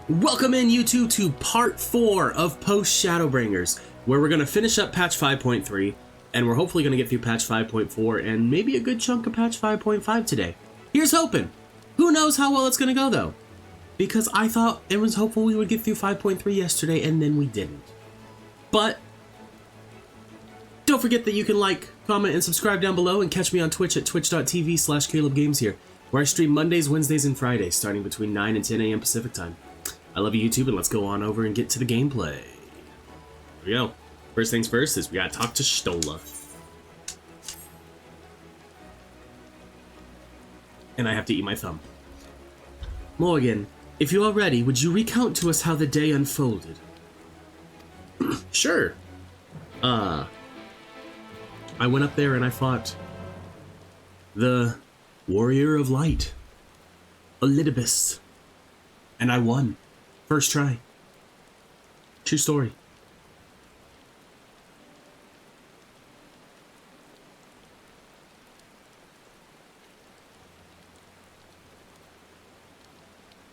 Welcome in, YouTube, to part 4 of Post-Shadowbringers, where we're going to finish up patch 5.3, and we're hopefully going to get through patch 5.4 and maybe a good chunk of patch 5.5 today. Here's hoping. Who knows how well it's going to go, though? Because I thought it was hopeful we would get through 5.3 yesterday, and then we didn't. But don't forget that you can like, comment, and subscribe down below, and catch me on Twitch at twitch.tv/CalebGamesHere, where I stream Mondays, Wednesdays, and Fridays, starting between 9 and 10 a.m. Pacific time. I love you, YouTube, and let's go on over and get to the gameplay. Here we go. First things first is we gotta talk to Stola. And I have to eat my thumb. Morrighan, if you are ready, would you recount to us how the day unfolded? Sure. I went up there and I fought the Warrior of Light, Elidibus, and I won. First try. True story.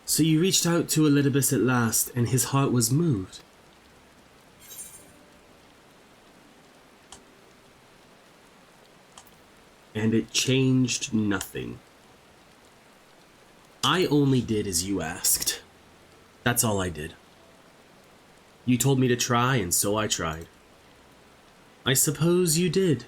So you reached out to Elidibus at last, and his heart was moved. And it changed nothing. I only did as you asked. That's all I did. You told me to try, and so I tried. I suppose you did.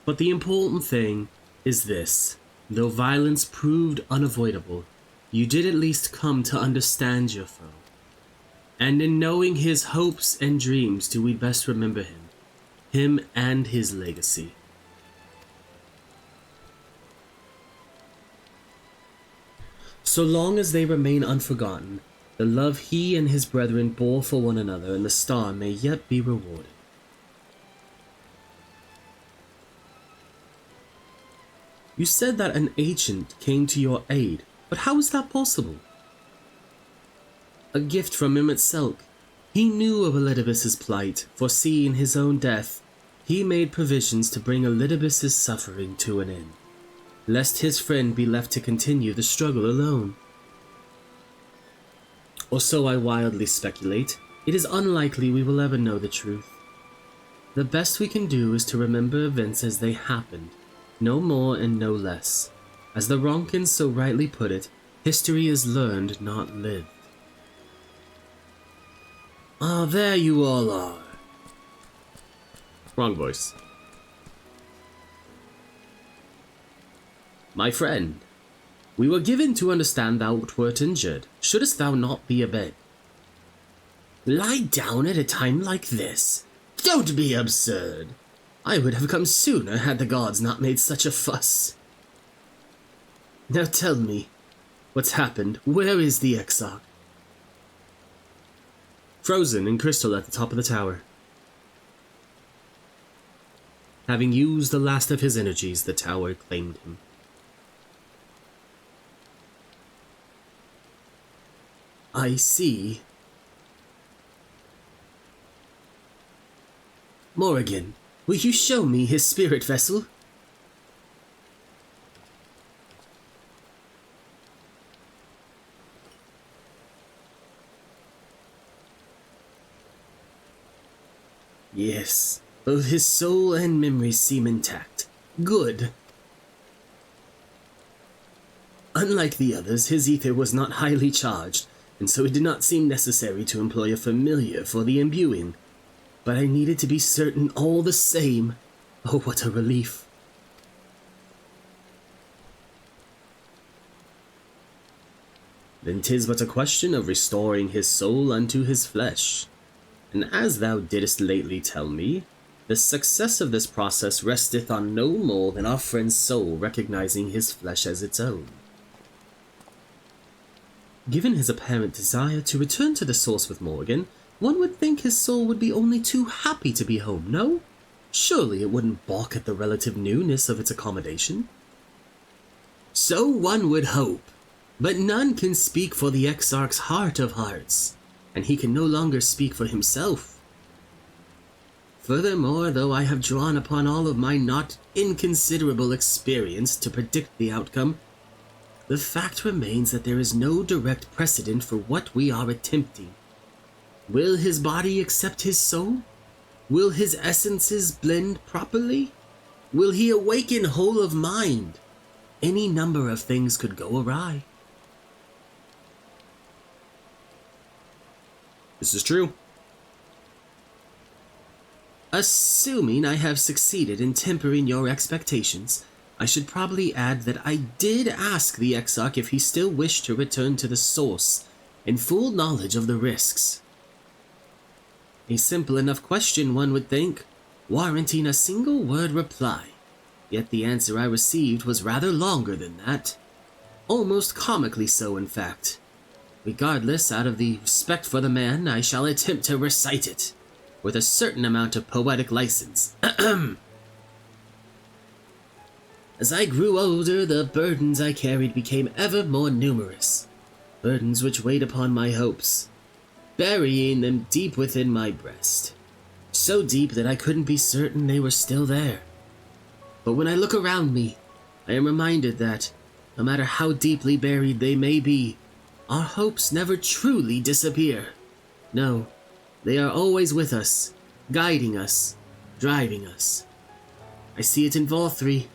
But the important thing is this. Though violence proved unavoidable, you did at least come to understand your foe. And in knowing his hopes and dreams do we best remember him and his legacy. So long as they remain unforgotten, the love he and his brethren bore for one another and the star may yet be rewarded. You said that an ancient came to your aid, but how is that possible? A gift from Imitselk. He knew of Elidibus's plight, foreseeing his own death. He made provisions to bring Elidibus's suffering to an end, lest his friend be left to continue the struggle alone. Or so I wildly speculate. It is unlikely we will ever know the truth. The best we can do is to remember events as they happened, no more and no less. As the Ronkins so rightly put it, history is learned, not lived. Ah, there you all are. Wrong voice. My friend, we were given to understand thou wert injured. Shouldst thou not be abed? Lie down at a time like this? Don't be absurd. I would have come sooner had the gods not made such a fuss. Now tell me, what's happened? Where is the Exarch? Frozen in crystal at the top of the tower. Having used the last of his energies, the tower claimed him. I see. Morrighan, will you show me his spirit vessel? Yes, both his soul and memory seem intact. Good. Unlike the others, his ether was not highly charged, and so it did not seem necessary to employ a familiar for the imbuing. But I needed to be certain all the same. Oh, what a relief. Then 'tis but a question of restoring his soul unto his flesh. And as thou didst lately tell me, the success of this process resteth on no more than our friend's soul recognizing his flesh as its own. Given his apparent desire to return to the source with Morrighan, one would think his soul would be only too happy to be home, no? Surely it wouldn't balk at the relative newness of its accommodation. So one would hope, but none can speak for the Exarch's heart of hearts, and he can no longer speak for himself. Furthermore, though I have drawn upon all of my not inconsiderable experience to predict the outcome, The fact remains that there is no direct precedent for what we are attempting. Will his body accept his soul? Will his essences blend properly? Will he awaken whole of mind? Any number of things could go awry. This is true. Assuming I have succeeded in tempering your expectations, I should probably add that I did ask the Exarch if he still wished to return to the source in full knowledge of the risks. A simple enough question, one would think, warranting a single word reply. Yet the answer I received was rather longer than that. Almost comically so, in fact. Regardless, out of the respect for the man, I shall attempt to recite it, with a certain amount of poetic license. As I grew older, the burdens I carried became ever more numerous. Burdens which weighed upon my hopes, burying them deep within my breast. So deep that I couldn't be certain they were still there. But when I look around me, I am reminded that, no matter how deeply buried they may be, our hopes never truly disappear. No, they are always with us, guiding us, driving us. I see it in Valthree,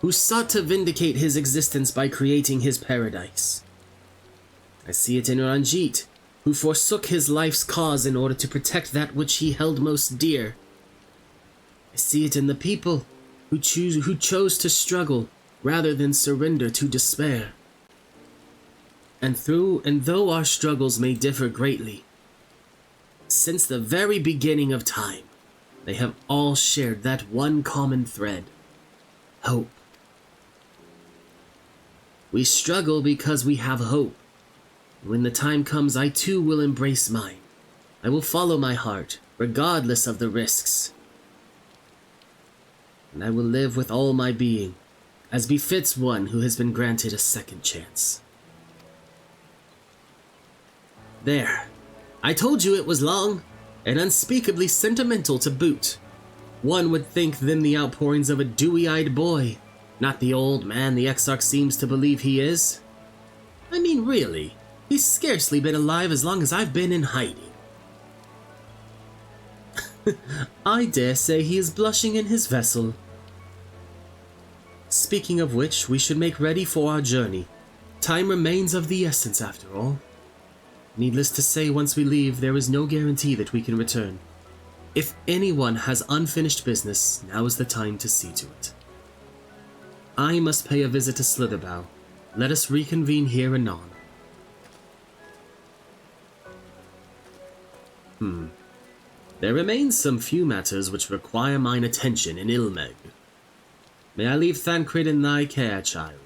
who sought to vindicate his existence by creating his paradise. I see it in Ranjit, who forsook his life's cause in order to protect that which he held most dear. I see it in the people who chose to struggle rather than surrender to despair. And though our struggles may differ greatly, since the very beginning of time, they have all shared that one common thread: hope. We struggle because we have hope. When the time comes, I too will embrace mine. I will follow my heart, regardless of the risks. And I will live with all my being, as befits one who has been granted a second chance. There. I told you it was long, and unspeakably sentimental to boot. One would think them the outpourings of a dewy-eyed boy, not the old man the Exarch seems to believe he is. I mean, really, he's scarcely been alive as long as I've been in hiding. I dare say he is blushing in his vessel. Speaking of which, we should make ready for our journey. Time remains of the essence, after all. Needless to say, once we leave, there is no guarantee that we can return. If anyone has unfinished business, now is the time to see to it. I must pay a visit to Slitherbough. Let us reconvene here anon. There remains some few matters which require mine attention in Ilmeg. May I leave Thancred in thy care, child?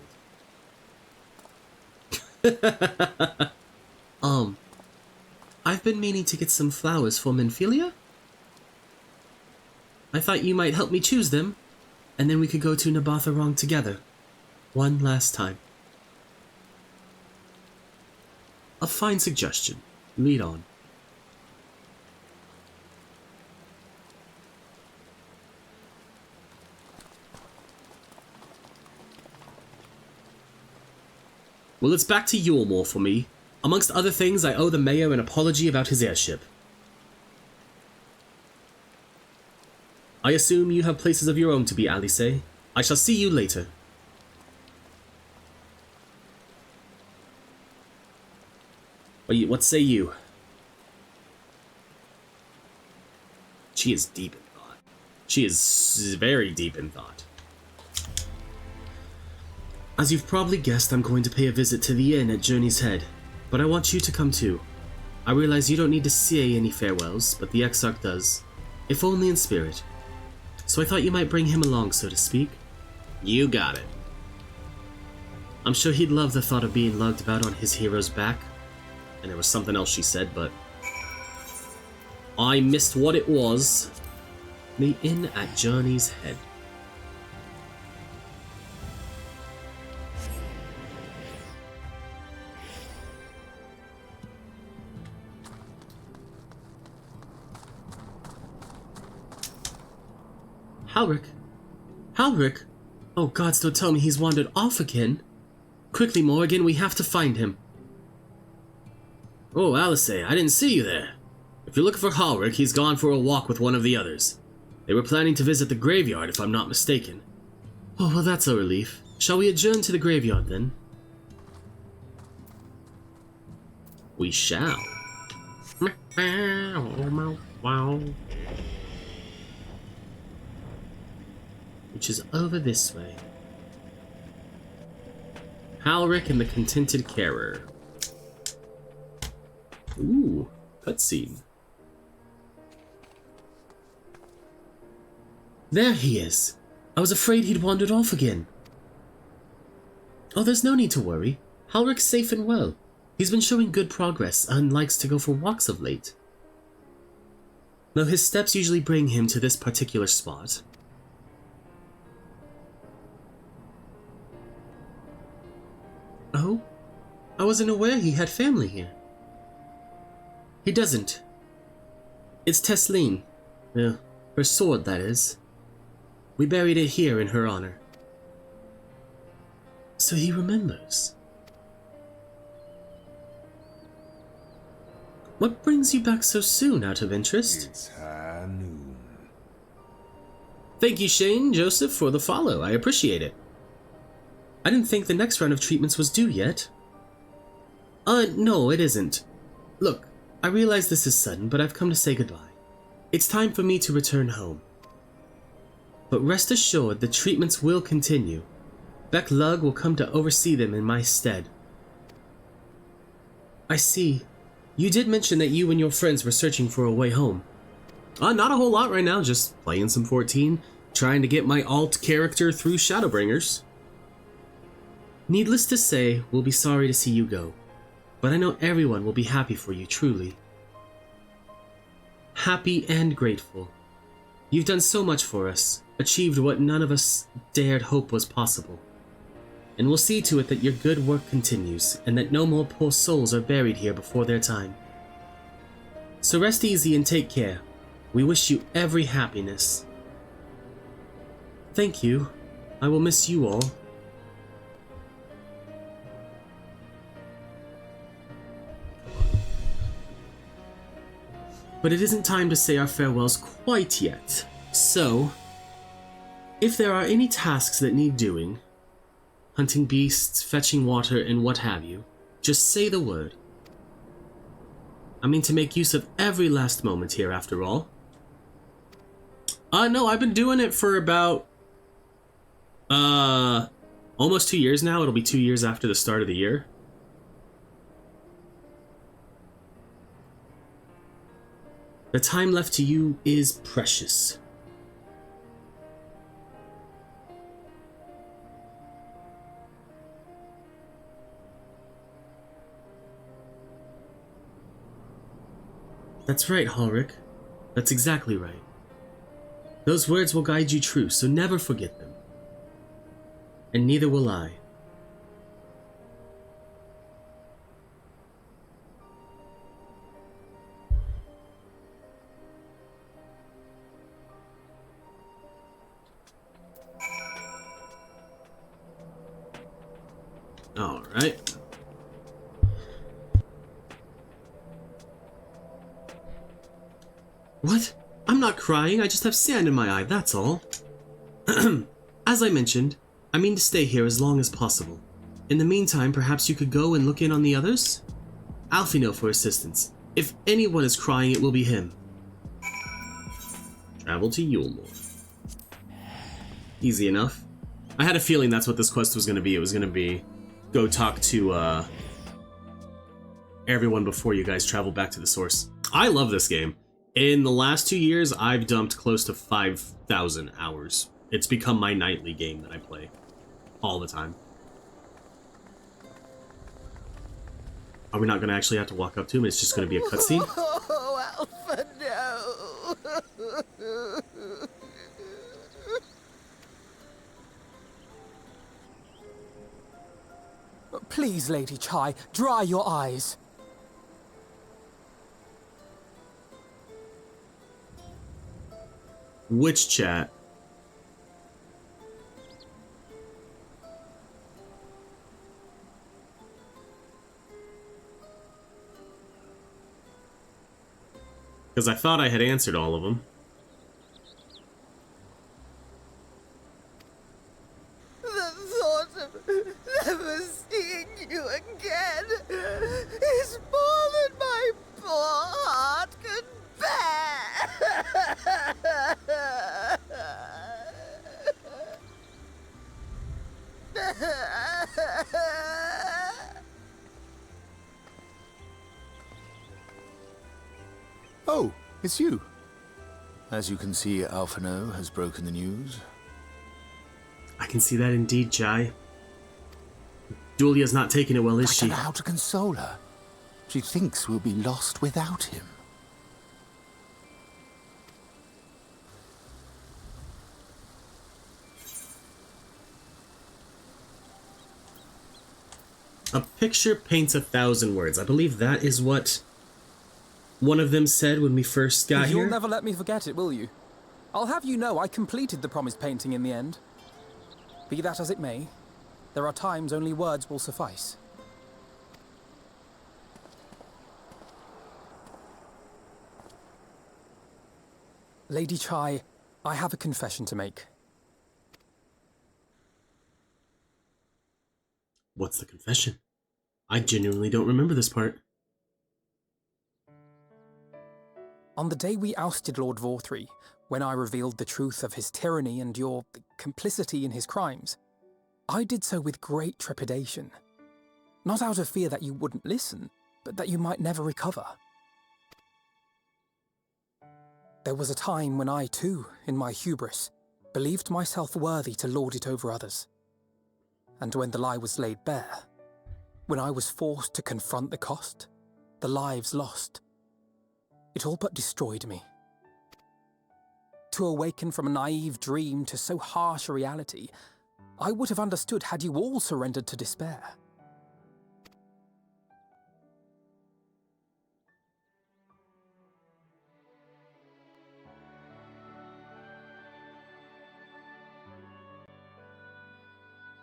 I've been meaning to get some flowers for Minfilia. I thought you might help me choose them, and then we could go to Nabatharong together. One last time. A fine suggestion. Lead on. Well, it's back to Yulmore for me. Amongst other things, I owe the mayor an apology about his airship. I assume you have places of your own to be, Alice. I shall see you later. What say you? She is deep in thought. She is very deep in thought. As you've probably guessed, I'm going to pay a visit to the inn at Journey's Head, but I want you to come too. I realize you don't need to say any farewells, but the Exarch does, if only in spirit. So I thought you might bring him along, so to speak. You got it. I'm sure he'd love the thought of being lugged about on his hero's back. And there was something else she said, but I missed what it was. The inn at Journey's Head. Halric? Halric? Oh gods, don't tell me he's wandered off again. Quickly, Morrighan, we have to find him. Oh, Alice, I didn't see you there. If you're looking for Halric, he's gone for a walk with one of the others. They were planning to visit the graveyard, if I'm not mistaken. Oh, well, that's a relief. Shall we adjourn to the graveyard, then? We shall. Which is over this way. Halric and the Contented Carer. Ooh, cutscene. There he is. I was afraid he'd wandered off again. Oh, there's no need to worry. Halric's safe and well. He's been showing good progress and likes to go for walks of late. Though his steps usually bring him to this particular spot. Oh? I wasn't aware he had family here. He doesn't. It's Tesleen. Her sword, that is. We buried it here in her honor. So he remembers. What brings you back so soon, out of interest? It's high noon. Thank you, Shane, Joseph, for the follow. I appreciate it. I didn't think the next round of treatments was due yet. No, it isn't. Look, I realize this is sudden, but I've come to say goodbye. It's time for me to return home. But rest assured, the treatments will continue. Beck Lug will come to oversee them in my stead. I see. You did mention that you and your friends were searching for a way home. Not a whole lot right now, just playing some 14, trying to get my alt character through Shadowbringers. Needless to say, we'll be sorry to see you go, but I know everyone will be happy for you, truly. Happy and grateful. You've done so much for us, achieved what none of us dared hope was possible. And we'll see to it that your good work continues, and that no more poor souls are buried here before their time. So rest easy and take care. We wish you every happiness. Thank you. I will miss you all. But it isn't time to say our farewells quite yet. So, if there are any tasks that need doing, hunting beasts, fetching water, and what have you, just say the word. I mean to make use of every last moment here, after all. No, I've been doing it for about, almost 2 years now. It'll be 2 years after the start of the year. The time left to you is precious. That's right, Halric. That's exactly right. Those words will guide you true, so never forget them. And neither will I. All right. What? I'm not crying, I just have sand in my eye, that's all. As I mentioned, I mean to stay here as long as possible. In the meantime, perhaps you could go and look in on the others? Alfie know for assistance. If anyone is crying, it will be him. Travel to Yulemoor. Easy enough. I had a feeling that's what this quest was going to be. It was going to be go talk to everyone before you guys travel back to the source. I love this game. In the last 2 years, I've dumped close to 5,000 hours. It's become my nightly game that I play all the time. Are we not going to actually have to walk up to him? It's just going to be a cutscene? Oh, Alpha, no! Please, Lady Chai, dry your eyes. Which chat? Because I thought I had answered all of them. The thought of never seeing you again is more than my poor heart could bear. Oh, it's you. As you can see, Alphino has broken the news. I can see that indeed, Chai. Julia's not taking it well, is I she? don't know how to console her. She thinks we'll be lost without him. A picture paints 1,000 words. I believe that is what one of them said when we first got here. You'll never let me forget it, will you? I'll have you know I completed the promised painting in the end. Be that as it may, there are times only words will suffice. Lady Chai, I have a confession to make. What's the confession? I genuinely don't remember this part. On the day we ousted Lord Vorthree, when I revealed the truth of his tyranny and your complicity in his crimes, I did so with great trepidation. Not out of fear that you wouldn't listen, but that you might never recover. There was a time when I too, in my hubris, believed myself worthy to lord it over others. And when the lie was laid bare, when I was forced to confront the cost, the lives lost, it all but destroyed me. To awaken from a naive dream to so harsh a reality, I would have understood had you all surrendered to despair.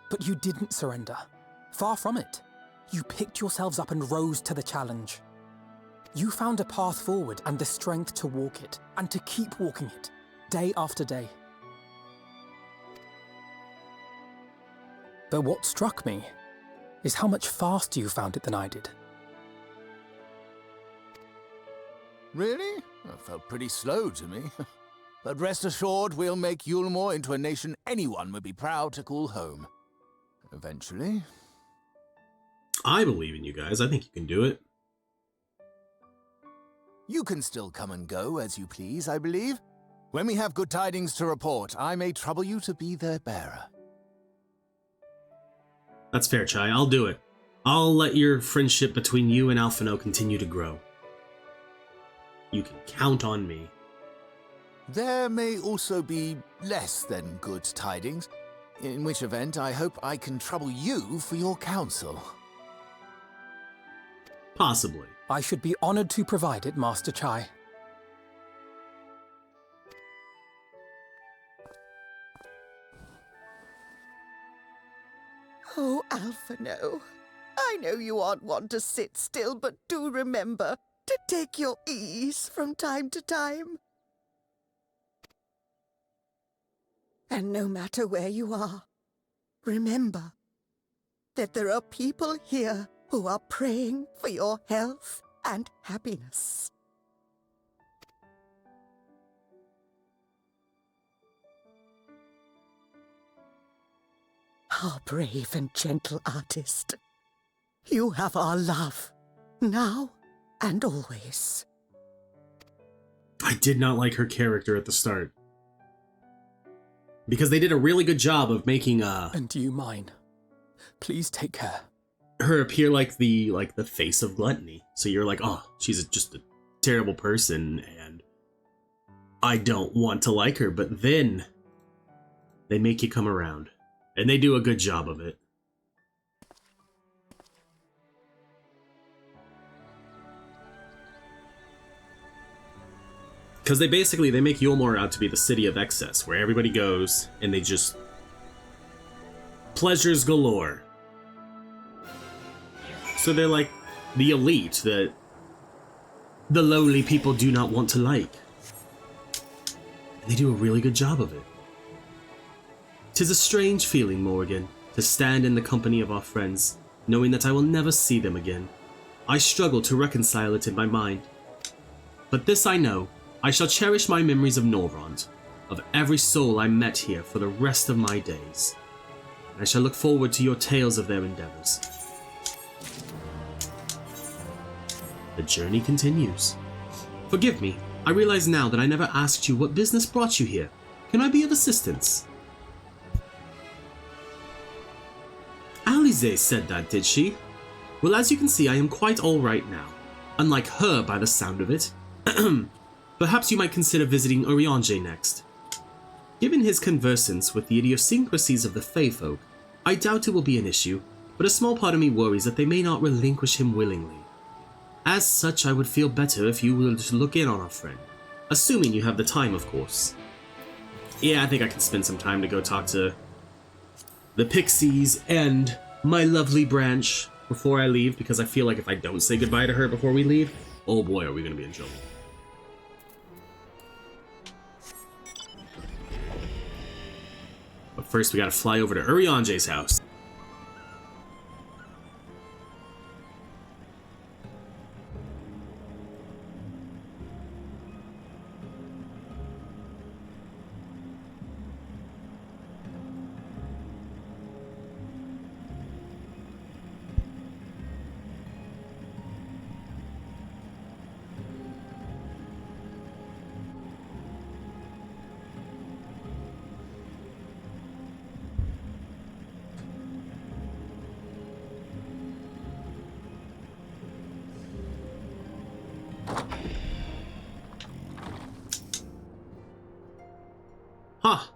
But you didn't surrender. Far from it. You picked yourselves up and rose to the challenge. You found a path forward and the strength to walk it, and to keep walking it, day after day. But what struck me is how much faster you found it than I did. Really? That felt pretty slow to me. But rest assured, we'll make Yulmore into a nation anyone would be proud to call home. Eventually. I believe in you guys. I think you can do it. You can still come and go as you please, I believe. When we have good tidings to report, I may trouble you to be their bearer. That's fair, Chai. I'll do it. I'll let your friendship between you and Alphino continue to grow. You can count on me. There may also be less than good tidings, in which event I hope I can trouble you for your counsel. Possibly. I should be honored to provide it, Master Chai. Oh, Alphino, I know you aren't one to sit still, but do remember to take your ease from time to time. And no matter where you are, remember that there are people here who are praying for your health and happiness. Our brave and gentle artist, you have our love, now and always. I did not like her character at the start. Because they did a really good job of making And you mine. Please take care. her appear like the face of gluttony. So you're like, oh, she's just a terrible person, and I don't want to like her. But then they make you come around, and they do a good job of it. Because they make Yulmore out to be the city of excess, where everybody goes and they just pleasures galore. So they're like the elite that the lowly people do not want to like. And they do a really good job of it. 'Tis a strange feeling, Morrighan, to stand in the company of our friends, knowing that I will never see them again. I struggle to reconcile it in my mind. But this I know, I shall cherish my memories of Norvrond, of every soul I met here for the rest of my days. And I shall look forward to your tales of their endeavors. The journey continues. Forgive me, I realize now that I never asked you what business brought you here. Can I be of assistance? Alize said that, did she? Well, as you can see, I am quite alright now. Unlike her by the sound of it. Perhaps you might consider visiting Urianger next. Given his conversance with the idiosyncrasies of the Fae folk, I doubt it will be an issue, but a small part of me worries that they may not relinquish him willingly. As such, I would feel better if you were to look in on our friend. Assuming you have the time, of course. Yeah, I think I can spend some time to go talk to the Pixies and my lovely branch before I leave, because I feel like if I don't say goodbye to her before we leave, oh boy, are we going to be in trouble. But first, we got to fly over to Urianger's house. Ha!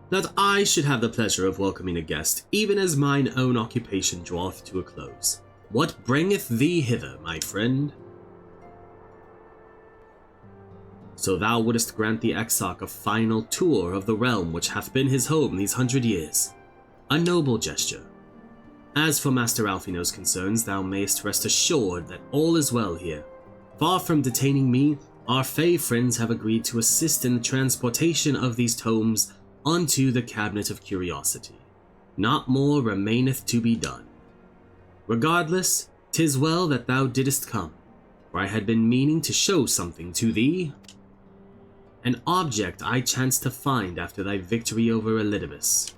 That I should have the pleasure of welcoming a guest, even as mine own occupation draweth to a close. What bringeth thee hither, my friend? So thou wouldest grant the Exarch a final tour of the realm which hath been his home these 100 years. A noble gesture. As for Master Alfino's concerns, thou mayest rest assured that all is well here. Far from detaining me, our Fae friends have agreed to assist in the transportation of these tomes unto the Cabinet of Curiosity. Not more remaineth to be done. Regardless, 'tis well that thou didst come, for I had been meaning to show something to thee. An object I chanced to find after thy victory over Elidibus.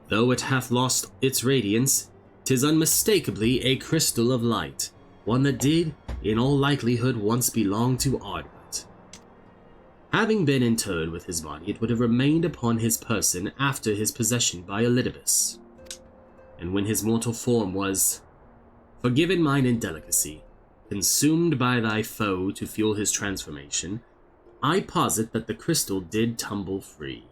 Though it hath lost its radiance, 'tis unmistakably a crystal of light, one that did, in all likelihood, once belong to Ardbert. Having been interred with his body, it would have remained upon his person after his possession by Elidibus. And when his mortal form was, forgiven mine indelicacy, consumed by thy foe to fuel his transformation, I posit that the crystal did tumble free.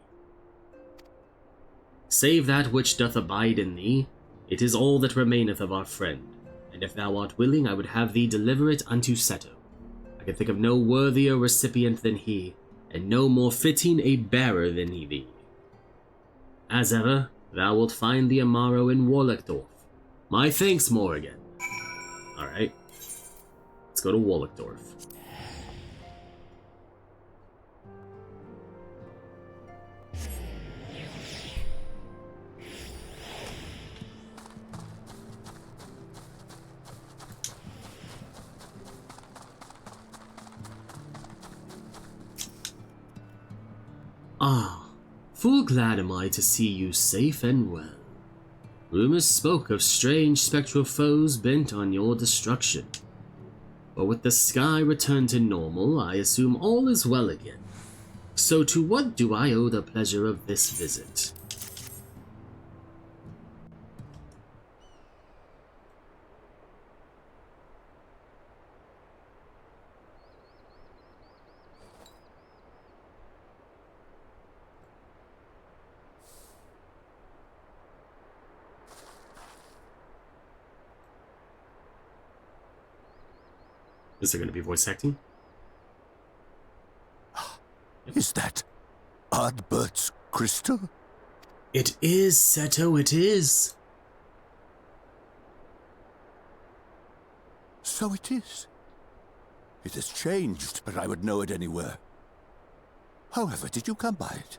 Save that which doth abide in thee, it is all that remaineth of our friend, and if thou art willing, I would have thee deliver it unto Seto. I can think of no worthier recipient than he, and no more fitting a bearer than he thee. As ever, thou wilt find the Amaro in Warlockdorf. My thanks, Morrighan. Alright, let's go to Warlockdorf. Ah, full glad am I to see you safe and well. Rumors spoke of strange spectral foes bent on your destruction. But with the sky returned to normal, I assume all is well again. So to what do I owe the pleasure of this visit? Is there going to be voice acting? Is that Ardbert's crystal? It is, Seto, it is. So it is. It has changed, but I would know it anywhere. However, did you come by it?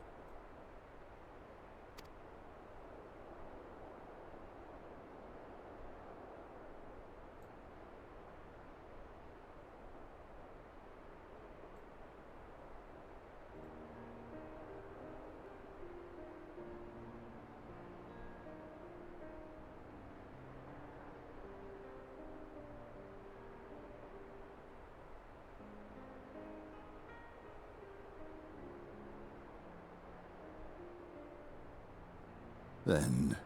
Then,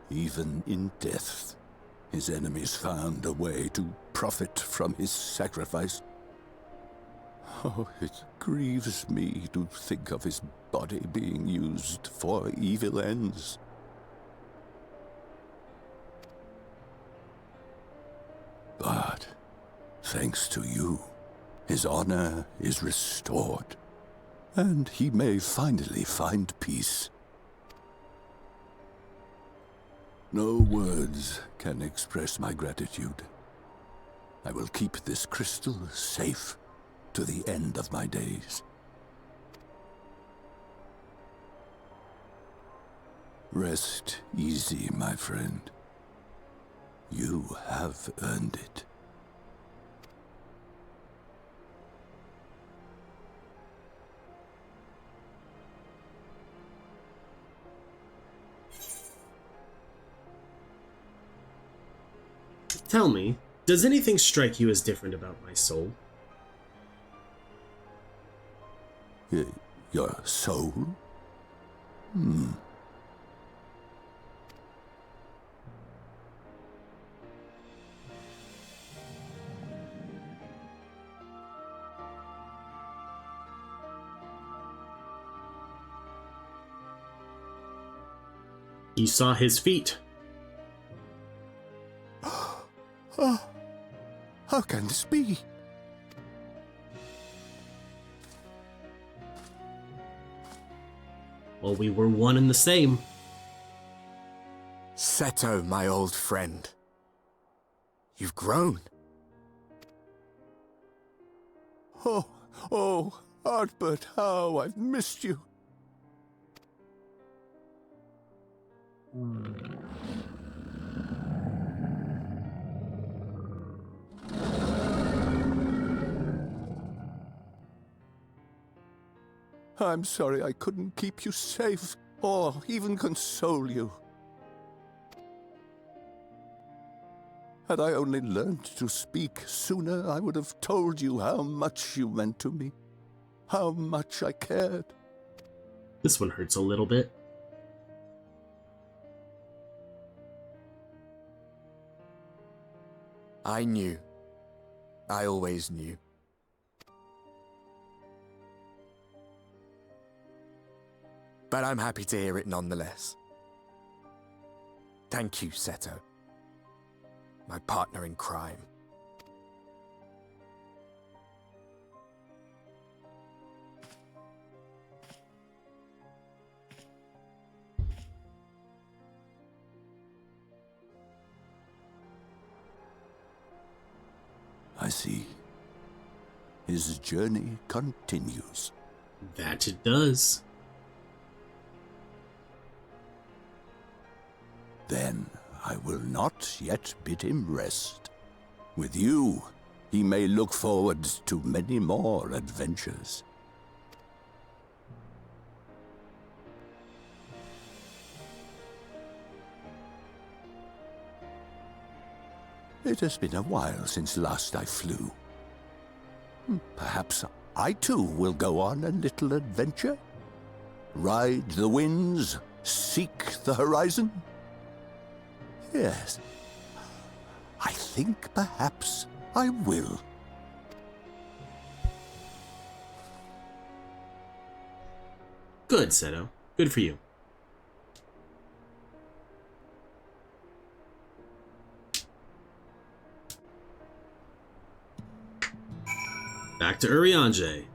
even in death, his enemies found a way to profit from his sacrifice. Oh, it grieves me to think of his body being used for evil ends. But, thanks to you, his honor is restored, and he may finally find peace. No words can express my gratitude. I will keep this crystal safe to the end of my days. Rest easy, my friend. You have earned it. Tell me, does anything strike you as different about my soul? Your soul? You saw his feet. How can this be? Well, we were one and the same. Seto, my old friend. You've grown. Oh, Artbert, how I've missed you. I'm sorry I couldn't keep you safe, or even console you. Had I only learned to speak sooner, I would have told you how much you meant to me, how much I cared. This one hurts a little bit. I knew. I always knew. But I'm happy to hear it nonetheless. Thank you, Seto. My partner in crime. I see. His journey continues. That it does. Then I will not yet bid him rest. With you, he may look forward to many more adventures. It has been a while since last I flew. Perhaps I too will go on a little adventure? Ride the winds, seek the horizon? Yes, I think perhaps I will. Good, Seto. Good for you. Back to Urianger.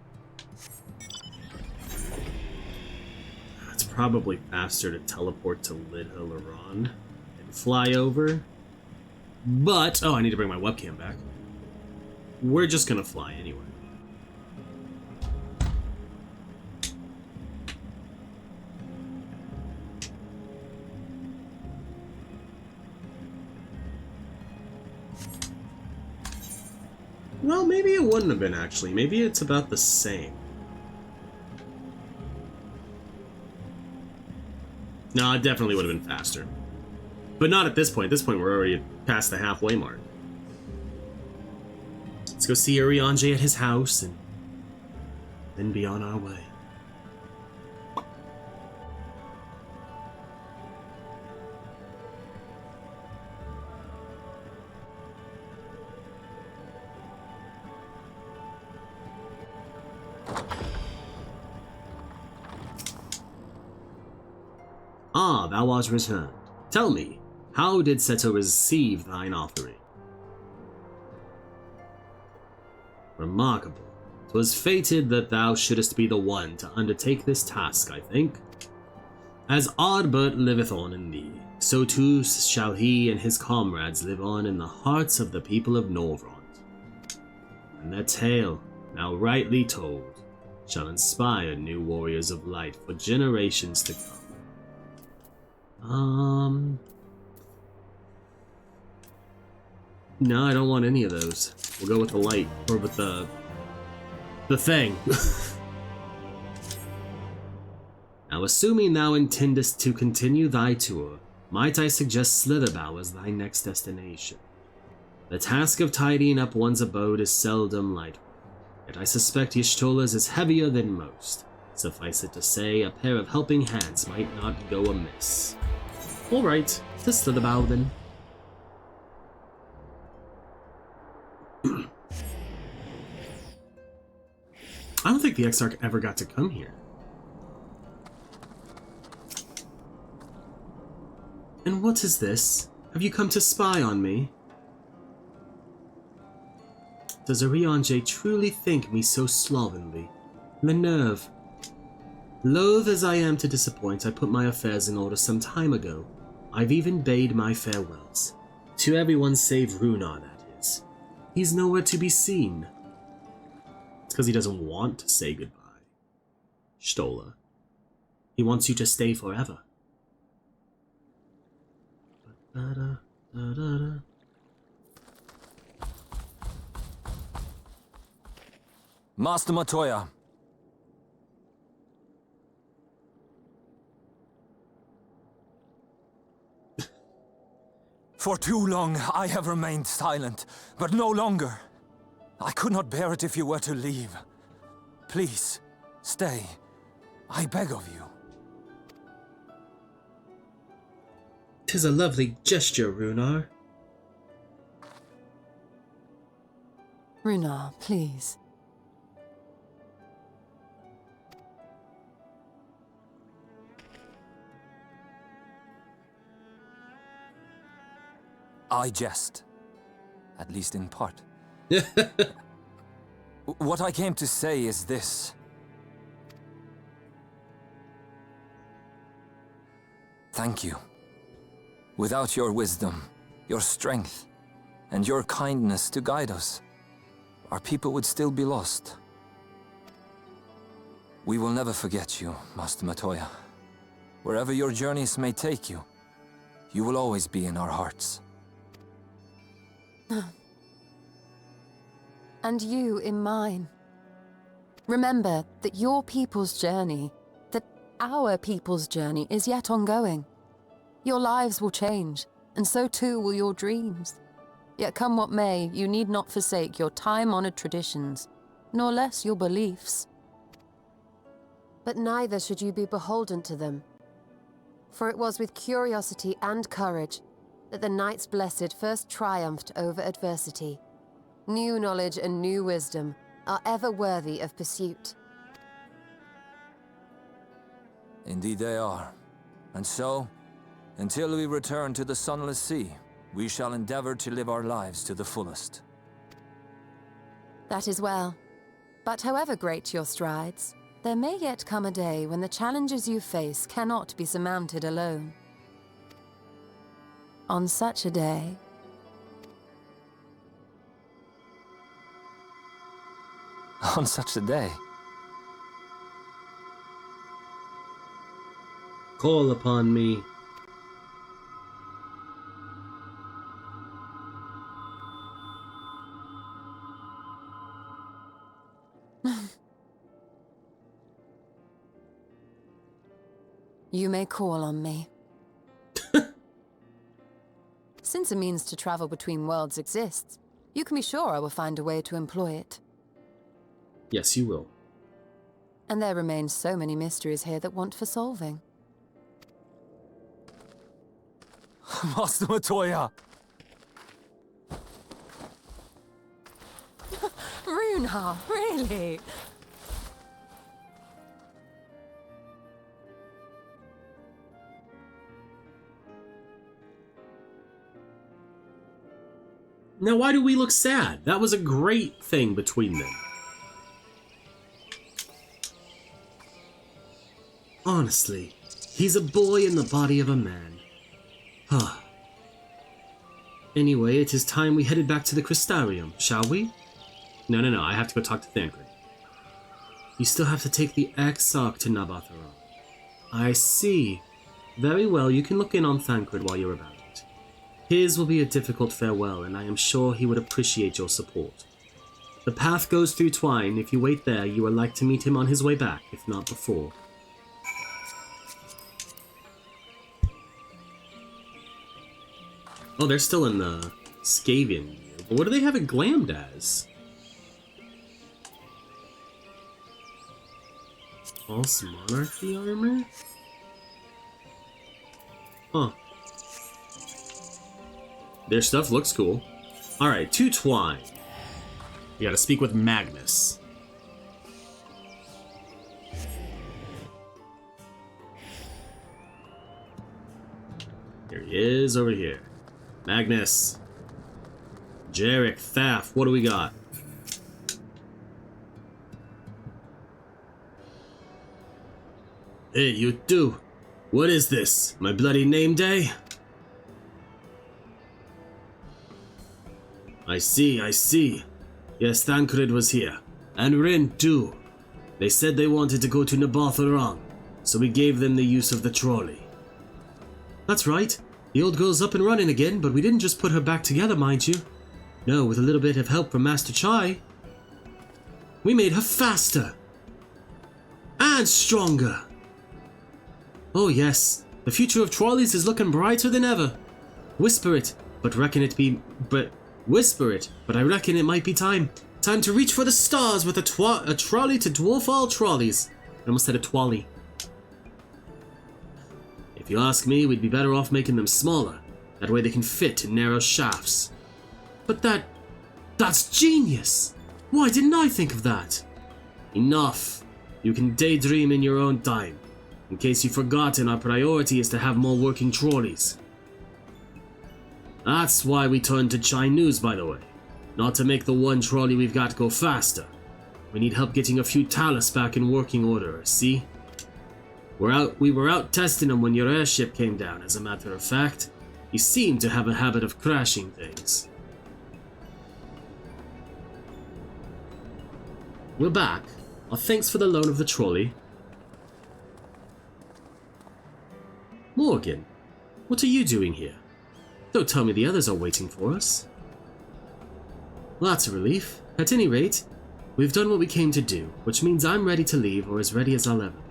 It's probably faster to teleport to Lidha Laron and fly over. But, oh, I need to bring my webcam back. we're just gonna fly anyway. Well, maybe it wouldn't have been, actually. Maybe it's about the same. No, it definitely would have been faster. But not at this point. At this point, we're already past the halfway mark. Let's go see Urianger at his house, and then be on our way. Ah, thou art returned. Tell me, how did Seto receive thine offering? Remarkable. 'Twas fated that thou shouldest be the one to undertake this task, I think. As Ardbert liveth on in thee, so too shall he and his comrades live on in the hearts of the people of Norvrond. And their tale, now rightly told, shall inspire new warriors of light for generations to come. No, I don't want any of those. We'll go with the light, or with the thing. Now, assuming thou intendest to continue thy tour, might I suggest Slitherbow as thy next destination? The task of tidying up one's abode is seldom light, yet I suspect Y'shtola's is heavier than most. Suffice it to say, a pair of helping hands might not go amiss. Alright, to Slitherbow then. I don't think the Exarch ever got to come here. And what is this? Have you come to spy on me? Does Urianger truly think me so slovenly? Le nerve. Loath as I am to disappoint, I put my affairs in order some time ago. I've even bade my farewells. To everyone save Runar, that is. He's nowhere to be seen. It's because he doesn't want to say goodbye. Stola. He wants you to stay forever. Master Matoya. For too long I have remained silent, but no longer. I could not bear it if you were to leave. Please, stay. I beg of you. 'Tis a lovely gesture, Runar. Runar, please. I jest. At least in part. What I came to say is this. Thank you. Without your wisdom, your strength, and your kindness to guide us, our people would still be lost. We will never forget you, Master Matoya. Wherever your journeys may take you, you will always be in our hearts. And you in mine. Remember that your people's journey, that our people's journey is yet ongoing. Your lives will change, and so too will your dreams. Yet come what may, you need not forsake your time-honored traditions, nor less your beliefs. But neither should you be beholden to them. For it was with curiosity and courage that the Knights Blessed first triumphed over adversity. New knowledge and new wisdom are ever worthy of pursuit. Indeed they are. And so, until we return to the Sunless Sea, we shall endeavor to live our lives to the fullest. That is well. But however great your strides, there may yet come a day when the challenges you face cannot be surmounted alone. On such a day, on such a day. Call upon me. You may call on me. Since a means to travel between worlds exists, you can be sure I will find a way to employ it. Yes, you will. And there remain so many mysteries here that want for solving. Master Matoya! Runha, really? Now, why do we look sad? That was a great thing between them. Honestly, he's a boy in the body of a man. Huh. Anyway, it is time we headed back to the Crystarium, shall we? No, I have to go talk to Thancred. You still have to take the Exarch to Nabatharan. I see. Very well, you can look in on Thancred while you're about it. His will be a difficult farewell, and I am sure he would appreciate your support. The path goes through Twine. If you wait there, you are like to meet him on his way back, if not before. Oh, they're still in the Skavian gear, but what do they have it glammed as? False Monarchy armor? Huh. Their stuff looks cool. Alright, to Twine. We gotta speak with Magnus. Here he is, over here. Magnus. Jarek, Thaf, what do we got? Hey, you two. What is this? My bloody name day? I see. Yes, Thancred was here. And Rin, too. They said they wanted to go to Nabatharan, so we gave them the use of the trolley. That's right. The old girl's up and running again, but we didn't just put her back together, mind you. No, with a little bit of help from Master Chai. We made her faster. And stronger. Oh yes, the future of trolleys is looking brighter than ever. Whisper it, but I reckon it might be time. Time to reach for the stars with a trolley to dwarf all trolleys. I almost said a twally. If you ask me, we'd be better off making them smaller. That way they can fit in narrow shafts. But that's genius! Why didn't I think of that? Enough. You can daydream in your own time. In case you've forgotten, our priority is to have more working trolleys. That's why we turned to Chai News, by the way. Not to make the one trolley we've got go faster. We need help getting a few Talus back in working order, see? We were out testing them when your airship came down, as a matter of fact. You seem to have a habit of crashing things. We're back. Thanks for the loan of the trolley. Morrighan, what are you doing here? Don't tell me the others are waiting for us. Well, that's a relief. At any rate, we've done what we came to do, which means I'm ready to leave, or as ready as I'll ever be.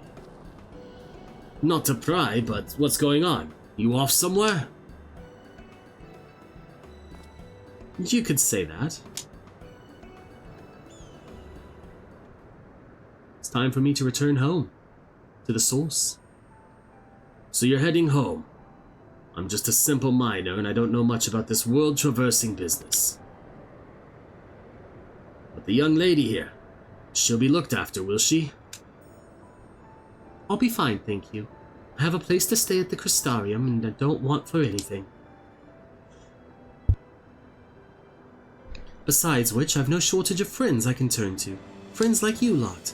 Not to pry, but what's going on? You off somewhere? You could say that. It's time for me to return home. To the source. So you're heading home. I'm just a simple miner and I don't know much about this world-traversing business. But the young lady here, she'll be looked after, will she? I'll be fine, thank you. I have a place to stay at the Crystarium and I don't want for anything. Besides which, I've no shortage of friends I can turn to. Friends like you lot.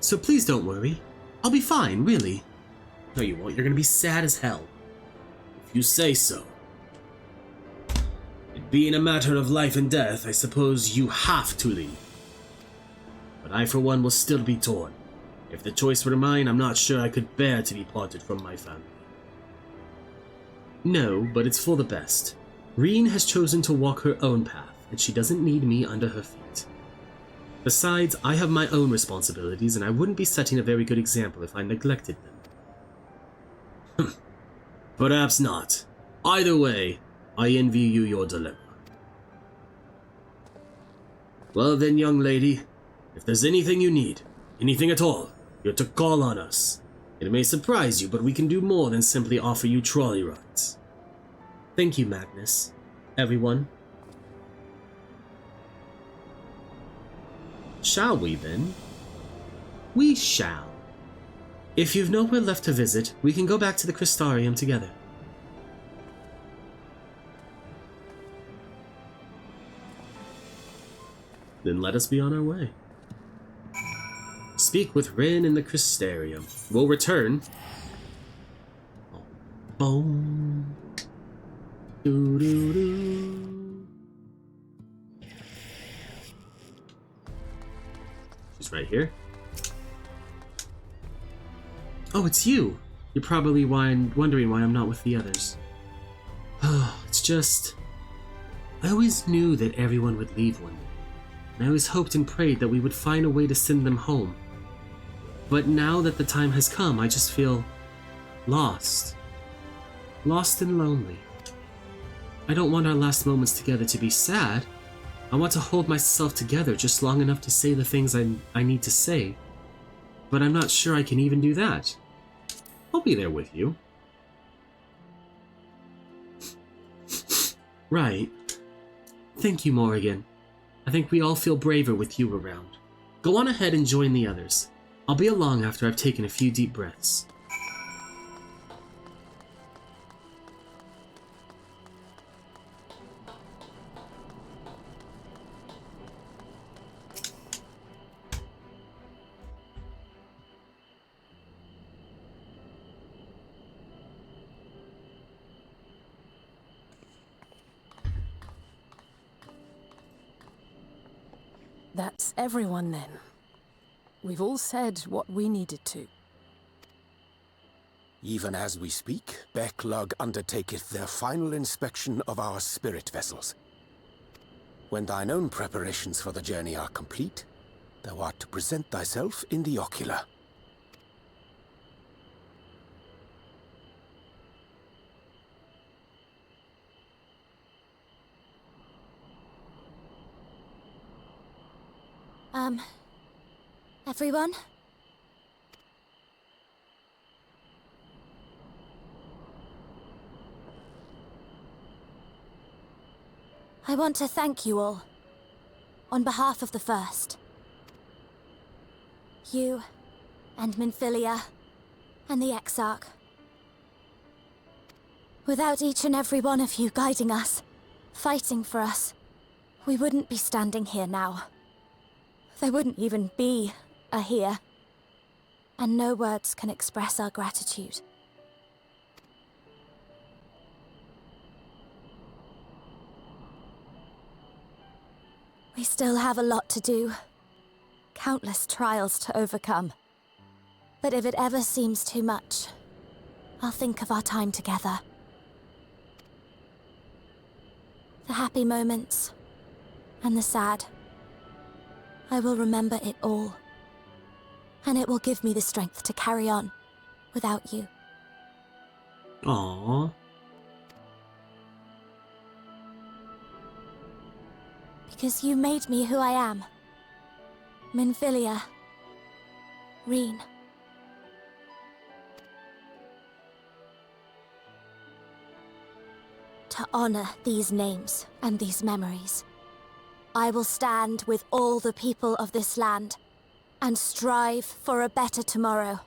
So please don't worry. I'll be fine, really. No, you won't. You're gonna be sad as hell. If you say so. It being a matter of life and death, I suppose you have to leave. but I for one will still be torn. If the choice were mine, I'm not sure I could bear to be parted from my family. No, but it's for the best. Reen has chosen to walk her own path, and she doesn't need me under her feet. Besides, I have my own responsibilities, and I wouldn't be setting a very good example if I neglected them. Perhaps not. Either way, I envy you your dilemma. Well then, young lady, if there's anything you need, anything at all, you're to call on us. It may surprise you, but we can do more than simply offer you trolley rides. Thank you, Magnus. Everyone. Shall we, then? We shall. If you've nowhere left to visit, we can go back to the Crystarium together. Then let us be on our way. Speak with Rin in the Crystarium. We'll return. Boom. Doo doo doo. She's right here. Oh, it's you. You're probably wondering why I'm not with the others. Oh, it's just... I always knew that everyone would leave one day. And I always hoped and prayed that we would find a way to send them home. But now that the time has come, I just feel lost. Lost and lonely. I don't want our last moments together to be sad. I want to hold myself together just long enough to say the things I need to say. But I'm not sure I can even do that. I'll be there with you. Right. Thank you, Morrighan. I think we all feel braver with you around. Go on ahead and join the others. I'll be along after I've taken a few deep breaths. That's everyone then. We've all said what we needed to. Even as we speak, Backlog undertaketh their final inspection of our spirit vessels. When thine own preparations for the journey are complete, thou art to present thyself in the ocular. Everyone? I want to thank you all, on behalf of the First. You, and Minfilia, and the Exarch. Without each and every one of you guiding us, fighting for us, we wouldn't be standing here now. There wouldn't even be a here, and no words can express our gratitude. We still have a lot to do, countless trials to overcome. But if it ever seems too much, I'll think of our time together. The happy moments, and the sad. I will remember it all. And it will give me the strength to carry on without you. Aww. Because you made me who I am. Minfilia. Reen. To honor these names and these memories, I will stand with all the people of this land and strive for a better tomorrow.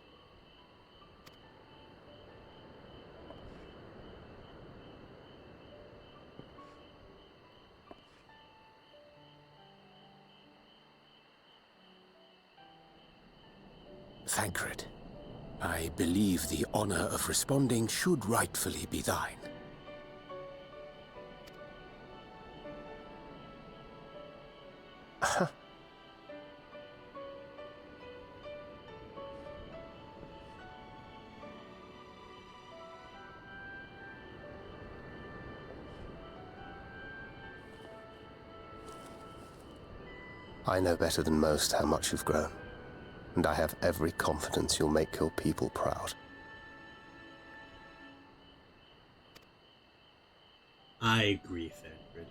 Thancred, I believe the honor of responding should rightfully be thine. I know better than most how much you've grown, and I have every confidence you'll make your people proud. I agree, Thancred.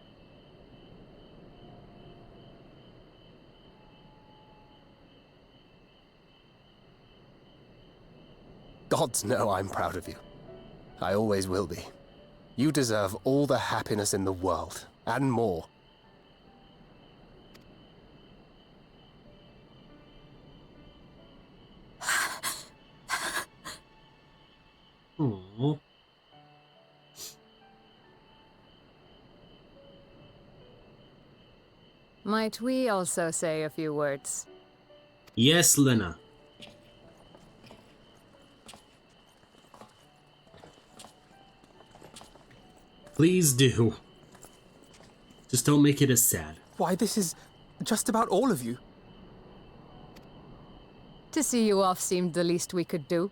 Gods know I'm proud of you. I always will be. You deserve all the happiness in the world, and more. Aww. Might we also say a few words? Yes, Lena. Please do. Just don't make it as sad. Why, this is just about all of you. To see you off seemed the least we could do.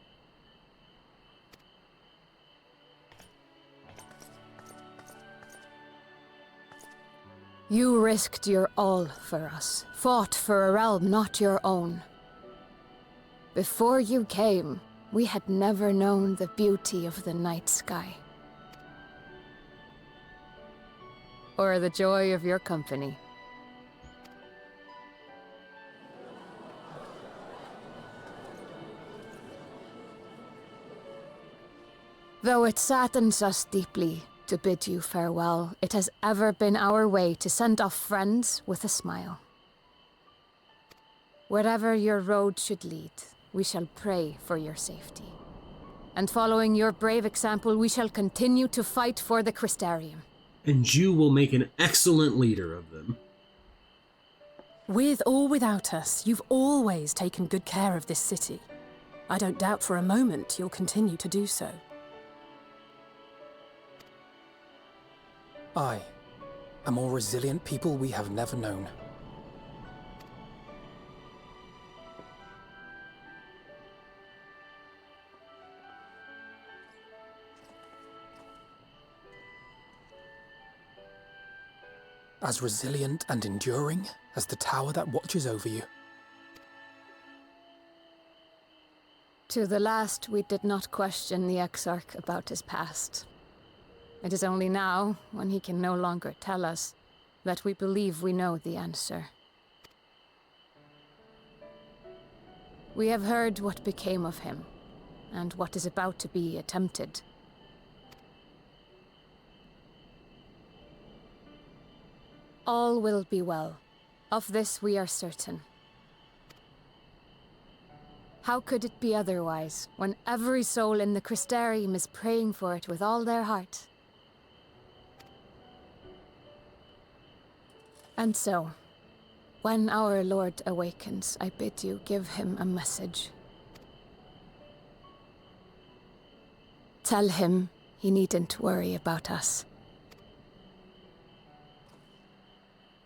You risked your all for us, fought for a realm not your own. Before you came, we had never known the beauty of the night sky. Or the joy of your company. Though it saddens us deeply to bid you farewell, it has ever been our way to send off friends with a smile. Wherever your road should lead, we shall pray for your safety. And following your brave example, we shall continue to fight for the Crystarium. And you will make an excellent leader of them. With or without us, you've always taken good care of this city. I don't doubt for a moment you'll continue to do so. I, a more resilient people we have never known. As resilient and enduring as the tower that watches over you. To the last, we did not question the Exarch about his past. It is only now, when he can no longer tell us, that we believe we know the answer. We have heard what became of him, and what is about to be attempted. All will be well. Of this we are certain. How could it be otherwise, when every soul in the Crystarium is praying for it with all their heart? And so, when our Lord awakens, I bid you give him a message. Tell him he needn't worry about us.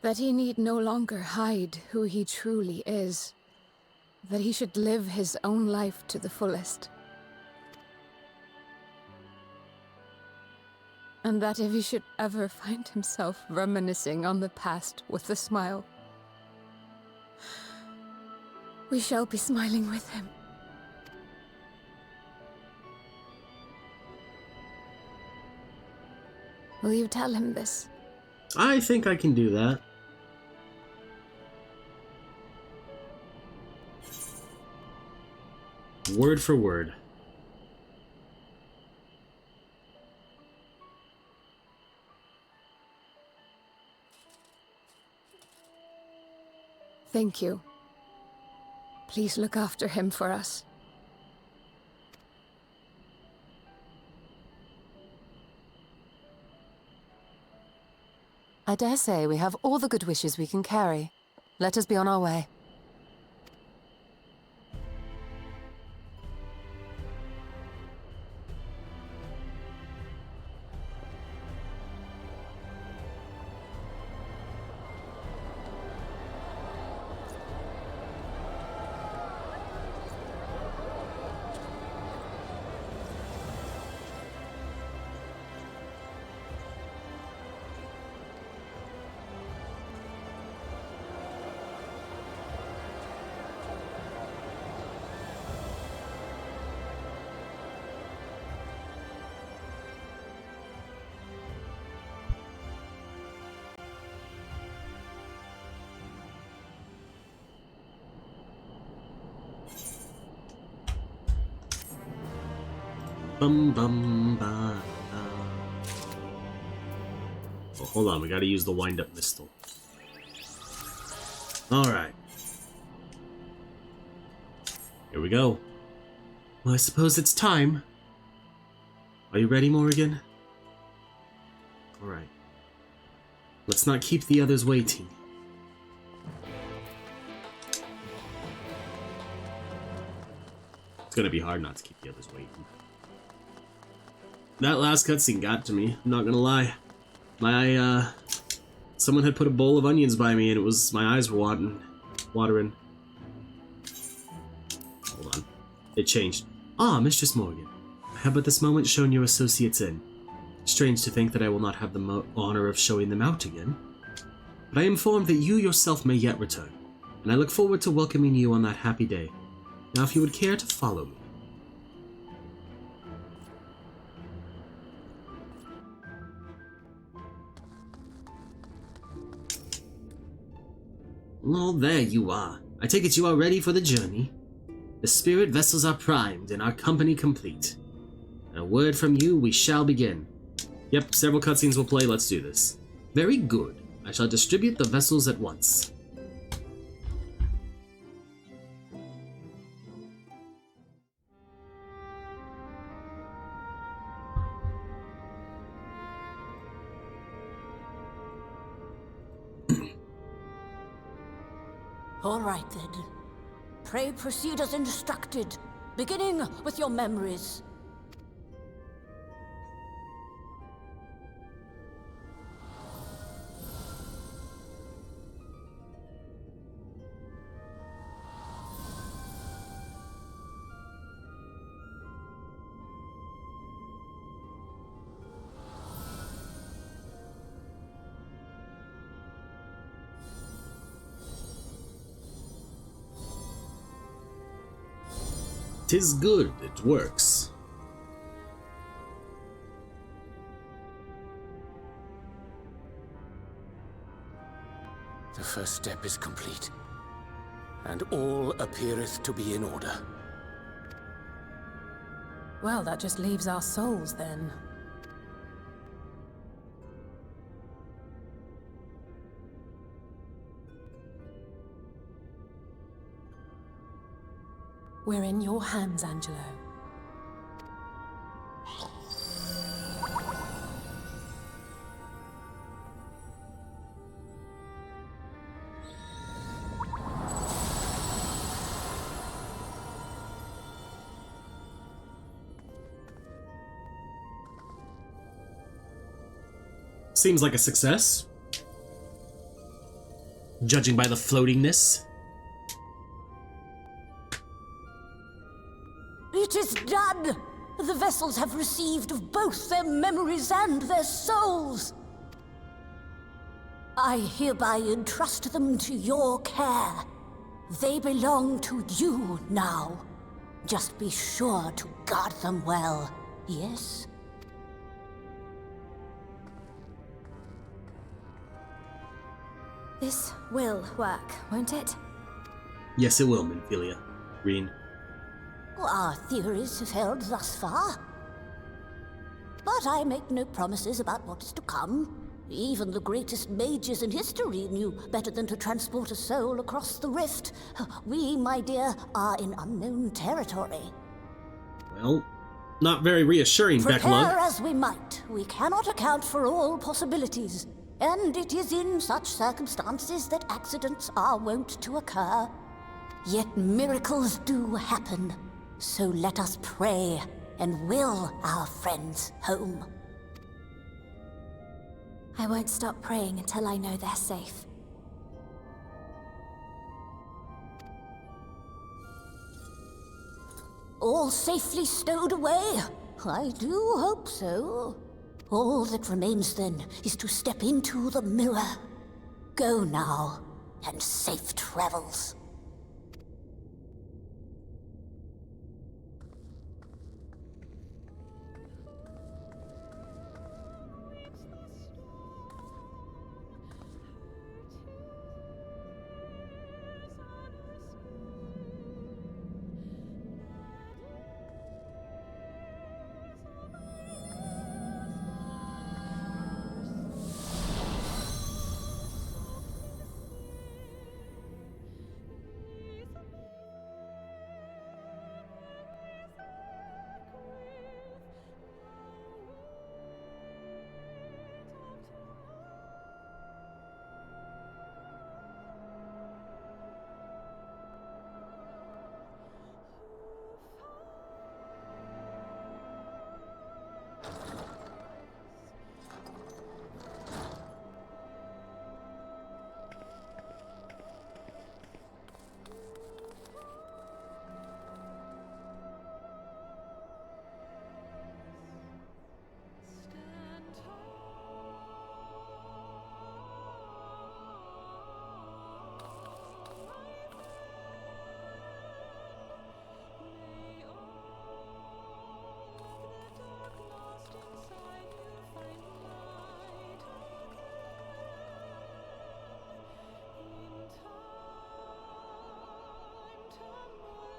That he need no longer hide who he truly is. That he should live his own life to the fullest. And that if he should ever find himself reminiscing on the past with a smile, we shall be smiling with him. Will you tell him this? I think I can do that. Word for word. Thank you. Please look after him for us. I dare say we have all the good wishes we can carry. Let us be on our way. Bum bum ba. Oh, hold on, we gotta use the wind-up pistol. Alright. Here we go. Well, I suppose it's time. Are you ready, Morrighan? Alright. Let's not keep the others waiting. It's gonna be hard not to keep the others waiting. That last cutscene got to me, I'm not gonna lie. Someone had put a bowl of onions by me and my eyes were watering. Hold on. It changed. Ah, Mistress Morrighan. I have at this moment shown your associates in. Strange to think that I will not have the honor of showing them out again. But I am informed that you yourself may yet return, and I look forward to welcoming you on that happy day. Now if you would care to follow me. Oh, there you are. I take it you are ready for the journey. The spirit vessels are primed and our company complete. A word from you, we shall begin. Yep, several cutscenes will play, let's do this. Very good. I shall distribute the vessels at once. All right, then. Pray proceed as instructed, beginning with your memories. Tis good, it works. The first step is complete, and all appeareth to be in order. Well, that just leaves our souls, then. We're in your hands, Angelo. Seems like a success. Judging by the floatingness. It is done! The vessels have received both their memories and their souls. I hereby entrust them to your care. They belong to you now. Just be sure to guard them well, yes? This will work, won't it? Yes, it will, Minfilia. Reen. Our theories have held thus far. But I make no promises about what is to come. Even the greatest mages in history knew better than to transport a soul across the rift. We, my dear, are in unknown territory. Well, not very reassuring, Becklug. Prepare as we might, we cannot account for all possibilities. And it is in such circumstances that accidents are wont to occur. Yet miracles do happen. So let us pray and will our friends home. I won't stop praying until I know they're safe. All safely stowed away? I do hope so. All that remains then is to step into the mirror. Go now, and safe travels.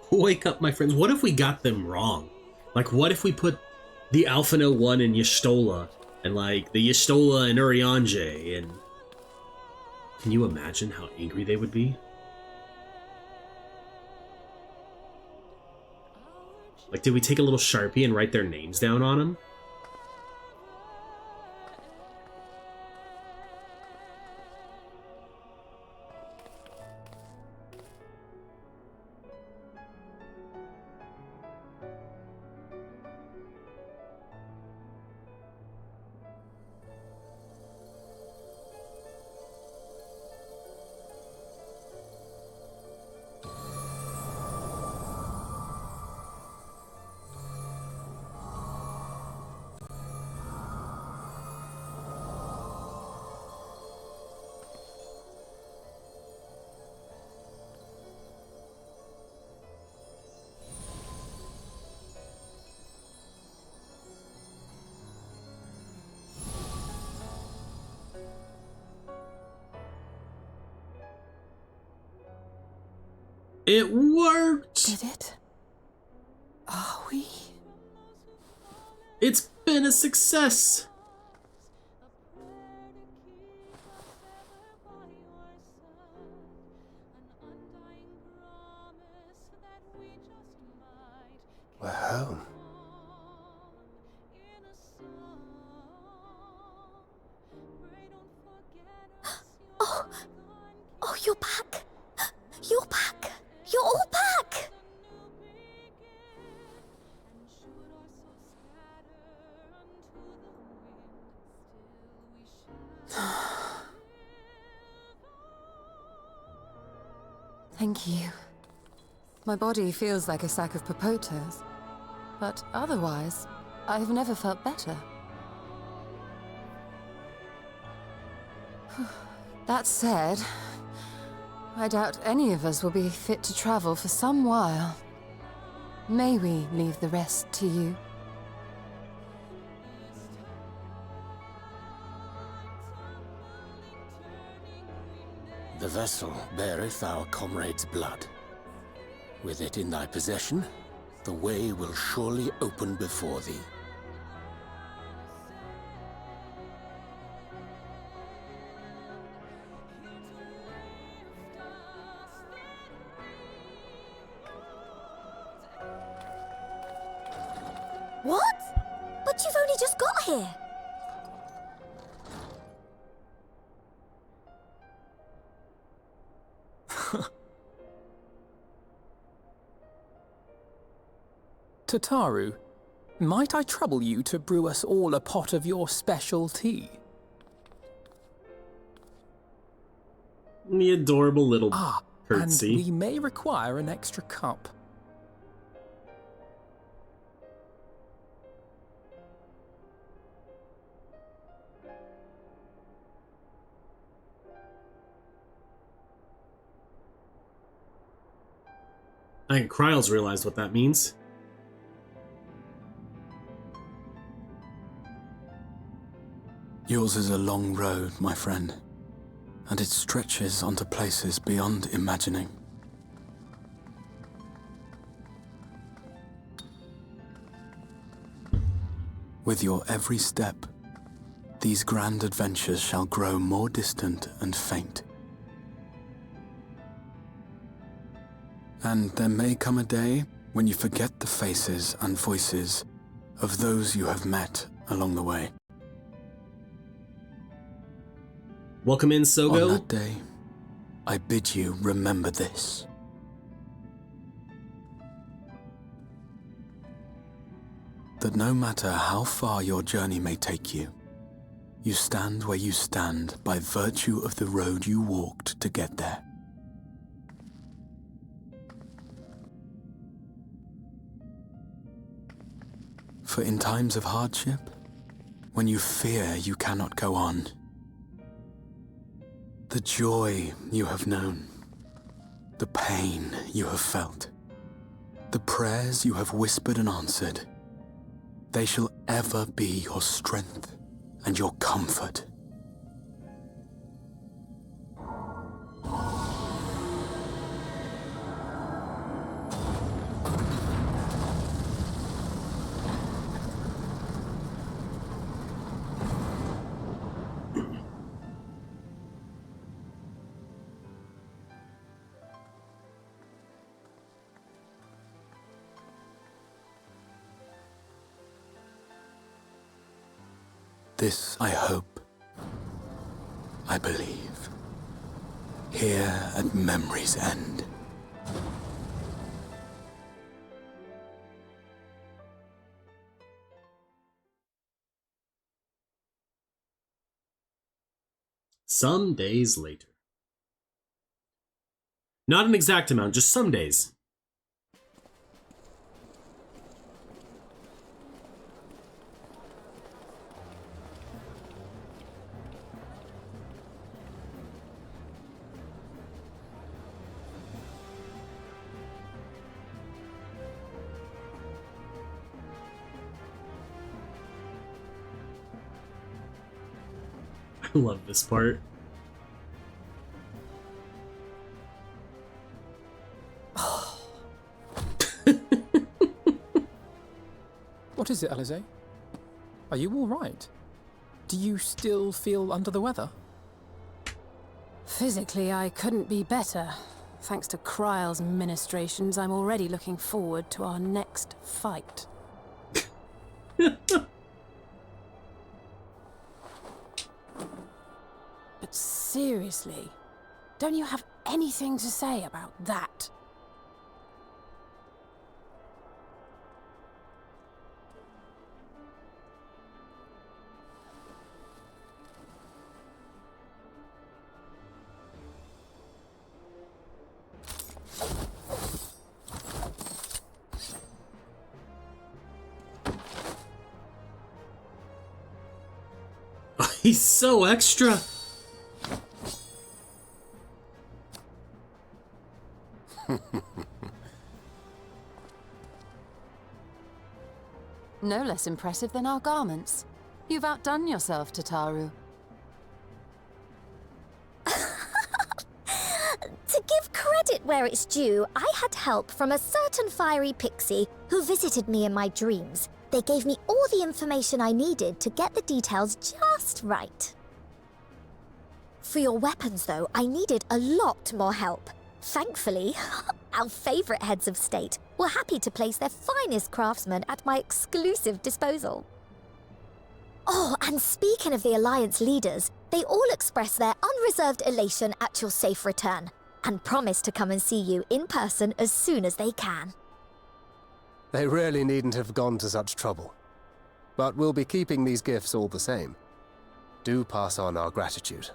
Wake up, my friends. What if we got them wrong? Like, what if we put the Alphino one in Y'shtola, and like the Y'shtola in Urianger, and can you imagine how angry they would be? Like, did we take a little Sharpie and write their names down on them? It worked! Did it? Are we? It's been a success! We're home. Oh, you're back. You're back. You're all back. Thank you. My body feels like a sack of popotos, but otherwise, I've never felt better. That said, I doubt any of us will be fit to travel for some while. May we leave the rest to you? The vessel beareth our comrade's blood. With it in thy possession, the way will surely open before thee. What? But you've only just got here. Tataru, might I trouble you to brew us all a pot of your special tea? The adorable little and curtsy. we may require an extra cup. I think Kryle's realized what that means. Yours is a long road, my friend, and it stretches onto places beyond imagining. With your every step, these grand adventures shall grow more distant and faint. And there may come a day when you forget the faces and voices of those you have met along the way. Welcome in, Sogo. On that day, I bid you remember this. That no matter how far your journey may take you, you stand where you stand by virtue of the road you walked to get there. For in times of hardship, when you fear you cannot go on, the joy you have known, the pain you have felt, the prayers you have whispered and answered, they shall ever be your strength and your comfort. This I hope. I believe. Here at memory's end. Some days later. Not an exact amount, just some days. I love this part. What is it, Alize? Are you all right? Do you still feel under the weather? Physically, I couldn't be better. Thanks to Kryle's ministrations, I'm already looking forward to our next fight. But seriously, don't you have anything to say about that? He's so extra. No less impressive than our garments. You've outdone yourself, Tataru. To give credit where it's due, I had help from a certain fiery pixie who visited me in my dreams. They gave me all the information I needed to get the details just right. For your weapons, though, I needed a lot more help. Thankfully, our favourite heads of state were happy to place their finest craftsmen at my exclusive disposal. Oh, and speaking of the Alliance leaders, they all expressed their unreserved elation at your safe return, and promised to come and see you in person as soon as they can. They really needn't have gone to such trouble. But we'll be keeping these gifts all the same. Do pass on our gratitude.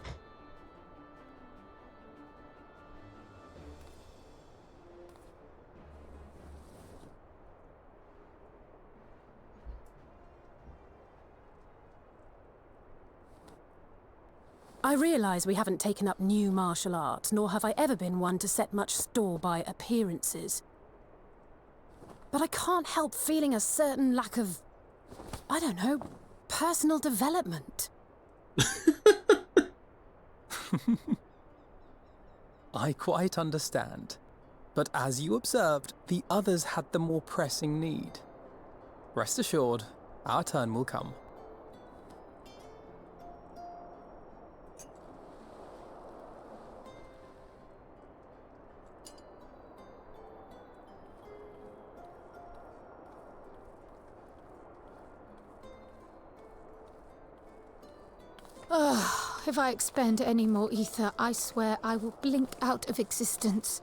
I realise we haven't taken up new martial arts, nor have I ever been one to set much store by appearances. But I can't help feeling a certain lack of, I don't know, personal development. I quite understand. But as you observed, the others had the more pressing need. Rest assured, our turn will come. If I expend any more ether, I swear I will blink out of existence.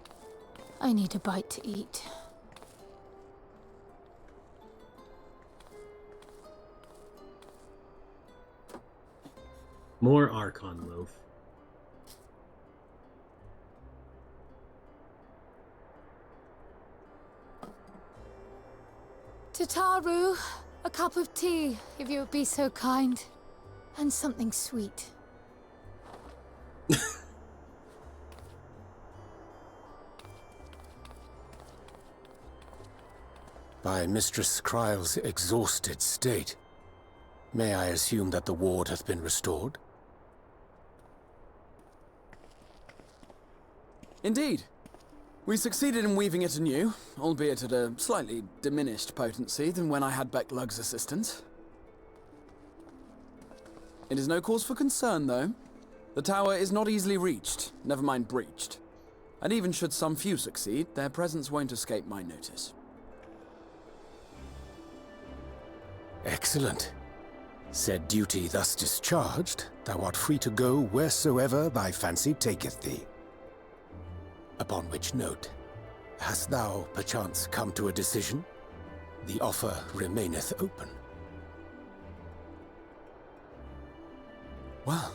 I need a bite to eat. More Archon loaf. Tataru, a cup of tea, if you would be so kind. And something sweet. By Mistress Kryle's exhausted state, may I assume that the ward hath been restored? Indeed. We succeeded in weaving it anew, albeit at a slightly diminished potency than when I had Becklug's assistance. It is no cause for concern, though. The tower is not easily reached, never mind breached. And even should some few succeed, their presence won't escape my notice. Excellent. Said duty thus discharged, thou art free to go wheresoever thy fancy taketh thee. Upon which note, hast thou perchance come to a decision? The offer remaineth open. Well,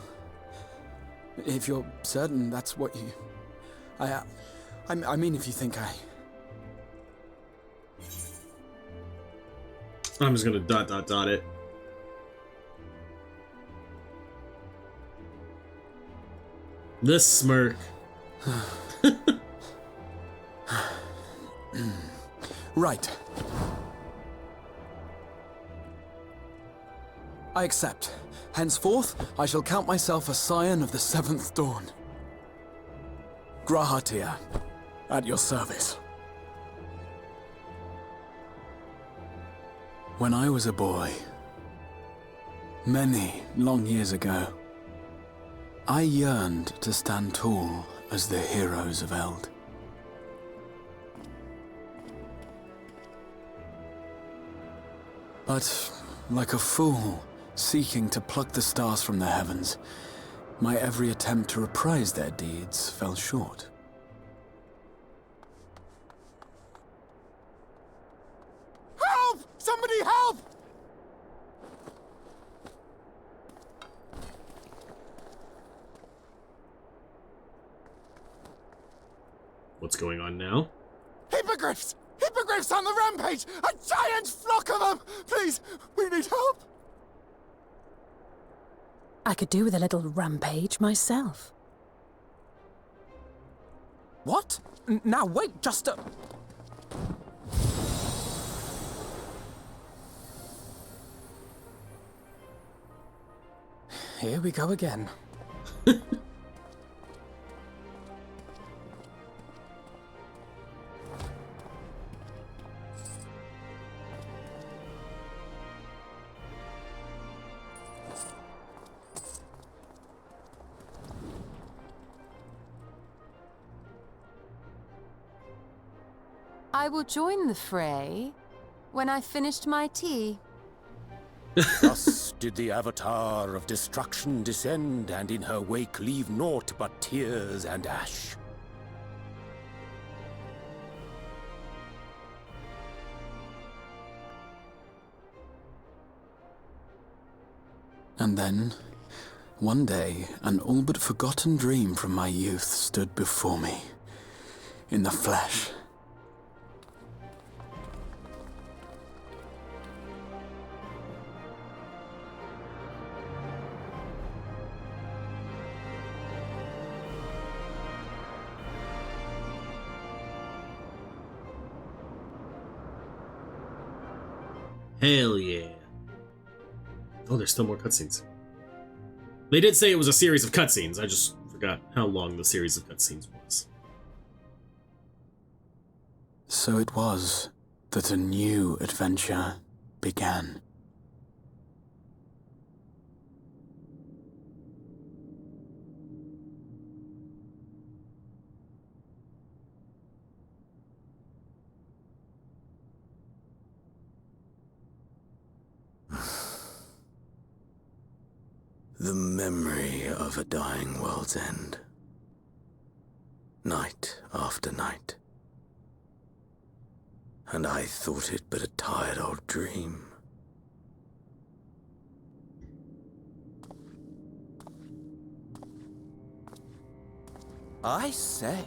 if you're certain that's what you... I mean, if you think I'm just gonna ... it. The smirk. Right. I accept. Henceforth, I shall count myself a scion of the seventh dawn. Grahatia, at your service. When I was a boy, many long years ago, I yearned to stand tall as the heroes of Eld. But, like a fool seeking to pluck the stars from the heavens, my every attempt to reprise their deeds fell short. Help! Somebody help! What's going on now? Hippogriffs! Hippogriffs on the rampage! A giant flock of them! Please, we need help! I could do with a little rampage myself. What? Now wait just a... Here we go again. I will join the fray when I've finished my tea. Thus did the Avatar of Destruction descend, and in her wake leave naught but tears and ash. And then, one day, an all but forgotten dream from my youth stood before me, in the flesh. Hell yeah. Oh, there's still more cutscenes. They did say it was a series of cutscenes. I just forgot how long the series of cutscenes was. So it was that a new adventure began. The memory of a dying world's end. Night after night. And I thought it but a tired old dream. I say,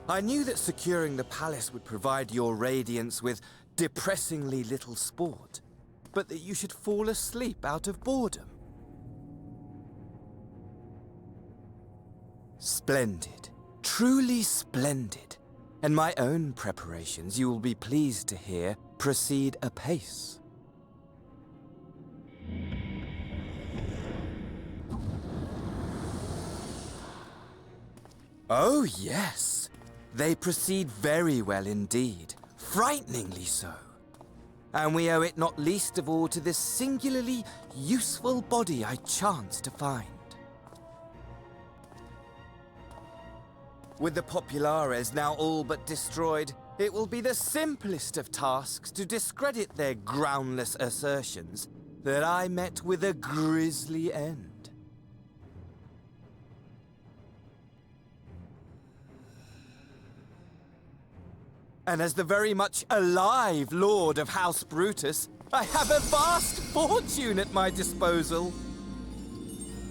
I knew that securing the palace would provide your radiance with depressingly little sport, but that you should fall asleep out of boredom. Splendid. Truly splendid. And my own preparations, you will be pleased to hear, proceed apace. Oh, yes. They proceed very well indeed. Frighteningly so. And we owe it not least of all to this singularly useful body I chanced to find. With the Populares now all but destroyed, it will be the simplest of tasks to discredit their groundless assertions that I met with a grisly end. And as the very much alive Lord of House Brutus, I have a vast fortune at my disposal.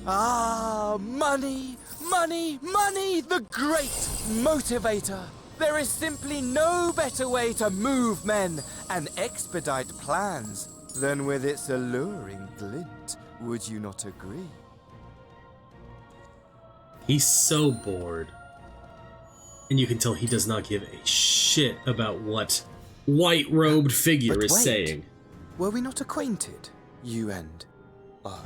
Ah, money, money, money, the great motivator. There is simply no better way to move men and expedite plans than with its alluring glint. Would you not agree? He's so bored. And you can tell he does not give a shit about what white-robed figure But is wait, saying. were we not acquainted, you and I?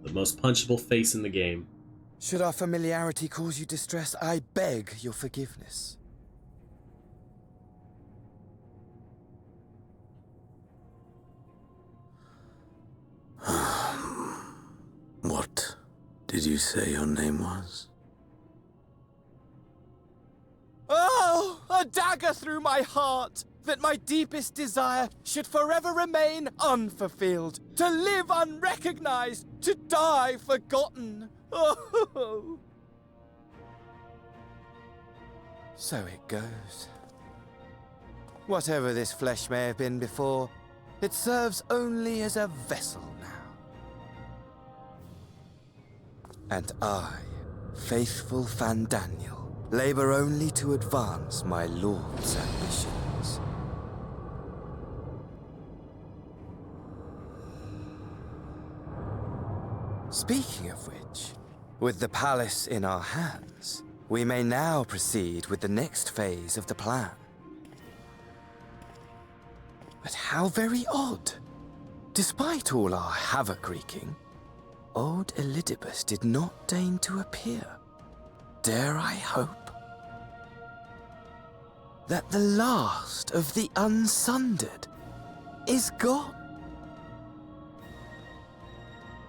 The most punchable face in the game. Should our familiarity cause you distress, I beg your forgiveness. What did you say your name was? Oh, a dagger through my heart! That my deepest desire should forever remain unfulfilled, to live unrecognized, to die forgotten. Oh. So it goes. Whatever this flesh may have been before, it serves only as a vessel now. And I, faithful Fandaniel, labor only to advance my lord's ambitions. Speaking of which, with the palace in our hands, we may now proceed with the next phase of the plan. But how very odd! Despite all our havoc-wreaking, old Elidibus did not deign to appear. Dare I hope that the last of the Unsundered is gone?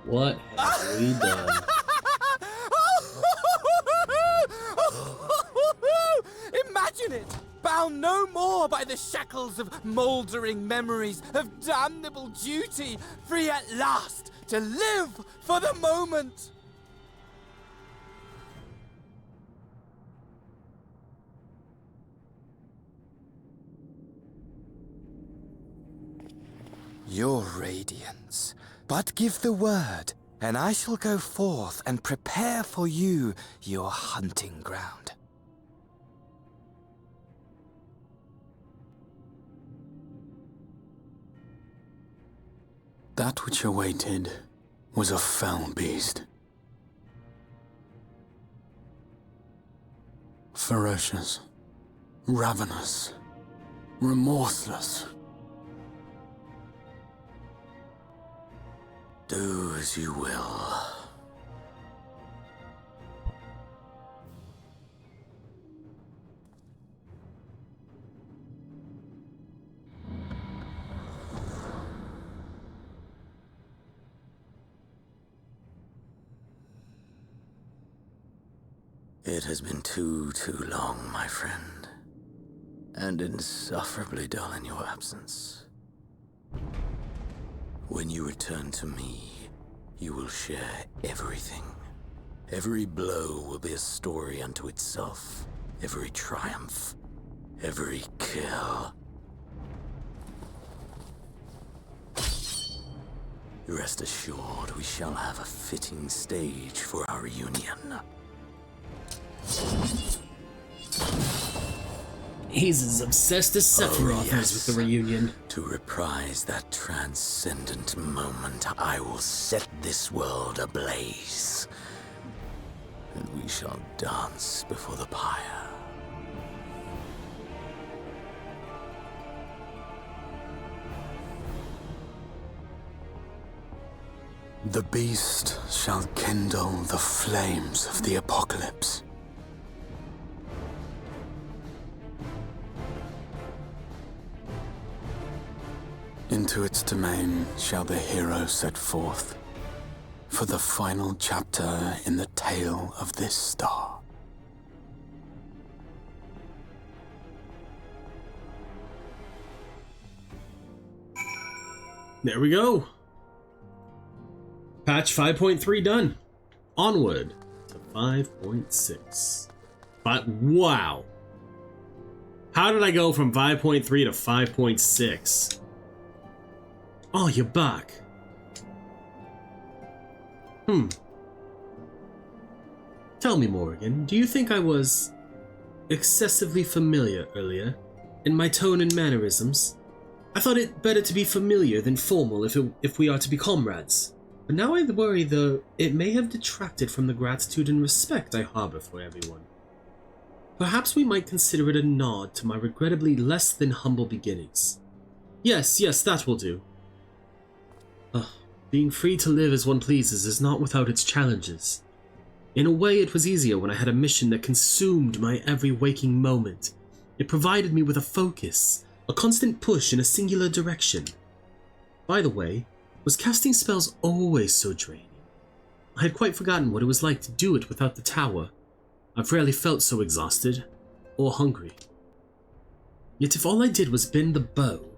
What have we done? Imagine it! Bound no more by the shackles of mouldering memories of damnable duty, free at last to live for the moment! Your radiance. But give the word, and I shall go forth and prepare for you your hunting ground. That which awaited was a fell beast. Ferocious, ravenous, remorseless. Do as you will. It has been too long, my friend, and insufferably dull in your absence. When you return to me, you will share everything. Every blow will be a story unto itself. Every triumph, every kill. Rest assured, we shall have a fitting stage for our reunion. He's as obsessed as Sephiroth is with the reunion. To reprise that transcendent moment, I will set this world ablaze. And we shall dance before the pyre. The beast shall kindle the flames of the apocalypse. Into its domain shall the hero set forth, for the final chapter in the tale of this star. There we go. Patch 5.3 done. Onward to 5.6. But wow. How did I go from 5.3 to 5.6? Oh, you're back. Tell me, Morrighan, do you think I was excessively familiar earlier in my tone and mannerisms? I thought it better to be familiar than formal if we are to be comrades. But now I worry, though, it may have detracted from the gratitude and respect I harbor for everyone. Perhaps we might consider it a nod to my regrettably less than humble beginnings. Yes, that will do. Being free to live as one pleases is not without its challenges. In a way, it was easier when I had a mission that consumed my every waking moment. It provided me with a focus, a constant push in a singular direction. By the way, was casting spells always so draining? I had quite forgotten what it was like to do it without the tower. I've rarely felt so exhausted, or hungry. Yet if all I did was bend the bow,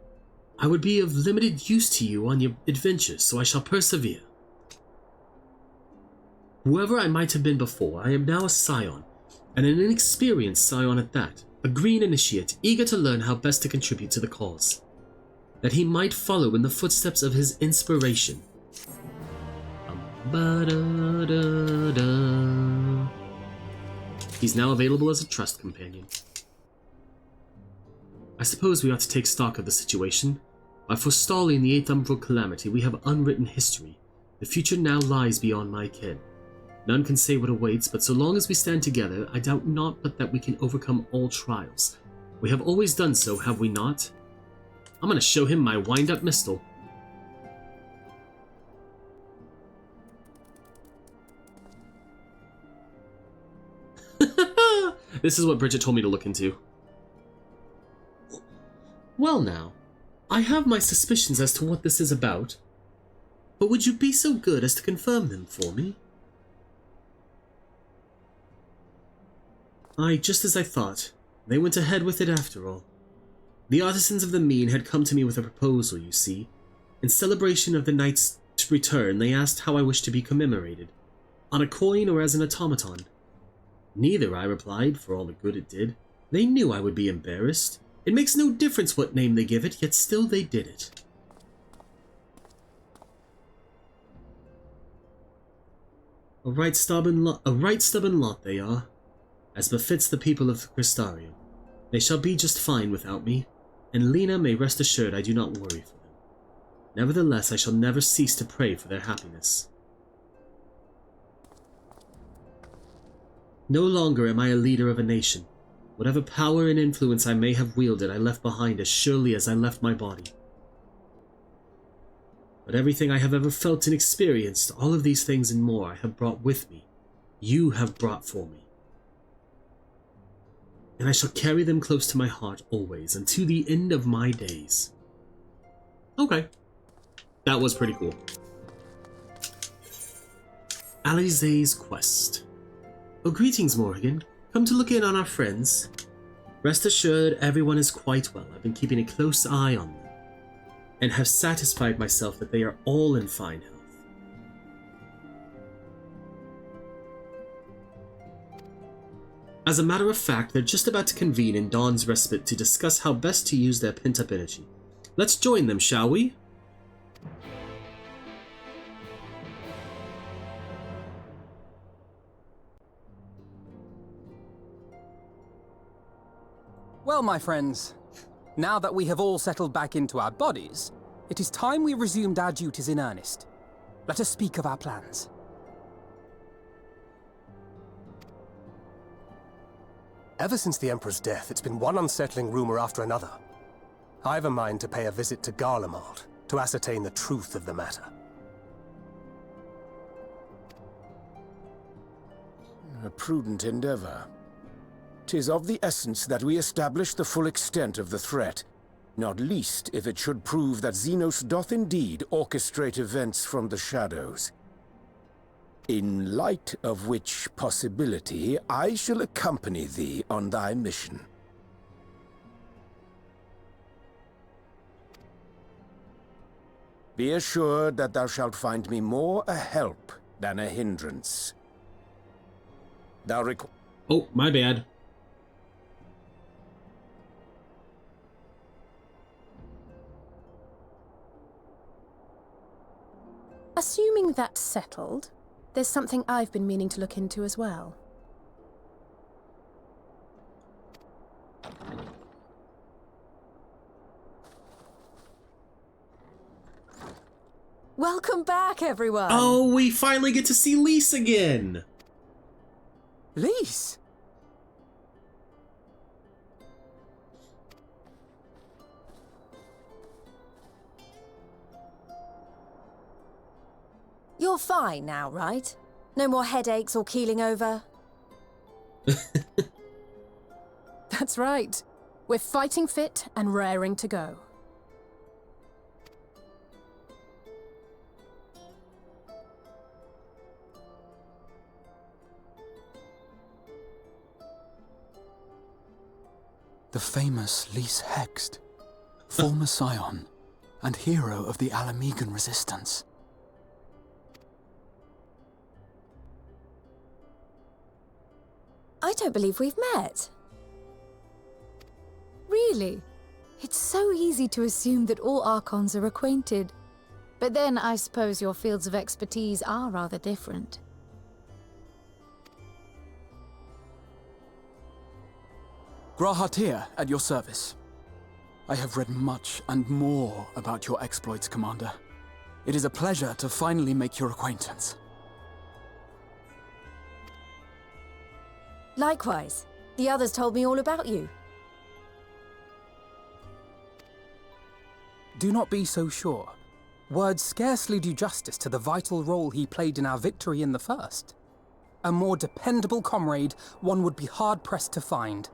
I would be of limited use to you on your adventures, so I shall persevere. Whoever I might have been before, I am now a scion, and an inexperienced scion at that, a green initiate, eager to learn how best to contribute to the cause, that he might follow in the footsteps of his inspiration. He's now available as a trust companion. I suppose we ought to take stock of the situation. By forestalling the 8th Umbral calamity, we have unwritten history. The future now lies beyond my ken. None can say what awaits, but so long as we stand together, I doubt not but that we can overcome all trials. We have always done so, have we not? I'm gonna show him my wind-up mistle. This is what Bridget told me to look into. Well now, I have my suspicions as to what this is about, but would you be so good as to confirm them for me? Aye, just as I thought. They went ahead with it after all. The artisans of the Mean had come to me with a proposal, you see. In celebration of the knight's return, they asked how I wished to be commemorated. On a coin or as an automaton? Neither, I replied, for all the good it did. They knew I would be embarrassed. It makes no difference what name they give it, yet still they did it. A right stubborn lot they are, as befits the people of the Crystarium. They shall be just fine without me, and Lena may rest assured I do not worry for them. Nevertheless, I shall never cease to pray for their happiness. No longer am I a leader of a nation. Whatever power and influence I may have wielded, I left behind as surely as I left my body. But everything I have ever felt and experienced, all of these things and more, I have brought with me. You have brought for me. And I shall carry them close to my heart always, unto the end of my days. Okay. That was pretty cool. Alize's Quest. Oh, greetings, Morrighan. Come to look in on our friends. Rest assured, everyone is quite well. I've been keeping a close eye on them, and have satisfied myself that they are all in fine health. As a matter of fact, they're just about to convene in Dawn's Respite to discuss how best to use their pent-up energy. Let's join them, shall we? Well, my friends, now that we have all settled back into our bodies, it is time we resumed our duties in earnest. Let us speak of our plans. Ever since the Emperor's death, it's been one unsettling rumor after another. I've a mind to pay a visit to Garlemald to ascertain the truth of the matter. A prudent endeavor. 'Tis of the essence that we establish the full extent of the threat, not least if it should prove that Xenos doth indeed orchestrate events from the shadows. In light of which possibility, I shall accompany thee on thy mission. Be assured that thou shalt find me more a help than a hindrance. Oh, my bad. Assuming that's settled, there's something I've been meaning to look into as well. Welcome back, everyone! Oh, we finally get to see Lise again! Lise? You're fine now, right? No more headaches or keeling over? That's right. We're fighting fit and raring to go. The famous Lise Hext, former scion and hero of the Alamegan resistance. I don't believe we've met. Really? It's so easy to assume that all Archons are acquainted. But then I suppose your fields of expertise are rather different. Grahatir, at your service. I have read much and more about your exploits, Commander. It is a pleasure to finally make your acquaintance. Likewise. The others told me all about you. Do not be so sure. Words scarcely do justice to the vital role he played in our victory in the first. A more dependable comrade one would be hard-pressed to find.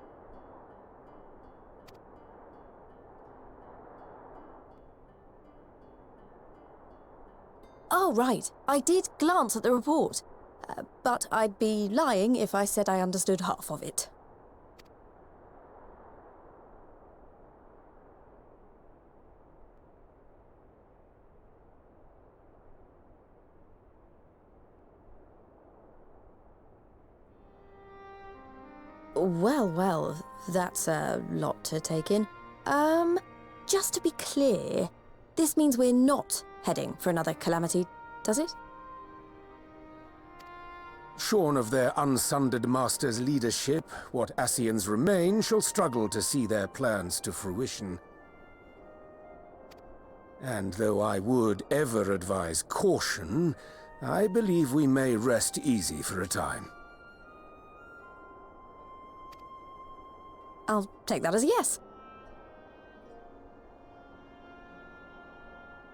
Oh, right. I did glance at the report. But I'd be lying if I said I understood half of it. Well, that's a lot to take in. Just to be clear, this means we're not heading for another calamity, does it? Shorn of their unsundered master's leadership, what Ascians remain shall struggle to see their plans to fruition. And though I would ever advise caution, I believe we may rest easy for a time. I'll take that as a yes.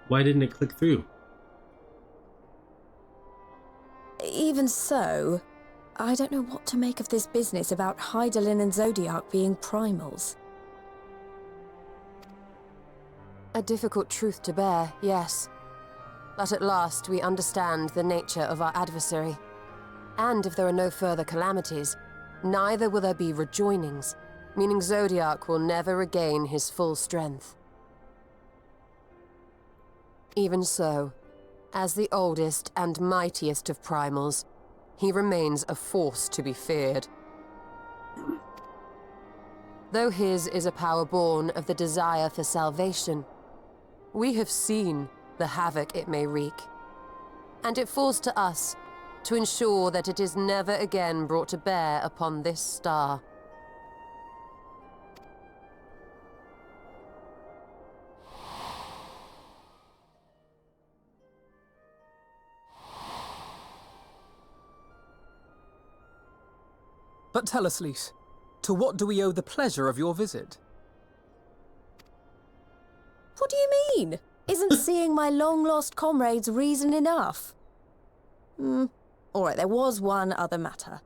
Why didn't it click through? Even so, I don't know what to make of this business about Hydaelyn and Zodiac being primals. A difficult truth to bear, yes. But at last we understand the nature of our adversary. And if there are no further calamities, neither will there be rejoinings, meaning Zodiac will never regain his full strength. Even so, as the oldest and mightiest of primals, he remains a force to be feared. Though his is a power born of the desire for salvation, we have seen the havoc it may wreak, and it falls to us to ensure that it is never again brought to bear upon this star. But tell us, Lise, to what do we owe the pleasure of your visit? What do you mean? Isn't seeing my long-lost comrades reason enough? Alright, there was one other matter.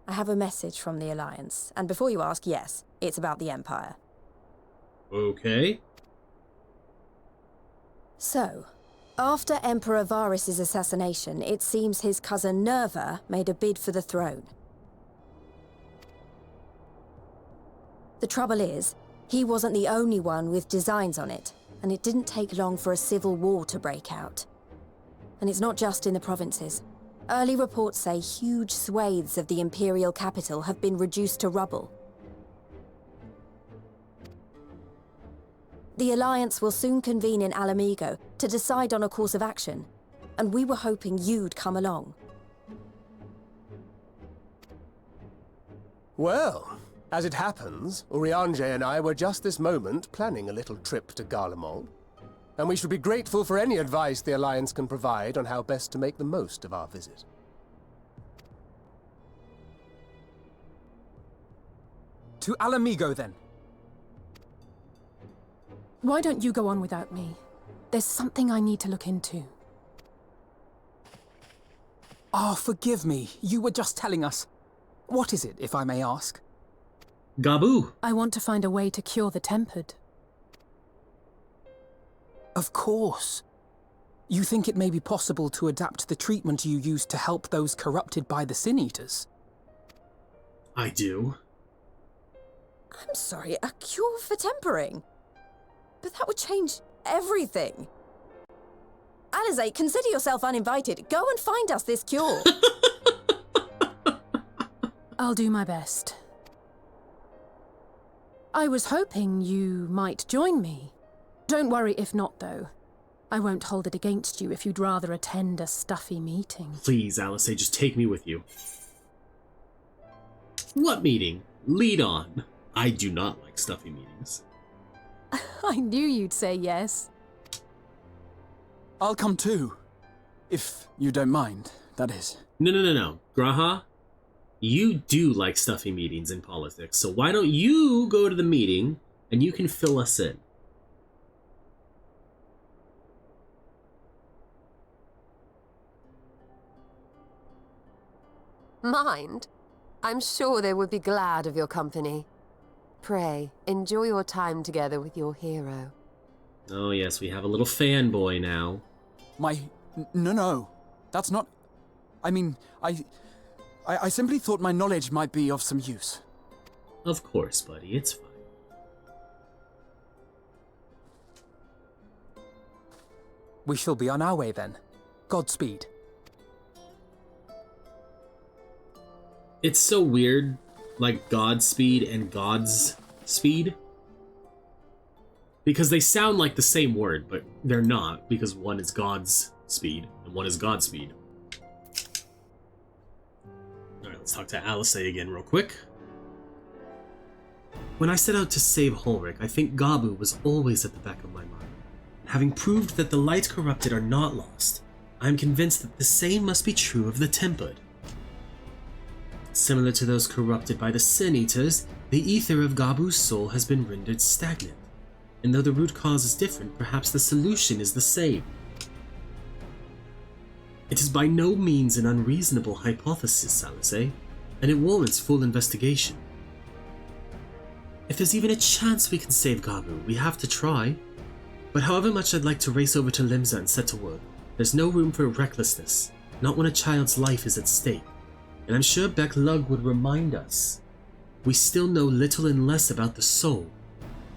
I have a message from the Alliance, and before you ask, yes, it's about the Empire. Okay. So, After Emperor Varys' assassination, it seems his cousin Nerva made a bid for the throne. The trouble is, he wasn't the only one with designs on it, and it didn't take long for a civil war to break out. And it's not just in the provinces. Early reports say huge swathes of the imperial capital have been reduced to rubble. The Alliance will soon convene in Alamigo to decide on a course of action, and we were hoping you'd come along. Well, as it happens, Urianger and I were just this moment planning a little trip to Garlemald, and we should be grateful for any advice the Alliance can provide on how best to make the most of our visit. To Alamigo, then. Why don't you go on without me? There's something I need to look into. Oh, forgive me. You were just telling us. What is it, if I may ask? Gabu! I want to find a way to cure the Tempered. Of course. You think it may be possible to adapt the treatment you use to help those corrupted by the Sin Eaters? I do. I'm sorry, a cure for tempering? But that would change everything. Alizé, consider yourself uninvited. Go and find us this cure. I'll do my best. I was hoping you might join me. Don't worry if not, though. I won't hold it against you if you'd rather attend a stuffy meeting. Please, Alizé, just take me with you. What meeting? Lead on. I do not like stuffy meetings. I knew you'd say yes. I'll come too. If you don't mind, that is. No. Graha, you do like stuffy meetings in politics, so why don't you go to the meeting and you can fill us in? Mind? I'm sure they would be glad of your company. Pray, enjoy your time together with your hero. Oh yes, we have a little fanboy now. No. That's not... I mean, I simply thought my knowledge might be of some use. Of course, buddy, it's fine. We shall be on our way then. Godspeed. It's so weird, like Godspeed and God's speed. Because they sound like the same word, but they're not, because one is God's speed and one is Godspeed. Alright, let's talk to Alizé again real quick. When I set out to save Holric, I think Gabu was always at the back of my mind. Having proved that the light corrupted are not lost, I am convinced that the same must be true of the Tempered. Similar to those corrupted by the Sin Eaters, the ether of Gabu's soul has been rendered stagnant. And though the root cause is different, perhaps the solution is the same. It is by no means an unreasonable hypothesis, Alizé, and it warrants full investigation. If there's even a chance we can save Gabu, we have to try. But however much I'd like to race over to Limsa and set to work, there's no room for recklessness, not when a child's life is at stake. And I'm sure Beck Lug would remind us. We still know little and less about the soul.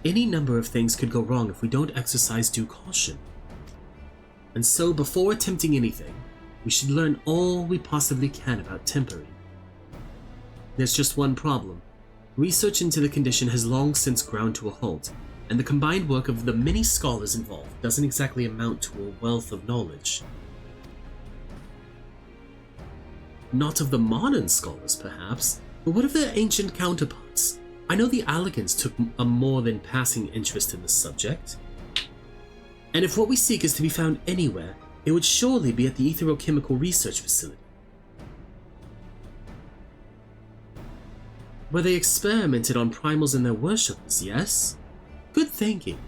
Any number of things could go wrong if we don't exercise due caution. And so, before attempting anything, we should learn all we possibly can about tempering. There's just one problem. Research into the condition has long since ground to a halt, and the combined work of the many scholars involved doesn't exactly amount to a wealth of knowledge. Not of the modern scholars, perhaps, but what of their ancient counterparts? I know the Alligans took a more than passing interest in the subject. And if what we seek is to be found anywhere, it would surely be at the Etherochemical Research Facility. Where they experimented on primals and their worshippers, yes? Good thinking.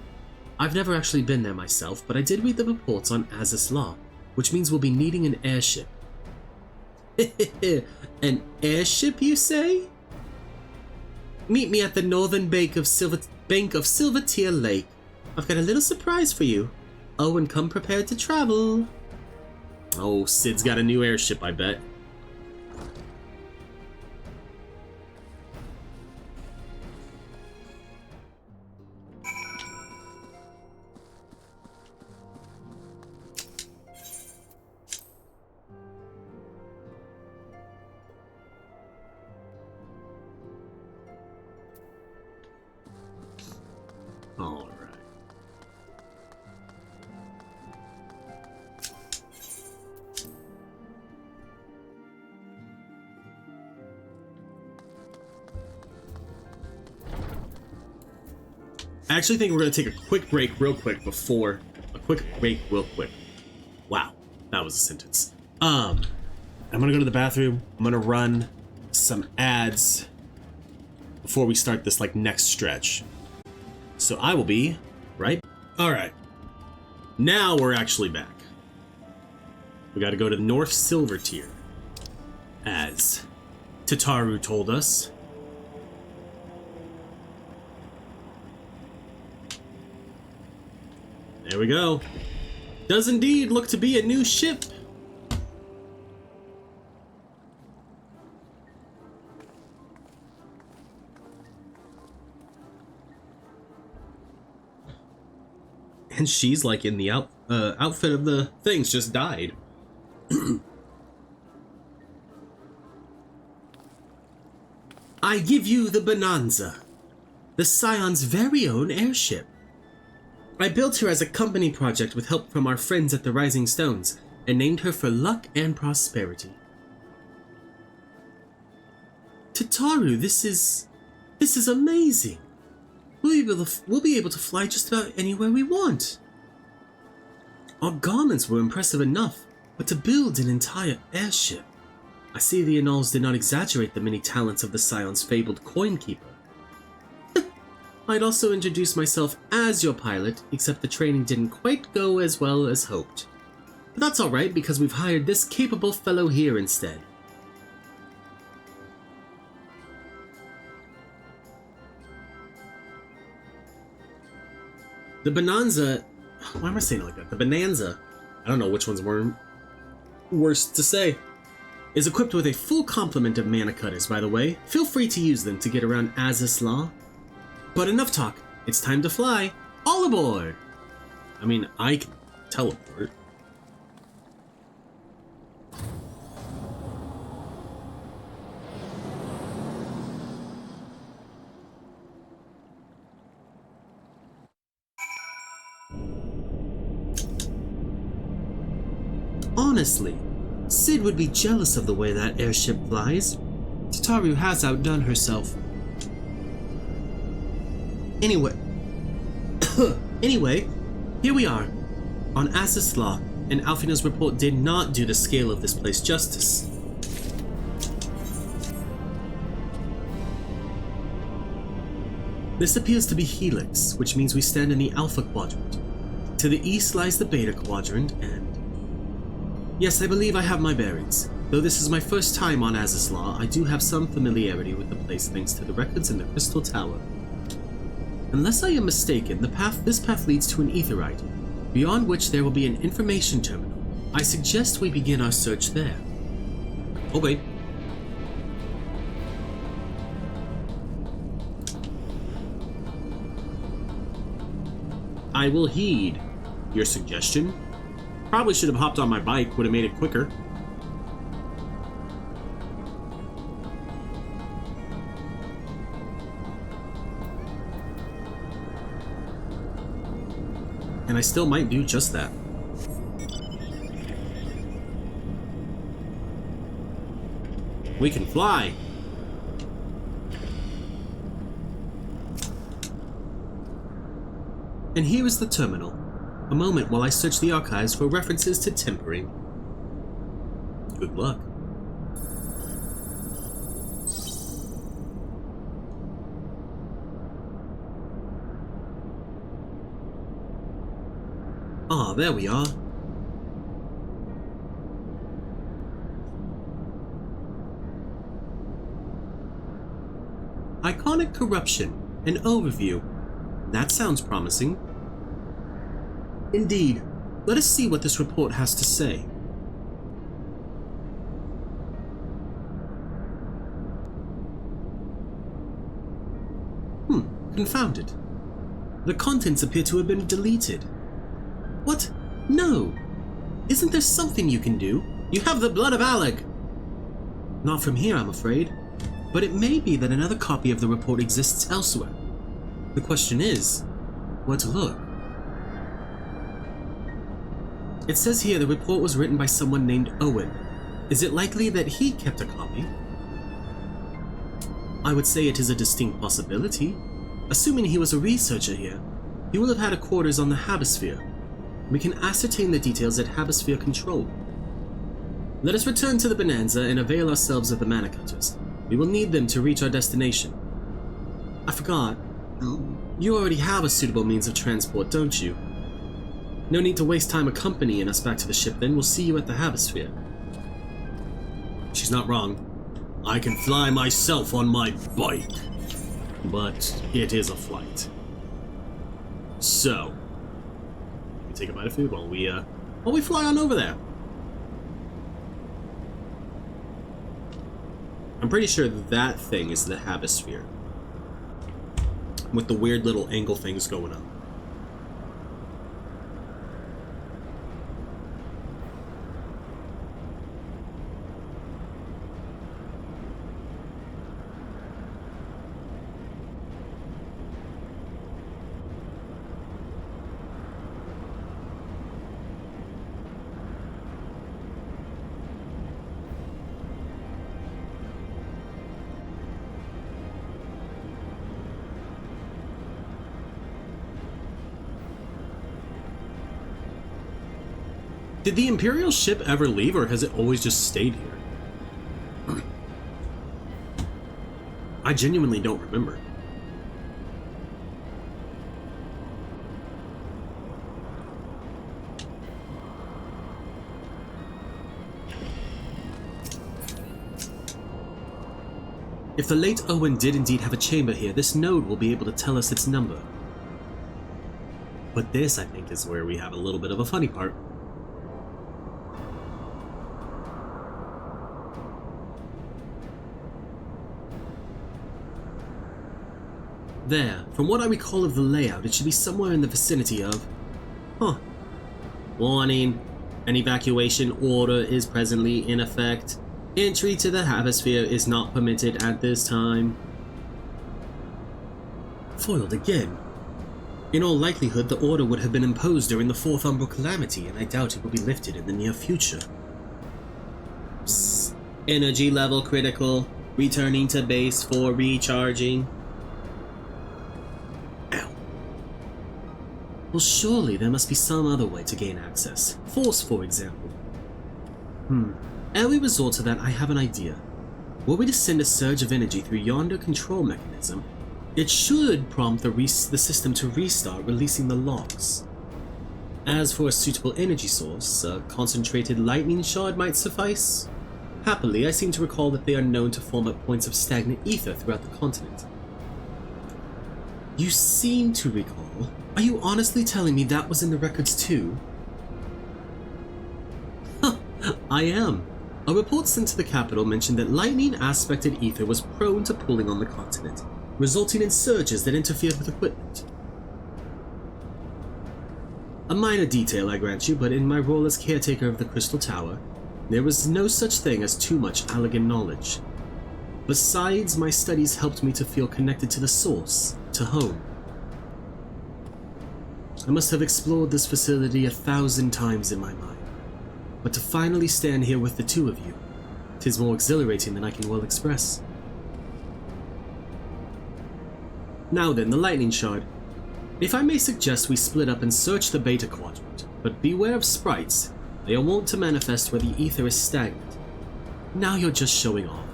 I've never actually been there myself, but I did read the reports on Azus Law, which means we'll be needing an airship. An airship, you say? Meet me at the northern bank of Silvertear Lake. I've got a little surprise for you. Oh, and come prepared to travel. Oh, Sid's got a new airship, I bet. All right. I actually think we're going to take a quick break real quick before... A quick break real quick. Wow, that was a sentence. I'm going to go to the bathroom. I'm going to run some ads before we start this, like, next stretch. So I will be right. All right. Now we're actually back. We got to go to the North Silver Tier, as Tataru told us. There we go. Does indeed look to be a new ship. And she's like in the outfit of the things, just died. I give you the Bonanza, the Scion's very own airship. I built her as a company project with help from our friends at the Rising Stones, and named her for luck and prosperity. Tataru, this is amazing. We'll be able to fly just about anywhere we want. Our garments were impressive enough, but to build an entire airship... I see the Annals did not exaggerate the many talents of the Scion's fabled coin keeper. I'd also introduce myself as your pilot, except the training didn't quite go as well as hoped. But that's alright, because we've hired this capable fellow here instead. The Bonanza... Why am I saying it like that? The Bonanza, I don't know which one's worse to say, is equipped with a full complement of mana cutters, by the way. Feel free to use them to get around Azys Law. But enough talk. It's time to fly. All aboard! I mean, I can teleport. Honestly, Sid would be jealous of the way that airship flies. Tataru has outdone herself. Anyway, here we are, on Azys Law, and Alfina's report did not do the scale of this place justice. This appears to be Helix, which means we stand in the Alpha Quadrant. To the east lies the Beta Quadrant, and... Yes, I believe I have my bearings. Though this is my first time on Azys Law, I do have some familiarity with the place thanks to the records in the Crystal Tower. Unless I am mistaken, this path leads to an aetherite, beyond which there will be an information terminal. I suggest we begin our search there. Okay. I will heed your suggestion. Probably should have hopped on my bike, would have made it quicker. And I still might do just that. We can fly! And here is the terminal. A moment while I search the archives for references to tempering. Good luck. Ah, there we are. Iconic corruption, an overview. That sounds promising. Indeed, let us see what this report has to say. Confounded. The contents appear to have been deleted. What? No! Isn't there something you can do? You have the blood of Alec! Not from here, I'm afraid. But it may be that another copy of the report exists elsewhere. The question is, where to look? It says here the report was written by someone named Owen. Is it likely that he kept a copy? I would say it is a distinct possibility. Assuming he was a researcher here, he will have had a quarters on the Habisphere. We can ascertain the details at Habisphere Control. Let us return to the Bonanza and avail ourselves of the Mana Cutters. We will need them to reach our destination. I forgot. You already have a suitable means of transport, don't you? No need to waste time accompanying us back to the ship then. We'll see you at the Habisphere. She's not wrong. I can fly myself on my bike. But it is a flight. So, we take a bite of food while we fly on over there. I'm pretty sure that thing is the Habisphere, with the weird little angle things going on. Did the Imperial ship ever leave, or has it always just stayed here? I genuinely don't remember. If the late Owen did indeed have a chamber here, this node will be able to tell us its number. But this, I think, is where we have a little bit of a funny part. There, from what I recall of the layout, it should be somewhere in the vicinity of... Warning. An evacuation order is presently in effect. Entry to the Habisphere is not permitted at this time. Foiled again. In all likelihood, the order would have been imposed during the Fourth Umbral Calamity, and I doubt it will be lifted in the near future. Psst. Energy level critical. Returning to base for recharging. Well, surely there must be some other way to gain access. Force, for example. Ere we resort to that, I have an idea. Were we to send a surge of energy through yonder control mechanism, it should prompt the system to restart, releasing the locks. As for a suitable energy source, a concentrated lightning shard might suffice. Happily, I seem to recall that they are known to form at points of stagnant ether throughout the continent. You seem to recall. Are you honestly telling me that was in the records too? I am. A report sent to the capital mentioned that lightning aspected ether was prone to pooling on the continent, resulting in surges that interfered with equipment. A minor detail, I grant you, but in my role as caretaker of the Crystal Tower, there was no such thing as too much Allegan knowledge. Besides, my studies helped me to feel connected to the source, to home. I must have explored this facility 1,000 times in my mind, but to finally stand here with the two of you, 'tis more exhilarating than I can well express. Now then, the lightning shard. If I may suggest we split up and search the Beta Quadrant, but beware of sprites. They are wont to manifest where the ether is stagnant. Now you're just showing off,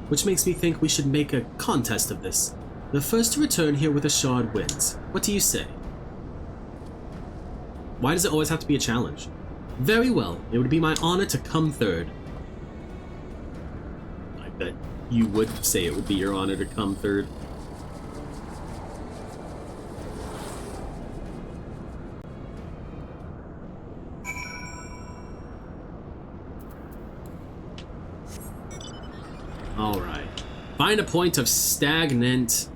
which makes me think we should make a contest of this. The first to return here with a shard wins. What do you say? Why does it always have to be a challenge? Very well, it would be my honor to come third. I bet you would say it would be your honor to come third. Alright. Find a point of stagnant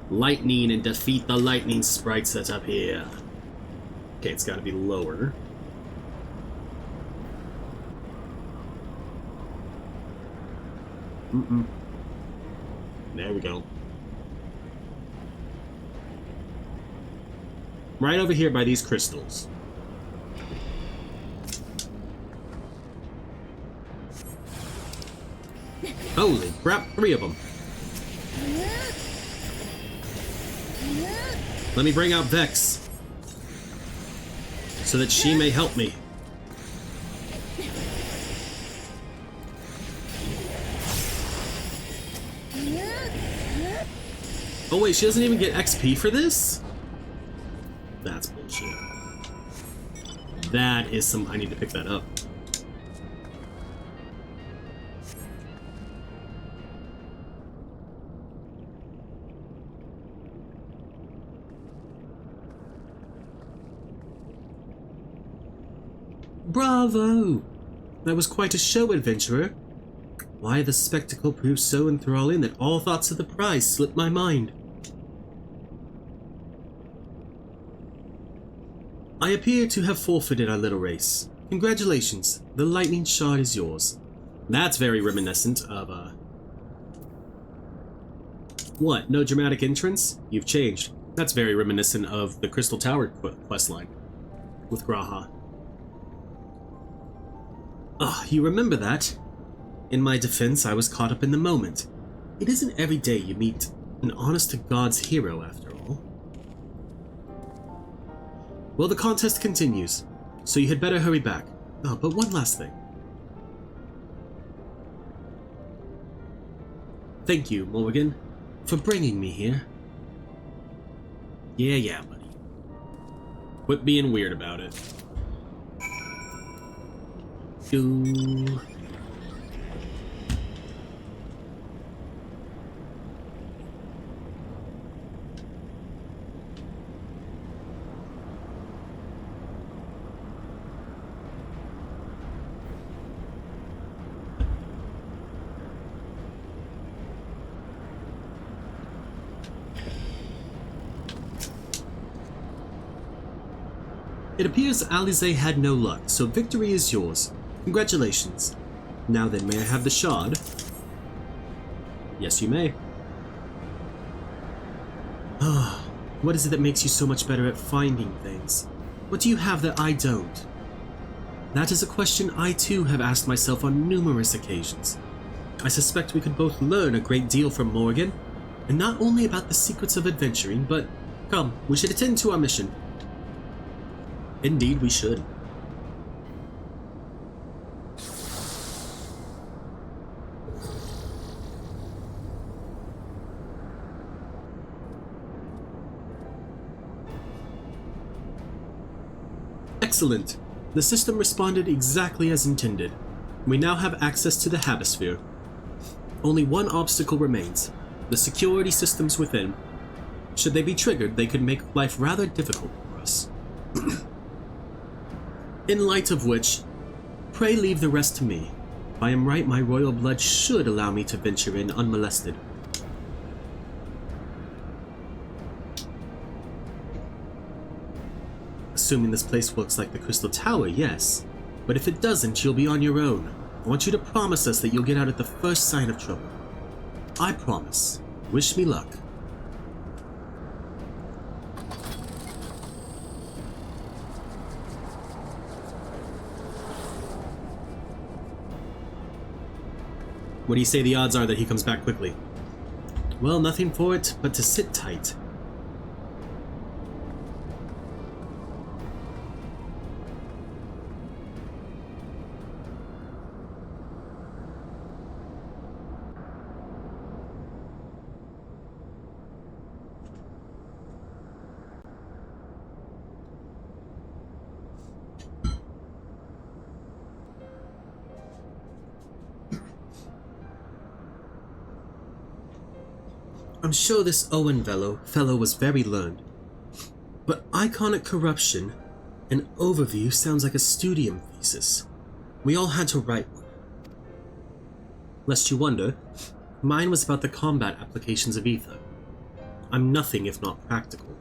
lightning and defeat the lightning sprites that's up here. Okay, it's gotta be lower. There we go. Right over here by these crystals. Holy crap, 3 of them. Let me bring out Vex, so that she may help me. Oh wait, she doesn't even get XP for this? That's bullshit. That is some... I need to pick that up. Bravo! That was quite a show, adventurer. Why the spectacle proved so enthralling that all thoughts of the prize slipped my mind. I appear to have forfeited our little race. Congratulations, the lightning shard is yours. That's very reminiscent of, What, no dramatic entrance? You've changed. That's very reminiscent of the Crystal Tower questline with Graha. Ah, you remember that? In my defense, I was caught up in the moment. It isn't every day you meet an honest-to-God's hero, after all. Well, the contest continues, so you had better hurry back. Oh, but one last thing. Thank you, Morrighan, for bringing me here. Yeah, buddy. Quit being weird about it. Ooh. It appears Alize had no luck, so victory is yours. Congratulations. Now then, may I have the shard? Yes, you may. Ah, what is it that makes you so much better at finding things? What do you have that I don't? That is a question I too have asked myself on numerous occasions. I suspect we could both learn a great deal from Morrighan, and not only about the secrets of adventuring, but come, we should attend to our mission. Indeed, we should. Excellent. The system responded exactly as intended. We now have access to the Habisphere. Only one obstacle remains: the security systems within. Should they be triggered, they could make life rather difficult for us. In light of which, pray leave the rest to me. If I am right, my royal blood should allow me to venture in unmolested. Assuming this place looks like the Crystal Tower, yes. But if it doesn't, you'll be on your own. I want you to promise us that you'll get out at the first sign of trouble. I promise. Wish me luck. What do you say the odds are that he comes back quickly? Well, nothing for it but to sit tight. I'm sure this Owen fellow was very learned. But iconic corruption, an overview sounds like a studium thesis. We all had to write one. Lest you wonder, mine was about the combat applications of ether. I'm nothing if not practical.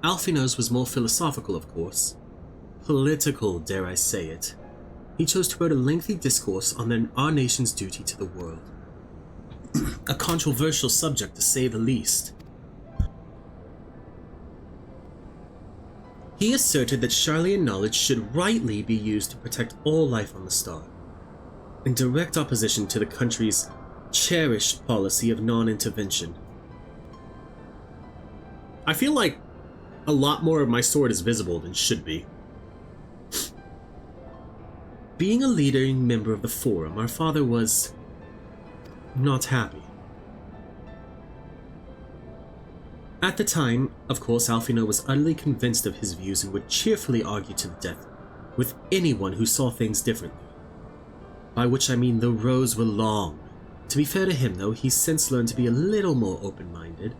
Alphino's was more philosophical, of course. Political, dare I say it. He chose to write a lengthy discourse on our nation's duty to the world. A controversial subject, to say the least. He asserted that Sharlayan knowledge should rightly be used to protect all life on the star, in direct opposition to the country's cherished policy of non-intervention. I feel like a lot more of my sword is visible than should be. Being a leading member of the Forum, our father was not happy. At the time, of course, Alphino was utterly convinced of his views and would cheerfully argue to the death with anyone who saw things differently. By which I mean the rows were long. To be fair to him, though, he's since learned to be a little more open-minded,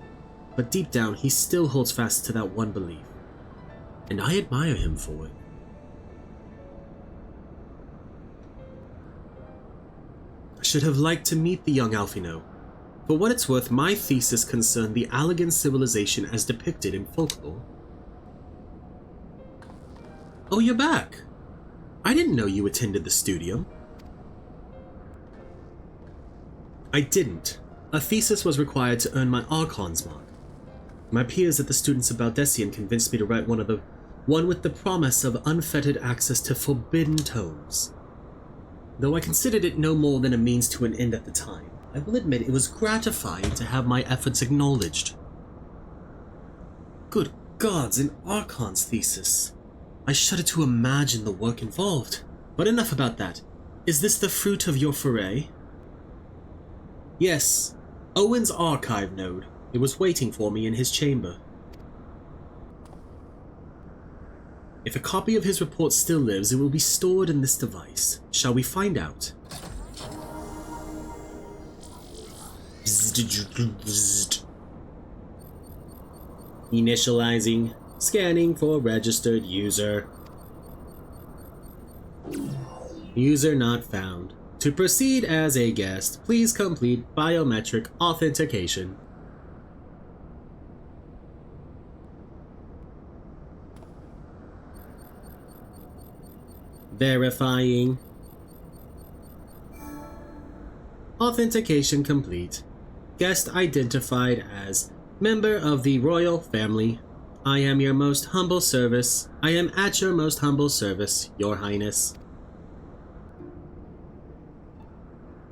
but deep down he still holds fast to that one belief. And I admire him for it. I should have liked to meet the young Alphino. For what it's worth, my thesis concerned the Allegan civilization as depicted in folklore. Oh, you're back. I didn't know you attended the studio. I didn't. A thesis was required to earn my Archon's mark. My peers at the Students of Baldessian convinced me to write one with the promise of unfettered access to forbidden tomes. Though I considered it no more than a means to an end at the time, I will admit it was gratifying to have my efforts acknowledged. Good gods, an Archon's thesis. I shudder to imagine the work involved. But enough about that. Is this the fruit of your foray? Yes, Owen's archive node. It was waiting for me in his chamber. If a copy of his report still lives, it will be stored in this device. Shall we find out? Initializing. Scanning for registered user. User not found. To proceed as a guest, please complete biometric authentication. Verifying. Authentication complete. Guest identified as member of the royal family. I am your most humble service. I am at your most humble service, your highness.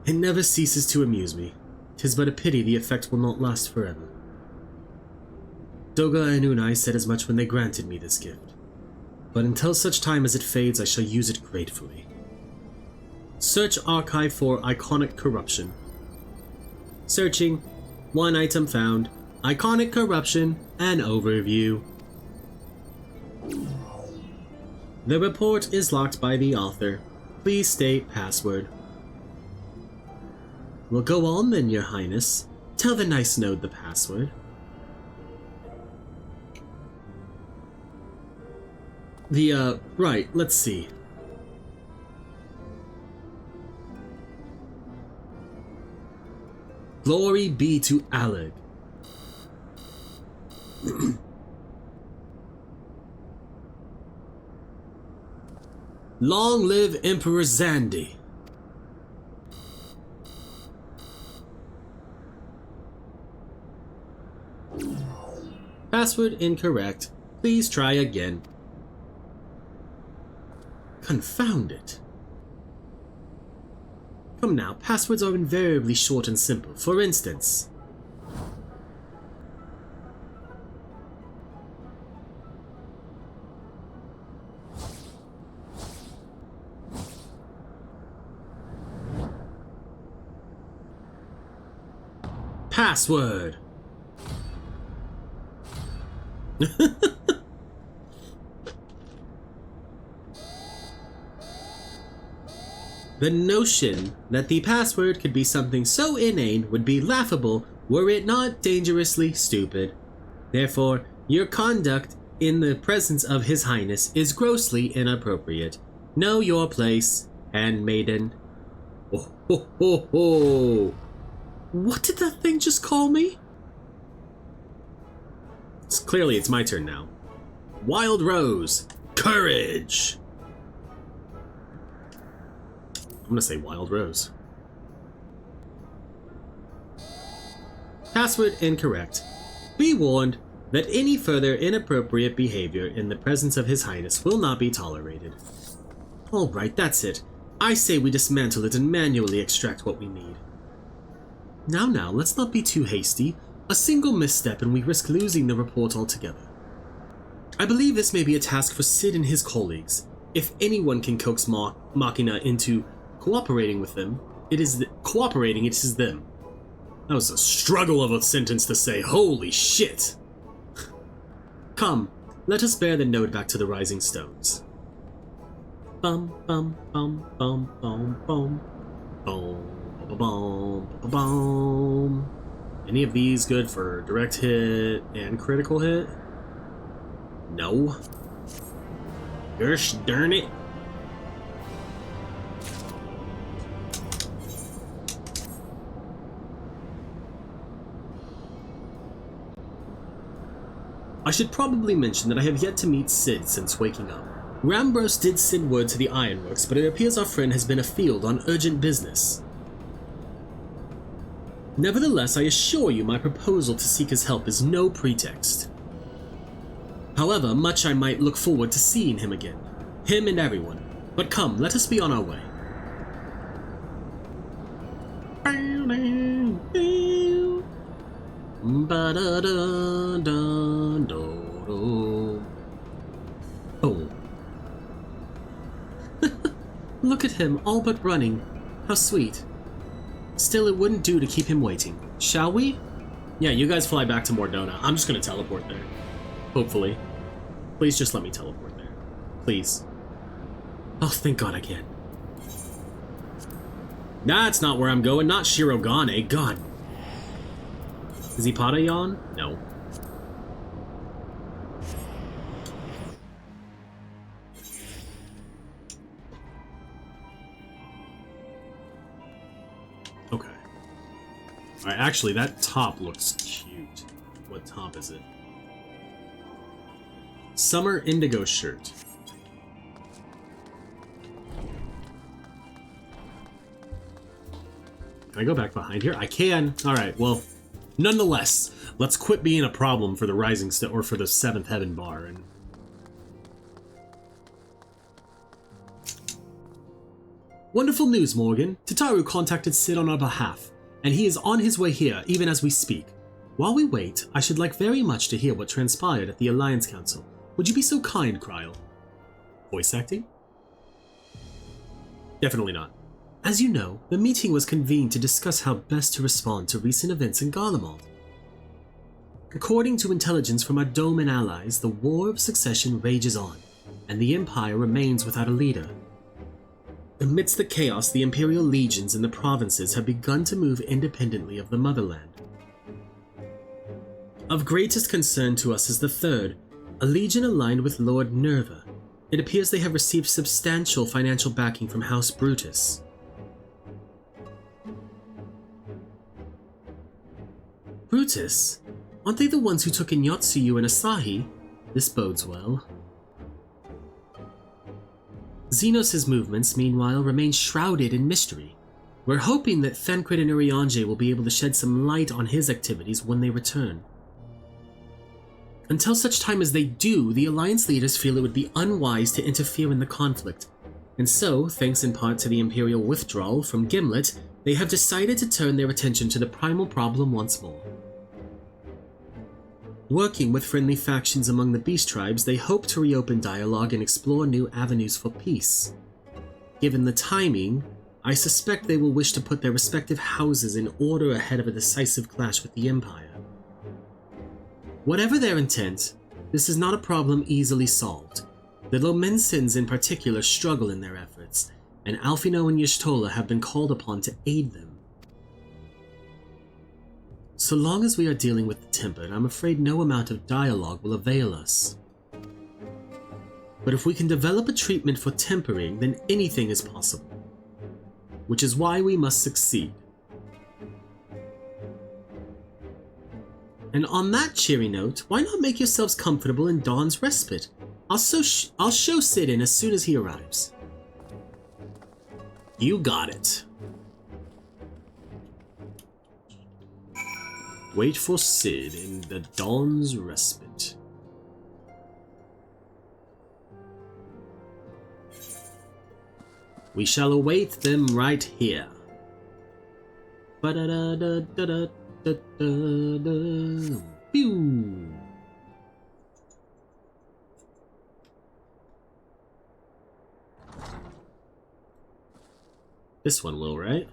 It never ceases to amuse me. 'Tis but a pity the effect will not last forever. Doga and Unai said as much when they granted me this gift. But until such time as it fades, I shall use it gratefully. Search archive for iconic corruption. Searching. One item found. Iconic corruption. An overview. The report is locked by the author. Please state password. Well, go on then, your highness. Tell the nice node the password. Right, let's see. Glory be to Alleg. Long live Emperor Zandi. Password incorrect. Please try again. Confound it. Come now, passwords are invariably short and simple. For instance, password. The notion that the password could be something so inane would be laughable were it not dangerously stupid. Therefore, your conduct in the presence of His Highness is grossly inappropriate. Know your place, handmaiden. Oh, Ho ho ho! What did that thing just call me? Clearly it's my turn now. Wild Rose! Courage! I'm gonna say Wild Rose. Password incorrect. Be warned that any further inappropriate behavior in the presence of His Highness will not be tolerated. Alright, that's it. I say we dismantle it and manually extract what we need. Now, let's not be too hasty. A single misstep and we risk losing the report altogether. I believe this may be a task for Sid and his colleagues. If anyone can coax Machina into cooperating with them, it is them. That was a struggle of a sentence to say. Holy shit! Come, let us bear the note back to the Rising Stones. Bum bum bum bum bum bum bum bum bum bum bum. Any of these good for direct hit and critical hit? No. Gosh darn it. I should probably mention that I have yet to meet Sid since waking up. Rambros did send word to the Ironworks, but it appears our friend has been afield on urgent business. Nevertheless, I assure you my proposal to seek his help is no pretext. However, much I might look forward to seeing him again. Him and everyone. But come, let us be on our way. Oh. Look at him, all but running. How sweet. Still, it wouldn't do to keep him waiting. Shall we? Yeah, you guys fly back to Mordona. I'm just gonna teleport there. Hopefully. Please just let me teleport there. Please. Oh, thank God again. That's not where I'm going, not Shirogane. God. Is he Patayan? No. Okay. Alright, actually, that top looks cute. What top is it? Summer indigo shirt. Can I go back behind here? I can. Alright, well, nonetheless, let's quit being a problem for the Rising or for the Seventh Heaven bar. And wonderful news, Morrighan. Tataru contacted Sid on our behalf, and he is on his way here, even as we speak. While we wait, I should like very much to hear what transpired at the Alliance Council. Would you be so kind, Kryl? Voice acting? Definitely not. As you know, the meeting was convened to discuss how best to respond to recent events in Garlemald. According to intelligence from our Doman allies, the War of Succession rages on, and the Empire remains without a leader. Amidst the chaos, the Imperial legions in the provinces have begun to move independently of the motherland. Of greatest concern to us is the Third, a legion aligned with Lord Nerva. It appears they have received substantial financial backing from House Brutus. Brutus? Aren't they the ones who took in Yotsuyu and Asahi? This bodes well. Xenos' movements, meanwhile, remain shrouded in mystery. We're hoping that Thancred and Urianger will be able to shed some light on his activities when they return. Until such time as they do, the Alliance leaders feel it would be unwise to interfere in the conflict, and so, thanks in part to the Imperial withdrawal from Gimlet, they have decided to turn their attention to the primal problem once more. Working with friendly factions among the Beast Tribes, they hope to reopen dialogue and explore new avenues for peace. Given the timing, I suspect they will wish to put their respective houses in order ahead of a decisive clash with the Empire. Whatever their intent, this is not a problem easily solved. The Lomensins in particular struggle in their efforts, and Alfino and Y'shtola have been called upon to aid them. So long as we are dealing with the Tempered, I'm afraid no amount of dialogue will avail us. But if we can develop a treatment for tempering, then anything is possible. which is why we must succeed. And on that cheery note, why not make yourselves comfortable in Dawn's Respite? I'll show Sid in as soon as he arrives. You got it. Wait for Sid in the Dawn's Respite. We shall await them right here. Ba-da-da-da-da-da-da-da. Pew! This one will, right?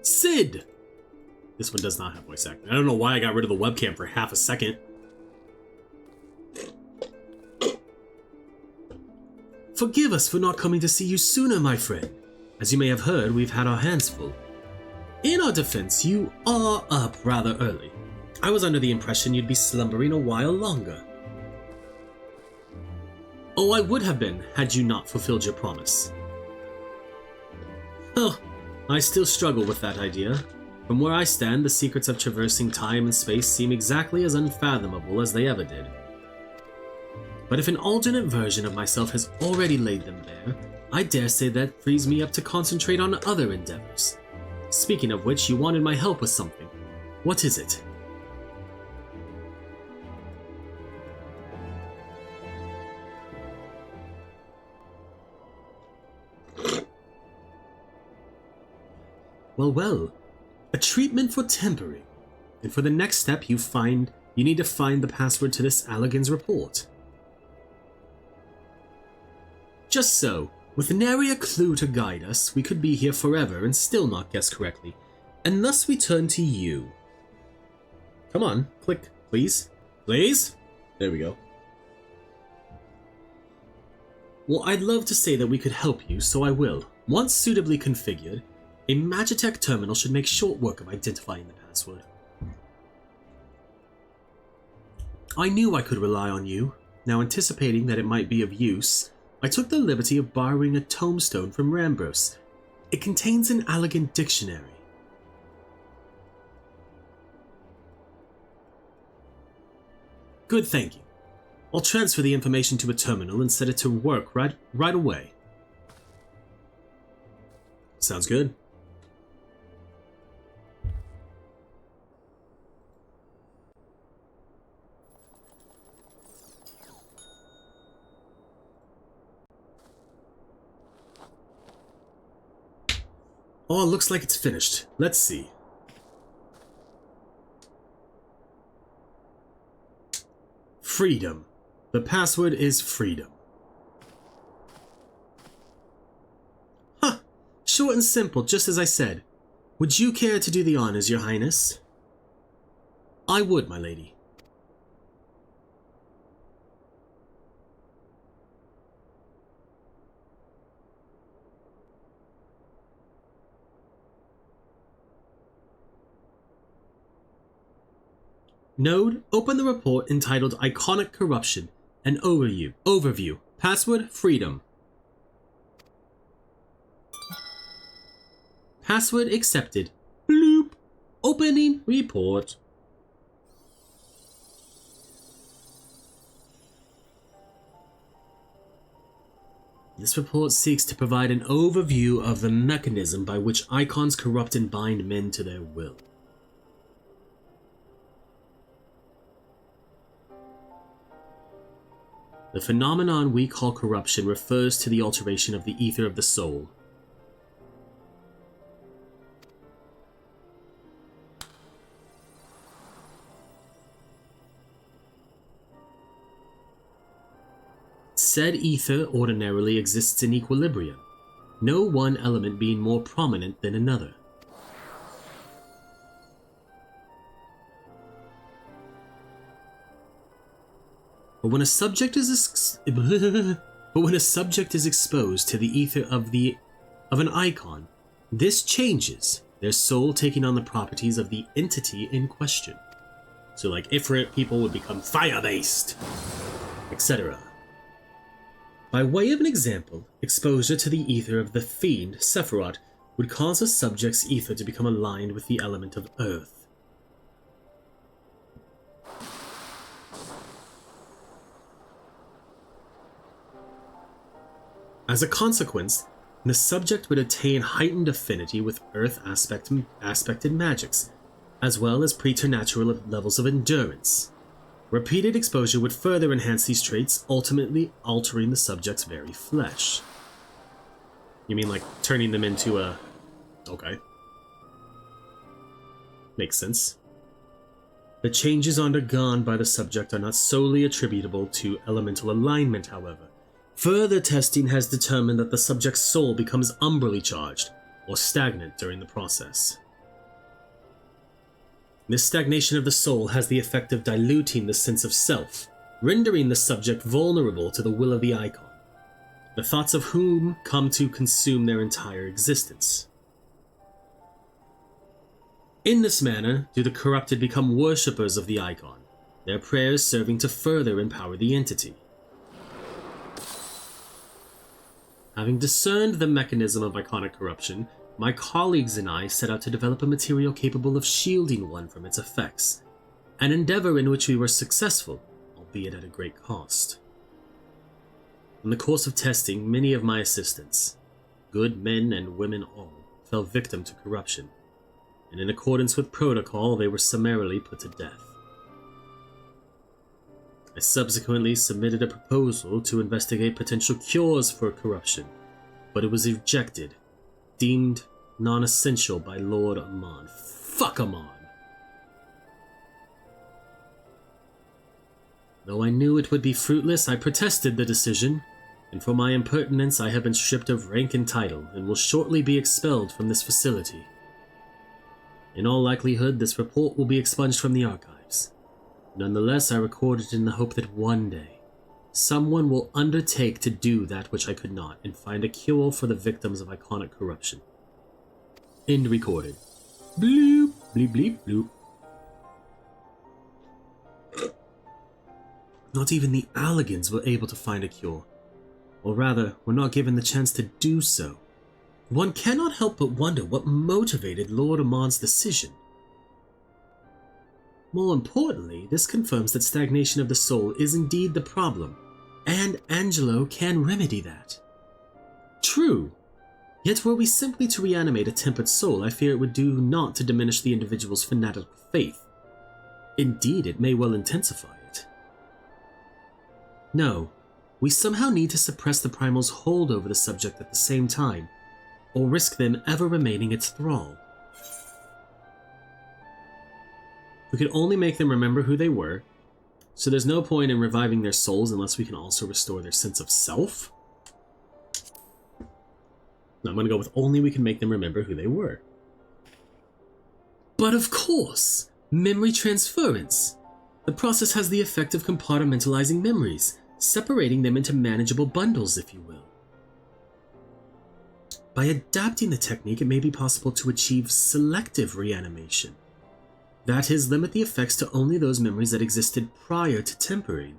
Sid! This one does not have voice acting. I don't know why I got rid of the webcam for half a second. Forgive us for not coming to see you sooner, my friend. As you may have heard, we've had our hands full. In our defense, you are up rather early. I was under the impression you'd be slumbering a while longer. Oh, I would have been, had you not fulfilled your promise. Oh, I still struggle with that idea. From where I stand, the secrets of traversing time and space seem exactly as unfathomable as they ever did. But if an alternate version of myself has already laid them bare, I dare say that frees me up to concentrate on other endeavors. Speaking of which, you wanted my help with something. What is it? Well, a treatment for tempering. And for the next step, you need to find the password to this Allagan's report. Just so, with nary a clue to guide us, we could be here forever and still not guess correctly. And thus we turn to you. Come on, click, please. Please? There we go. Well, I'd love to say that we could help you, so I will. Once suitably configured, a Magitech terminal should make short work of identifying the password. I knew I could rely on you. Now, anticipating that it might be of use, I took the liberty of borrowing a tombstone from Rambros. It contains an Allagan dictionary. Good, thank you. I'll transfer the information to a terminal and set it to work right away. Sounds good. Oh, it looks like it's finished. Let's see. Freedom. The password is freedom. Huh. Short and simple, just as I said. Would you care to do the honors, Your Highness? I would, my lady. Node, open the report entitled Iconic Corruption. An overview. Password, freedom. Password accepted. Bloop. Opening report. This report seeks to provide an overview of the mechanism by which icons corrupt and bind men to their will. The phenomenon we call corruption refers to the alteration of the ether of the soul. Said ether ordinarily exists in equilibrium, no one element being more prominent than another. But when a subject is exposed to the ether of an icon, this changes, their soul taking on the properties of the entity in question. So like Ifrit people would become fire-based, etc. By way of an example, exposure to the ether of the fiend, Sephiroth, would cause a subject's ether to become aligned with the element of earth. As a consequence, the subject would attain heightened affinity with earth aspected magics, as well as preternatural levels of endurance. Repeated exposure would further enhance these traits, ultimately altering the subject's very flesh. You mean like turning them into a... Okay. Makes sense. The changes undergone by the subject are not solely attributable to elemental alignment, however. Further testing has determined that the subject's soul becomes umbrally charged, or stagnant during the process. This stagnation of the soul has the effect of diluting the sense of self, rendering the subject vulnerable to the will of the icon, the thoughts of whom come to consume their entire existence. In this manner, do the corrupted become worshippers of the icon, their prayers serving to further empower the entity. Having discerned the mechanism of iconic corruption, my colleagues and I set out to develop a material capable of shielding one from its effects, an endeavor in which we were successful, albeit at a great cost. In the course of testing, many of my assistants, good men and women all, fell victim to corruption, and in accordance with protocol, they were summarily put to death. I subsequently submitted a proposal to investigate potential cures for corruption, but it was rejected, deemed non-essential by Lord Amon. Fuck Amon! Though I knew it would be fruitless, I protested the decision, and for my impertinence I have been stripped of rank and title, and will shortly be expelled from this facility. In all likelihood, this report will be expunged from the archives. Nonetheless, I record it in the hope that one day, someone will undertake to do that which I could not, and find a cure for the victims of iconic corruption. End recorded. Bloop, bleep, bleep, bloop. Not even the Alligans were able to find a cure, or rather, were not given the chance to do so. One cannot help but wonder what motivated Lord Amon's decision. More importantly, this confirms that stagnation of the soul is indeed the problem, and Angelo can remedy that. True, yet were we simply to reanimate a tempered soul, I fear it would do naught to diminish the individual's fanatical faith. Indeed, it may well intensify it. No, we somehow need to suppress the primal's hold over the subject at the same time, or risk them ever remaining its thrall. We could only make them remember who they were, so there's no point in reviving their souls unless we can also restore their sense of self. No, I'm going to go with only we can make them remember who they were. But of course, memory transference. The process has the effect of compartmentalizing memories, separating them into manageable bundles, if you will. By adapting the technique, it may be possible to achieve selective reanimation. That is, limit the effects to only those memories that existed prior to tempering.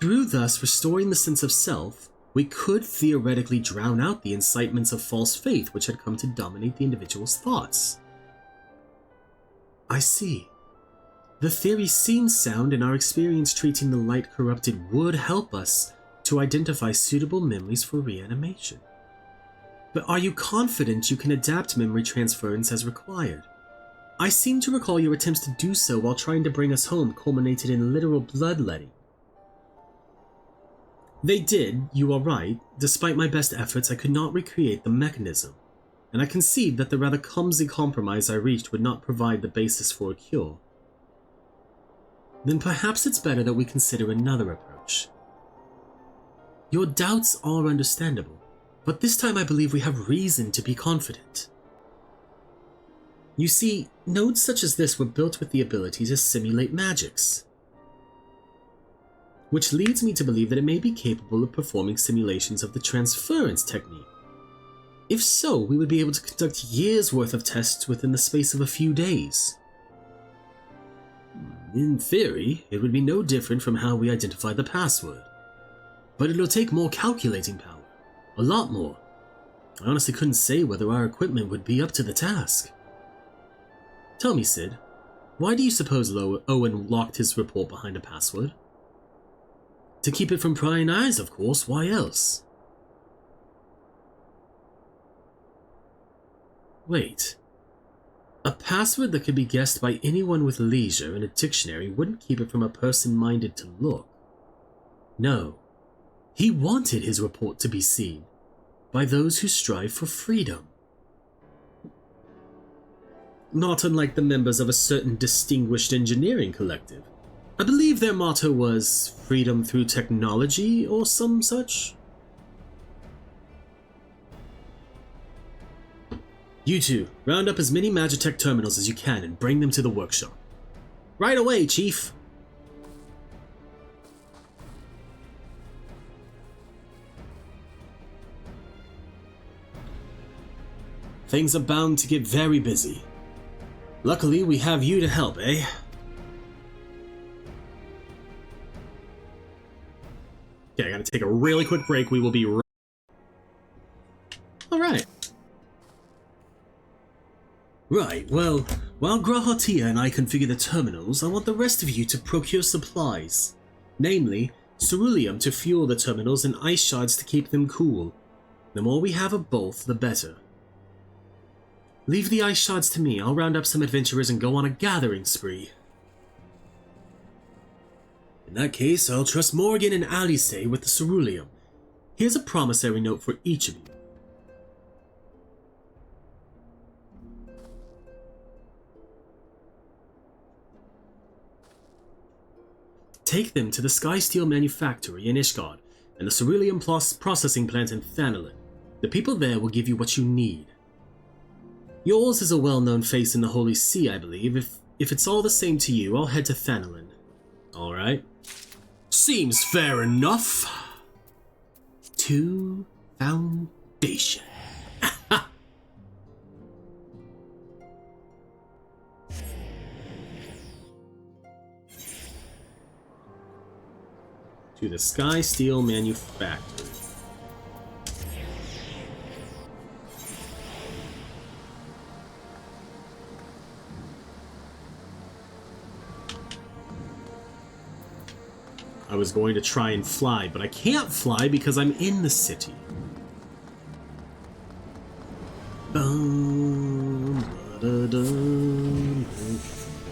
Through thus restoring the sense of self, we could theoretically drown out the incitements of false faith which had come to dominate the individual's thoughts. I see. The theory seems sound, and our experience treating the light corrupted would help us to identify suitable memories for reanimation. But are you confident you can adapt memory transference as required? I seem to recall your attempts to do so while trying to bring us home culminated in literal bloodletting. They did, you are right. Despite my best efforts, I could not recreate the mechanism, and I concede that the rather clumsy compromise I reached would not provide the basis for a cure. Then perhaps it's better that we consider another approach. Your doubts are understandable, but this time I believe we have reason to be confident. You see, nodes such as this were built with the ability to simulate magics, which leads me to believe that it may be capable of performing simulations of the transference technique. If so, we would be able to conduct years' worth of tests within the space of a few days. In theory, it would be no different from how we identify the password. But it'll take more calculating power. A lot more. I honestly couldn't say whether our equipment would be up to the task. Tell me, Sid, why do you suppose Owen locked his report behind a password? To keep it from prying eyes, of course. Why else? Wait. A password that could be guessed by anyone with leisure in a dictionary wouldn't keep it from a person minded to look. No. He wanted his report to be seen by those who strive for freedom. Not unlike the members of a certain distinguished engineering collective. I believe their motto was freedom through technology or some such. You two, round up as many Magitech terminals as you can and bring them to the workshop. Right away, Chief! Things are bound to get very busy. Luckily, we have you to help, eh? Okay, I gotta take a really quick break. We will be right. Alright. Right, well, while Grahatia and I configure the terminals, I want the rest of you to procure supplies. Namely, ceruleum to fuel the terminals and ice shards to keep them cool. The more we have of both, the better. Leave the ice shards to me. I'll round up some adventurers and go on a gathering spree. In that case, I'll trust Morrighan and Alice with the ceruleum. Here's a promissory note for each of you. Take them to the Skysteel manufactory in Ishgard and the ceruleum processing plant in Thanalin. The people there will give you what you need. Yours is a well-known face in the Holy See, I believe. If it's all the same to you, I'll head to Thanalin. Alright. Seems fair enough. To Foundation. To the Skysteel manufactory. I was going to try and fly, but I can't fly because I'm in the city.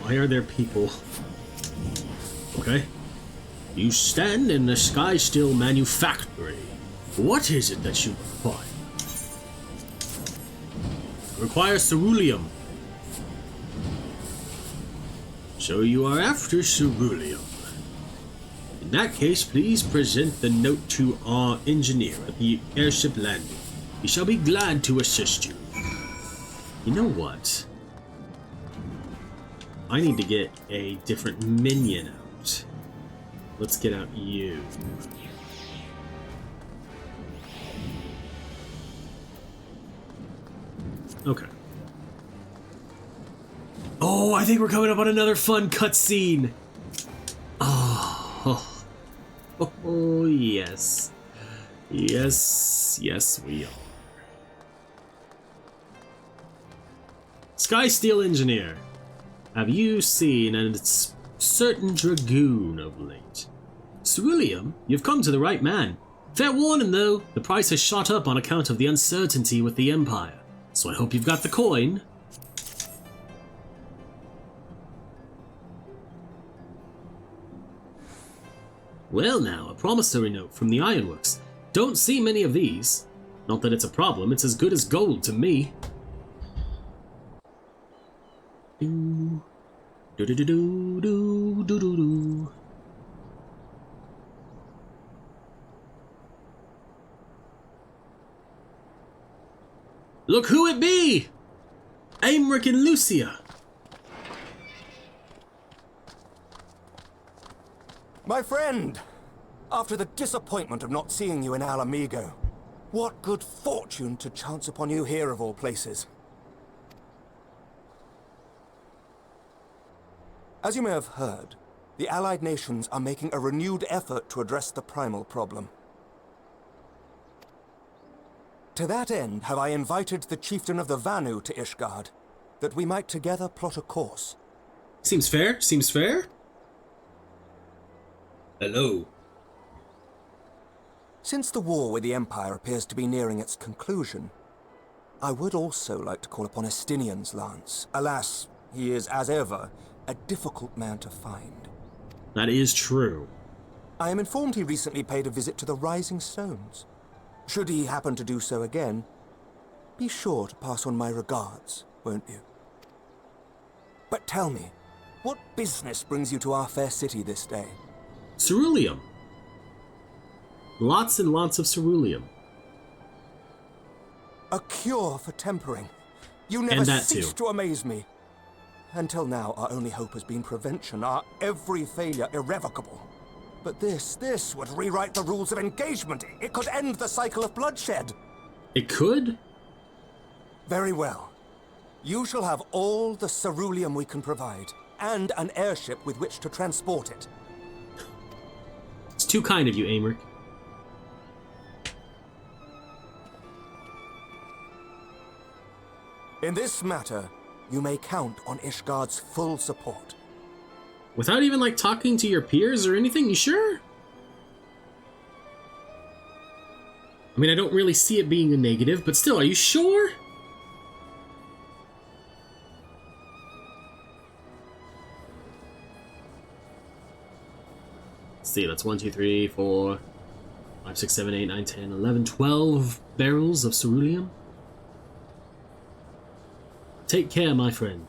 Why are there people? Okay. You stand in the Skysteel manufactory. What is it that you require? I require ceruleum. So you are after ceruleum. In that case, please present the note to our engineer at the airship landing. He shall be glad to assist you. You know what? I need to get a different minion out. Let's get out you. Okay. Oh, I think we're coming up on another fun cutscene. Oh, yes. Yes, we are. Skysteel engineer, have you seen a certain dragoon of late? Ceruleum, you've come to the right man. Fair warning though, the price has shot up on account of the uncertainty with the Empire, so I hope you've got the coin. Well now, a promissory note from the Ironworks. Don't see many of these. Not that it's a problem, it's as good as gold to me. Look who it be! Aymeric and Lucia. My friend! After the disappointment of not seeing you in Alamigo, What good fortune to chance upon you here of all places. As you may have heard, the Allied nations are making a renewed effort to address the primal problem. To that end, have I invited the chieftain of the Vanu to Ishgard, that we might together plot a course. Seems fair, seems fair. Hello. Since the war with the Empire appears to be nearing its conclusion, I would also like to call upon Estinian's lance. Alas, he is, as ever, a difficult man to find. That is true. I am informed he recently paid a visit to the Rising Stones. Should he happen to do so again, be sure to pass on my regards, won't you? But tell me, what business brings you to our fair city this day? Ceruleum. Lots and lots of ceruleum. A cure for tempering. You never cease to amaze me. Until now, our only hope has been prevention, our every failure irrevocable. But this would rewrite the rules of engagement. It could end the cycle of bloodshed. It could? Very well. You shall have all the ceruleum we can provide, and an airship with which to transport it. It's too kind of you, Aymeric. In this matter, you may count on Ishgard's full support. Without even, like, talking to your peers or anything, you sure? I mean, I don't really see it being a negative, but still, are you sure? Let's see, that's 1, 2, 3, 4, 5, 6, 7, 8, 9, 10, 11, 12 barrels of ceruleum. Take care, my friend.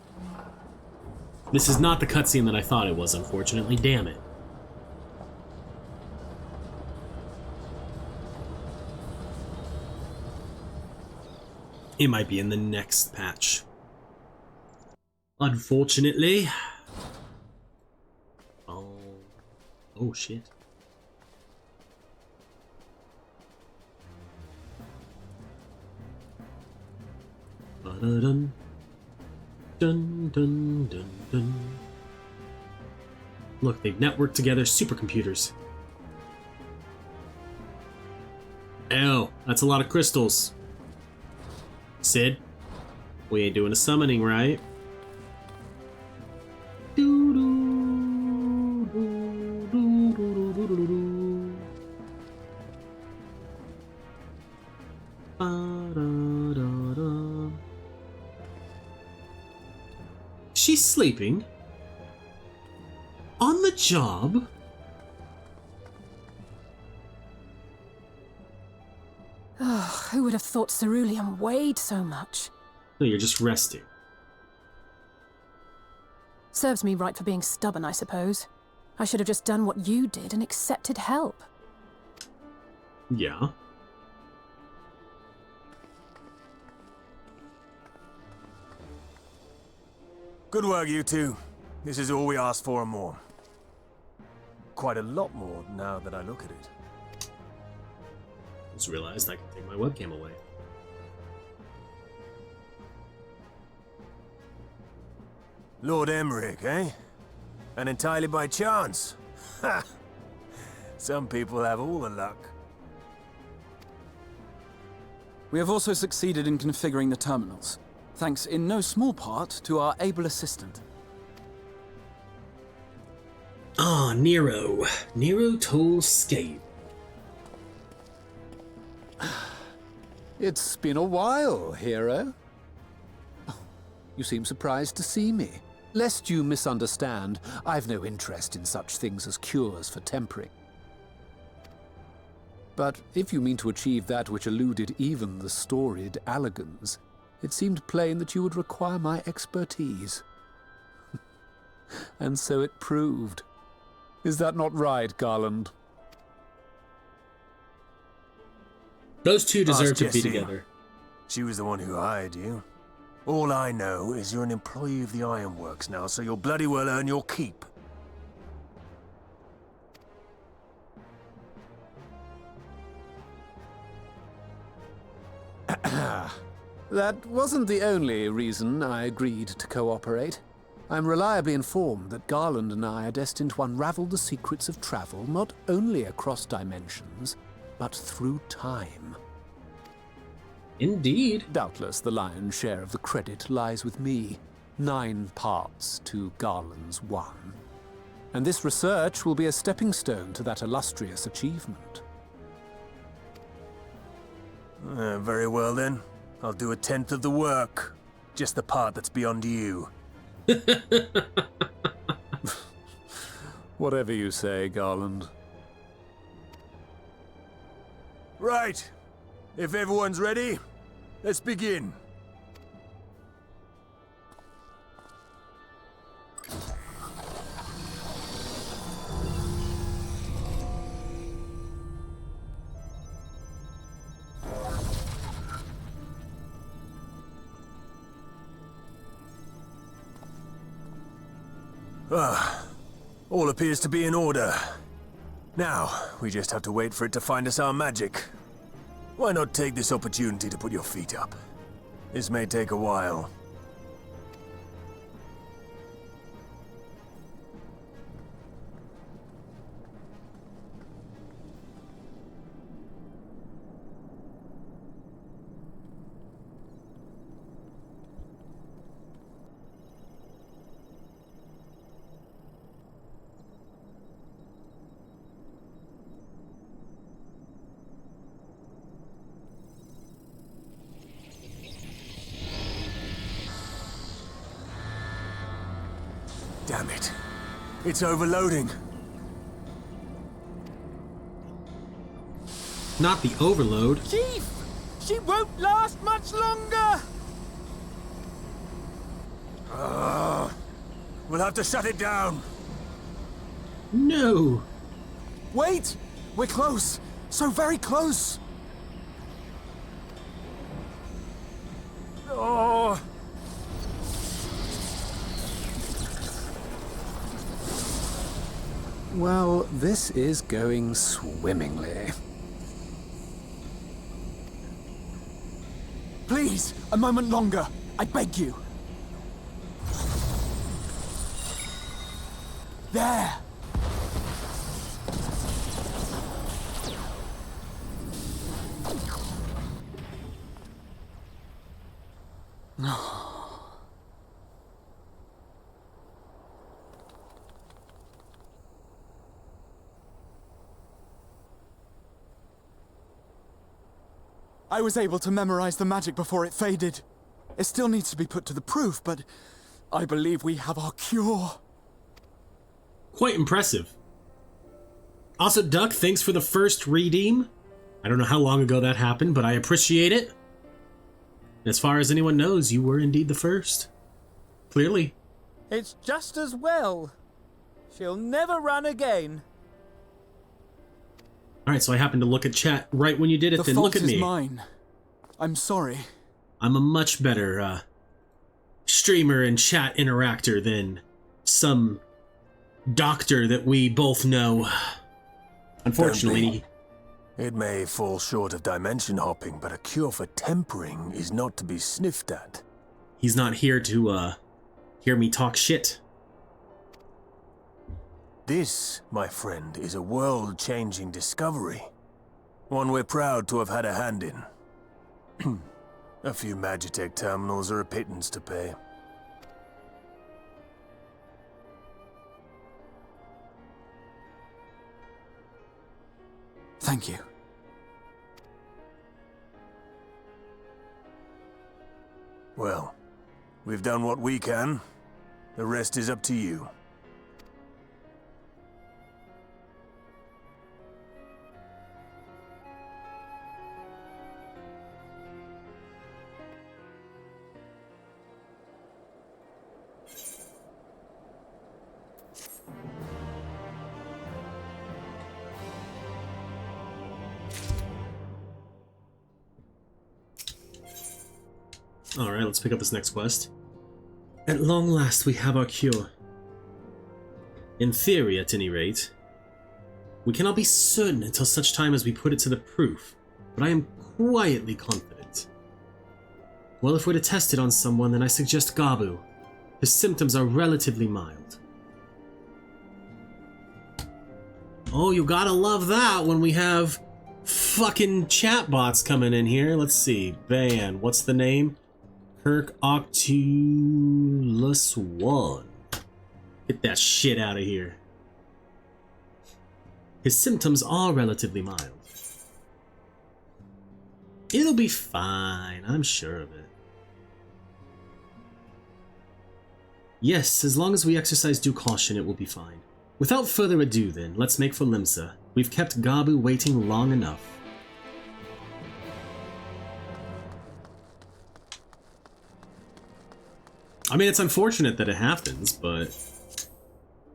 This is not the cutscene that I thought it was, unfortunately. Damn it. It might be in the next patch. Unfortunately. Oh shit. Ba-da-dun. Dun, dun, dun, dun. Look, they've networked together supercomputers. Oh, that's a lot of crystals. Sid, we ain't doing a summoning, right? She's sleeping? On the job? Oh, who would have thought ceruleum weighed so much? No, you're just resting. Serves me right for being stubborn, I suppose. I should have just done what you did and accepted help. Yeah. Good work, you two. This is all we asked for and more. Quite a lot more now that I look at it. Just realized I can take my webcam away. Lord Aymeric, eh? And entirely by chance? Ha! Some people have all the luck. We have also succeeded in configuring the terminals, thanks in no small part to our able assistant. Ah, Nero. Nero Tolskate. It's been a while, hero. Oh, you seem surprised to see me. Lest you misunderstand, I've no interest in such things as cures for tempering. But if you mean to achieve that which eluded even the storied Allagans, it seemed plain that you would require my expertise. And so it proved. Is that not right, Garland? Those two deserve to be Jessie. together. She was the one who hired you. All I know is you're an employee of the Ironworks now, so you'll bloody well earn your keep. That wasn't the only reason I agreed to cooperate. I'm reliably informed that Garland and I are destined to unravel the secrets of travel not only across dimensions, but through time. Indeed. Doubtless the lion's share of the credit lies with me. 9 parts to Garland's 1. And this research will be a stepping stone to that illustrious achievement. Very well then. I'll do 1/10 of the work. Just the part that's beyond you. Whatever you say, Garland. Right. If everyone's ready, let's begin. All appears to be in order. Now, we just have to wait for it to find us our magic. Why not take this opportunity to put your feet up? This may take a while. Damn it. It's overloading. Not the overload. Chief! She won't last much longer! We'll have to shut it down. No. Wait! We're close. So very close. Oh. Well, this is going swimmingly. Please, a moment longer. I beg you. There. I was able to memorize the magic before it faded. It still needs to be put to the proof, but I believe we have our cure. Quite impressive. Also, Duck, thanks for the first redeem. I don't know how long ago that happened, but I appreciate it. As far as anyone knows, you were indeed the first. Clearly. It's just as well. She'll never run again. Alright, so I happened to look at chat right when you did it, then look at me. The fault is mine. I'm sorry. I'm a much better, streamer and chat interactor than some doctor that we both know. Unfortunately. It may fall short of dimension hopping, but a cure for tempering is not to be sniffed at. He's not here to, hear me talk shit. This, my friend, is a world-changing discovery. One we're proud to have had a hand in. A few Magitech terminals are a pittance to pay. Thank you. Well, we've done what we can. The rest is up to you. Alright, let's pick up this next quest. At long last we have our cure. In theory, at any rate. We cannot be certain until such time as we put it to the proof, but I am quietly confident. Well, if we're to test it on someone, then I suggest Gabu. His symptoms are relatively mild. Oh, you gotta love that when we have fucking chatbots coming in here. Let's see. Van, what's the name? Kirk Octulus 1. Get that shit out of here. His symptoms are relatively mild. It'll be fine, I'm sure of it. Yes, as long as we exercise due caution, it will be fine. Without further ado then, let's make for Limsa. We've kept Gabu waiting long enough. I mean, it's unfortunate that it happens, but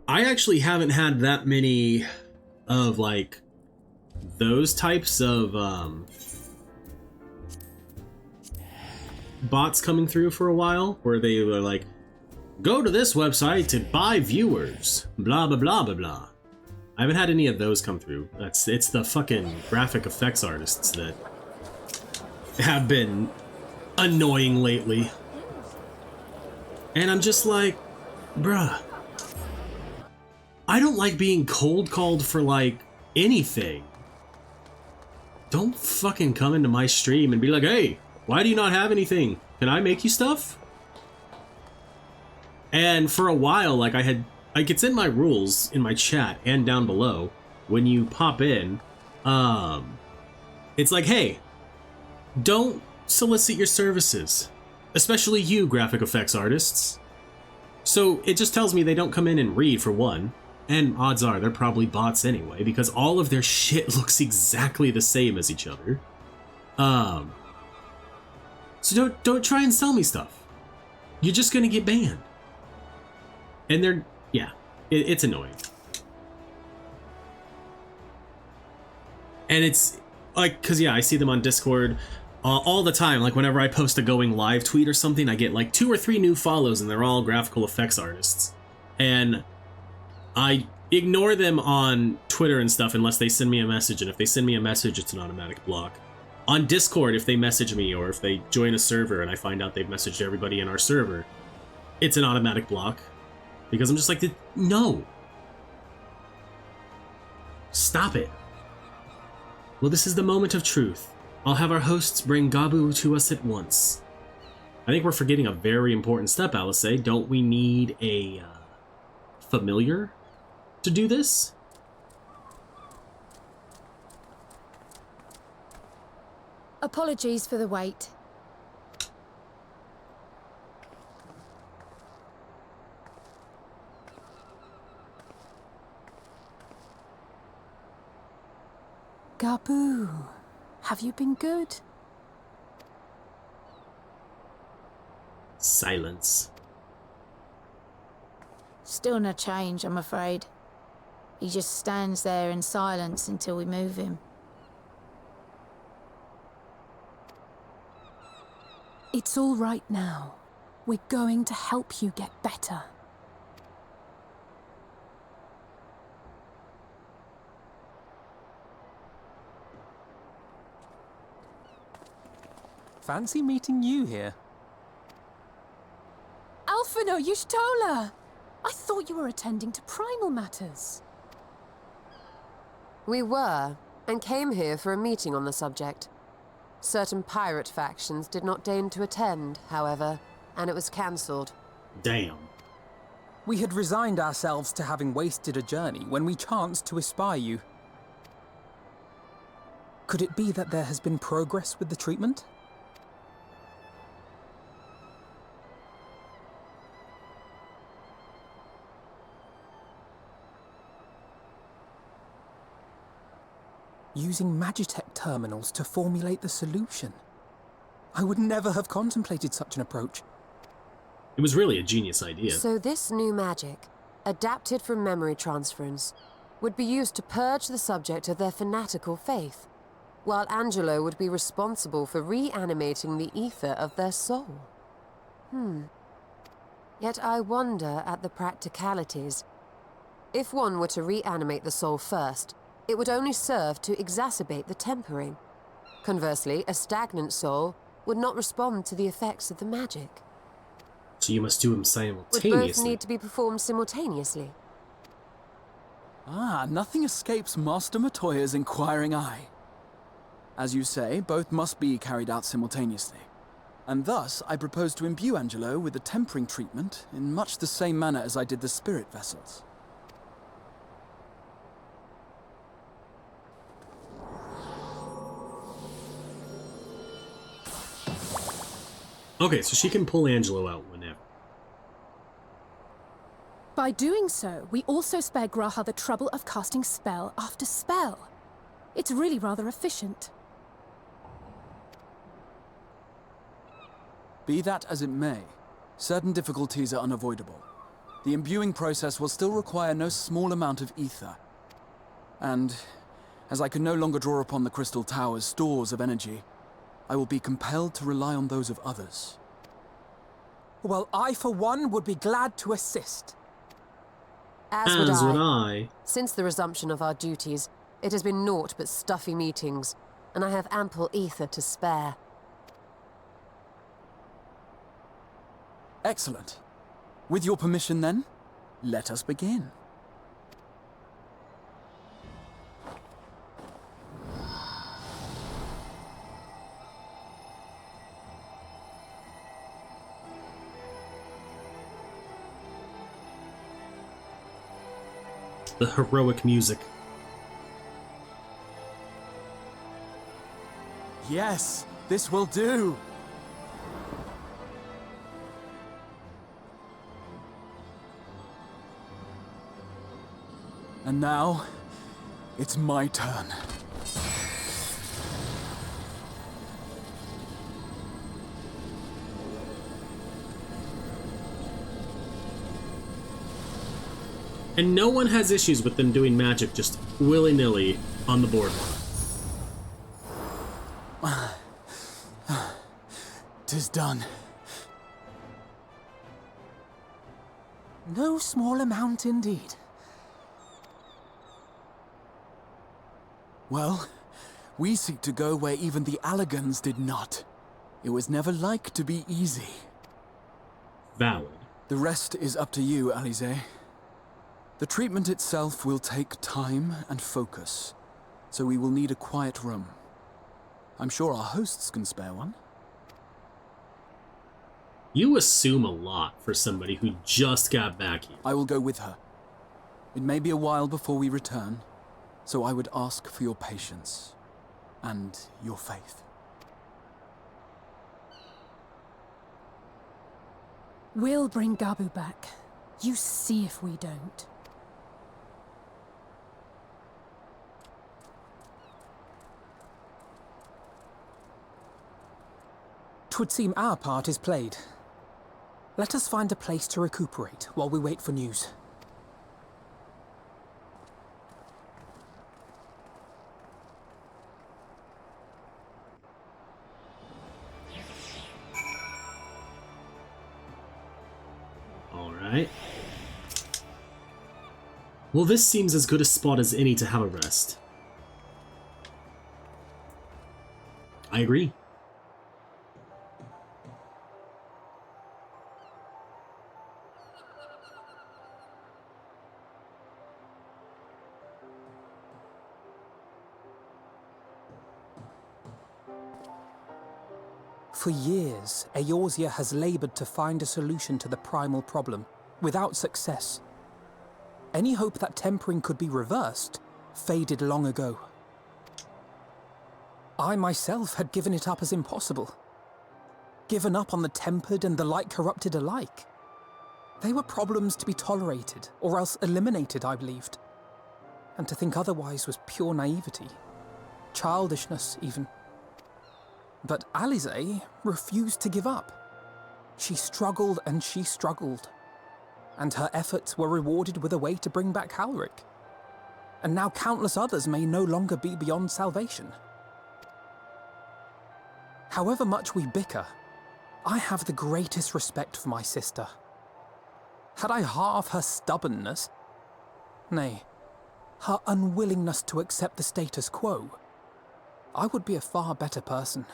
I actually haven't had that many of, like, those types of, bots coming through for a while, where they were like, go to this website to buy viewers, blah, blah, blah, blah, blah. I haven't had any of those come through. It's the fucking graphic effects artists that have been annoying lately. And I'm just like, bruh, I don't like being cold called for, like, anything. Don't fucking come into my stream and be like, hey, why do you not have anything? Can I make you stuff? And for a while, like, it's in my rules, in my chat and down below, when you pop in, it's like, hey, don't solicit your services. Especially you, graphic effects artists. So it just tells me they don't come in and read, for one. And odds are they're probably bots anyway, because all of their shit looks exactly the same as each other. So don't try and sell me stuff. You're just gonna get banned. And they're, yeah, it's annoying. And it's like, cause yeah, I see them on Discord all the time. Like whenever I post a going live tweet or something, I get like 2 or 3 new follows and they're all graphical effects artists. And I ignore them on Twitter and stuff unless they send me a message. And if they send me a message, it's an automatic block. On Discord, if they message me or if they join a server and I find out they've messaged everybody in our server, it's an automatic block. Because I'm just like, no. Stop it. Well, this is the moment of truth. I'll have our hosts bring Gabu to us at once. I think we're forgetting a very important step, Alice. Don't we need a familiar to do this? Apologies for the wait. Gabu, have you been good? Silence. Still no change, I'm afraid. He just stands there in silence until we move him. It's all right now. We're going to help you get better. Fancy meeting you here. Alphino Yushtola! I thought you were attending to primal matters. We were, and came here for a meeting on the subject. Certain pirate factions did not deign to attend, however, and it was cancelled. Damn. We had resigned ourselves to having wasted a journey when we chanced to espy you. Could it be that there has been progress with the treatment? Using Magitech terminals to formulate the solution. I would never have contemplated such an approach. It was really a genius idea. So this new magic, adapted from memory transference, would be used to purge the subject of their fanatical faith, while Angelo would be responsible for reanimating the ether of their soul. Yet I wonder at the practicalities. If one were to reanimate the soul first, it would only serve to exacerbate the tempering. Conversely, a stagnant soul would not respond to the effects of the magic. So you must do them Would simultaneously. both need to be performed simultaneously? Ah, nothing escapes Master Matoya's inquiring eye. As you say, both must be carried out simultaneously. And thus, I propose to imbue Angelo with the tempering treatment in much the same manner as I did the spirit vessels. Okay, so she can pull Angelo out whenever. By doing so, we also spare Graha the trouble of casting spell after spell. It's really rather efficient. Be that as it may, certain difficulties are unavoidable. The imbuing process will still require no small amount of ether. And, as I can no longer draw upon the Crystal Tower's stores of energy, I will be compelled to rely on those of others. Well, I, for one, would be glad to assist. As would I. would I. Since the resumption of our duties, it has been naught but stuffy meetings, and I have ample ether to spare. Excellent. With your permission, then, let us begin. The heroic music. Yes, this will do. And now, it's my turn. And no one has issues with them doing magic just willy-nilly on the board. 'Tis done. No small amount indeed. Well, we seek to go where even the Allagans did not. It was never like to be easy. Valid. The rest is up to you, Alize. The treatment itself will take time and focus, so we will need a quiet room. I'm sure our hosts can spare one. You assume a lot for somebody who just got back here. I will go with her. It may be a while before we return, so I would ask for your patience and your faith. We'll bring Gabu back. You see if we don't. 'Twould seem our part is played. Let us find a place to recuperate while we wait for news. Alright. Well, this seems as good a spot as any to have a rest. I agree. For years, Eorzea has labored to find a solution to the primal problem, without success. Any hope that tempering could be reversed faded long ago. I myself had given it up as impossible. Given up on the tempered and the light corrupted alike. They were problems to be tolerated, or else eliminated, I believed. And to think otherwise was pure naivety. Childishness, even. But Alize refused to give up. She struggled and she struggled. And her efforts were rewarded with a way to bring back Halric. And now countless others may no longer be beyond salvation. However much we bicker, I have the greatest respect for my sister. Had I half her stubbornness, nay, her unwillingness to accept the status quo, I would be a far better person.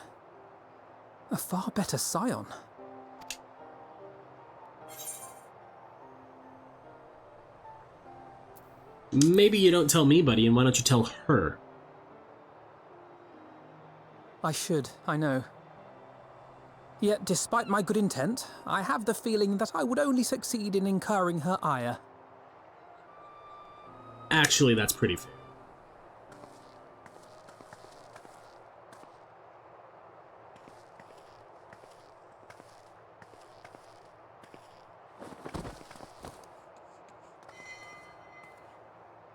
A far better scion. Maybe you don't tell me, buddy, and why don't you tell her? I should, I know. Yet, despite my good intent, I have the feeling that I would only succeed in incurring her ire. Actually, that's pretty fair.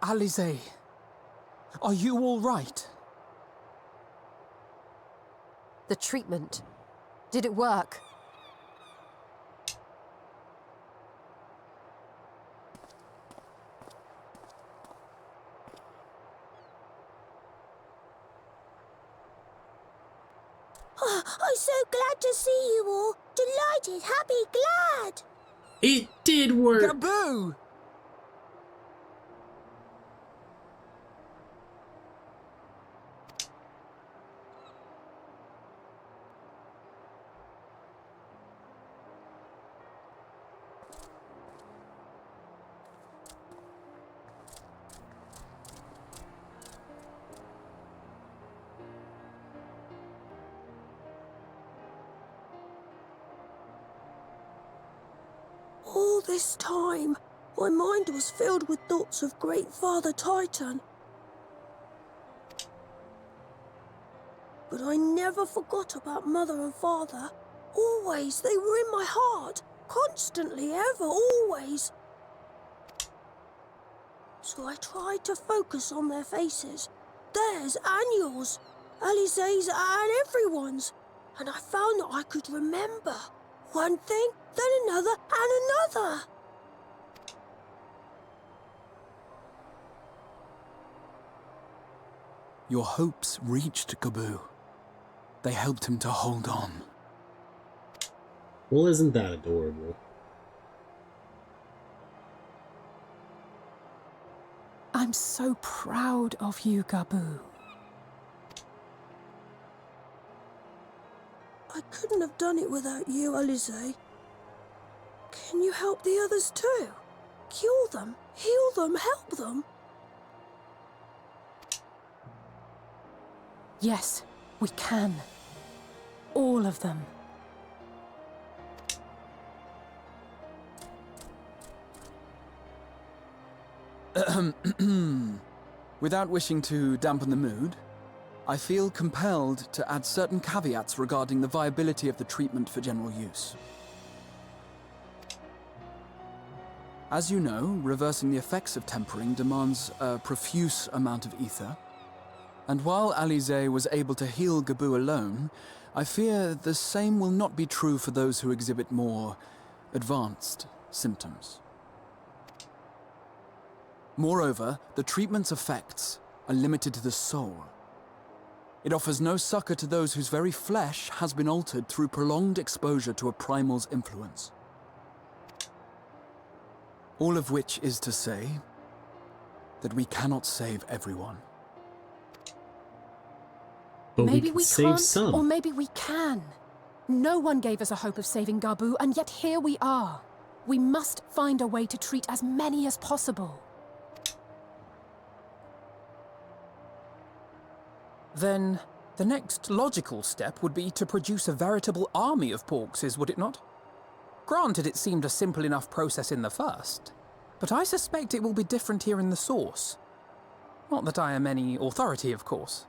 Alize, are you all right? The treatment. Did it work? Oh, I'm so glad to see you all. Delighted, happy, glad. It did work. Gaboo! All this time, my mind was filled with thoughts of Great Father Titan. But I never forgot about Mother and Father. Always, they were in my heart. Constantly, ever, always. So I tried to focus on their faces. Theirs and yours. Alize's and everyone's. And I found that I could remember. One thing, then another, and another. Your hopes reached Gaboo. They helped him to hold on. Well, isn't that adorable? I'm so proud of you, Gaboo. I couldn't have done it without you, Alize. Can you help the others too? Cure them, heal them, help them? Yes, we can. All of them. Without wishing to dampen the mood, I feel compelled to add certain caveats regarding the viability of the treatment for general use. As you know, reversing the effects of tempering demands a profuse amount of ether. And while Alize was able to heal Gaboo alone, I fear the same will not be true for those who exhibit more advanced symptoms. Moreover, the treatment's effects are limited to the soul. It offers no succor to those whose very flesh has been altered through prolonged exposure to a primal's influence. All of which is to say that we cannot save everyone. But maybe we we save can't, some. or maybe we can. No one gave us a hope of saving Gaboo, and yet here we are. We must find a way to treat as many as possible. Then, the next logical step would be to produce a veritable army of Porkses, would it not? Granted, it seemed a simple enough process in the first, but I suspect it will be different here in the source. Not that I am any authority, of course.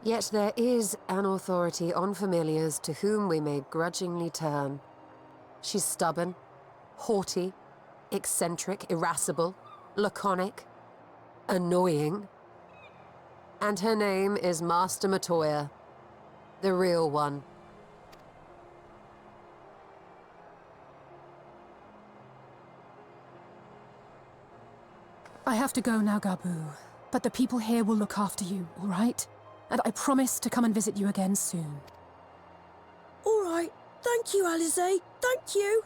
Yet there is an authority on familiars to whom we may grudgingly turn. She's stubborn, haughty, eccentric, irascible, laconic, annoying. And her name is Master Matoya, the real one. I have to go now, Gaboo, but the people here will look after you, all right? And I promise to come and visit you again soon. All right. Thank you, Alize. Thank you.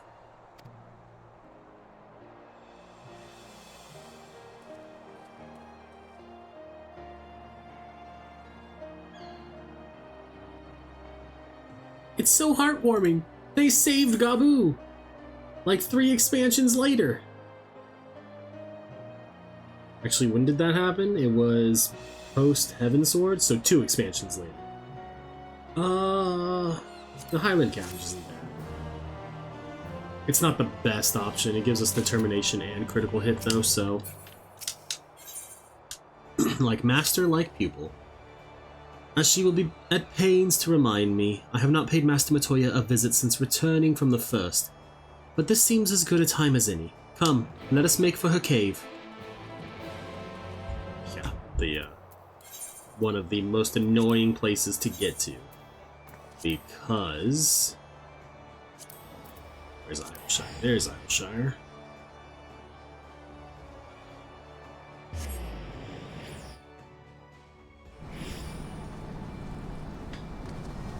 It's so heartwarming. They saved Gabu. Like 3 expansions later. Actually, when did that happen? It was post-Heaven Sword, so 2 expansions later. The Highland Cabbage isn't there. It's not the best option. It gives us determination and critical hit, though, so... like master, like pupil. As she will be at pains to remind me, I have not paid Master Matoya a visit since returning from the first. But this seems as good a time as any. Come, let us make for her cave. Yeah, one of the most annoying places to get to. Because... where's Isleshire? There's Isleshire.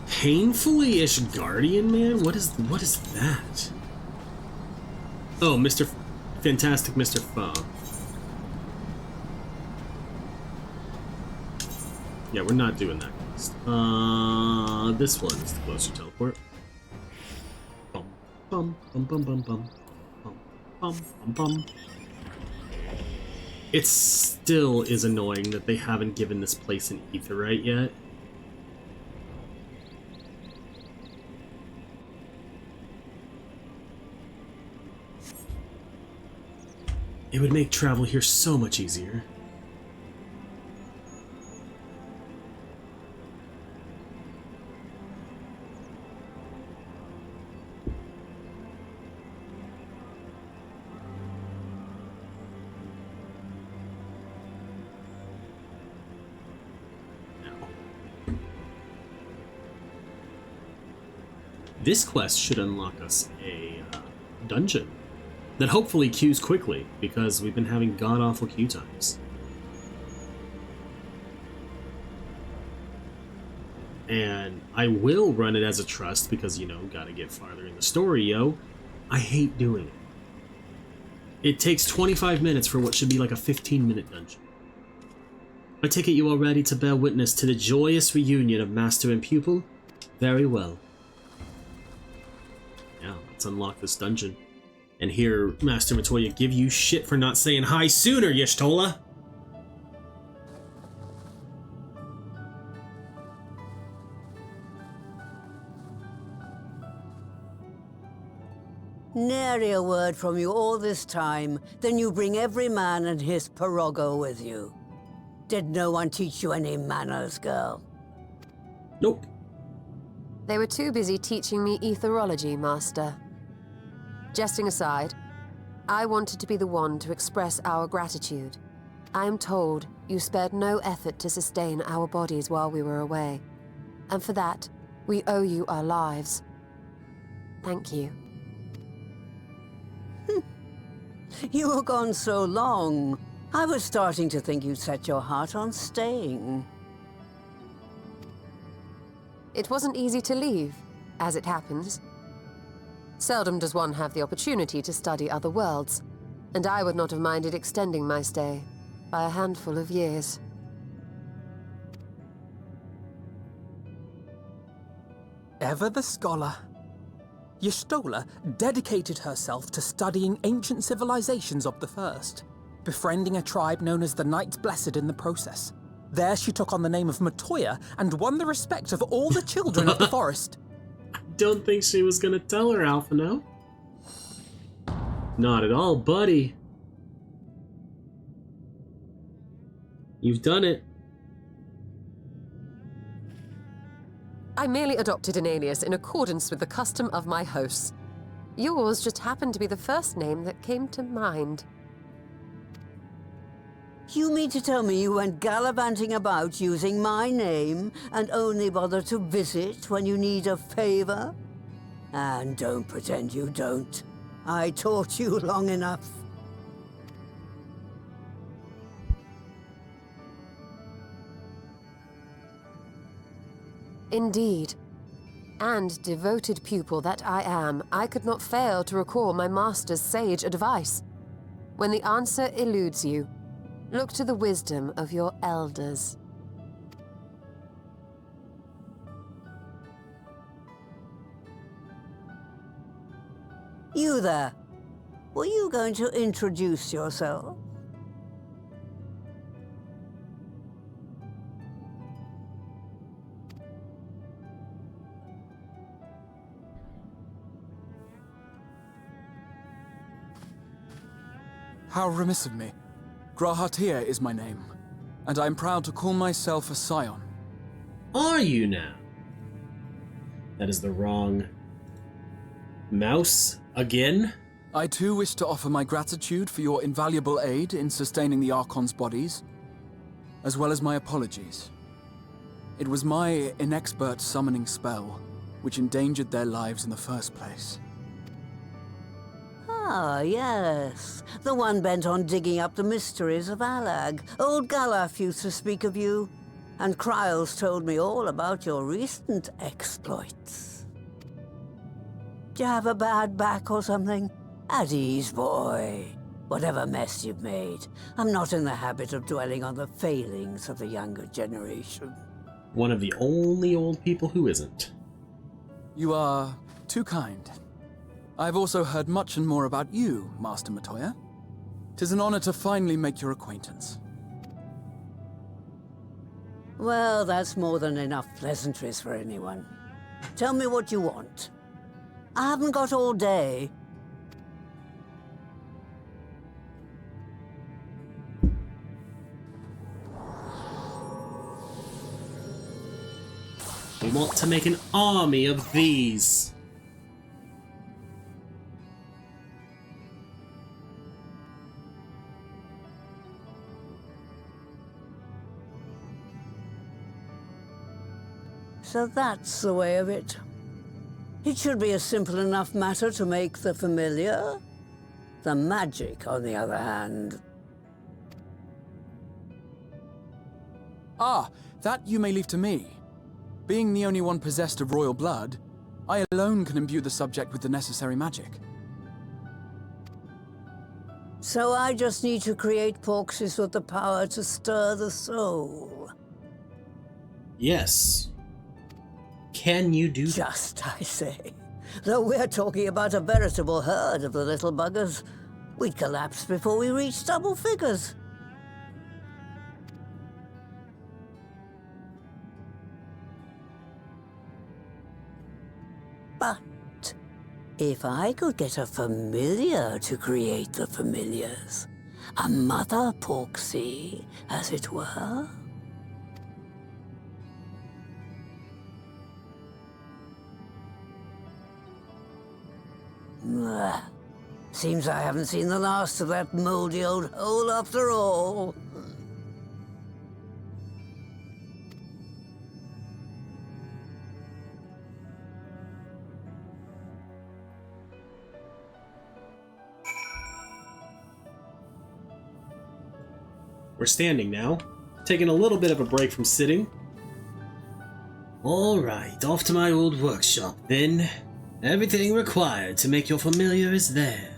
Painfully-ish Guardian Man? What is that? Oh, Mr. Fantastic Mr. Fa. Yeah, we're not doing that quest. This one is the closer teleport. Bum, bum, bum, bum, bum, bum, bum, bum, bum, bum. It still is annoying that they haven't given this place an Aetheryte yet. It would make travel here so much easier. This quest should unlock us a dungeon that hopefully queues quickly, because we've been having god-awful queue times. And I will run it as a trust, because, you know, gotta get farther in the story, yo. I hate doing it. It takes 25 minutes for what should be like a 15-minute dungeon. I take it you are ready to bear witness to the joyous reunion of master and pupil? Very well. Yeah, let's unlock this dungeon. And hear Master Matoya give you shit for not saying hi sooner, Y'shtola! Nary a word from you all this time, then you bring every man and his pirogo with you. Did no one teach you any manners, girl? Nope. They were too busy teaching me etherology, Master. Jesting aside, I wanted to be the one to express our gratitude. I am told you spared no effort to sustain our bodies while we were away. And for that, we owe you our lives. Thank you. You were gone so long. I was starting to think you'd set your heart on staying. It wasn't easy to leave, as it happens. Seldom does one have the opportunity to study other worlds, and I would not have minded extending my stay by a handful of years. Ever the scholar. Y'shtola dedicated herself to studying ancient civilizations of the First, befriending a tribe known as the Knights Blessed in the process. There she took on the name of Matoya and won the respect of all the children of the forest. I don't think she was gonna tell her, Alphino. Not at all, buddy. You've done it. I merely adopted an alias in accordance with the custom of my hosts. Yours just happened to be the first name that came to mind. You mean to tell me you went gallivanting about using my name and only bother to visit when you need a favor? And don't pretend you don't. I taught you long enough. Indeed. And devoted pupil that I am, I could not fail to recall my master's sage advice. When the answer eludes you, look to the wisdom of your elders. You there. Were you going to introduce yourself? How remiss of me. Grahatir is my name, and I am proud to call myself a scion. Are you now? That is the wrong mouse again. I too wish to offer my gratitude for your invaluable aid in sustaining the Archon's bodies, as well as my apologies. It was my inexpert summoning spell which endangered their lives in the first place. Ah, yes. The one bent on digging up the mysteries of Alag. Old Galaf used to speak of you, and Kryles told me all about your recent exploits. Do you have a bad back or something? At ease, boy. Whatever mess you've made, I'm not in the habit of dwelling on the failings of the younger generation. One of the only old people who isn't. You are too kind. I've also heard much and more about you, Master Matoya. 'Tis an honor to finally make your acquaintance. Well, that's more than enough pleasantries for anyone. Tell me what you want. I haven't got all day. We want to make an army of these. So that's the way of it. It should be a simple enough matter to make the familiar. The magic, on the other hand. Ah, that you may leave to me. Being the only one possessed of royal blood, I alone can imbue the subject with the necessary magic. So I just need to create porxes with the power to stir the soul. Yes. Can you do that? Just, I say. Though we're talking about a veritable herd of the little buggers, we'd collapse before we reached double figures. But if I could get a familiar to create the familiars, a mother porxie, as it were. Seems I haven't seen the last of that moldy old hole after all. We're standing now, taking a little bit of a break from sitting. Alright, off to my old workshop then. Everything required to make your familiar is there.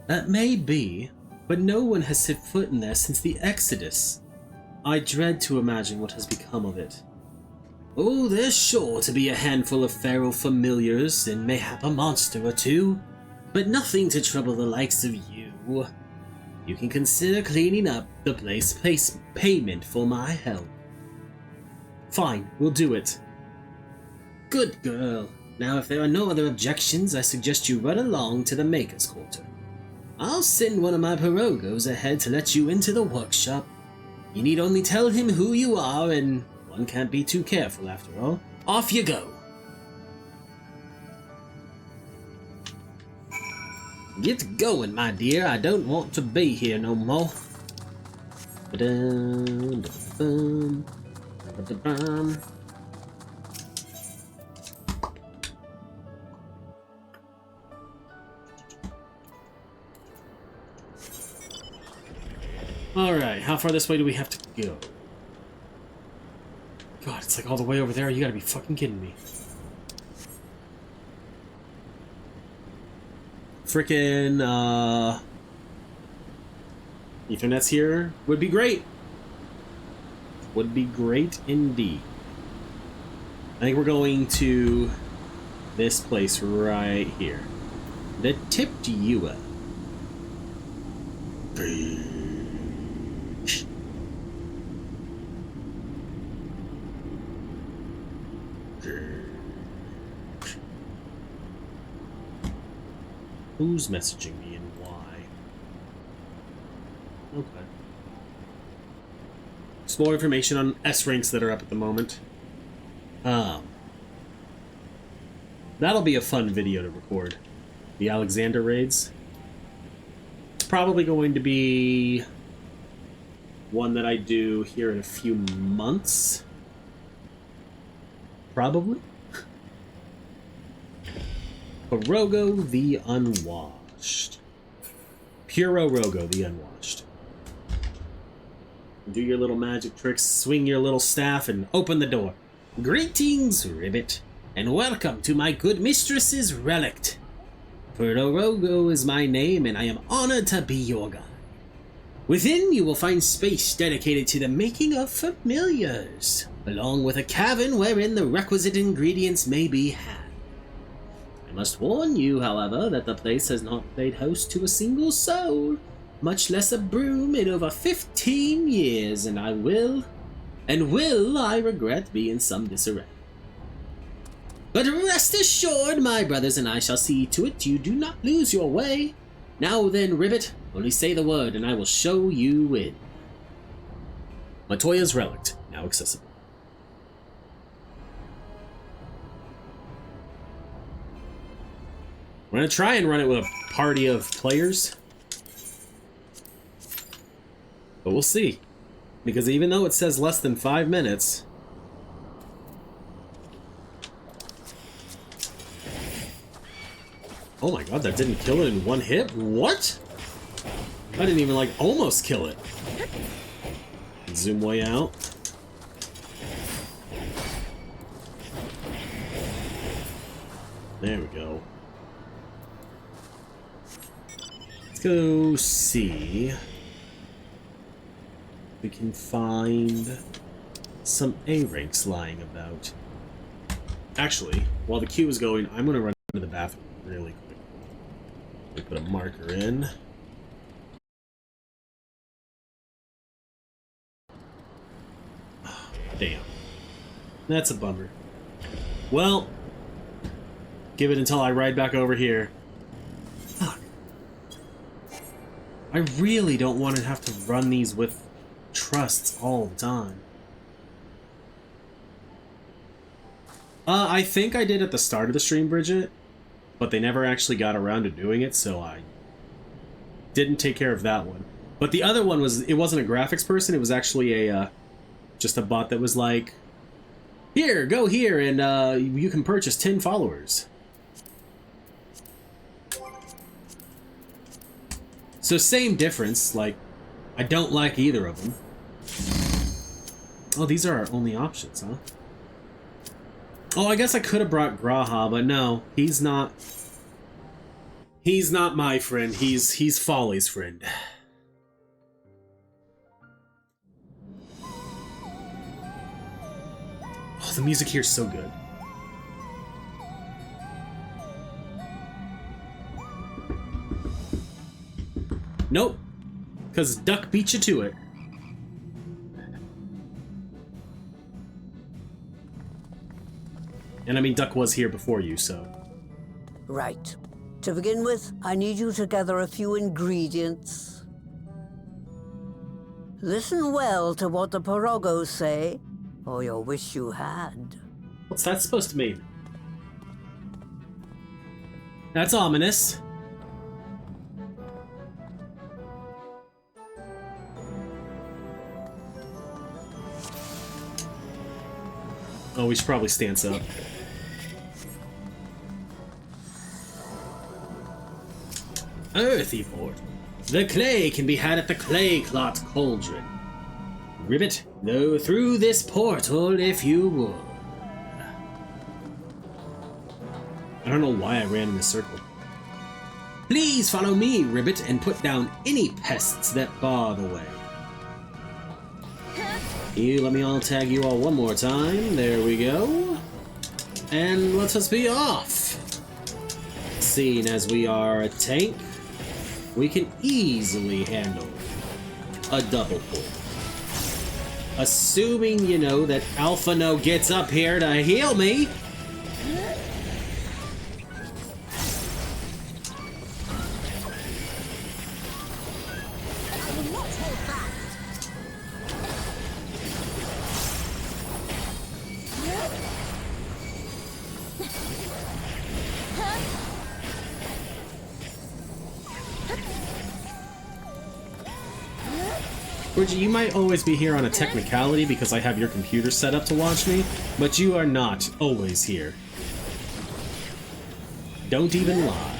That may be, but no one has set foot in there since the Exodus. I dread to imagine what has become of it. Oh, there's sure to be a handful of feral familiars and mayhap a monster or two, but nothing to trouble the likes of you. You can consider cleaning up the place payment for my help. Fine, we'll do it. Good girl. Now, if there are no other objections, I suggest you run along to the Maker's Quarter. I'll send one of my pirogos ahead to let you into the workshop. You need only tell him who you are, and one can't be too careful after all. Off you go. Get going, my dear. I don't want to be here no more. Ba-dum, ba-dum. Alright, how far this way do we have to go? God, it's like all the way over there. You gotta be fucking kidding me. Frickin', Ethernet's here would be great. Would be great indeed. I think we're going to this place right here. that tipped you up. Who's messaging me and why? Okay. Some more information on S ranks that are up at the moment. That'll be a fun video to record. The Alexander raids. It's probably going to be one that I do here in a few months. Probably. Orogo the Unwashed. Pure Orogo the Unwashed. Do your little magic tricks, swing your little staff, and open the door. Greetings, Ribbit, and welcome to my good mistress's relict. For Orogo is my name, and I am honored to be your guide. Within, you will find space dedicated to the making of familiars, along with a cavern wherein the requisite ingredients may be had. I must warn you, however, that the place has not played host to a single soul, much less a broom, in over 15 years, and I regret, be in some disarray. But rest assured, my brothers and I shall see to it you do not lose your way. Now then, Ribbit, only say the word, and I will show you in. Matoya's Relict, now accessible. We're going to try and run it with a party of players. But we'll see. Because even though it says less than 5 minutes... Oh my god, that didn't kill it in one hit? What? I didn't even, like, almost kill it. Zoom way out. There we go. Let's go see if we can find some A ranks lying about. Actually, while the queue is going, I'm going to run to the bathroom really quick. We put a marker in. Oh, damn. That's a bummer. Well, give it until I ride back over here. Fuck. I really don't want to have to run these with trusts all the time. I think I did at the start of the stream, Bridget, but they never actually got around to doing it, so I didn't take care of that one. But the other one was, it wasn't a graphics person, it was actually a, just a bot that was like, here, go here, and you can purchase 10 followers. So same difference, like, I don't like either of them. Oh, these are our only options, huh? Oh, I guess I could have brought Graha, but no, he's not. He's not my friend. He's Folly's friend. Oh, the music here is so good. Nope, because Duck beat you to it. And I mean, Duck was here before you, so... Right. To begin with, I need you to gather a few ingredients. Listen well to what the Porogos say, or you'll wish you had. What's that supposed to mean? That's ominous. Oh, we should probably stance up. Earthy port. The clay can be had at the clay clot cauldron. Ribbit, go through this portal if you would. I don't know why I ran in a circle. Please follow me, Ribbit, and put down any pests that bar the way. You let me all tag you all one more time. There we go. And let us be off. seeing as we are a tank, we can easily handle a double pull. Assuming, you know, that Alpha No gets up here to heal me. Bridget, you might always be here on a technicality because I have your computer set up to watch me, but you are not always here. Don't even lie.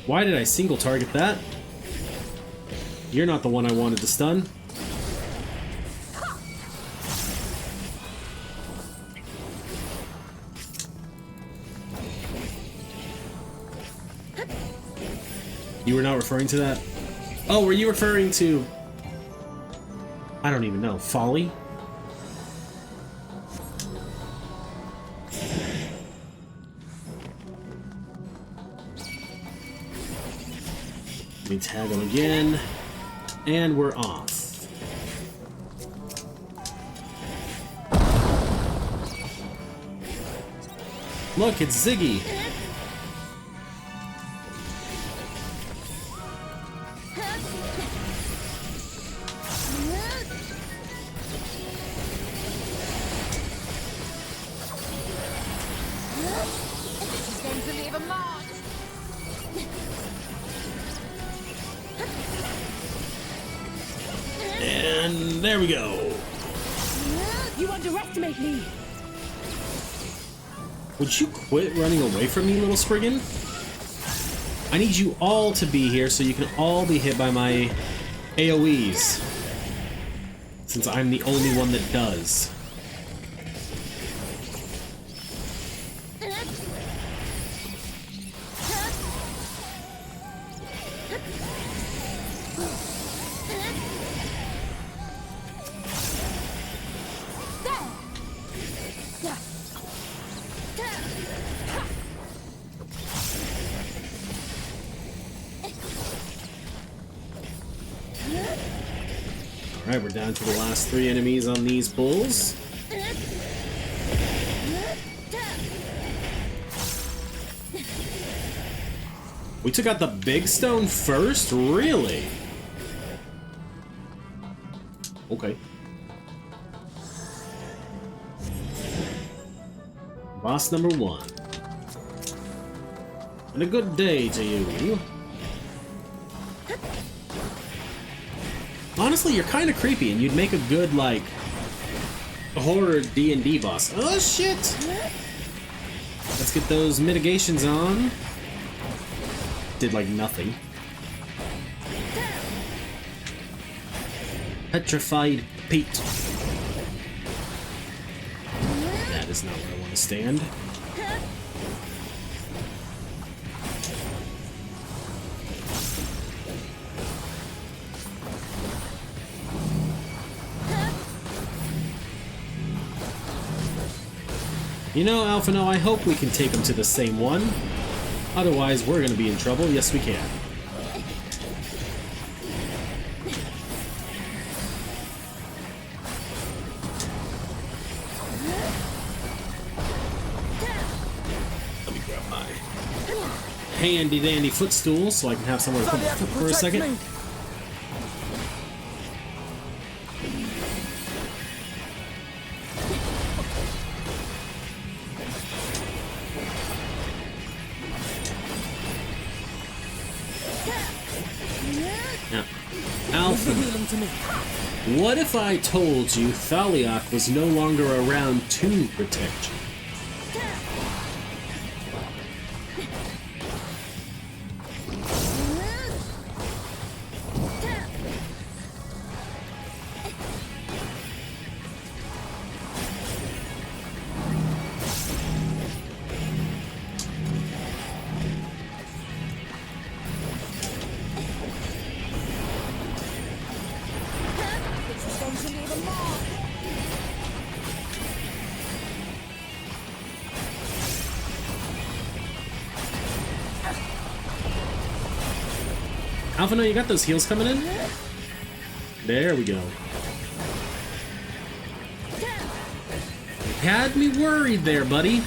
Why did I single target that? You're not the one I wanted to stun. You were not referring to that? Oh, were you referring to... I don't even know. Folly? Let me tag him again. And we're off. Look, it's Ziggy. And there we go. You underestimate me. Would you quit running away from me, little Spriggan? I need you all to be here so you can all be hit by my AoEs. Since I'm the only one that does. Alright, we're down to the last 3 enemies on these bulls. We took out the big stone first? Really? Okay. Boss number 1. And a good day to you. Honestly, you're kind of creepy, and you'd make a good, like, horror D&D boss. Oh, shit! Let's get those mitigations on. Did, like, nothing. Petrified Pete. That is not where I want to stand. You know, Alpha No, I hope we can take him to the same one. Otherwise, we're gonna be in trouble. Yes, we can. Let me grab my handy-dandy footstool so I can have somewhere to put my foot for a second. Now, Alpha, what if I told you Thaliok was no longer around to protect you? Alphino, you got those heals coming in? There we go. Had me worried there, buddy.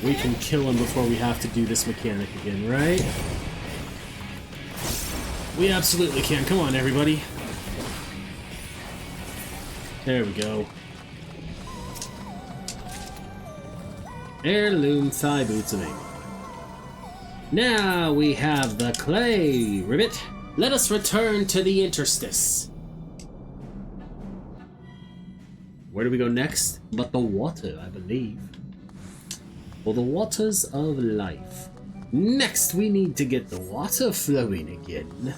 We can kill him before we have to do this mechanic again, right? We absolutely can. Come on, everybody. There we go. Heirloom thigh boots of ink. Now we have the clay ribbit. Let us return to the interstice. Where do we go next? But the water, I believe. For the waters of life. Next, we need to get the water flowing again.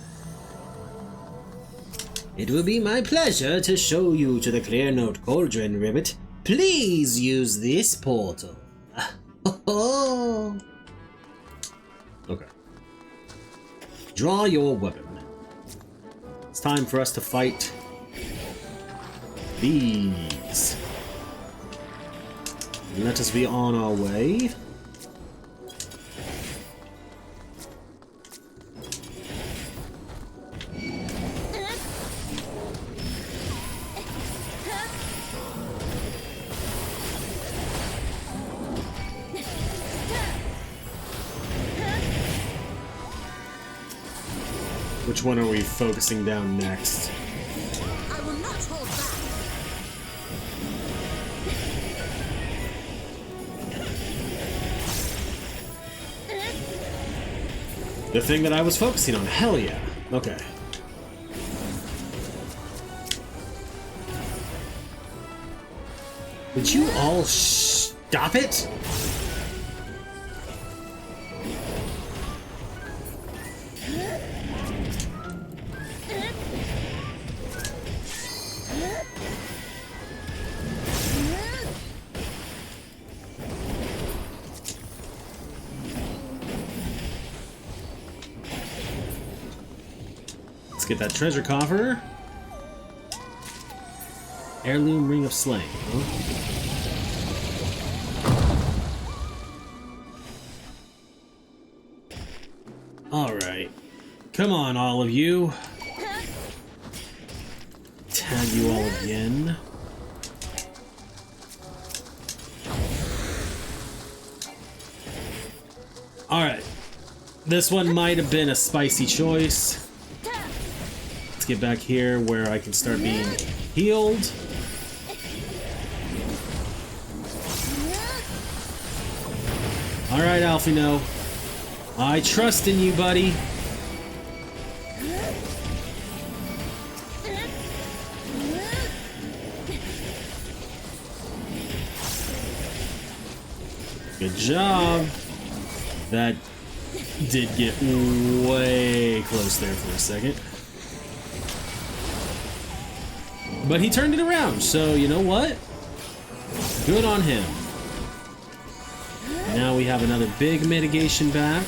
It will be my pleasure to show you to the Clear Note Cauldron, Ribbit. Please use this portal. Okay. Draw your weapon. It's time for us to fight these. Let us be on our way. Which one are we focusing down next? I will not hold back. The thing that I was focusing on. Hell yeah. Okay. Would you all stop it? Get that treasure coffer. Heirloom ring of slaying. Huh? All right, come on, all of you. Tag you all again. All right, this one might have been a spicy choice. Get back here where I can start being healed. Alright, Alphino. I trust in you, buddy. Good job. That did get way close there for a second. But he turned it around, so you know what? Good on him. Now we have another big mitigation back.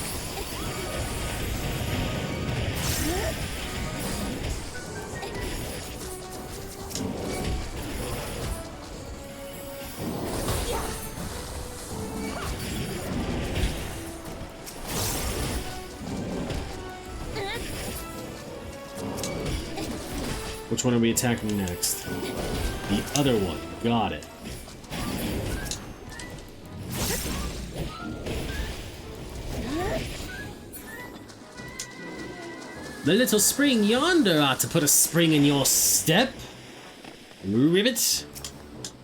Which one are we attacking next? The other one. Got it. The little spring yonder ought to put a spring in your step. Ribbit.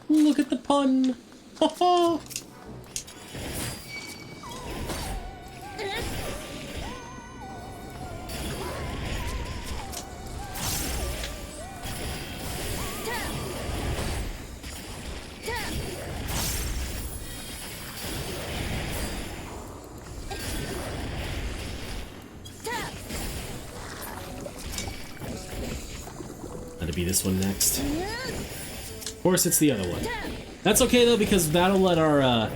Look at the pun. Ho ho. Be this one next. Of course, it's the other one. That's okay though, because that'll let our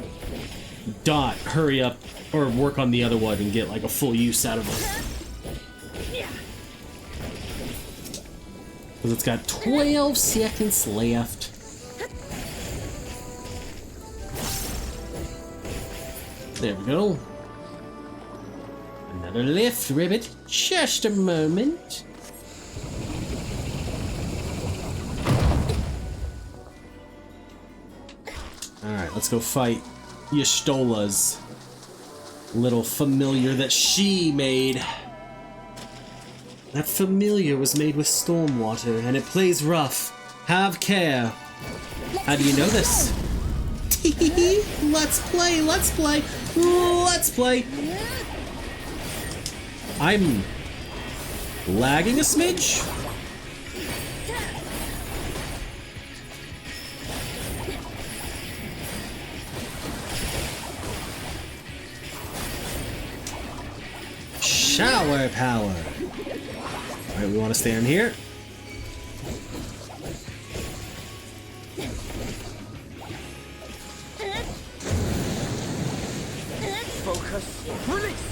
Dot hurry up or work on the other one and get like a full use out of it. Because it's got 12 seconds left. There we go. Another lift, Ribbit. Just a moment. Alright, let's go fight Y'shtola's little familiar that she made. That familiar was made with storm water, and it plays rough. Have care. How do you know this? Let's play, let's play, let's play. I'm lagging a smidge. Shower power. Alright, we want to stay in here. Focus. Release.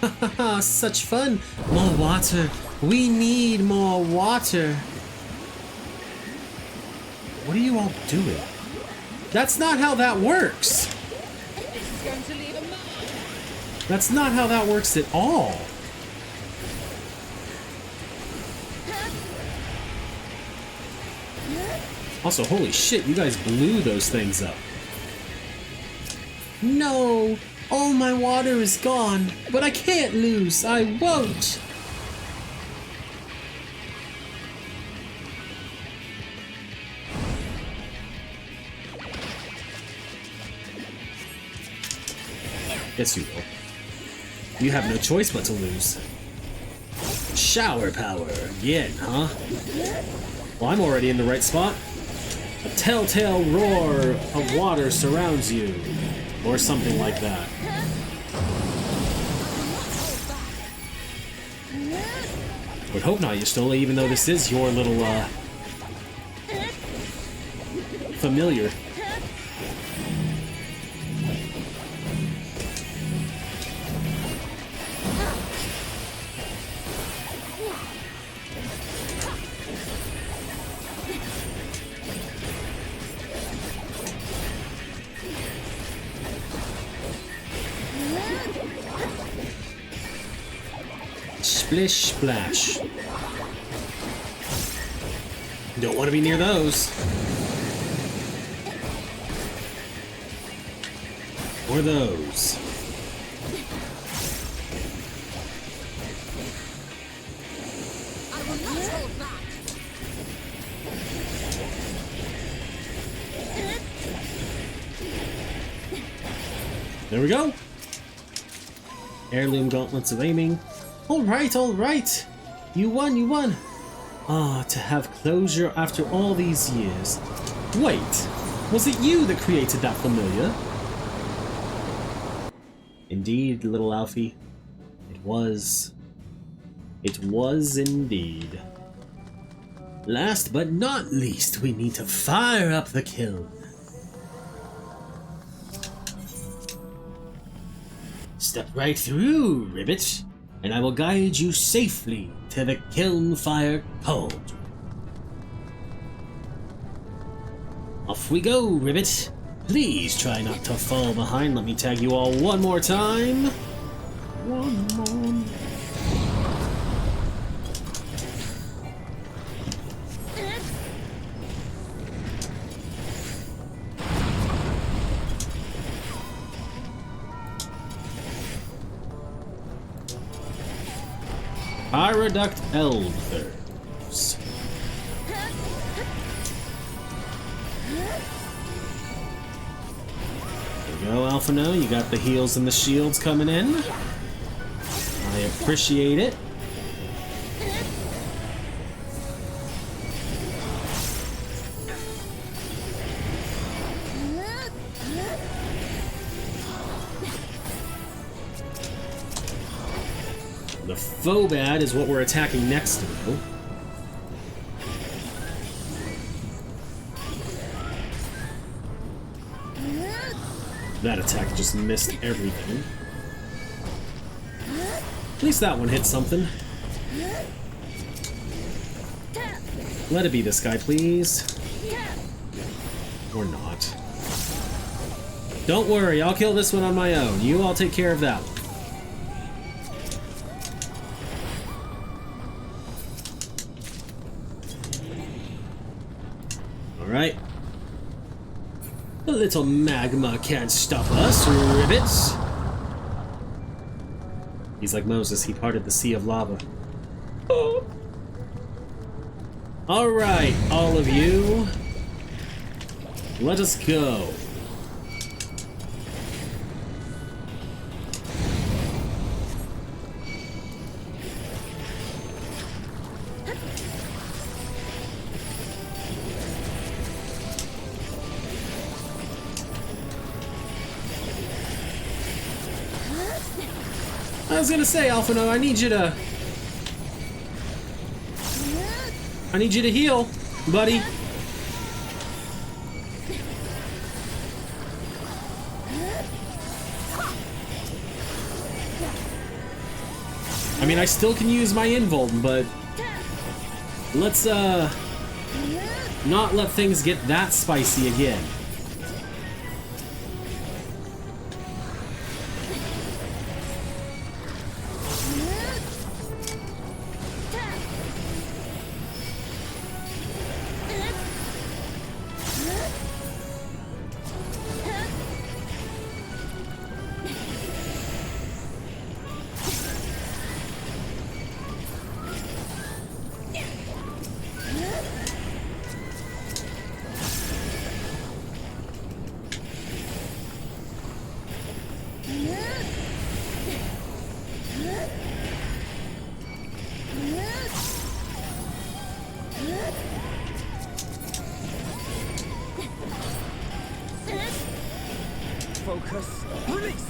Haha, such fun. More water. We need more water. What are you all doing? That's not how that works. That's not how that works at all. Also, holy shit, you guys blew those things up. No! All my water is gone, but I can't lose. I won't. Yes, you will. You have no choice but to lose. Shower power again, huh? Well, I'm already in the right spot. A telltale roar of water surrounds you. Or something like that. Would hope not, Y'shtola, even though this is your little, familiar. Splish splash. Don't want to be near those. Or those. There we go. Heirloom gauntlets of aiming. Alright, alright! You won, you won! Ah, to have closure after all these years. Wait, was it you that created that familiar? Indeed, little Alfie. It was. It was indeed. Last but not least, we need to fire up the kiln. Step right through, Ribbit, and I will guide you safely to the kiln fire cauldron. Off we go, Ribbit. Please try not to fall behind. Let me tag you all one more time. One more. Pyroduct Elders. There you go, Alphino. You got the heals and the shields coming in. I appreciate it. The Phobad is what we're attacking next to, though. That attack just missed everything. At least that one hit something. Let it be this guy, please. Or not. Don't worry, I'll kill this one on my own. You all take care of that one. Alright. The little magma can't stop us, ribbits. He's like Moses, he parted the sea of lava. Oh. Alright, all of you. Let us go. I was gonna say, Alphino, I need you to heal, buddy. I mean, I still can use my invuln, but let's not let things get that spicy again.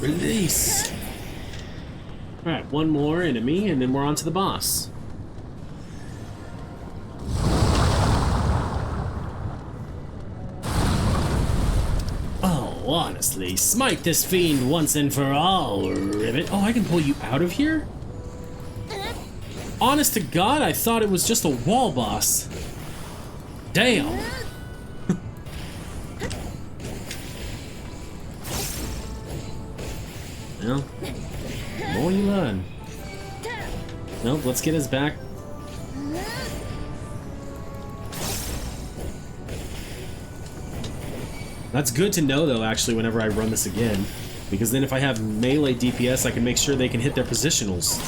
Release! Alright, one more enemy, and then we're on to the boss. Oh, honestly, smite this fiend once and for all, ribbit. Oh, I can pull you out of here? Honest to God, I thought it was just a wall boss. Damn! Well, the more you learn. Nope, let's get his back. That's good to know, though, actually, whenever I run this again. Because then if I have melee DPS, I can make sure they can hit their positionals.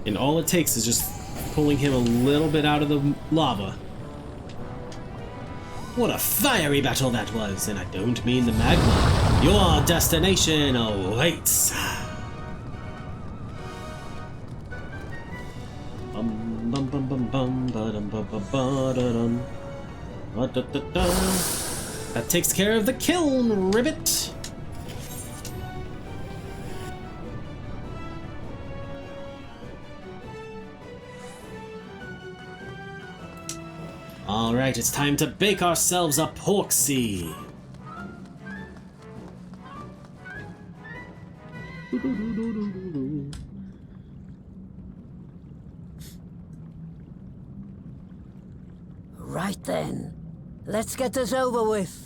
And all it takes is just pulling him a little bit out of the lava. What a fiery battle that was, and I don't mean the magma. Your destination awaits. That takes care of the kiln, ribbit. Alright, it's time to bake ourselves a porksy. Right then, let's get this over with.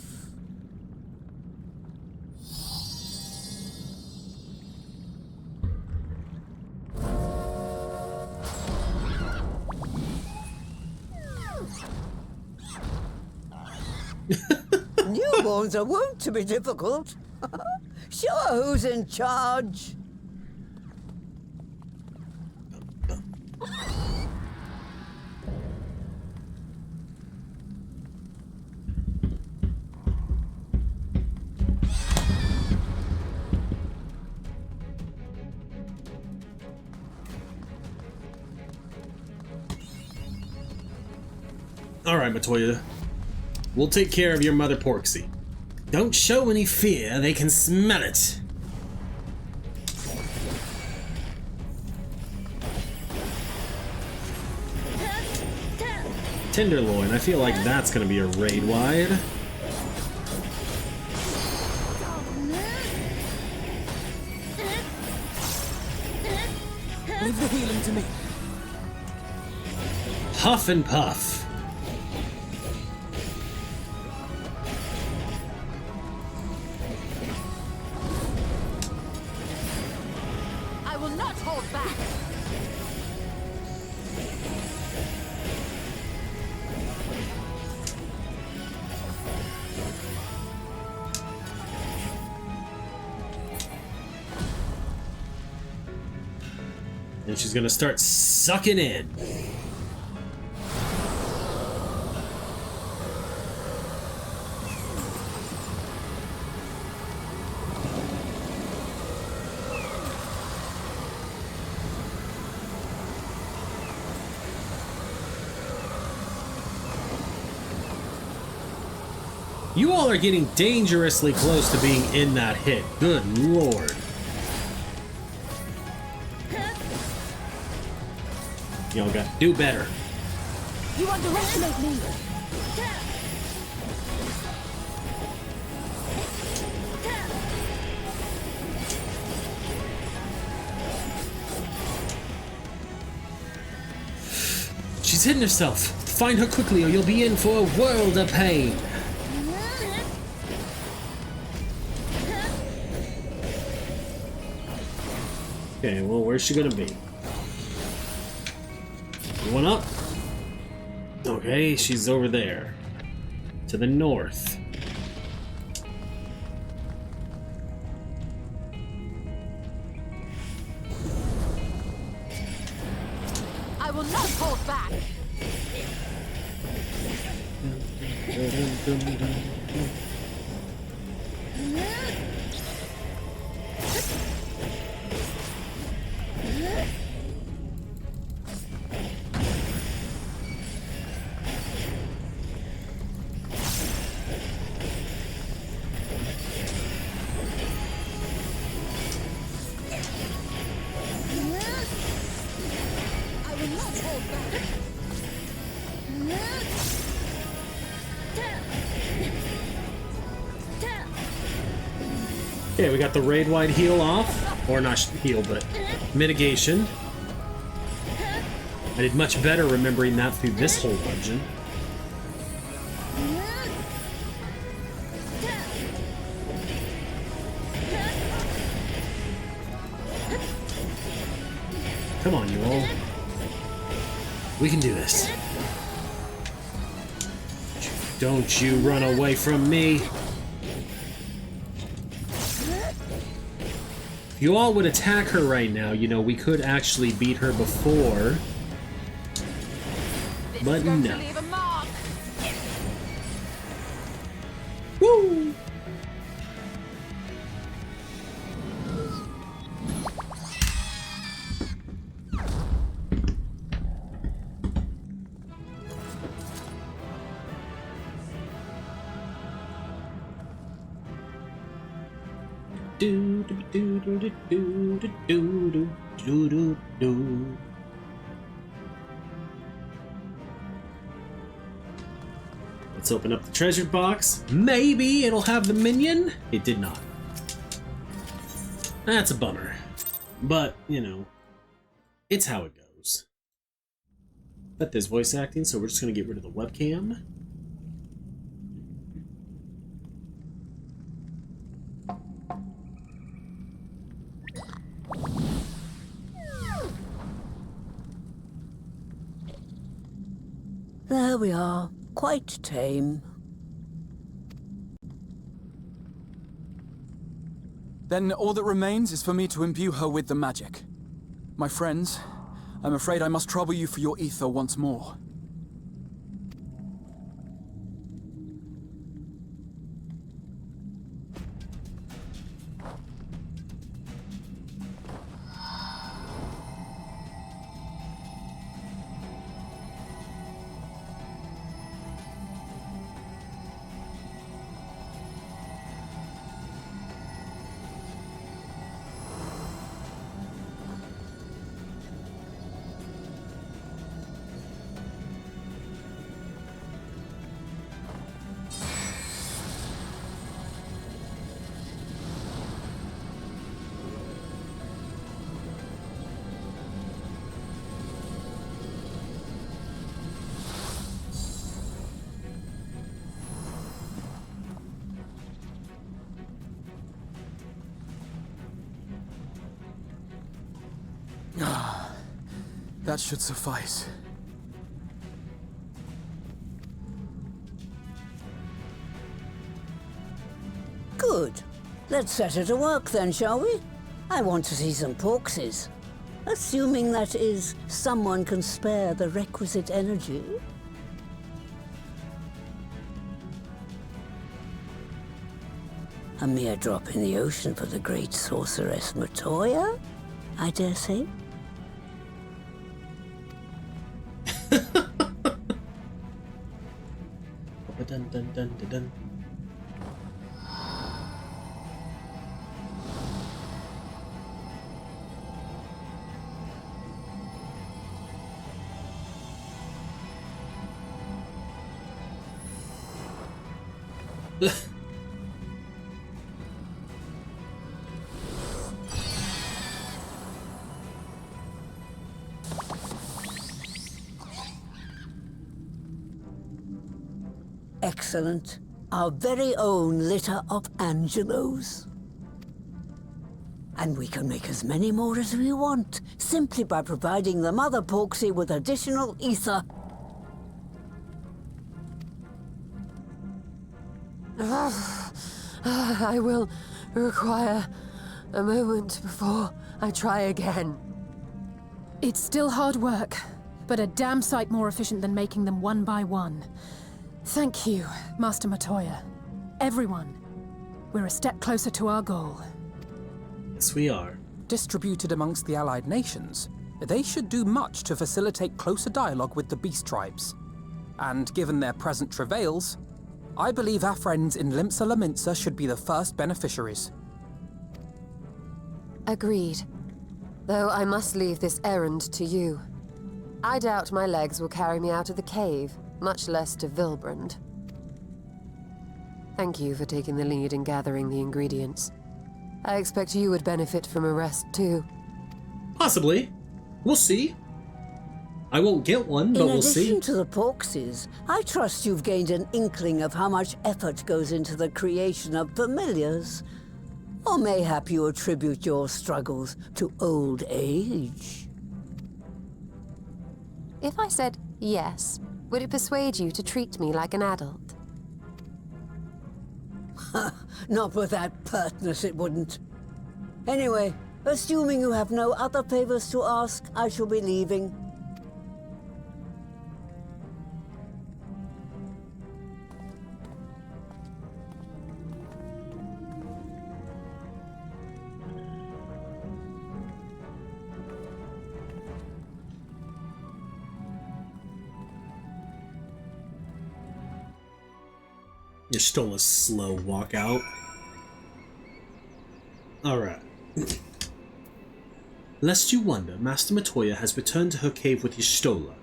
Newborns are wont to be difficult. Sure, who's in charge? Alright, Matoya. We'll take care of your mother Porksy. Don't show any fear, they can smell it. Tenderloin. I feel like that's gonna be a raid wide. Leave the healing to me. Huff and puff. I will not hold back. And she's gonna start sucking in. You all are getting dangerously close to being in that hit. Good lord. Y'all got to do better. You underestimate me. She's hitting herself. Find her quickly or you'll be in for a world of pain. Okay, well, where's she gonna be? One up. Okay, she's over there. To the north. I will not hold back. Okay, we got the raid-wide heal off. Or not heal, but mitigation. I did much better remembering that through this whole dungeon. Come on, you all. We can do this. Don't you run away from me. If you all would attack her right now, you know, we could actually beat her before. But no. Woo! Do do do do do do do do do do. Let's open up the treasure box. Maybe it'll have the minion. It did not. That's a bummer. But, you know, it's how it goes. But there's voice acting, so we're just gonna get rid of the webcam. There we are. Quite tame. Then all that remains is for me to imbue her with the magic. My friends, I'm afraid I must trouble you for your ether once more. That should suffice. Good. Let's set her to work then, shall we? I want to see some porkses. Assuming that is, someone can spare the requisite energy. A mere drop in the ocean for the great sorceress Matoya, I dare say. Dun, dun, dun, dun, dun. Excellent. Our very own litter of Angelos. And we can make as many more as we want, simply by providing the mother Porksy with additional ether. I will require a moment before I try again. It's still hard work, but a damn sight more efficient than making them one by one. Thank you, Master Matoya. Everyone, we're a step closer to our goal. Yes, we are. Distributed amongst the allied nations, they should do much to facilitate closer dialogue with the beast tribes. And given their present travails, I believe our friends in Limsa Lominsa should be the first beneficiaries. Agreed. Though I must leave this errand to you. I doubt my legs will carry me out of the cave, much less to Vilbrand. Thank you for taking the lead in gathering the ingredients. I expect you would benefit from a rest too. Possibly. We'll see. I won't get one, but we'll see. In addition to the Porksies, I trust you've gained an inkling of how much effort goes into the creation of familiars. Or mayhap you attribute your struggles to old age. If I said yes, would it persuade you to treat me like an adult? Not with that pertness, it wouldn't. Anyway, assuming you have no other favors to ask, I shall be leaving. You stole a slow walkout. Alright. Lest you wonder, Master Matoya has returned to her cave with Y'shtola.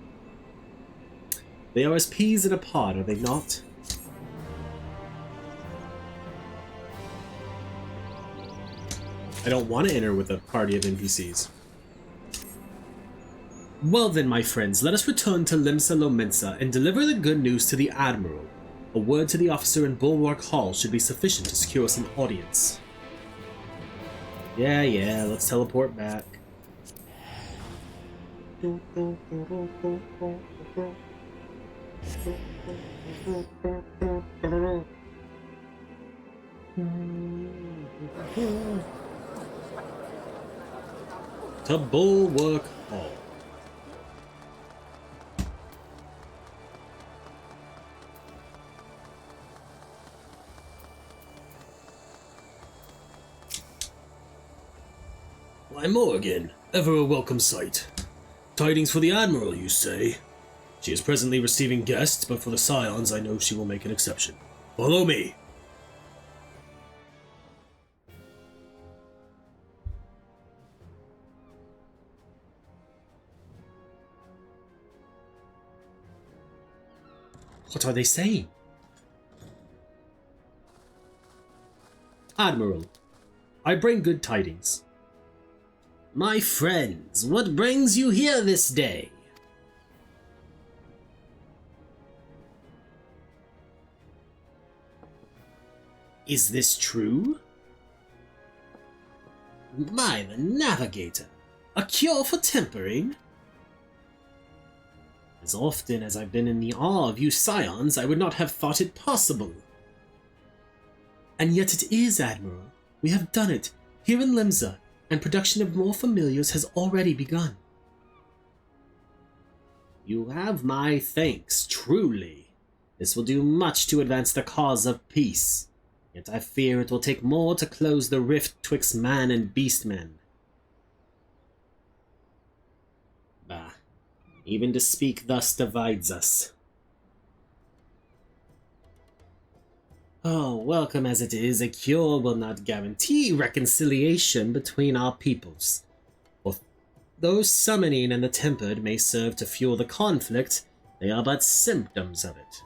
They are as peas in a pod, are they not? I don't want to enter with a party of NPCs. Well then, my friends, let us return to Limsa Lominsa and deliver the good news to the Admiral. A word to the officer in Bulwark Hall should be sufficient to secure us an audience. Yeah, let's teleport back. To Bulwark Hall. Why, Morrighan, ever a welcome sight. Tidings for the Admiral, you say? She is presently receiving guests, but for the Scions I know she will make an exception. Follow me! What are they saying? Admiral, I bring good tidings. My friends, what brings you here this day? Is this true? By the Navigator, A cure for tempering? As often as I've been in the awe of you scions, I would not have thought it possible. And yet it is, Admiral. We have done it, here in Limsa, and production of more familiars has already begun. You have my thanks, truly. This will do much to advance the cause of peace. Yet I fear it will take more to close the rift twixt man and beastmen. Bah, even to speak thus divides us. Oh, welcome as it is, a cure will not guarantee reconciliation between our peoples. For though summoning and the tempered may serve to fuel the conflict, they are but symptoms of it.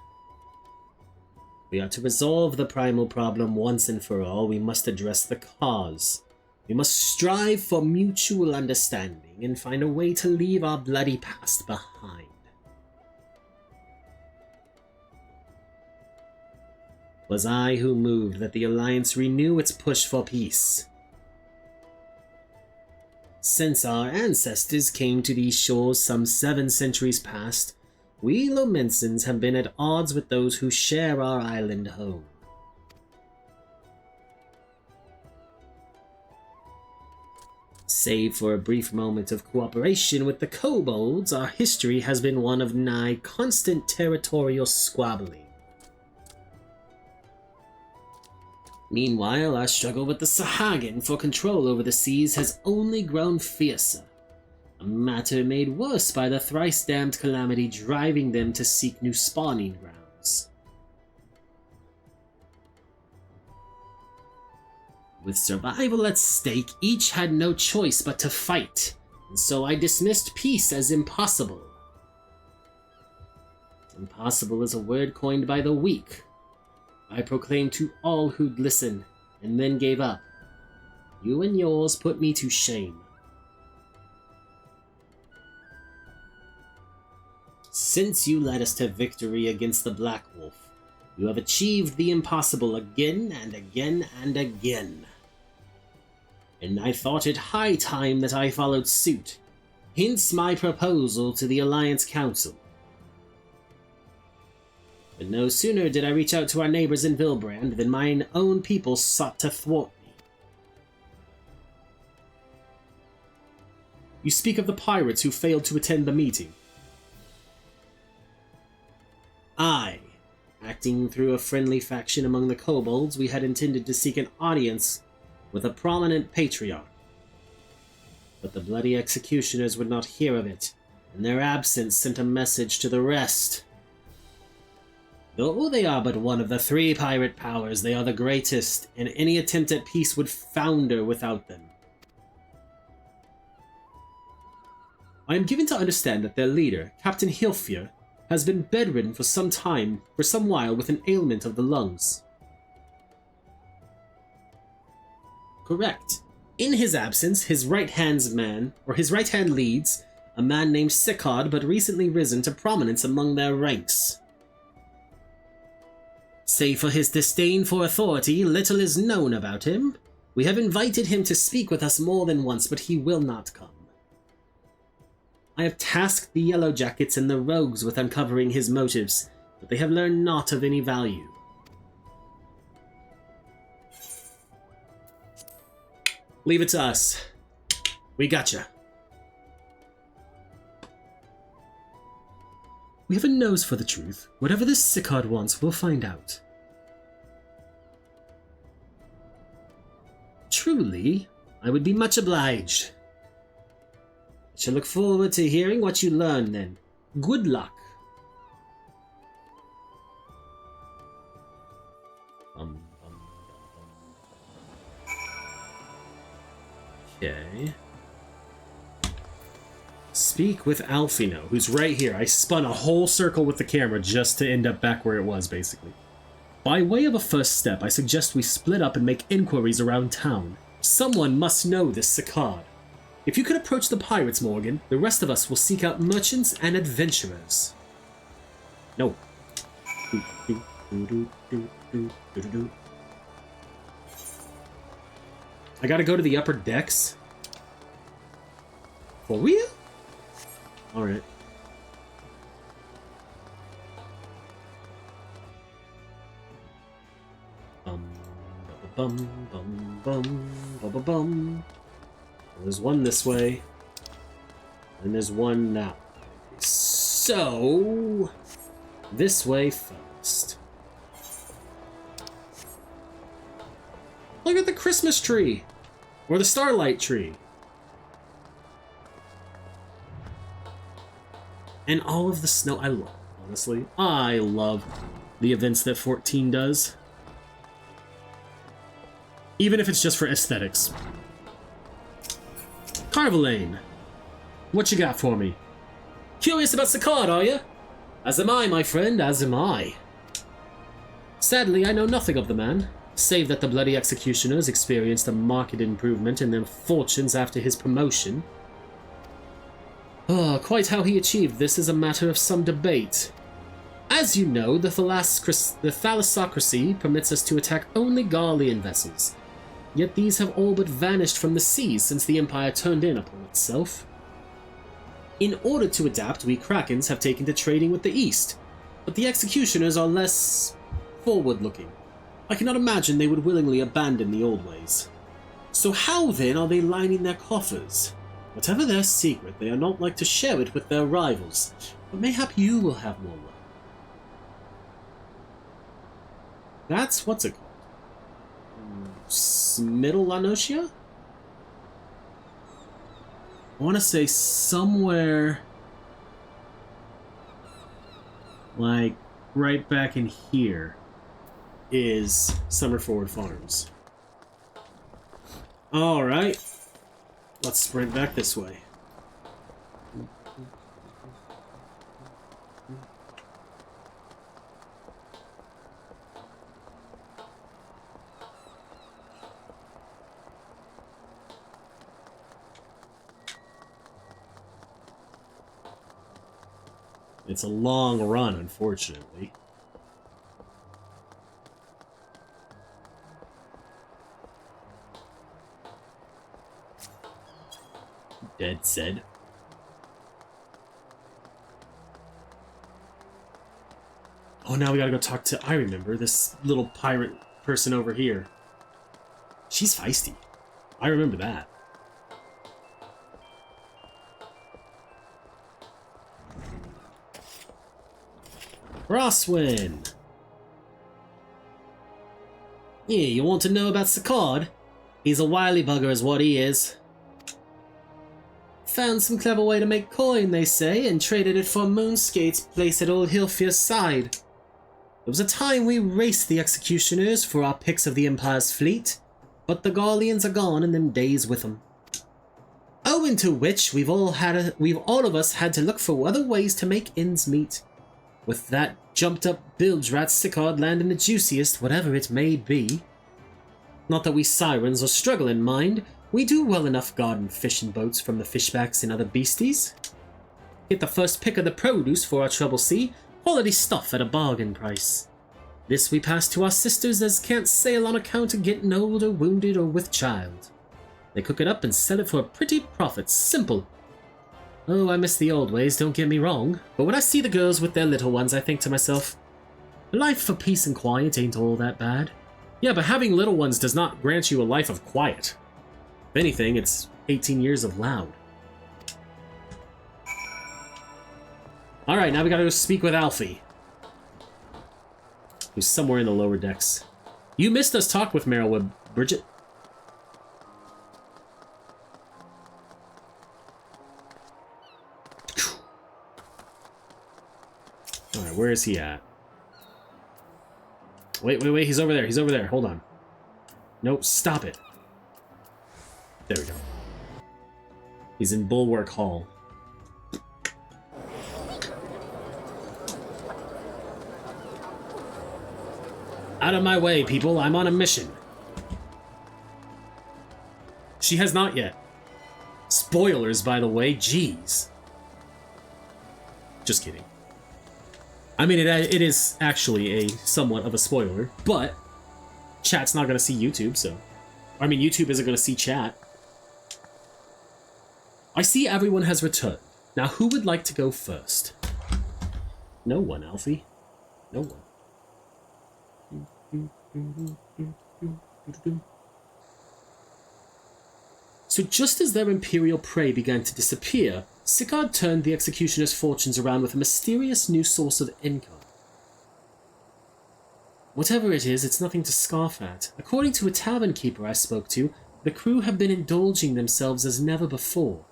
We are to resolve the primal problem once and for all. We must address the cause. We must strive for mutual understanding and find a way to leave our bloody past behind. It was I who moved that the Alliance renew its push for peace. Since our ancestors came to these shores some 7 centuries past, we Lomensans have been at odds with those who share our island home. Save for a brief moment of cooperation with the kobolds, our history has been one of nigh constant territorial squabbling. Meanwhile, our struggle with the Sahagin for control over the seas has only grown fiercer, a matter made worse by the thrice-damned calamity driving them to seek new spawning grounds. With survival at stake, each had no choice but to fight, and so I dismissed peace as impossible. Impossible is a word coined by the weak. I proclaimed to all who'd listen, and then gave up. You and yours put me to shame. Since you led us to victory against the Black Wolf, you have achieved the impossible again and again and again. And I thought it high time that I followed suit, hence my proposal to the Alliance Council. But no sooner did I reach out to our neighbors in Vilbrand than mine own people sought to thwart me. You speak of the pirates who failed to attend the meeting. I, acting through a friendly faction among the kobolds, we had intended to seek an audience with a prominent patriarch. But the bloody executioners would not hear of it, and their absence sent a message to the rest. Though they are but one of the 3 pirate powers, they are the greatest, and any attempt at peace would founder without them. I am given to understand that their leader, Captain Hilfir, has been bedridden for some while with an ailment of the lungs. Correct. In his absence, his right-hand leads a man named Sikard, but recently risen to prominence among their ranks. Save for his disdain for authority, little is known about him. We have invited him to speak with us more than once, but he will not come. I have tasked the Yellow Jackets and the Rogues with uncovering his motives, but they have learned naught of any value. Leave it to us. We gotcha. We have a nose for the truth. Whatever this Sikard wants, we'll find out. Truly, I would be much obliged. I shall look forward to hearing what you learn then. Good luck. Okay. Speak with Alfino, who's right here. I spun a whole circle with the camera just to end up back where it was, basically. By way of a first step, I suggest we split up and make inquiries around town. Someone must know this Sikard. If you could approach the pirates, Morrighan, the rest of us will seek out merchants and adventurers. No. I gotta go to the upper decks. For real? Alright. There's one this way. And there's one now. So... this way first. Look at the Christmas tree! Or the starlight tree. And all of the snow. I love, honestly. I love the events that 14 does. Even if it's just for aesthetics. Carvalane, what you got for me? Curious about Saccard, are you? As am I, my friend, as am I. Sadly, I know nothing of the man, save that the bloody executioners experienced a marked improvement in their fortunes after his promotion. Quite how he achieved this is a matter of some debate. As you know, the thalassocracy permits us to attack only Garlean vessels, yet these have all but vanished from the seas since the Empire turned in upon itself. In order to adapt, we Krakens have taken to trading with the East, but the executioners are less forward-looking. I cannot imagine they would willingly abandon the old ways. So how then are they lining their coffers? Whatever their secret, they are not like to share it with their rivals, but mayhap you will have more luck. That's what's it called? Middle Lanosia? I want to say somewhere like right back in here is Summerford Farms. Alright. Let's sprint back this way. It's a long run, unfortunately. Dead said. Oh, now we gotta go talk to, I remember, this little pirate person over here. She's feisty. I remember that. Roswin! Yeah, you want to know about Saccard? He's a wily bugger is what he is. Found some clever way to make coin, they say, and traded it for a moonskate's place at Old Hilfier's side. There was a time we raced the executioners for our picks of the Empire's fleet, but the Garleans are gone and them days with them. Owing to which, we've all of us had to look for other ways to make ends meet. With that jumped-up bilge rat Saccard landing the juiciest, whatever it may be. Not that we sirens or struggle in mind, we do well enough guarding fishing boats from the fishbacks and other beasties. Get the first pick of the produce for our trouble sea, quality stuff at a bargain price. This we pass to our sisters as can't sail on account of getting old or wounded or with child. They cook it up and sell it for a pretty profit, simple. Oh, I miss the old ways, don't get me wrong, but when I see the girls with their little ones, I think to myself, life for peace and quiet ain't all that bad. Yeah, but having little ones does not grant you a life of quiet. If anything, it's 18 years of loud. Alright, now we gotta go speak with Alfie, who's somewhere in the lower decks. You missed us talk with Merylwyn, Bridget. Alright, where is he at? Wait, he's over there, hold on. Nope, stop it. There we go. He's in Bulwark Hall. Out of my way, people, I'm on a mission. She has not yet. Spoilers, by the way, jeez. Just kidding. I mean, it is actually a somewhat of a spoiler, but chat's not going to see YouTube, so... I mean, YouTube isn't going to see chat. I see everyone has returned. Now who would like to go first? No one, Alfie. No one. So just as their imperial prey began to disappear, Sicard turned the executioner's fortunes around with a mysterious new source of income. Whatever it is, it's nothing to scoff at. According to a tavern keeper I spoke to, the crew have been indulging themselves as never before,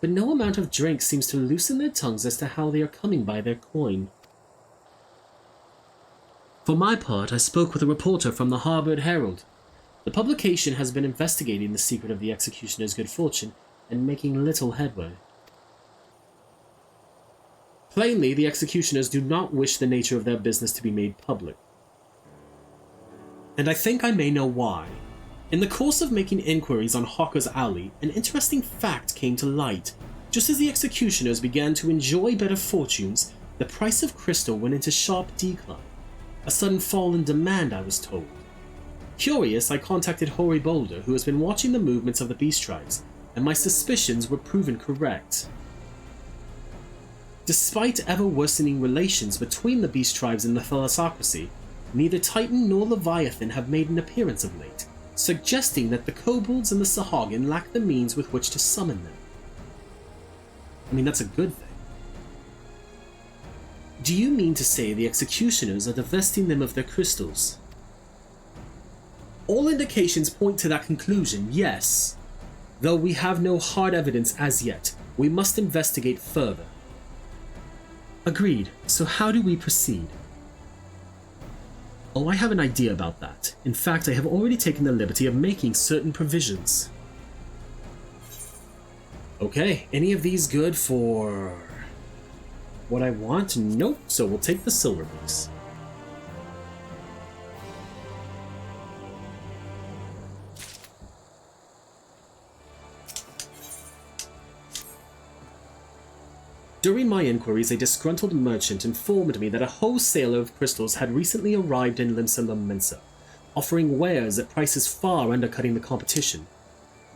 but no amount of drink seems to loosen their tongues as to how they are coming by their coin. For my part, I spoke with a reporter from the Harvard Herald. The publication has been investigating the secret of the executioner's good fortune and making little headway. Plainly, the executioners do not wish the nature of their business to be made public. And I think I may know why. In the course of making inquiries on Hawker's Alley, an interesting fact came to light. Just as the executioners began to enjoy better fortunes, the price of crystal went into sharp decline. A sudden fall in demand, I was told. Curious, I contacted Hoary Boulder, who has been watching the movements of the beast tribes, and my suspicions were proven correct. Despite ever-worsening relations between the beast tribes and the Thalassocracy, neither Titan nor Leviathan have made an appearance of late, suggesting that the kobolds and the Sahagin lack the means with which to summon them. I mean, that's a good thing. Do you mean to say the executioners are divesting them of their crystals? All indications point to that conclusion, yes. Though we have no hard evidence as yet, we must investigate further. Agreed. So how do we proceed? Oh, I have an idea about that. In fact, I have already taken the liberty of making certain provisions. Okay, any of these good for what I want? Nope, so we'll take the silver piece. During my inquiries, a disgruntled merchant informed me that a wholesaler of crystals had recently arrived in Limsa Mensa, offering wares at prices far undercutting the competition.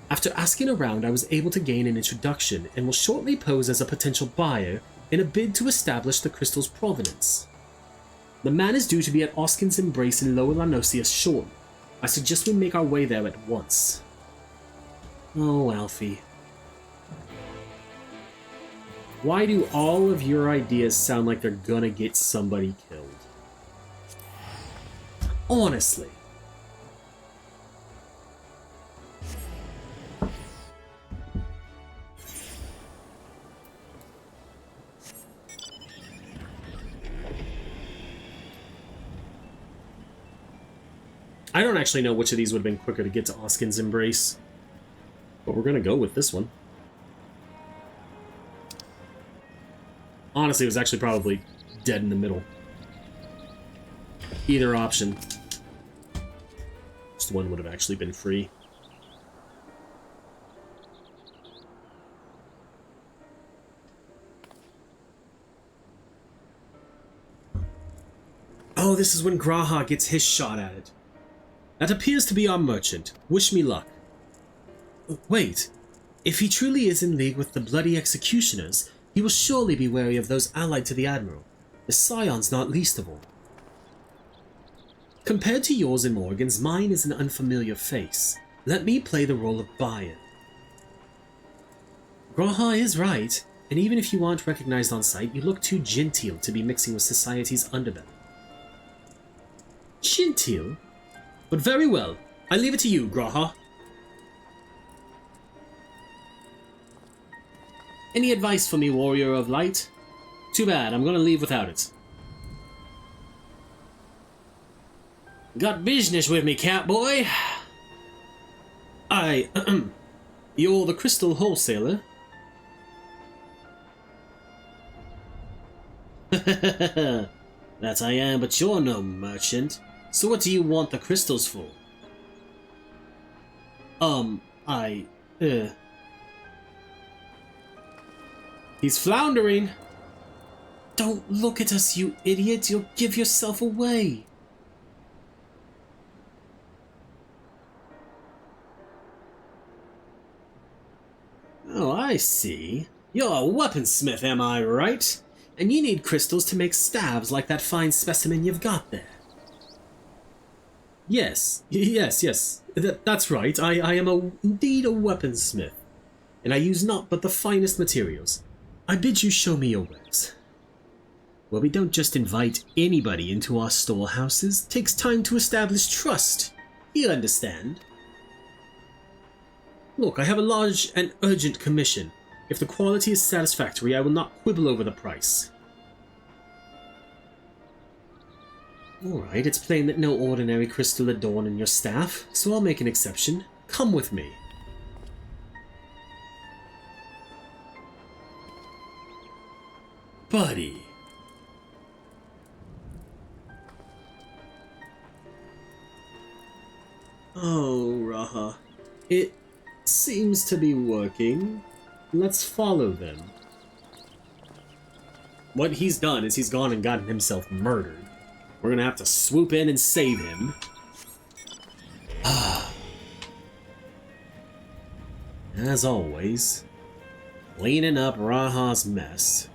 After asking around, I was able to gain an introduction and will shortly pose as a potential buyer in a bid to establish the crystal's provenance. The man is due to be at Oskin's Embrace in Lower Lanosia shortly. I suggest we make our way there at once. Oh, Alfie. Why do all of your ideas sound like they're gonna get somebody killed? Honestly. I don't actually know which of these would have been quicker to get to Oskin's Embrace, but we're gonna go with this one. Honestly, it was actually probably dead in the middle. Either option. Just one would have actually been free. Oh, this is when Graha gets his shot at it. That appears to be our merchant. Wish me luck. Wait. If he truly is in league with the bloody executioners, he will surely be wary of those allied to the Admiral, the Scions not least of all. Compared to yours and Morrigan's, mine is an unfamiliar face. Let me play the role of buyer. Graha is right, and even if you aren't recognized on sight, you look too genteel to be mixing with society's underbelly. Genteel? But very well. I leave it to you, Graha. Any advice for me, warrior of light? Too bad, I'm gonna leave without it. Got business with me, catboy? You're the crystal wholesaler? That I am, but you're no merchant. So what do you want the crystals for? He's floundering. Don't look at us, you idiot. You'll give yourself away. Oh, I see. You're a weaponsmith, am I right? And you need crystals to make staves like that fine specimen you've got there. Yes. That's right. I am indeed a weaponsmith, and I use naught but the finest materials. I bid you show me your wares. Well, we don't just invite anybody into our storehouses. It takes time to establish trust. You understand? Look, I have a large and urgent commission. If the quality is satisfactory, I will not quibble over the price. Alright, it's plain that no ordinary crystal adorn in your staff, so I'll make an exception. Come with me. Buddy. Oh, Raha. It seems to be working. Let's follow them. What he's done is he's gone and gotten himself murdered. We're gonna have to swoop in and save him. As always, cleaning up Raha's mess.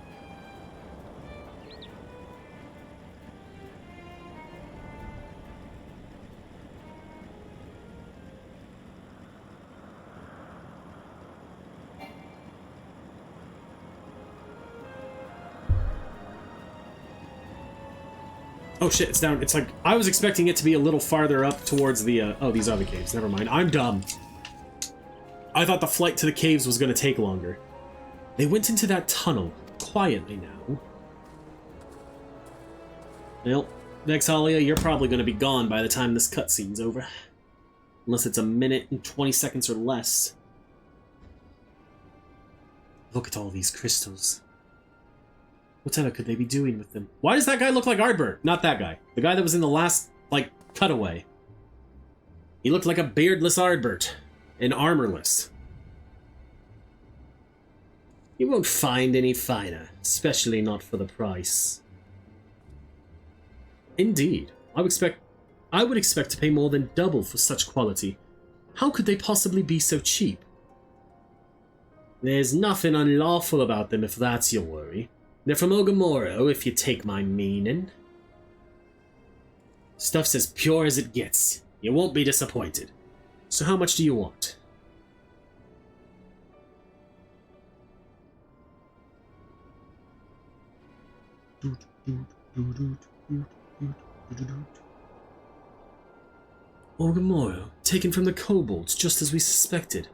Oh shit, it's down. It's like, I was expecting it to be a little farther up towards the, oh, these are the caves. Never mind. I'm dumb. I thought the flight to the caves was going to take longer. They went into that tunnel quietly now. Well, Vexalia, you're probably going to be gone by the time this cutscene's over. Unless it's a minute and 20 seconds or less. Look at all these crystals. Whatever could they be doing with them? Why does that guy look like Ardbert? Not that guy. The guy that was in the last, like, cutaway. He looked like a beardless Ardbert. And armorless. You won't find any finer. Especially not for the price. Indeed. I would expect to pay more than double for such quality. How could they possibly be so cheap? There's nothing unlawful about them if that's your worry. They're from Ogamoro, if you take my meaning. Stuff's as pure as it gets. You won't be disappointed. So how much do you want? Ogamoro, taken from the kobolds, just as we suspected.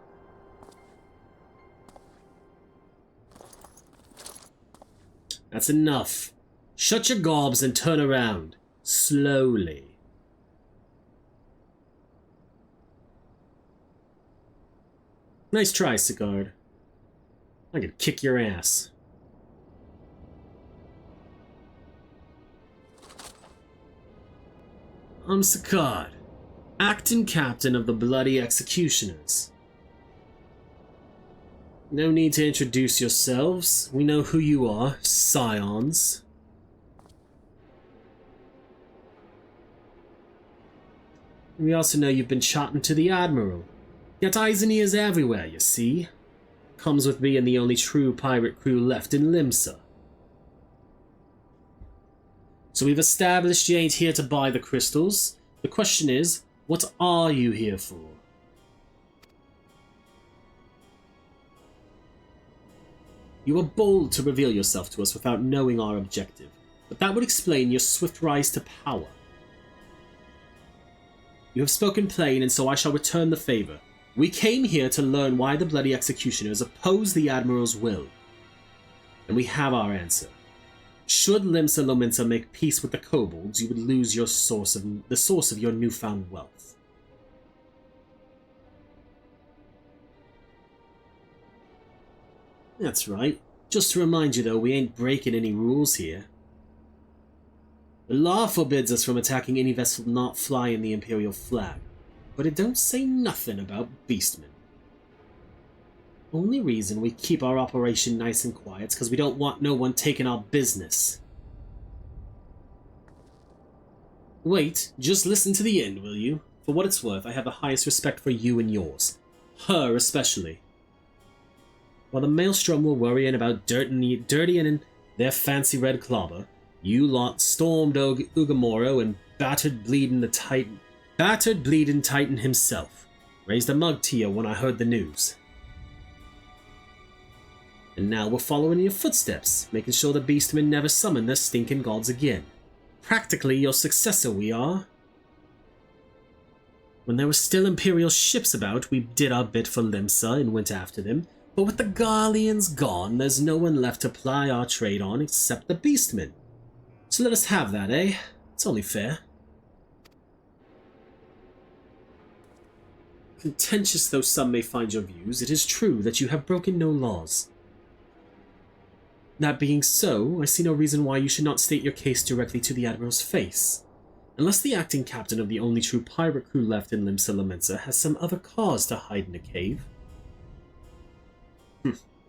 That's enough. Shut your gobs and turn around. Slowly. Nice try, Sigurd. I could kick your ass. I'm Sigurd, acting captain of the Bloody Executioners. No need to introduce yourselves. We know who you are, scions. We also know you've been chatting to the Admiral. Got eyes and ears everywhere, you see. Comes with being the only true pirate crew left in Limsa. So we've established you ain't here to buy the crystals. The question is, what are you here for? You were bold to reveal yourself to us without knowing our objective, but that would explain your swift rise to power. You have spoken plain, and so I shall return the favor. We came here to learn why the Bloody Executioners oppose the Admiral's will. And we have our answer. Should Limsa Lominsa make peace with the kobolds, you would lose the source of your newfound wealth. That's right. Just to remind you though, we ain't breaking any rules here. The law forbids us from attacking any vessel not flying the Imperial flag, but it don't say nothing about beastmen. Only reason we keep our operation nice and quiet's because we don't want no one taking our business. Wait, just listen to the end, will you? For what it's worth, I have the highest respect for you and yours. Her especially. While the Maelstrom were worrying about dirtying their fancy red clobber, you lot stormed Ugamoro and battered bleeding Titan himself. Raised a mug to you when I heard the news. And now we're following your footsteps, making sure the beastmen never summon their stinking gods again. Practically your successor we are. When there were still Imperial ships about, we did our bit for Limsa and went after them, but with the Garleans gone, there's no one left to ply our trade on except the beastmen. So let us have that, eh? It's only fair. Contentious though some may find your views, it is true that you have broken no laws. That being so, I see no reason why you should not state your case directly to the Admiral's face. Unless the acting captain of the only true pirate crew left in Limsa Lominsa has some other cause to hide in a cave.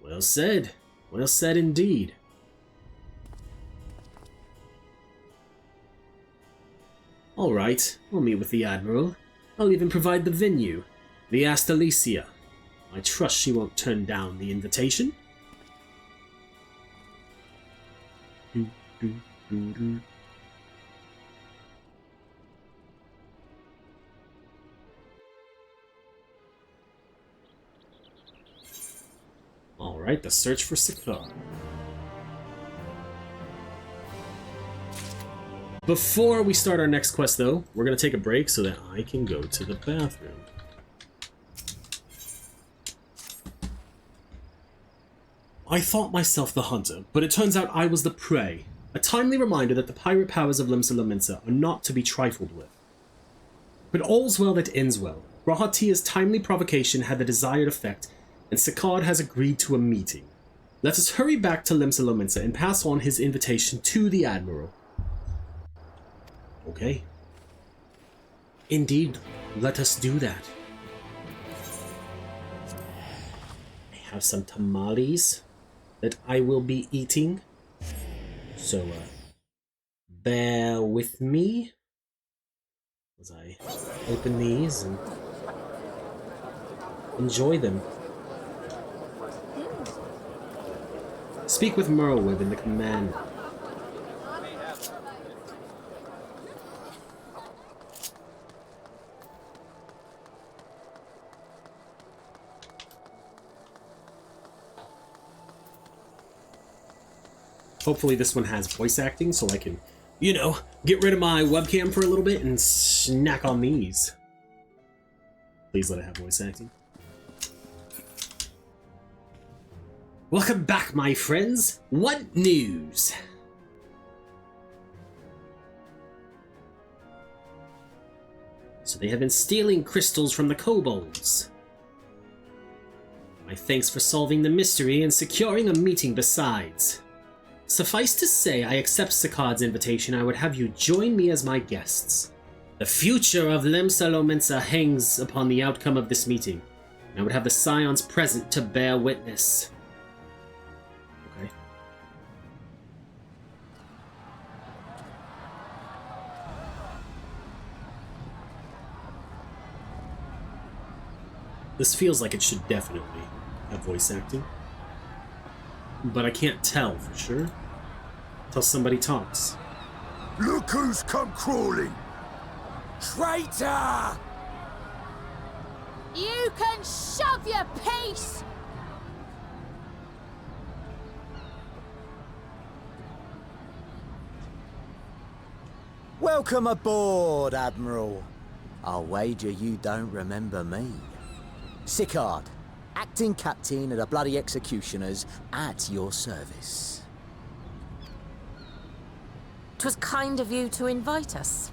Well said. Well said indeed. Alright, we'll meet with the Admiral. I'll even provide the venue, the Astalicia. I trust she won't turn down the invitation. Alright, the search for Sakar. Before we start our next quest, though, we're going to take a break so that I can go to the bathroom. I thought myself the hunter, but it turns out I was the prey. A timely reminder that the pirate powers of Limsa Lominsa are not to be trifled with. But all's well that ends well. Rahatia's timely provocation had the desired effect, and Sakard has agreed to a meeting. Let us hurry back to Limsa Lominsa and pass on his invitation to the Admiral. Okay. Indeed, let us do that. I have some tamales that I will be eating. So, bear with me as I open these and enjoy them. Speak with Merlwyb in the command. Hopefully this one has voice acting so I can, you know, get rid of my webcam for a little bit and snack on these. Please let it have voice acting. Welcome back, my friends. What news? So they have been stealing crystals from the kobolds. My thanks for solving the mystery and securing a meeting besides. Suffice to say, I accept Sakard's invitation. I would have you join me as my guests. The future of Limsa Lominsa hangs upon the outcome of this meeting. I would have the Scions present to bear witness. Okay. This feels like it should definitely have voice acting. But I can't tell for sure until somebody talks. Look who's come crawling! Traitor! You can shove your peace! Welcome aboard, Admiral. I'll wager you don't remember me. Sicard, acting captain of the bloody executioners, at your service. 'Twas kind of you to invite us.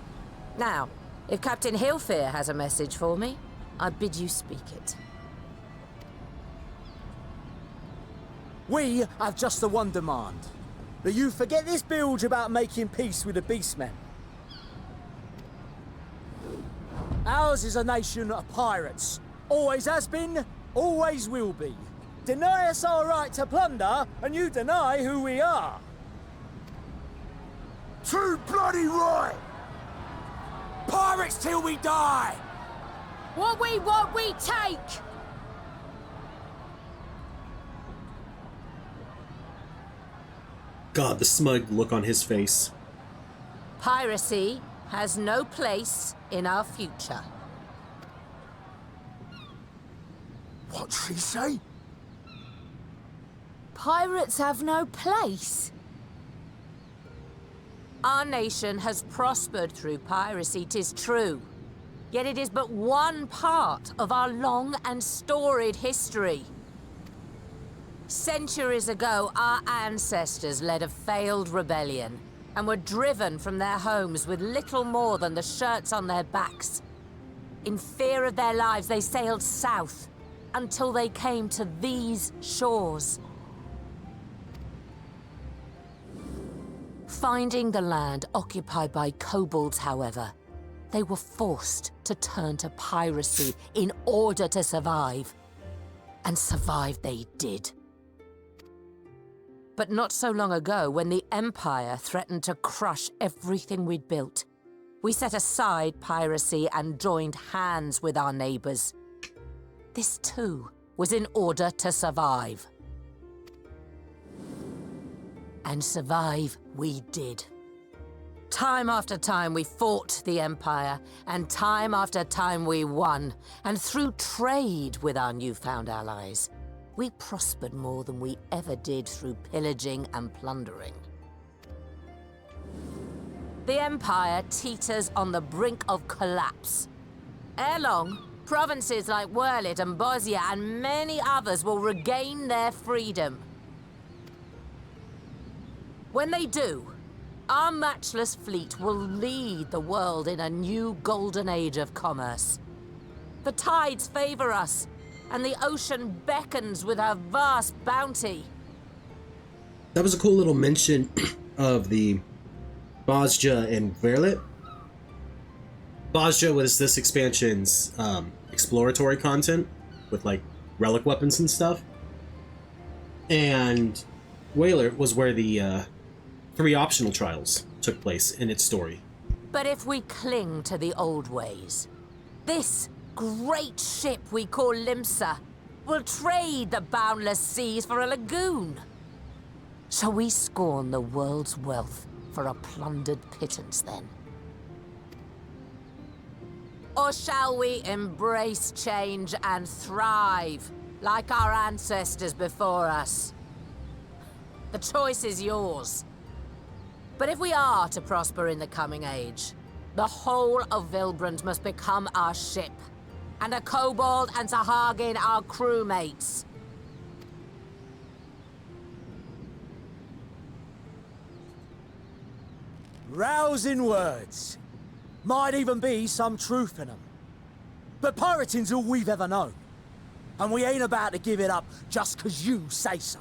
Now, if Captain Hillfear has a message for me, I bid you speak it. We have just the one demand. That you forget this bilge about making peace with the beastmen. Ours is a nation of pirates. Always has been, always will be. Deny us our right to plunder, and you deny who we are. Too bloody right! Pirates till we die! What we want, we take! God, the smug look on his face. Piracy has no place in our future. What'd she say? Pirates have no place. Our nation has prospered through piracy, 'tis true. Yet it is but one part of our long and storied history. Centuries ago, our ancestors led a failed rebellion and were driven from their homes with little more than the shirts on their backs. In fear of their lives, they sailed south until they came to these shores. Finding the land occupied by kobolds, however, they were forced to turn to piracy in order to survive. And survive they did. But not so long ago, when the Empire threatened to crush everything we'd built, we set aside piracy and joined hands with our neighbors. This too was in order to survive. And survive we did. Time after time we fought the Empire, and time after time we won. And through trade with our newfound allies, we prospered more than we ever did through pillaging and plundering. The Empire teeters on the brink of collapse. Ere long, provinces like Wurlit and Bosnia and many others will regain their freedom. When they do, our matchless fleet will lead the world in a new golden age of commerce. The tides favor us, and the ocean beckons with her vast bounty. That was a cool little mention of the Bosnia and Wurlit. Bosnia was this expansion's exploratory content with like relic weapons and stuff. And Wurlit was where the 3 optional trials took place in its story. But if we cling to the old ways, this great ship we call Limsa will trade the boundless seas for a lagoon. Shall we scorn the world's wealth for a plundered pittance then? Or shall we embrace change and thrive like our ancestors before us? The choice is yours. But if we are to prosper in the coming age, the whole of Vilbrand must become our ship, and a kobold and Sahagin our crewmates. Rousing words. Might even be some truth in them. But pirating's all we've ever known. And we ain't about to give it up just 'cause you say so.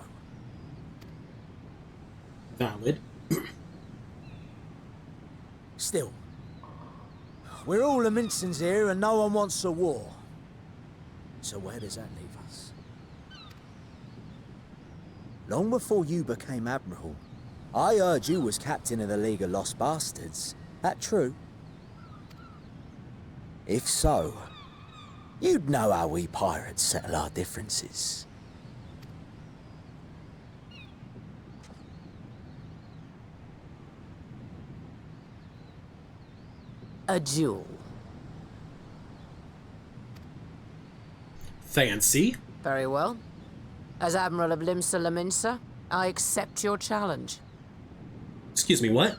Valid. Still, we're all the Mincins here and no one wants a war. So where does that leave us? Long before you became Admiral, I heard you was captain of the League of Lost Bastards. That true? If so, you'd know how we pirates settle our differences. A duel. Fancy. Very well. As Admiral of Limsa Laminsa, I accept your challenge. Excuse me, what?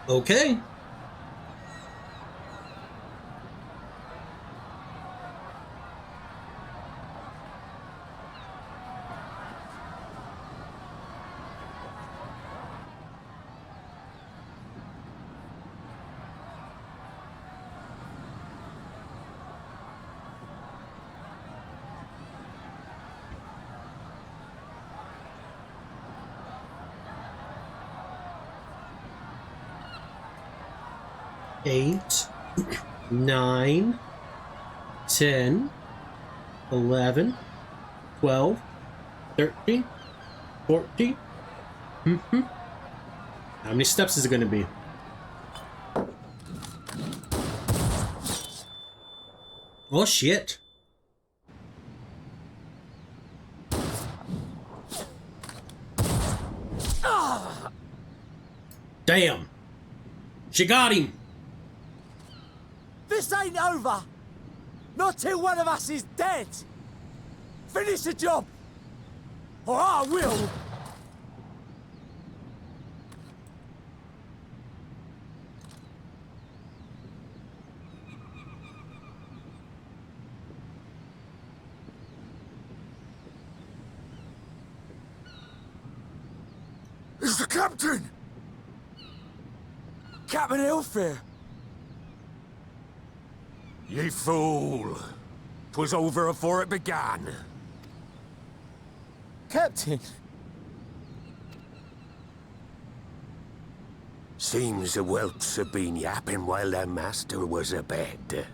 Okay. Eight, 9, 10, 11, 12, 13, 14. How many steps is it going to be? Oh, shit. Damn. She got him. This ain't over. Not till one of us is dead. Finish the job, or I will. It's the captain! Captain Elfir. Ye fool! 'Twas over afore it began. Captain. Seems the whelps have been yapping while their master was abed.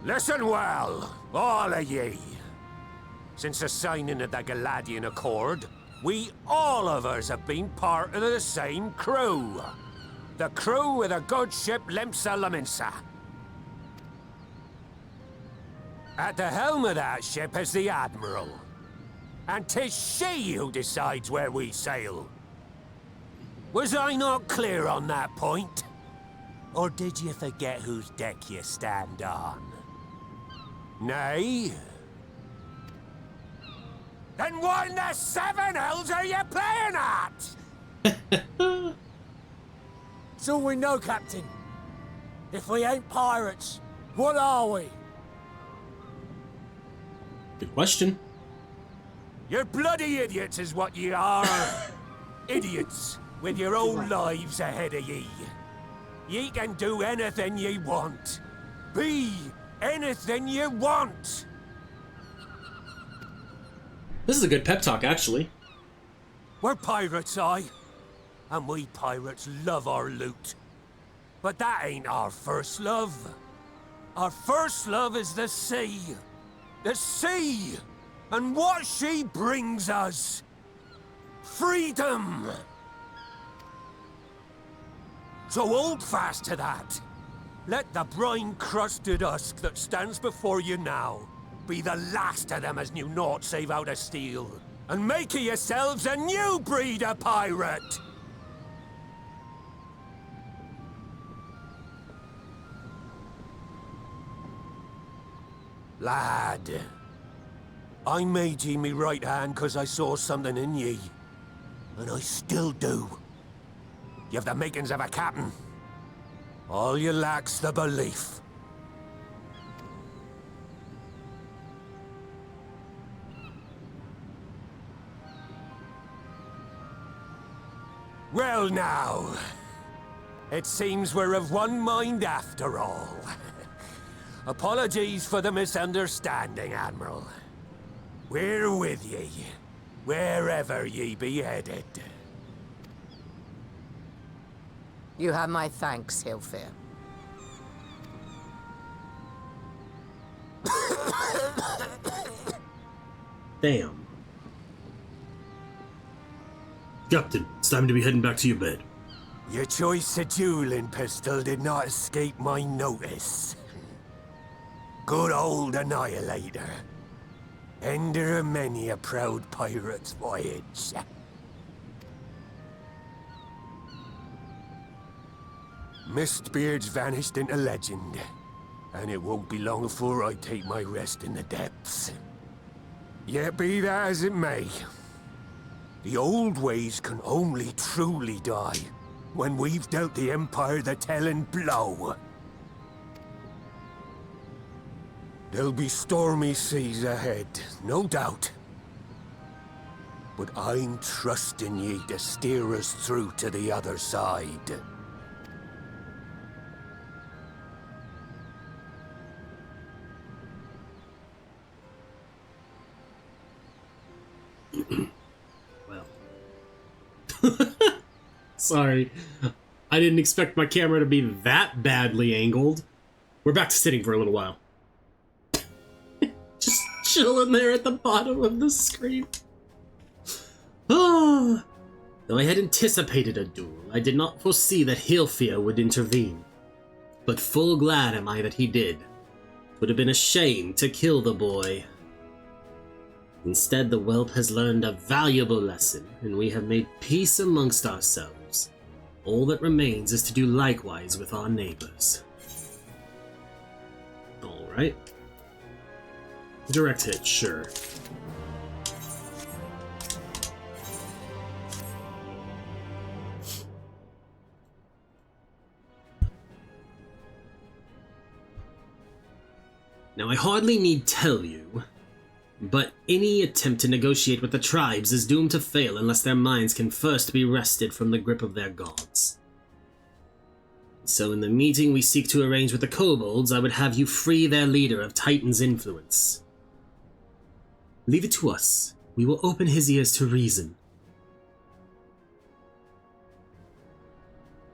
Listen well, all of ye. Since the signing of the Galadian Accord, we all of us have been part of the same crew. The crew of the good ship Lemsa Laminsa. At the helm of that ship is the Admiral. And 'tis she who decides where we sail. Was I not clear on that point? Or did you forget whose deck you stand on? Nay? Then what in the seven hells are you playing at? It's all we know, Captain. If we ain't pirates, what are we? Good question. You're bloody idiots is what ye are. Idiots with your own lives ahead of ye. Ye can do anything ye want. Be anything you want. This is a good pep talk, actually. We're pirates, aye. And we pirates love our loot. But that ain't our first love. Our first love is the sea. The sea! And what she brings us. Freedom! So hold fast to that. Let the brine-crusted husk that stands before you now be the last of them as knew naught save out of steel. And make of yourselves a new breed of pirate! Lad, I made ye me right hand cause I saw something in ye. And I still do. You have the makings of a captain. All you lack's the belief. Well now, it seems we're of one mind after all. Apologies for the misunderstanding, Admiral. We're with ye, wherever ye be headed. You have my thanks, Hilfir. Damn. Captain, it's time to be heading back to your bed. Your choice of dueling pistol did not escape my notice. Good old Annihilator. Ender of many a proud pirate's voyage. Mistbeard's vanished into legend, and it won't be long before I take my rest in the depths. Yet be that as it may, the old ways can only truly die when we've dealt the Empire the telling blow. There'll be stormy seas ahead, no doubt. But I'm trusting ye to steer us through to the other side. Sorry. I didn't expect my camera to be that badly angled. We're back to sitting for a little while. Just chilling there at the bottom of the screen. Oh. Though I had anticipated a duel, I did not foresee that Hilfir would intervene. But full glad am I that he did. It would have been a shame to kill the boy. Instead, the whelp has learned a valuable lesson, and we have made peace amongst ourselves. All that remains is to do likewise with our neighbors. Alright. Direct hit, sure. Now, I hardly need tell you, but any attempt to negotiate with the tribes is doomed to fail unless their minds can first be wrested from the grip of their gods. So in the meeting we seek to arrange with the kobolds, I would have you free their leader of Titan's influence. Leave it to us. We will open his ears to reason.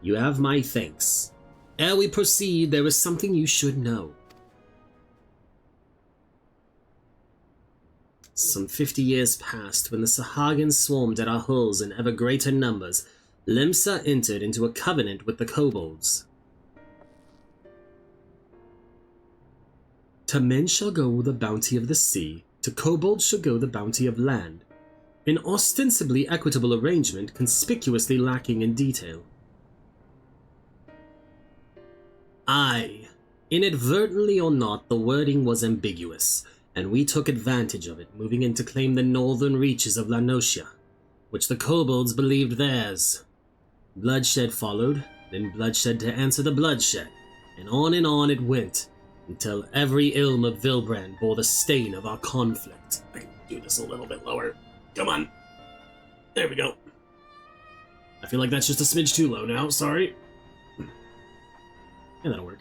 You have my thanks. Ere we proceed, there is something you should know. Some 50 years passed when the Sahagins swarmed at our hulls in ever greater numbers. Limsa entered into a covenant with the kobolds. To men shall go the bounty of the sea, to kobolds shall go the bounty of land. An ostensibly equitable arrangement, conspicuously lacking in detail. Aye, inadvertently or not, the wording was ambiguous, and we took advantage of it, moving in to claim the northern reaches of La Nocia, which the kobolds believed theirs. Bloodshed followed, then bloodshed to answer the bloodshed, and on it went, until every ilm of Vilbrand bore the stain of our conflict. I can do this a little bit lower. Come on. There we go. I feel like that's just a smidge too low now, sorry. Yeah, that'll work.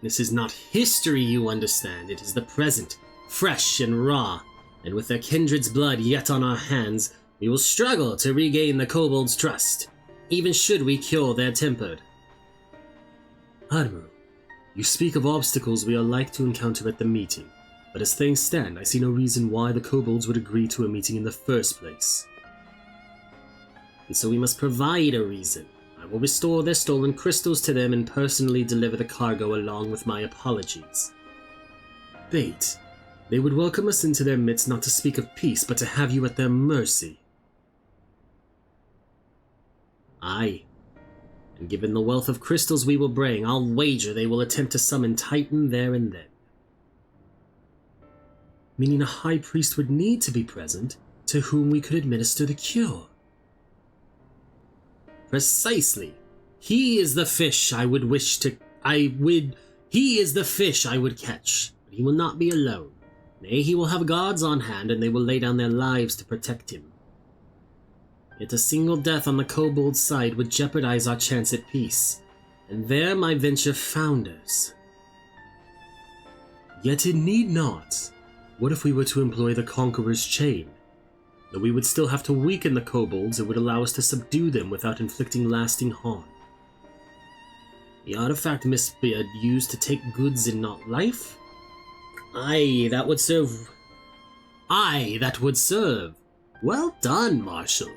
This is not history, you understand. It is the present, fresh and raw, and with their kindred's blood yet on our hands, we will struggle to regain the kobolds' trust, even should we cure their temper. Admiral, you speak of obstacles we are like to encounter at the meeting, but as things stand, I see no reason why the kobolds would agree to a meeting in the first place. And so we must provide a reason. I will restore their stolen crystals to them and personally deliver the cargo along with my apologies. Bait. They would welcome us into their midst not to speak of peace, but to have you at their mercy. Aye. And given the wealth of crystals we will bring, I'll wager they will attempt to summon Titan there and then. Meaning a high priest would need to be present, to whom we could administer the cure. Precisely. He is the fish I would He is the fish I would catch, but he will not be alone. Nay, he will have guards on hand, and they will lay down their lives to protect him. Yet a single death on the kobold side would jeopardize our chance at peace, and there my venture founders. Yet it need not. What if we were to employ the Conqueror's Chain? Though we would still have to weaken the kobolds, it would allow us to subdue them without inflicting lasting harm. The artifact Miss Beard used to take goods and not life? Aye, that would serve. Aye, that would serve. Well done, Marshal.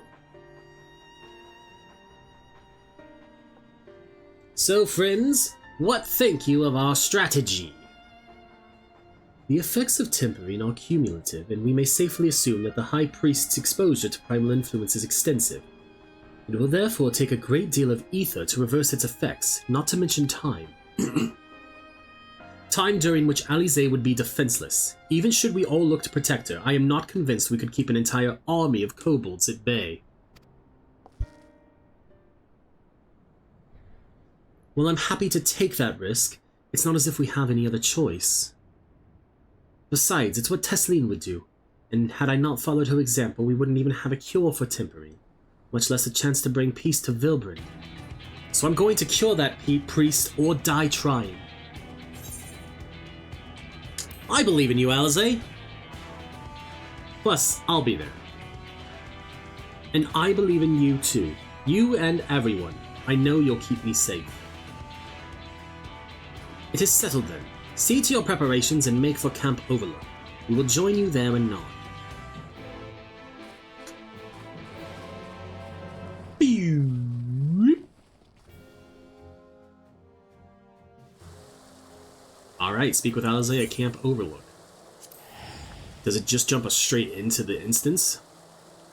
So, friends, what think you of our strategy? The effects of temporine are cumulative, and we may safely assume that the High Priest's exposure to primal influence is extensive. It will therefore take a great deal of ether to reverse its effects, not to mention time. Time during which Alize would be defenseless. Even should we all look to protect her, I am not convinced we could keep an entire army of kobolds at bay. While I'm happy to take that risk, it's not as if we have any other choice. Besides, it's what Tesleen would do, and had I not followed her example, we wouldn't even have a cure for temporary, much less a chance to bring peace to Vilbrand. So I'm going to cure that priest or die trying. I believe in you, Alize. Plus, I'll be there. And I believe in you too. You and everyone. I know you'll keep me safe. It is settled then. See to your preparations and make for Camp Overlook. We will join you there anon. right, speak with Alizé at Camp Overlook. Does it just jump us straight into the instance?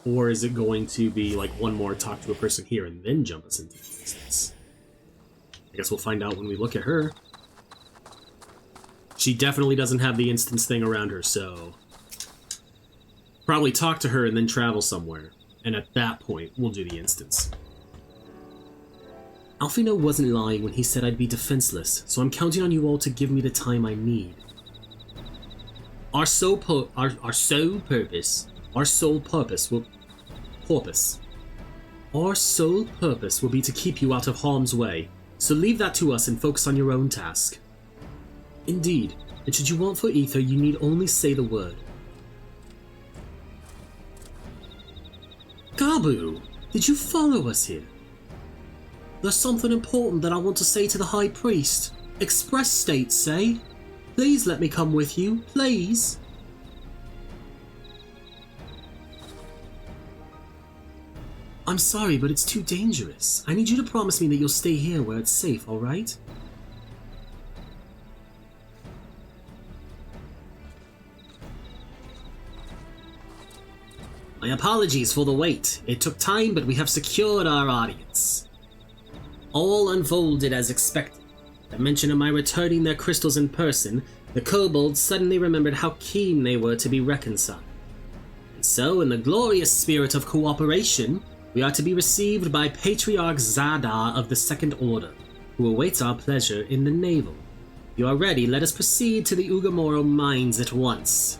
Or is it going to be like one more talk to a person here and then jump us into the instance? I guess we'll find out when we look at her. She definitely doesn't have the instance thing around her, so... probably talk to her and then travel somewhere. And at that point, we'll do the instance. Alfino wasn't lying when he said I'd be defenseless, so I'm counting on you all to give me the time I need. Our sole purpose will be to keep you out of harm's way, so leave that to us and focus on your own task. Indeed, and should you want for Ether, you need only say the word. Gabu, did you follow us here? There's something important that I want to say to the High Priest. Express state, say. Please let me come with you, please. I'm sorry, but it's too dangerous. I need you to promise me that you'll stay here where it's safe, alright? My apologies for the wait. It took time, but we have secured our audience. All unfolded as expected. At mention of my returning their crystals in person, the kobolds suddenly remembered how keen they were to be reconciled. And so, in the glorious spirit of cooperation, we are to be received by Patriarch Zadar of the Second Order, who awaits our pleasure in the navel. If you are ready, let us proceed to the Ugamoro mines at once.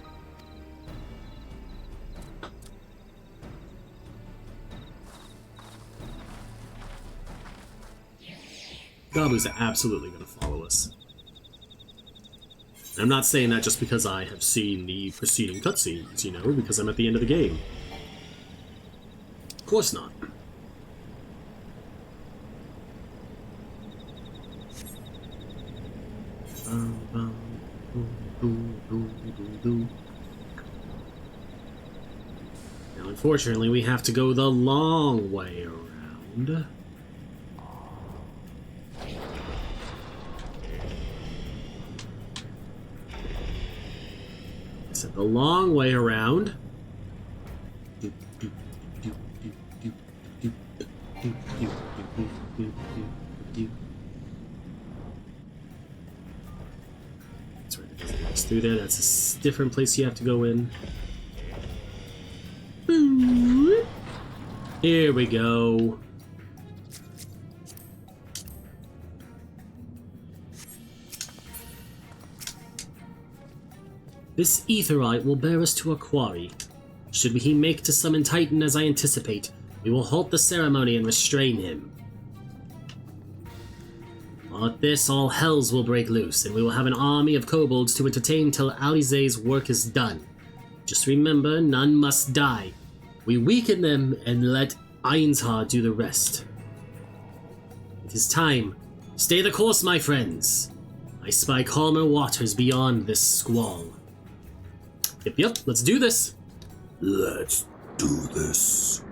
Gabu's absolutely going to follow us. And I'm not saying that just because I have seen the preceding cutscenes, you know, because I'm at the end of the game. Of course not. Now, unfortunately, we have to go the long way around. So the long way around. That's right, it doesn't get us through there. That's a different place you have to go in. Here we go. This Aetheryte will bear us to a quarry. Should he make to summon Titan as I anticipate, we will halt the ceremony and restrain him. At this, all hells will break loose, and we will have an army of kobolds to entertain till Alizé's work is done. Just remember, none must die. We weaken them and let Einzhar do the rest. It is time. Stay the course, my friends. I spy calmer waters beyond this squall. Yep, let's do this. Let's do this.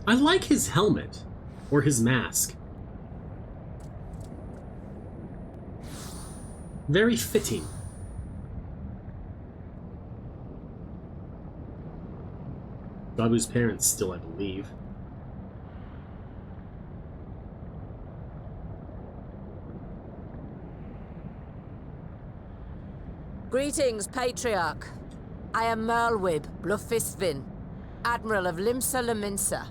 I like his helmet, or his mask. Very fitting. Gabu's parents still, I believe. Greetings, Patriarch. I am Merlwib Blufistvin, Admiral of Limsa Laminsa.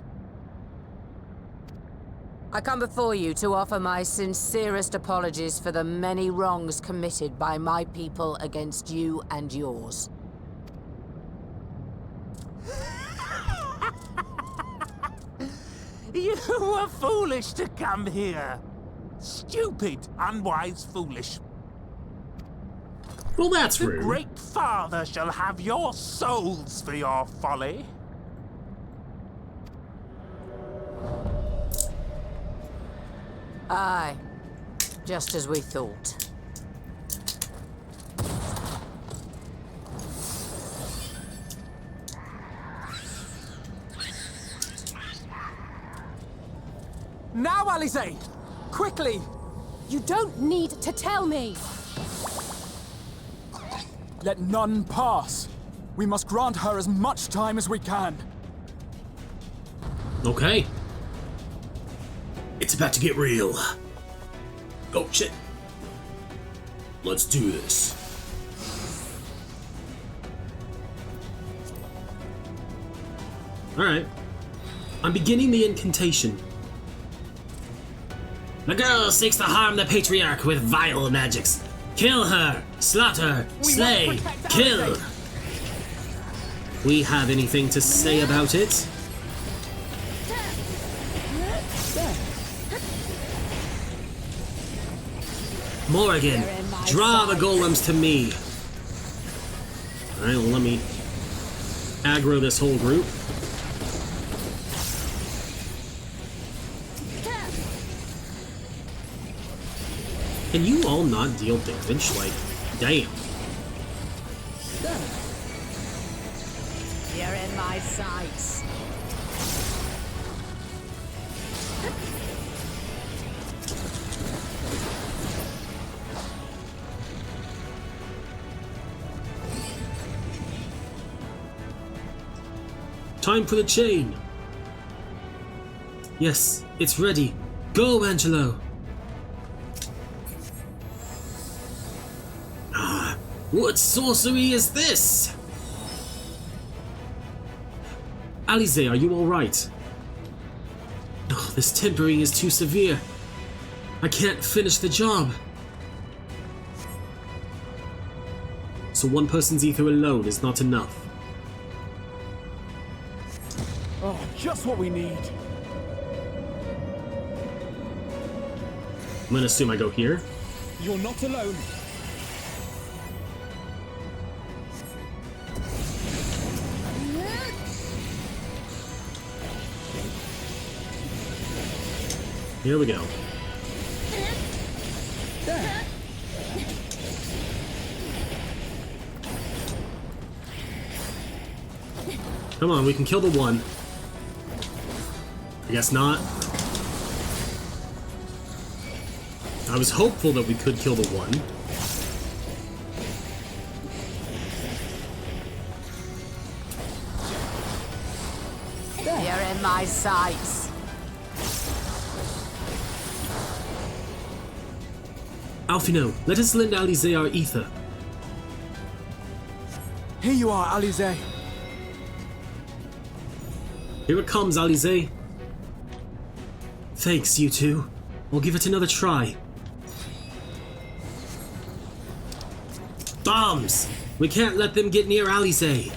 I come before you to offer my sincerest apologies for the many wrongs committed by my people against you and yours. You were foolish to come here. Stupid, unwise, foolish. Well, that's the rude. The Great Father shall have your souls for your folly. Aye, just as we thought. Now, Alize! Quickly! You don't need to tell me! Let none pass. We must grant her as much time as we can. Okay. It's about to get real. Oh, shit. Let's do this. Alright. I'm beginning the incantation. The girl seeks to harm the Patriarch with vile magics. Kill her! Slaughter! Slay! Kill! We have anything to say about it? Morrighan, draw the golems to me. Alright, well, let me aggro this whole group. Can you all not deal damage? Like, damn. You're in my sights. Time for the chain. Yes, it's ready. Go, Angelo. Ah, what sorcery is this? Alize, are you alright? Oh, this tempering is too severe. I can't finish the job. So one person's ether alone is not enough. Oh, just what we need. I'm gonna assume I go here. You're not alone. Here we go. Come on, we can kill the one. I guess not. I was hopeful that we could kill the one. You're in my sights. Alfino, let us lend Alize our ether. Here you are, Alize. Here it comes, Alize. Thanks, you two. We'll give it another try. Bombs! We can't let them get near Alize.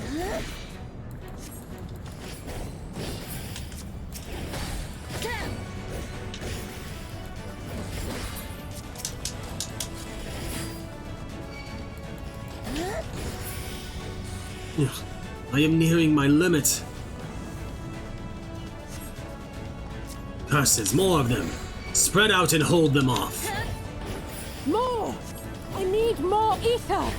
I am nearing my limit. Curses, more of them. Spread out and hold them off. More! I need more ether!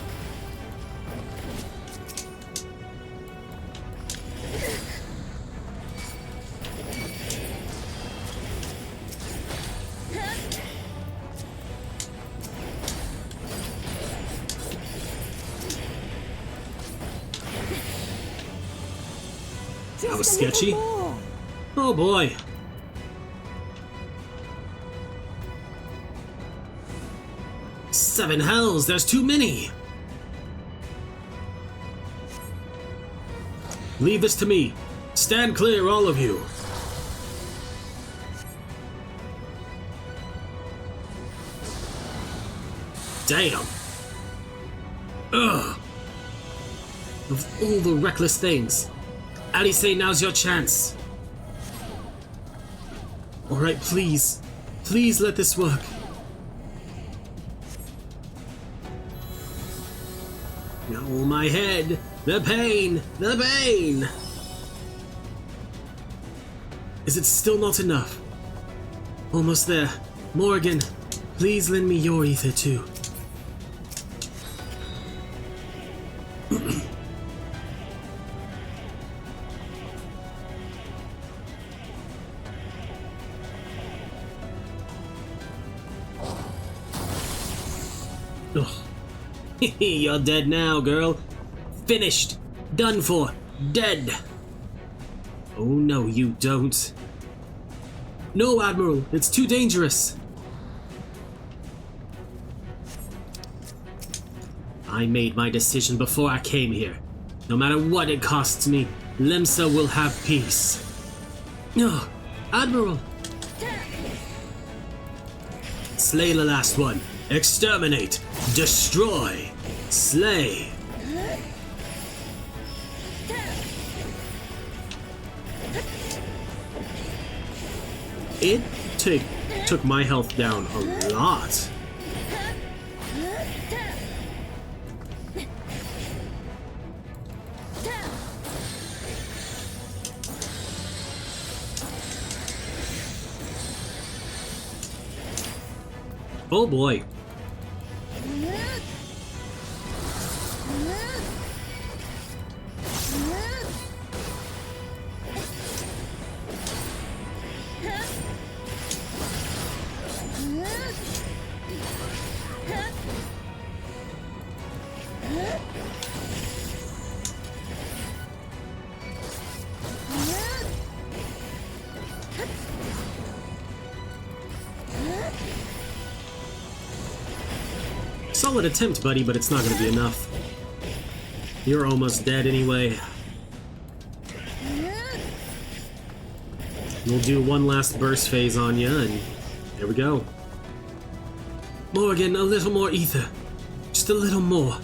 That was sketchy. Oh boy. Seven hells, there's too many. Leave this to me. Stand clear, all of you. Damn. Ugh. Of all the reckless things. Alize, now's your chance. Alright, please. Please let this work. Oh, my head. The pain. The pain. Is it still not enough? Almost there. Morrighan, please lend me your ether too. Ugh. You're dead now, girl. Finished. Done for. Dead. Oh no, you don't. No, Admiral. It's too dangerous. I made my decision before I came here. No matter what it costs me, Lemsa will have peace. No, Admiral. Slay the last one. Exterminate. Destroy. Slay. It took my health down a lot. Oh boy. Solid attempt, buddy, but it's not going to be enough. You're almost dead anyway. We'll do one last burst phase on you, and there we go. Morrighan, a little more ether. Just a little more,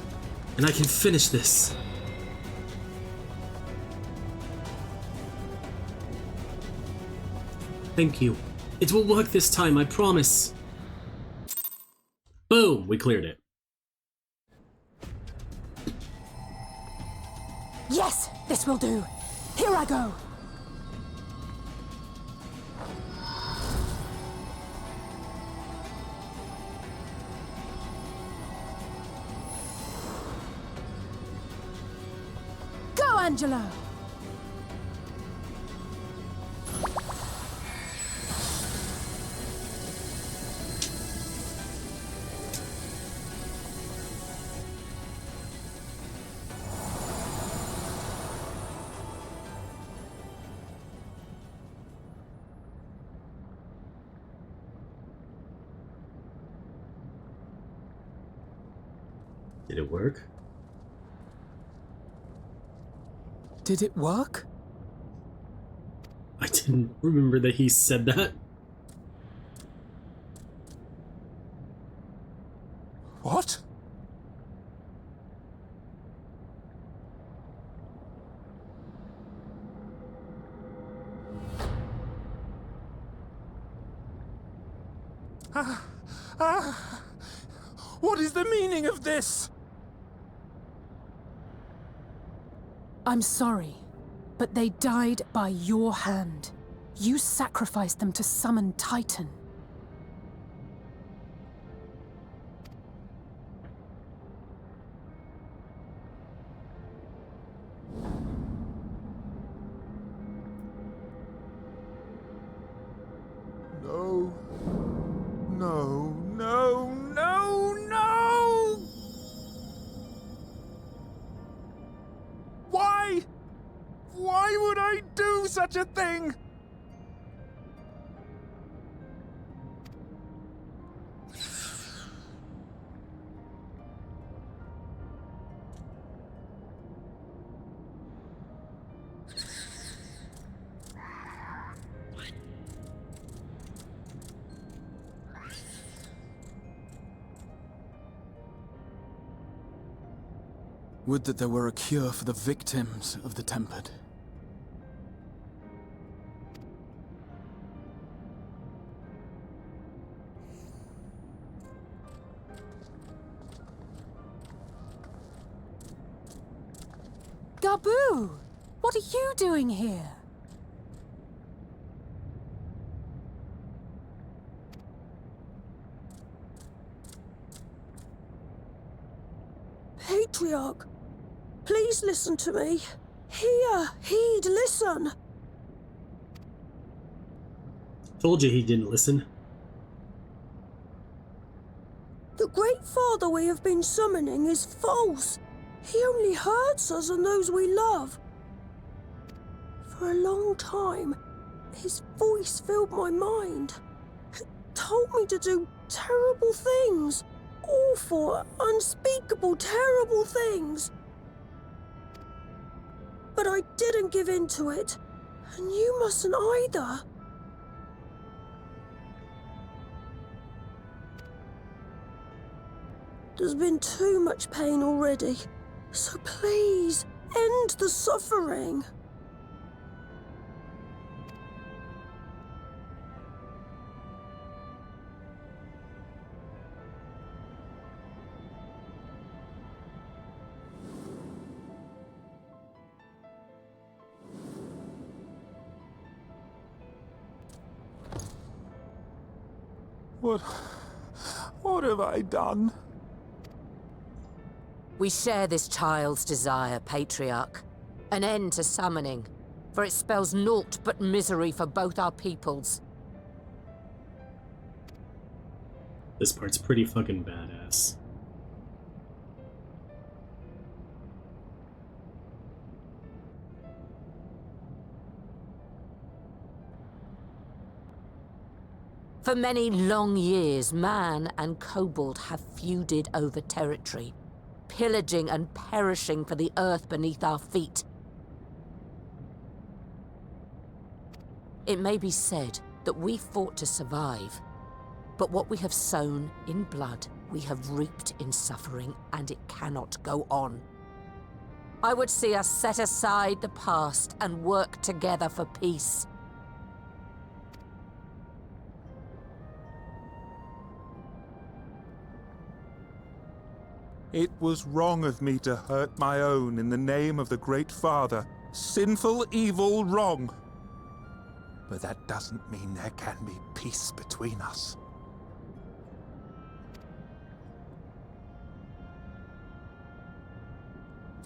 and I can finish this. Thank you. It will work this time, I promise. Boom! We cleared it. Yes, this will do. Here I go. Go, Angelo! Did it work? Did it work? I didn't remember that he said that. What? What is the meaning of this? I'm sorry, but they died by your hand. You sacrificed them to summon Titan. No. No, no, no, no! Why? Why would I do such a thing? Would that there were a cure for the victims of the Tempered. Gabu! What are you doing here? Patriarch, please listen to me. Heed, listen. Told you he didn't listen. The Great Father we have been summoning is false. He only hurts us and those we love. For a long time, his voice filled my mind. It told me to do terrible things. Awful, unspeakable, terrible things. But I didn't give in to it, and you mustn't either. There's been too much pain already, so please, end the suffering. What have I done? We share this child's desire, Patriarch. An end to summoning, for it spells naught but misery for both our peoples. This part's pretty fucking badass. For many long years, man and kobold have feuded over territory, pillaging and perishing for the earth beneath our feet. It may be said that we fought to survive, but what we have sown in blood, we have reaped in suffering, and it cannot go on. I would see us set aside the past and work together for peace. It was wrong of me to hurt my own in the name of the Great Father. Sinful, evil, wrong. But that doesn't mean there can be peace between us.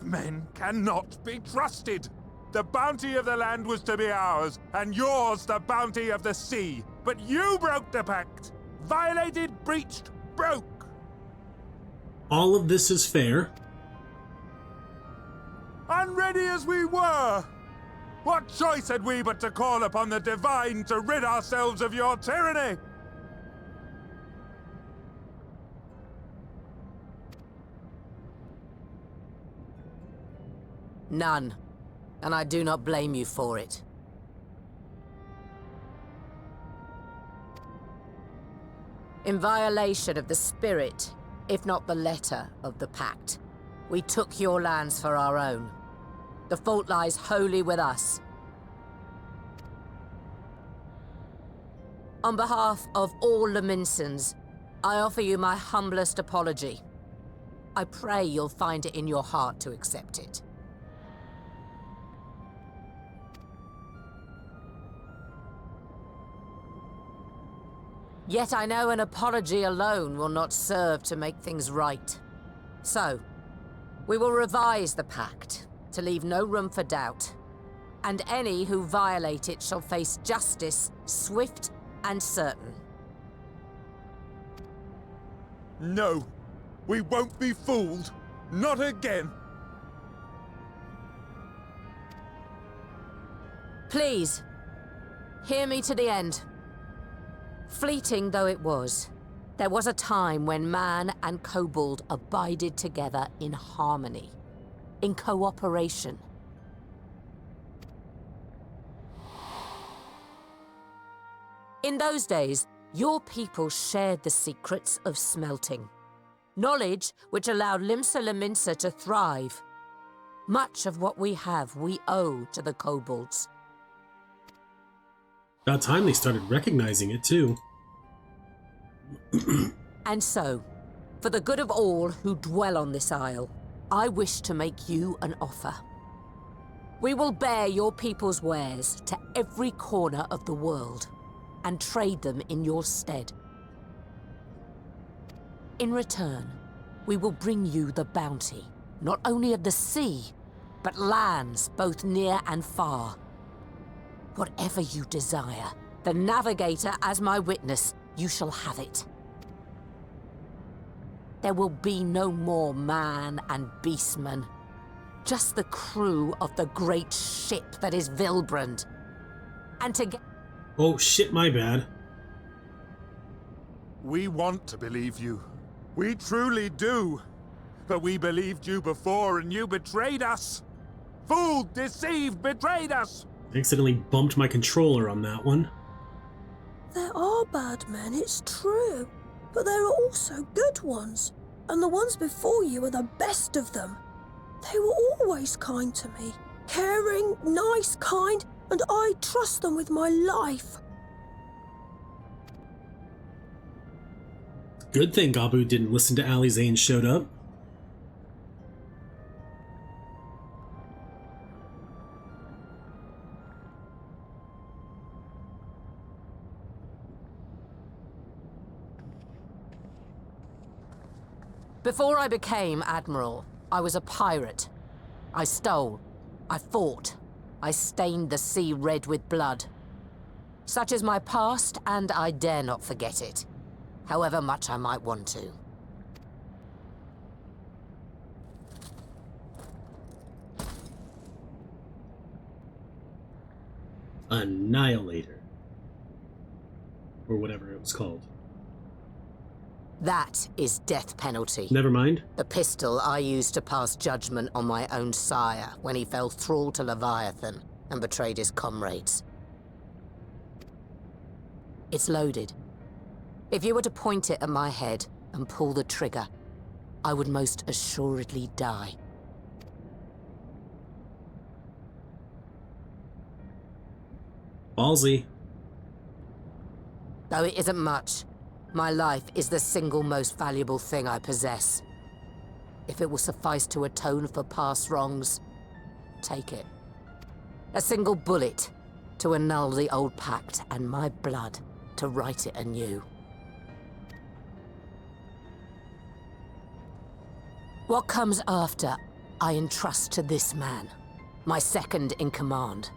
Men cannot be trusted. The bounty of the land was to be ours, and yours the bounty of the sea. But you broke the pact. Violated, breached, broke. All of this is fair. Unready as we were, what choice had we but to call upon the divine to rid ourselves of your tyranny? None, and I do not blame you for it. In violation of the spirit, if not the letter, of the pact, we took your lands for our own. The fault lies wholly with us. On behalf of all Laminsons, I offer you my humblest apology. I pray you'll find it in your heart to accept it. Yet I know an apology alone will not serve to make things right. So, we will revise the pact to leave no room for doubt, and any who violate it shall face justice, swift and certain. No, we won't be fooled. Not again. Please, hear me to the end. Fleeting though it was, there was a time when man and kobold abided together in harmony, in cooperation. In those days, your people shared the secrets of smelting, knowledge which allowed Limsa Laminsa to thrive. Much of what we have, we owe to the kobolds. About time they started recognizing it, too. And so, for the good of all who dwell on this isle, I wish to make you an offer. We will bear your people's wares to every corner of the world, and trade them in your stead. In return, we will bring you the bounty, not only of the sea, but lands both near and far. Whatever you desire, the Navigator as my witness, you shall have it. there will be no more man and beastmen. Just the crew of the great ship that is Vilbrand. And to get... Oh shit, my bad. We want to believe you. We truly do. But we believed you before and you betrayed us. Fooled, deceived, betrayed us. I accidentally bumped my controller on that one. There are bad men, it's true. But there are also good ones. And the ones before you are the best of them. They were always kind to me. Caring, nice, kind, and I trust them with my life. Good thing Gabu didn't listen to Ali Zane showed up. Before I became Admiral, I was a pirate. I stole. I fought. I stained the sea red with blood. Such is my past, and I dare not forget it, however much I might want to. Annihilator. Or whatever it was called. That is death penalty. Never mind. The pistol I used to pass judgment on my own sire when he fell thrall to Leviathan and betrayed his comrades. It's loaded. If you were to point it at my head and pull the trigger, I would most assuredly die. Ballsy. Though it isn't much, my life is the single most valuable thing I possess. If it will suffice to atone for past wrongs, take it. A single bullet to annul the old pact, and my blood to write it anew. What comes after, I entrust to this man, my second in command.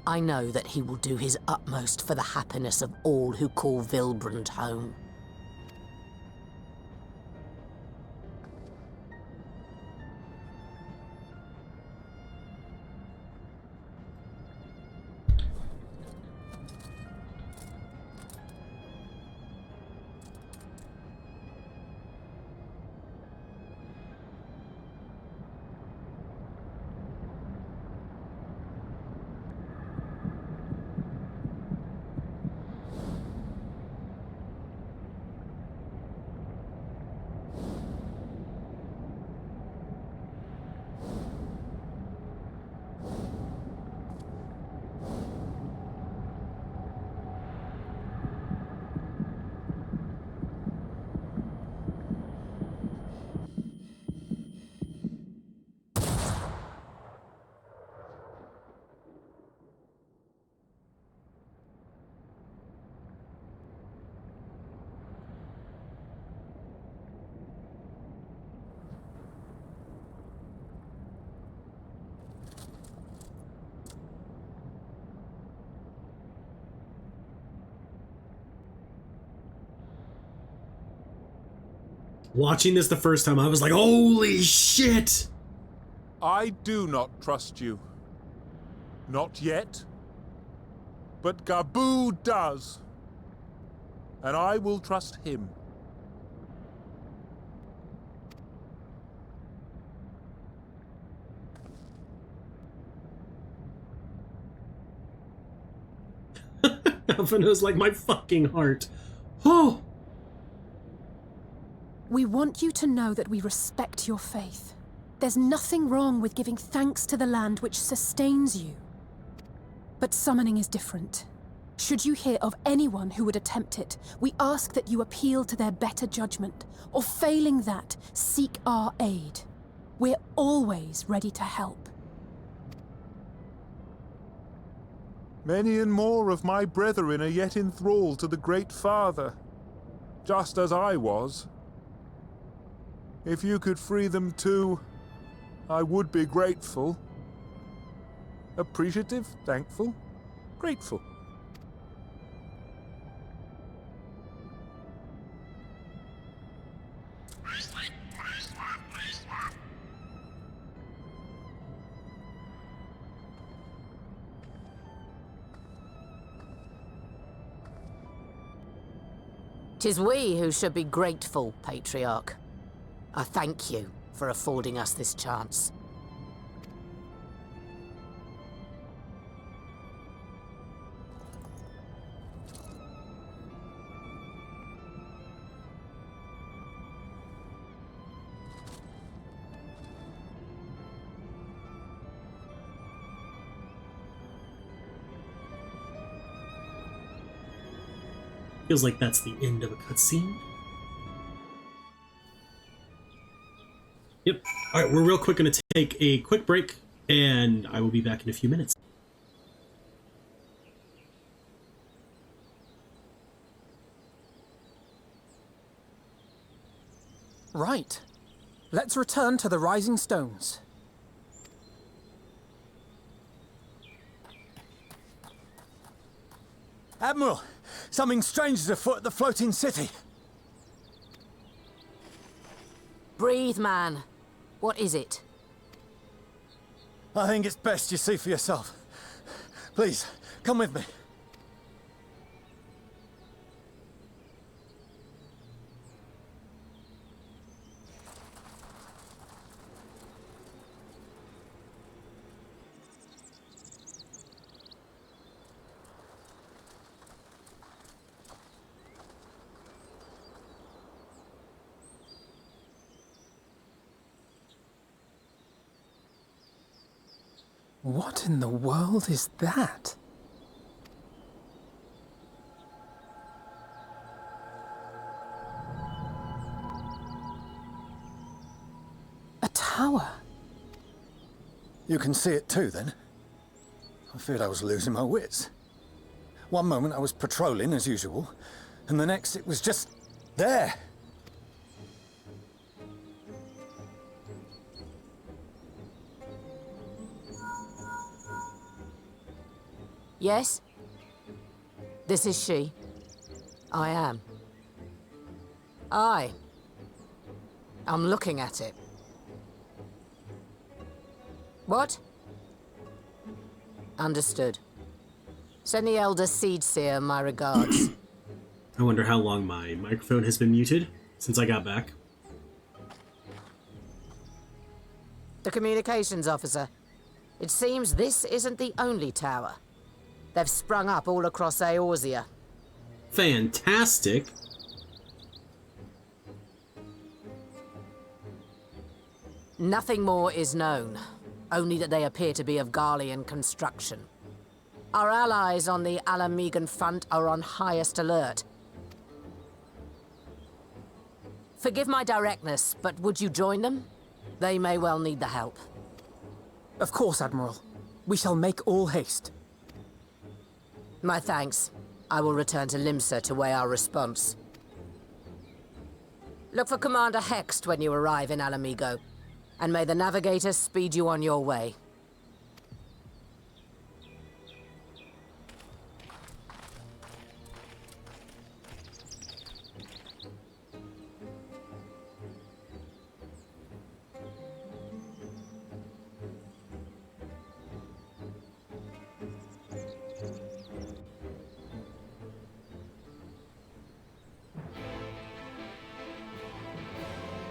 I know that he will do his utmost for the happiness of all who call Vilbrand home. Watching this the first time, I was like, holy shit! I do not trust you. Not yet. But Gabu does. And I will trust him. Alpha knows like my fucking heart. Oh! We want you to know that we respect your faith. There's nothing wrong with giving thanks to the land which sustains you. But summoning is different. Should you hear of anyone who would attempt it, we ask that you appeal to their better judgment, or failing that, seek our aid. We're always ready to help. Many and more of my brethren are yet in thrall to the Great Father, just as I was. If you could free them too, I would be grateful. Appreciative, thankful, grateful. 'Tis we who should be grateful, Patriarch. I thank you for affording us this chance. Feels like that's the end of a cutscene. Yep. Alright, we're real quick going to take a quick break, and I will be back in a few minutes. Right. Let's return to the Rising Stones. Admiral, something strange is afoot at the floating city. Breathe, man. What is it? I think it's best you see for yourself. Please, come with me. What in the world is that? A tower. You can see it too, then? I feared I was losing my wits. One moment I was patrolling as usual, and the next it was just there. Yes? This is she. I am. I'm looking at it. What? Understood. Send the Elder Seedseer my regards. I wonder how long my microphone has been muted since I got back. The communications officer. It seems this isn't the only tower. They've sprung up all across Eorzea. Fantastic. Nothing more is known, only that they appear to be of Garlean construction. Our allies on the Alamegan front are on highest alert. Forgive my directness, but would you join them? They may well need the help. Of course, Admiral. We shall make all haste. My thanks. I will return to Limsa to weigh our response. Look for Commander Hext when you arrive in Alamigo, and may the Navigator speed you on your way.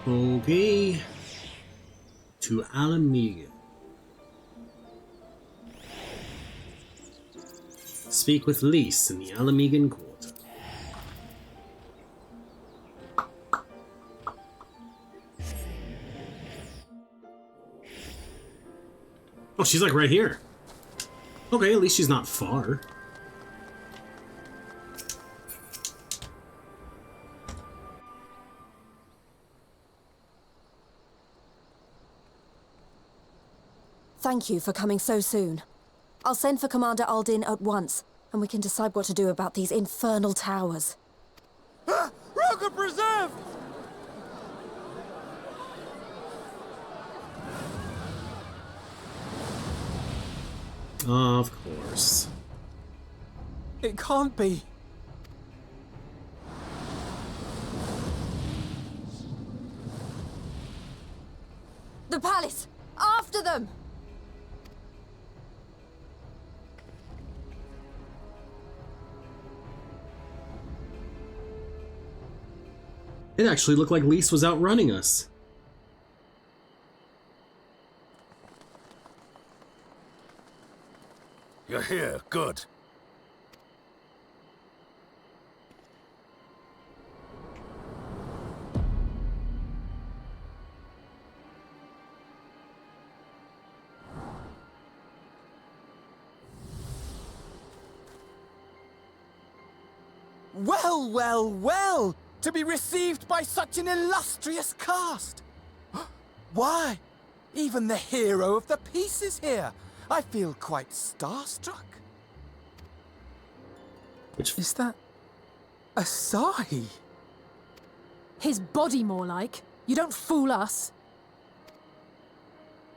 Okay. To Alamiga. Speak with Lys in the Alamegan Quarter. Oh, she's like right here. Okay, at least she's not far. Thank you for coming so soon. I'll send for Commander Aldin at once, and we can decide what to do about these infernal towers. Roca Preserve! Of course. It can't be. The palace! After them! It actually looked like Lys was outrunning us. You're here, good. Well, well, well! To be received by such an illustrious cast! Why, even the hero of the piece is here! I feel quite starstruck. Is that Asahi? His body, more like. You don't fool us.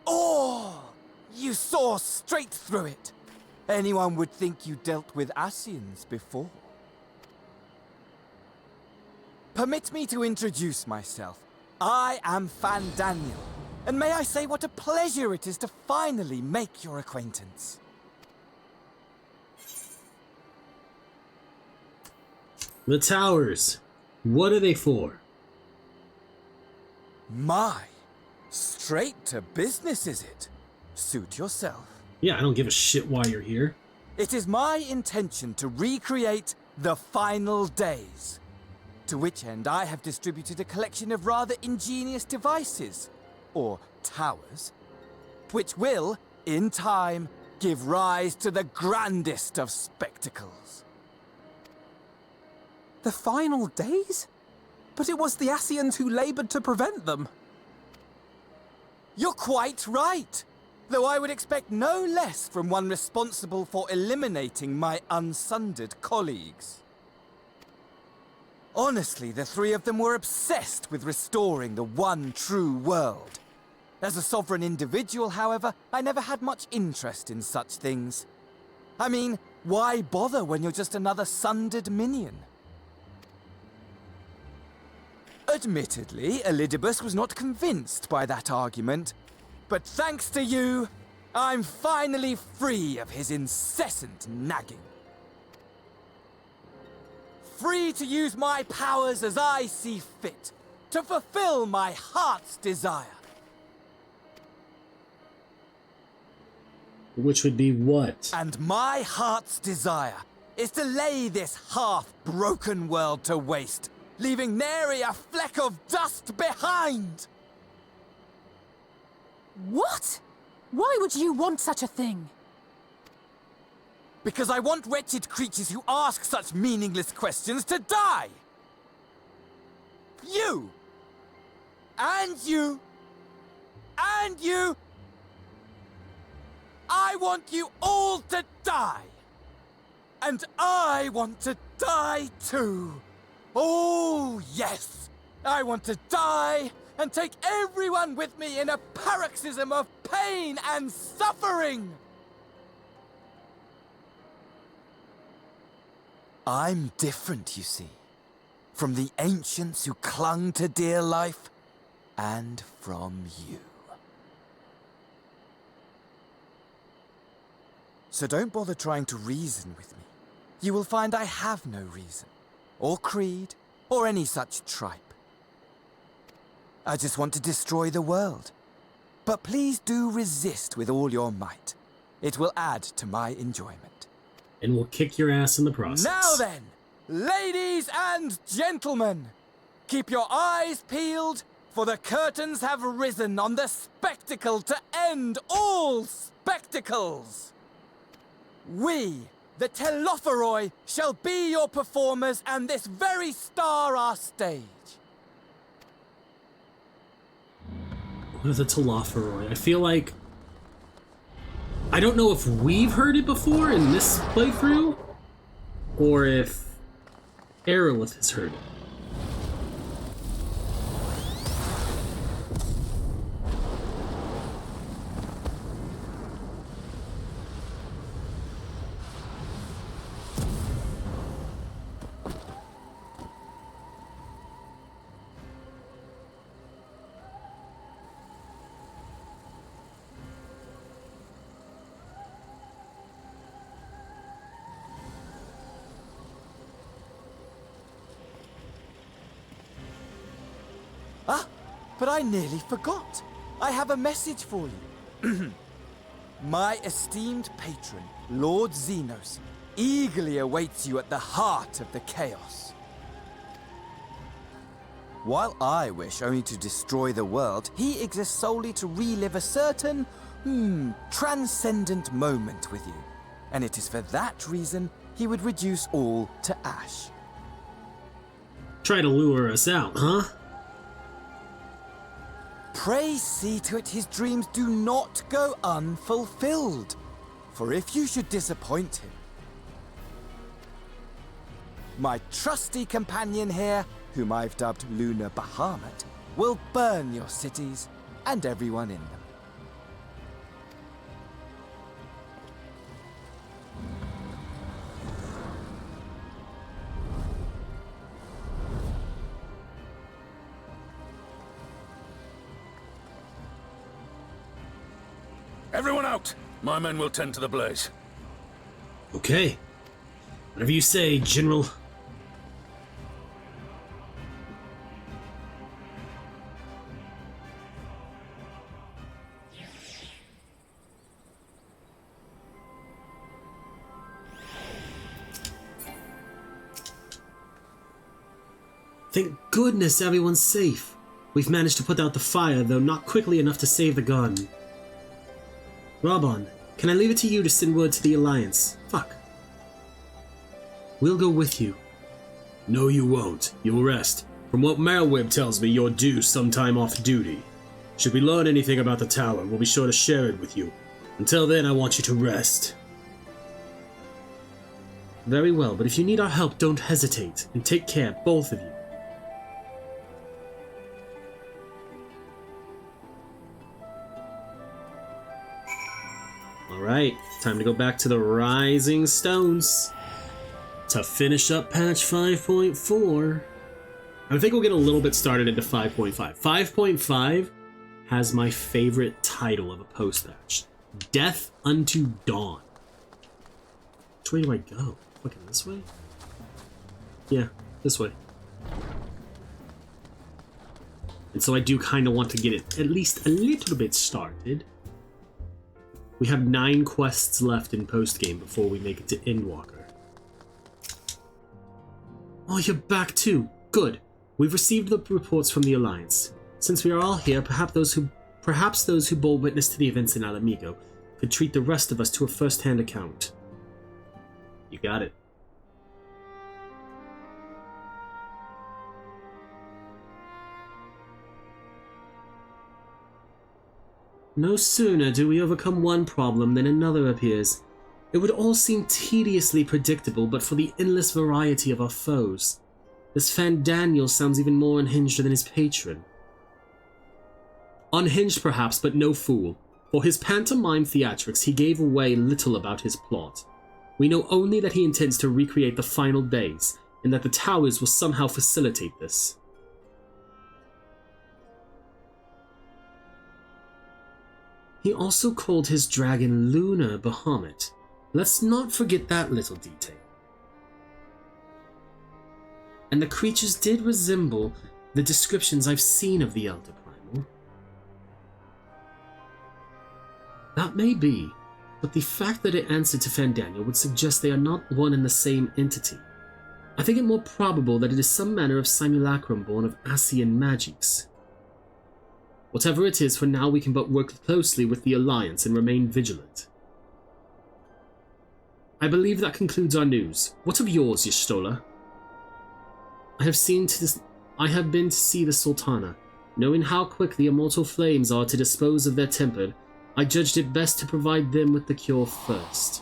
Oh! You saw straight through it! Anyone would think you dealt with Asians before. Permit me to introduce myself. I am Fandaniel, and may I say what a pleasure it is to finally make your acquaintance. The towers. What are they for? My, straight to business is it? Suit yourself. Yeah, I don't give a shit why you're here. It is my intention to recreate the final days. To which end I have distributed a collection of rather ingenious devices, or towers, which will, in time, give rise to the grandest of spectacles. The final days? But it was the Asians who labored to prevent them. You're quite right, though I would expect no less from one responsible for eliminating my unsundered colleagues. Honestly, the three of them were obsessed with restoring the one true world. As a sovereign individual, however, I never had much interest in such things. I mean, why bother when you're just another sundered minion? Admittedly, Elidibus was not convinced by that argument, but thanks to you, I'm finally free of his incessant nagging. Free to use my powers as I see fit, to fulfill my heart's desire. Which would be what? And my heart's desire is to lay this half-broken world to waste, leaving nary a fleck of dust behind! What? Why would you want such a thing? Because I want wretched creatures who ask such meaningless questions to die! You! And you! And you! I want you all to die! And I want to die too! Oh, yes! I want to die and take everyone with me in a paroxysm of pain and suffering! I'm different, you see, from the ancients who clung to dear life, and from you. So don't bother trying to reason with me. You will find I have no reason, or creed, or any such tripe. I just want to destroy the world. But please do resist with all your might. It will add to my enjoyment. And we'll kick your ass in the process. Now then, ladies and gentlemen, keep your eyes peeled, for the curtains have risen on the spectacle to end all spectacles. We, the Telophoroi, shall be your performers, and this very star our stage. What are the Telophoroi? I feel like... I don't know if we've heard it before in this playthrough, or if Aerolith has heard it. But I nearly forgot. I have a message for you. My esteemed patron, Lord Xenos, eagerly awaits you at the heart of the chaos. While I wish only to destroy the world, he exists solely to relive a certain, transcendent moment with you. And it is for that reason he would reduce all to ash. Try to lure us out, huh? Pray see to it his dreams do not go unfulfilled. For if you should disappoint him, my trusty companion here, whom I've dubbed Lunar Bahamut, will burn your cities and everyone in them. Everyone out! My men will tend to the blaze. Okay. Whatever you say, General. Thank goodness everyone's safe. We've managed to put out the fire, though not quickly enough to save the gun. Rabon, can I leave it to you to send word to the Alliance? Fuck. We'll go with you. No, you won't. You'll rest. From what Merwib tells me, you're due sometime off duty. Should we learn anything about the tower, we'll be sure to share it with you. Until then, I want you to rest. Very well, but if you need our help, don't hesitate. And take care, both of you. Alright, time to go back to the Rising Stones to finish up patch 5.4. I think we'll get a little bit started into 5.5. 5.5 has my favorite title of a post-patch. Death Unto Dawn. Which way do I go? Looking this way? Yeah, this way. And so I do kind of want to get it at least a little bit started. We have 9 quests left in post-game before we make it to Endwalker. Oh, you're back too. Good. We've received the reports from the Alliance. Since we are all here, perhaps those who bore witness to the events in Alamigo could treat the rest of us to a first-hand account. You got it. No sooner do we overcome one problem than another appears. It would all seem tediously predictable but for the endless variety of our foes. This Fandaniel sounds even more unhinged than his patron. Unhinged perhaps, but no fool. For his pantomime theatrics, he gave away little about his plot. We know only that he intends to recreate the final days, and that the towers will somehow facilitate this. He also called his dragon Lunar Bahamut. Let's not forget that little detail. And the creatures did resemble the descriptions I've seen of the Elder Primal. That may be, but the fact that it answered to Fandaniel would suggest they are not one and the same entity. I think it more probable that it is some manner of simulacrum born of Asian magics. Whatever it is, for now we can but work closely with the Alliance and remain vigilant. I believe that concludes our news. What of yours, Y'shtola? I have been to see the Sultana. Knowing how quick the immortal flames are to dispose of their temper, I judged it best to provide them with the cure first.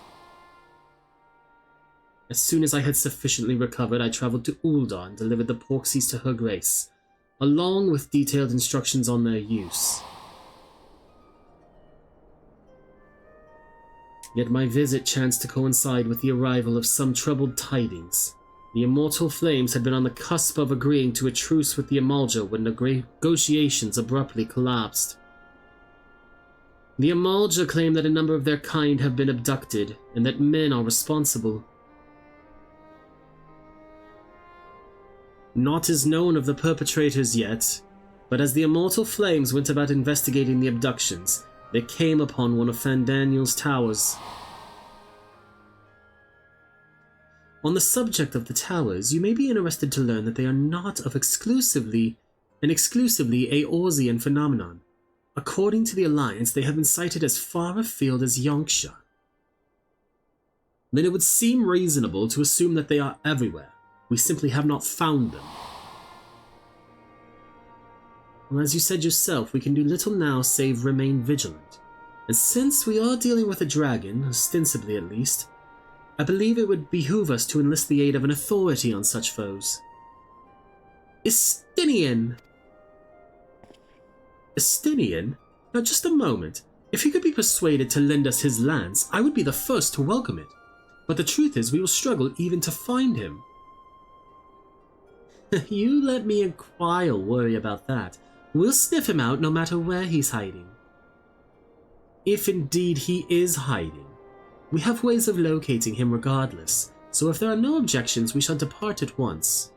As soon as I had sufficiently recovered, I traveled to Uldar and delivered the porxies to her grace, along with detailed instructions on their use. Yet my visit chanced to coincide with the arrival of some troubled tidings. The immortal flames had been on the cusp of agreeing to a truce with the Amalja when negotiations abruptly collapsed. The Amalja claim that a number of their kind have been abducted, and that men are responsible. Naught is known of the perpetrators yet, But as the immortal flames went about investigating the abductions, they came upon one of Fandaniel's towers. On the subject of the towers, you may be interested to learn that they are not of exclusively Eorzean phenomenon. According to the Alliance, they have been sighted as far afield as Yorkshire. Then it would seem reasonable to assume that they are everywhere. We simply have not found them. Well, as you said yourself, we can do little now save remain vigilant. And since we are dealing with a dragon, ostensibly at least, I believe it would behoove us to enlist the aid of an authority on such foes. Estinian! Estinian? Now just a moment. If he could be persuaded to lend us his lands, I would be the first to welcome it. But the truth is, we will struggle even to find him. You let me and Quile worry about that. We'll sniff him out no matter where he's hiding. If indeed he is hiding. We have ways of locating him regardless, so if there are no objections, we shall depart at once.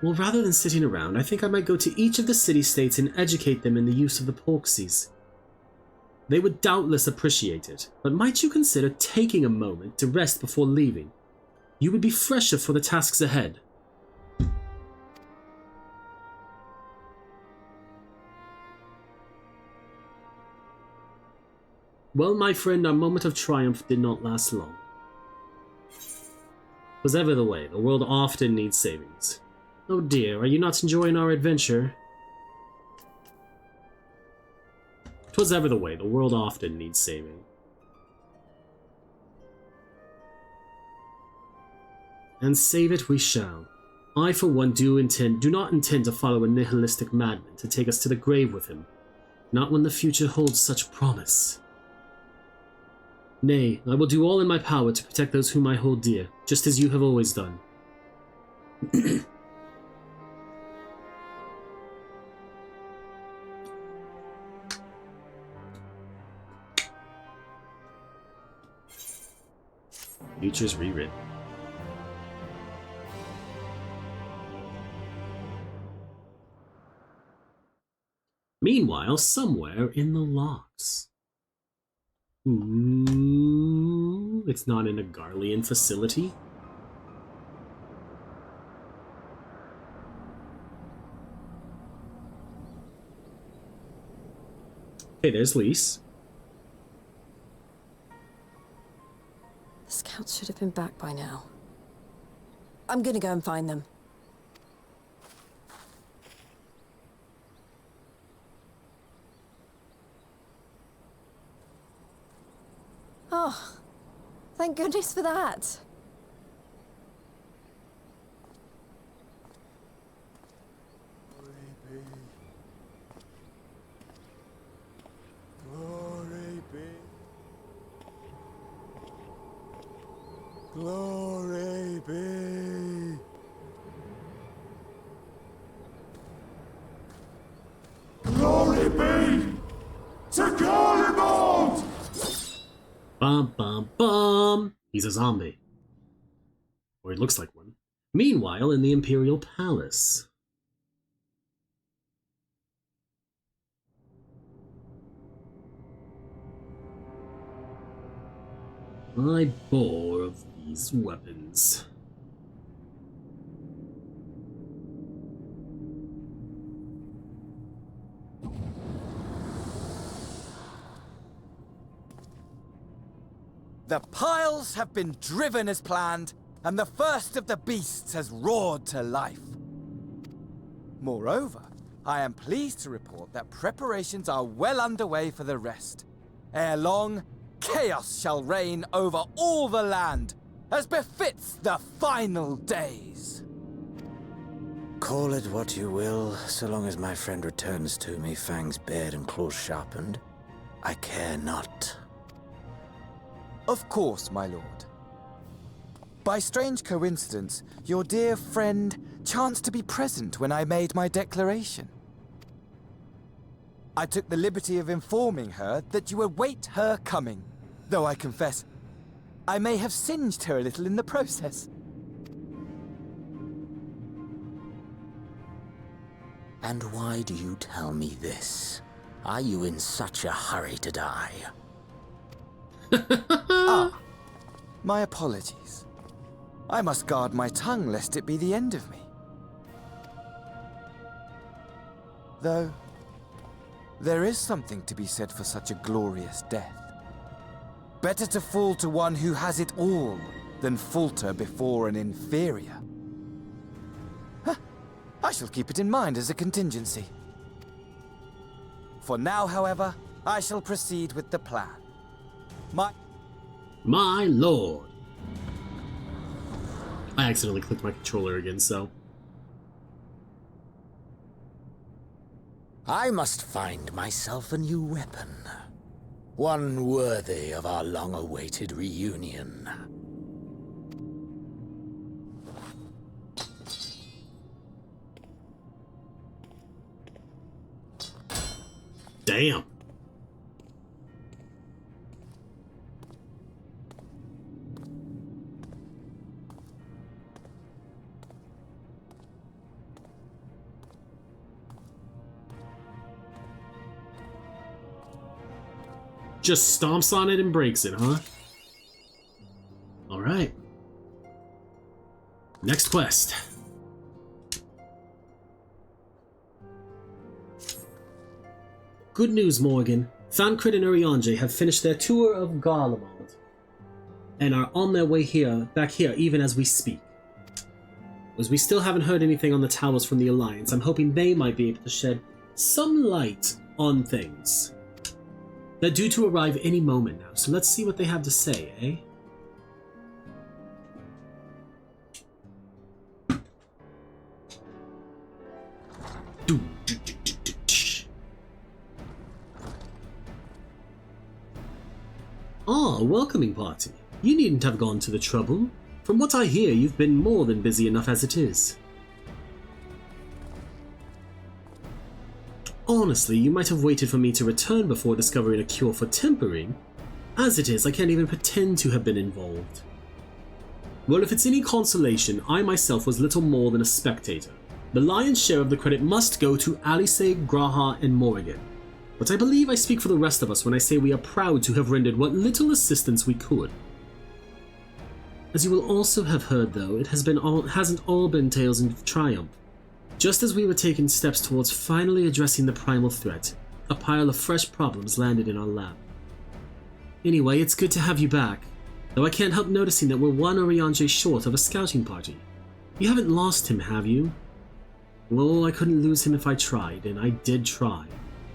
Well, rather than sitting around, I think I might go to each of the city-states and educate them in the use of the porxies. They would doubtless appreciate it, but might you consider taking a moment to rest before leaving? You would be fresher for the tasks ahead. Well, my friend, our moment of triumph did not last long. Was ever the way, the world often needs savings. Oh dear, are you not enjoying our adventure? 'Twas ever the way, the world often needs saving. And save it we shall. I, for one, do not intend to follow a nihilistic madman to take us to the grave with him. Not when the future holds such promise. Nay, I will do all in my power to protect those whom I hold dear, just as you have always done. Future's rewritten. Meanwhile, somewhere in the locks. It's not in a Garlean facility. Okay, there's Lise. The scouts should have been back by now. I'm gonna go and find them. Oh, thank goodness for that. Glory be. Glory be. Glory be to Garlemald! Bum bum bum! He's a zombie. Or he looks like one. Meanwhile, in the Imperial Palace. I bore of these weapons. The piles have been driven as planned, and the first of the beasts has roared to life. Moreover, I am pleased to report that preparations are well underway for the rest. Ere long, chaos shall reign over all the land, as befits the final days. Call it what you will, so long as my friend returns to me, fangs bared and claws sharpened. I care not. Of course, my lord. By strange coincidence, your dear friend chanced to be present when I made my declaration. I took the liberty of informing her that you await her coming, though I confess, I may have singed her a little in the process. And why do you tell me this? Are you in such a hurry to die? Ah, my apologies. I must guard my tongue lest it be the end of me. Though, there is something to be said for such a glorious death. Better to fall to one who has it all than falter before an inferior. Huh. I shall keep it in mind as a contingency. For now, however, I shall proceed with the plan. My lord. I accidentally clicked my controller again, so... I must find myself a new weapon. One worthy of our long-awaited reunion. Damn. Just stomps on it and breaks it, huh? Alright. Next quest. Good news, Morrighan. Thancred and Urianger have finished their tour of Garlemald and are on their way back here even as we speak. As we still haven't heard anything on the towers from the Alliance, I'm hoping they might be able to shed some light on things. They're due to arrive any moment now, so let's see what they have to say, eh? Ah, welcoming party. You needn't have gone to the trouble. From what I hear, you've been more than busy enough as it is. Honestly, you might have waited for me to return before discovering a cure for tempering. As it is, I can't even pretend to have been involved. Well, if it's any consolation, I myself was little more than a spectator. The lion's share of the credit must go to Alice, Graha, and Morrighan. But I believe I speak for the rest of us when I say we are proud to have rendered what little assistance we could. As you will also have heard, though, it hasn't all been tales of triumph. Just as we were taking steps towards finally addressing the primal threat, a pile of fresh problems landed in our lap. Anyway, it's good to have you back, though I can't help noticing that we're one Urianger short of a scouting party. You haven't lost him, have you? Well, I couldn't lose him if I tried, and I did try.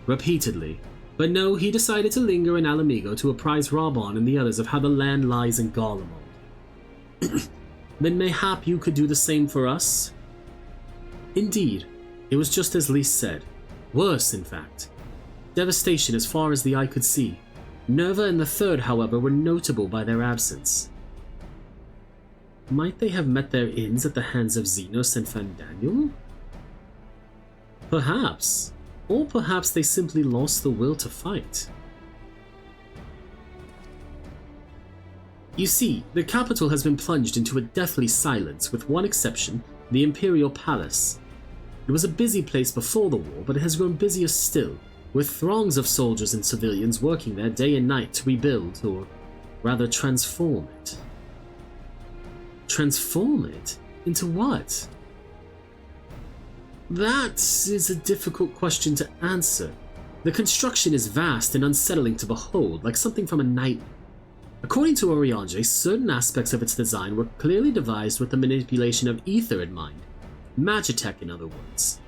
Repeatedly. But no, he decided to linger in Alamigo to apprise Raubon and the others of how the land lies in Garlemald. Then mayhap you could do the same for us? Indeed, it was just as Lys said. Worse, in fact. Devastation as far as the eye could see. Nerva and the Third, however, were notable by their absence. Might they have met their ends at the hands of Xenos and Fandaniel? Perhaps. Or perhaps they simply lost the will to fight. You see, the capital has been plunged into a deathly silence, with one exception, the Imperial Palace. It was a busy place before the war, but it has grown busier still, with throngs of soldiers and civilians working there day and night to rebuild, or rather transform it. Transform it? Into what? That is a difficult question to answer. The construction is vast and unsettling to behold, like something from a nightmare. According to Urianger, certain aspects of its design were clearly devised with the manipulation of ether in mind. Magitech, in other words.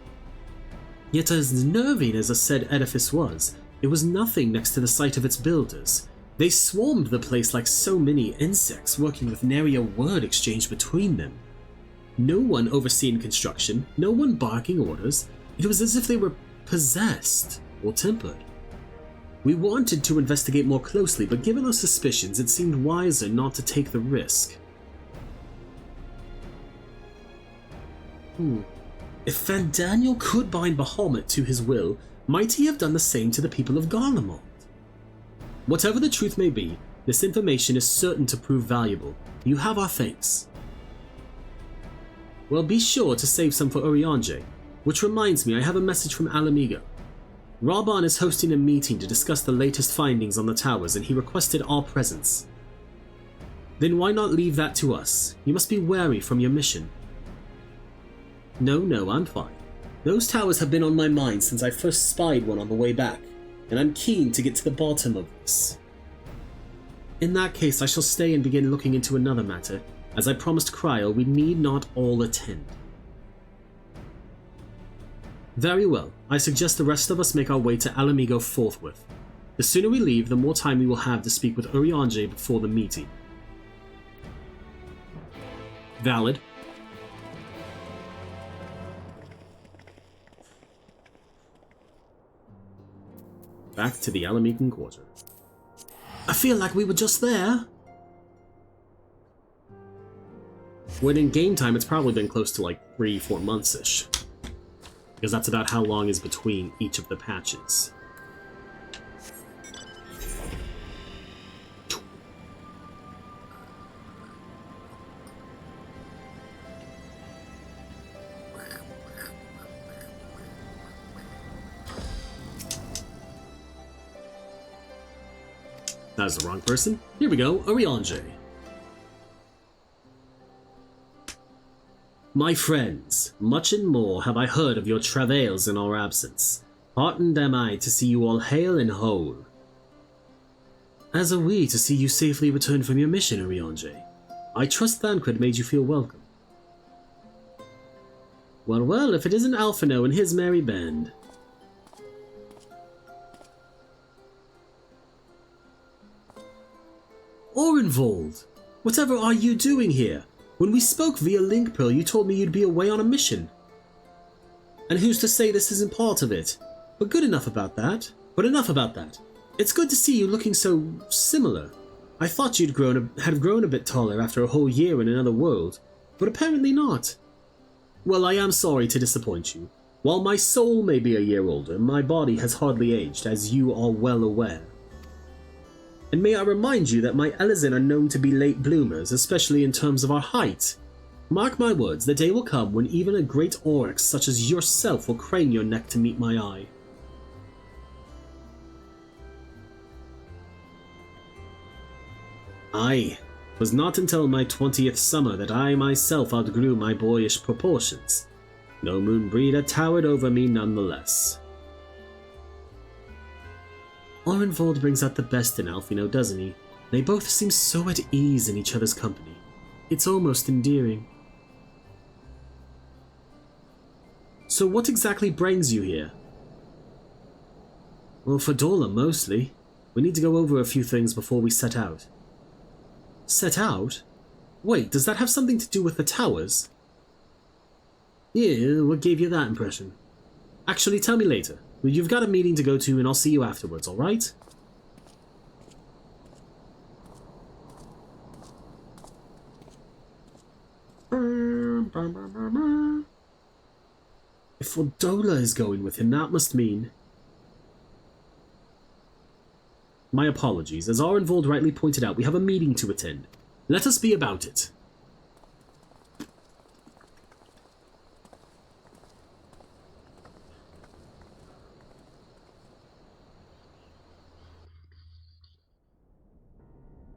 Yet as nerving as a said edifice was, it was nothing next to the sight of its builders. They swarmed the place like so many insects, working with nary a word exchanged between them. No one overseeing construction, no one barking orders. It was as if they were possessed or tempered. We wanted to investigate more closely, but given our suspicions, it seemed wiser not to take the risk. If Fandaniel could bind Bahamut to his will, Might he have done the same to the people of Garlemald? Whatever the truth may be, this information is certain to prove valuable. You have our thanks. Well, be sure to save some for Urianger. Which reminds me, I have a message from Alamigo. Raban is hosting a meeting to discuss the latest findings on the towers, and he requested our presence. Then why not leave that to us? You must be wary from your mission. No, I'm fine. Those towers have been on my mind since I first spied one on the way back, and I'm keen to get to the bottom of this. In that case, I shall stay and begin looking into another matter. As I promised Cryo, we need not all attend. Very well. I suggest the rest of us make our way to Alamigo forthwith. The sooner we leave, the more time we will have to speak with Urianger before the meeting. Valid. Back to the Alamican Quarter. I feel like we were just there. When in game time, it's probably been close to like 3-4 months-ish. Because that's about how long is between each of the patches. That is the wrong person. Here we go, Urianger. My friends, much and more have I heard of your travails in our absence. Heartened am I to see you all hale and whole. As are we to see you safely return from your mission, Urianger. I trust Thancred made you feel welcome. Well, if it isn't Alphino and his merry band. Orenvold, whatever are you doing here? When we spoke via Link Pearl, you told me you'd be away on a mission. And who's to say this isn't part of it? But enough about that. It's good to see you looking so similar. I thought you'd had grown a bit taller after a whole year in another world, but apparently not. Well, I am sorry to disappoint you. While my soul may be a year older, my body has hardly aged, as you are well aware. And may I remind you that my Elizin are known to be late bloomers, especially in terms of our height. Mark my words, the day will come when even a great oryx such as yourself will crane your neck to meet my eye. Aye, it was not until my 20th summer that I myself outgrew my boyish proportions. No moon breeder towered over me nonetheless. Orenvold brings out the best in Alphino, doesn't he? They both seem so at ease in each other's company. It's almost endearing. So what exactly brings you here? Well, for Dorla, mostly. We need to go over a few things before we set out. Set out? Wait, does that have something to do with the towers? Yeah, what gave you that impression? Actually, tell me later. You've got a meeting to go to, and I'll see you afterwards, alright? If Fordola is going with him, that must mean... My apologies. As Orenvold rightly pointed out, we have a meeting to attend. Let us be about it.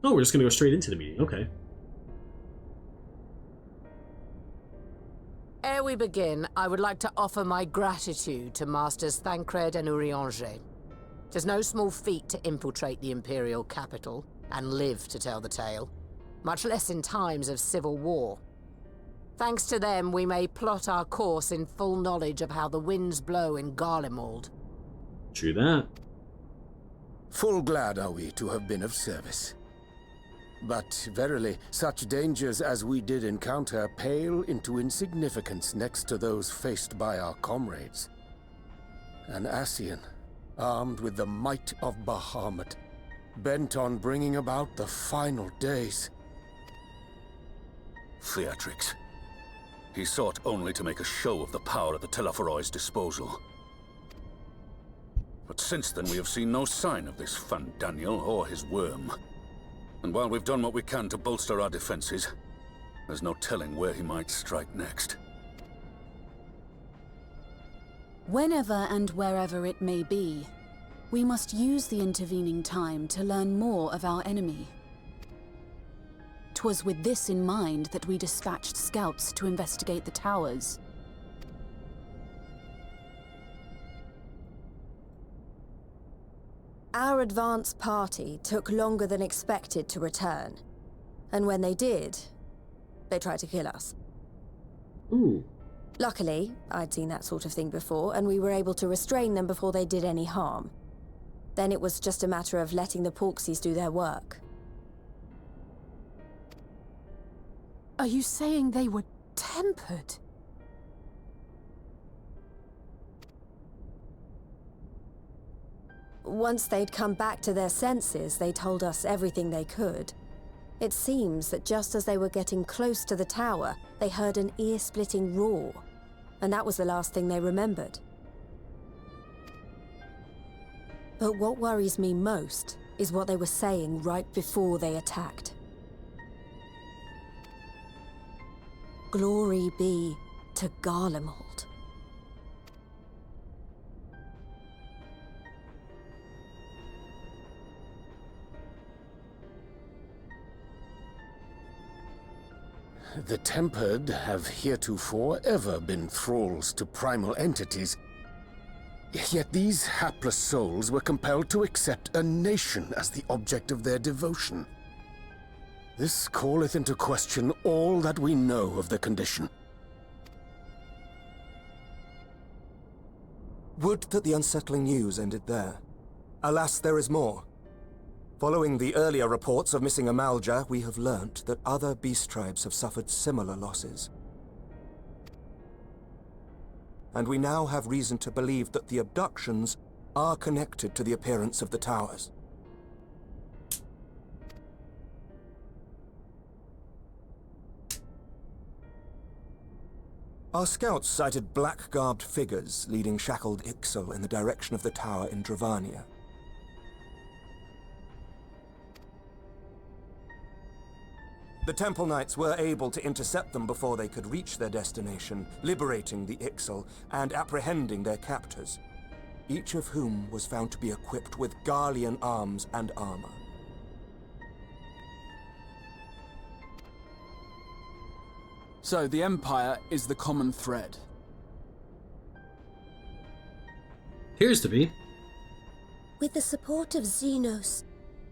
Oh, we're just going to go straight into the meeting. Okay. Ere we begin, I would like to offer my gratitude to Masters Thancred and Urianger. 'Tis no small feat to infiltrate the Imperial capital and live to tell the tale, much less in times of civil war. Thanks to them, we may plot our course in full knowledge of how the winds blow in Garlemald. True that. Full glad are we to have been of service. But verily, such dangers as we did encounter pale into insignificance next to those faced by our comrades. An Ascian, armed with the might of Bahamut, bent on bringing about the final days. Theatrix. He sought only to make a show of the power at the Teleforoi's disposal. But since then we have seen no sign of this Daniel or his worm. And while we've done what we can to bolster our defenses, there's no telling where he might strike next. Whenever and wherever it may be, we must use the intervening time to learn more of our enemy. 'Twas with this in mind that we dispatched scouts to investigate the towers. Our advance party took longer than expected to return. And when they did, they tried to kill us. Ooh. Luckily, I'd seen that sort of thing before, and we were able to restrain them before they did any harm. Then it was just a matter of letting the Porksies do their work. Are you saying they were tempered? Once they'd come back to their senses, they told us everything they could. It seems that just as they were getting close to the tower, they heard an ear-splitting roar, and that was the last thing they remembered. But what worries me most is what they were saying right before they attacked. Glory be to Garlemald. The Tempered have heretofore ever been thralls to primal entities. Yet these hapless souls were compelled to accept a nation as the object of their devotion. This calleth into question all that we know of the condition. Would that the unsettling news ended there. Alas, there is more. Following the earlier reports of missing Amalja, we have learnt that other beast tribes have suffered similar losses. And we now have reason to believe that the abductions are connected to the appearance of the towers. Our scouts sighted black-garbed figures leading shackled Ixal in the direction of the tower in Dravania. The Temple Knights were able to intercept them before they could reach their destination, liberating the Ixal and apprehending their captors, each of whom was found to be equipped with Garlean arms and armor. So the Empire is the common thread. Appears to be. With the support of Xenos,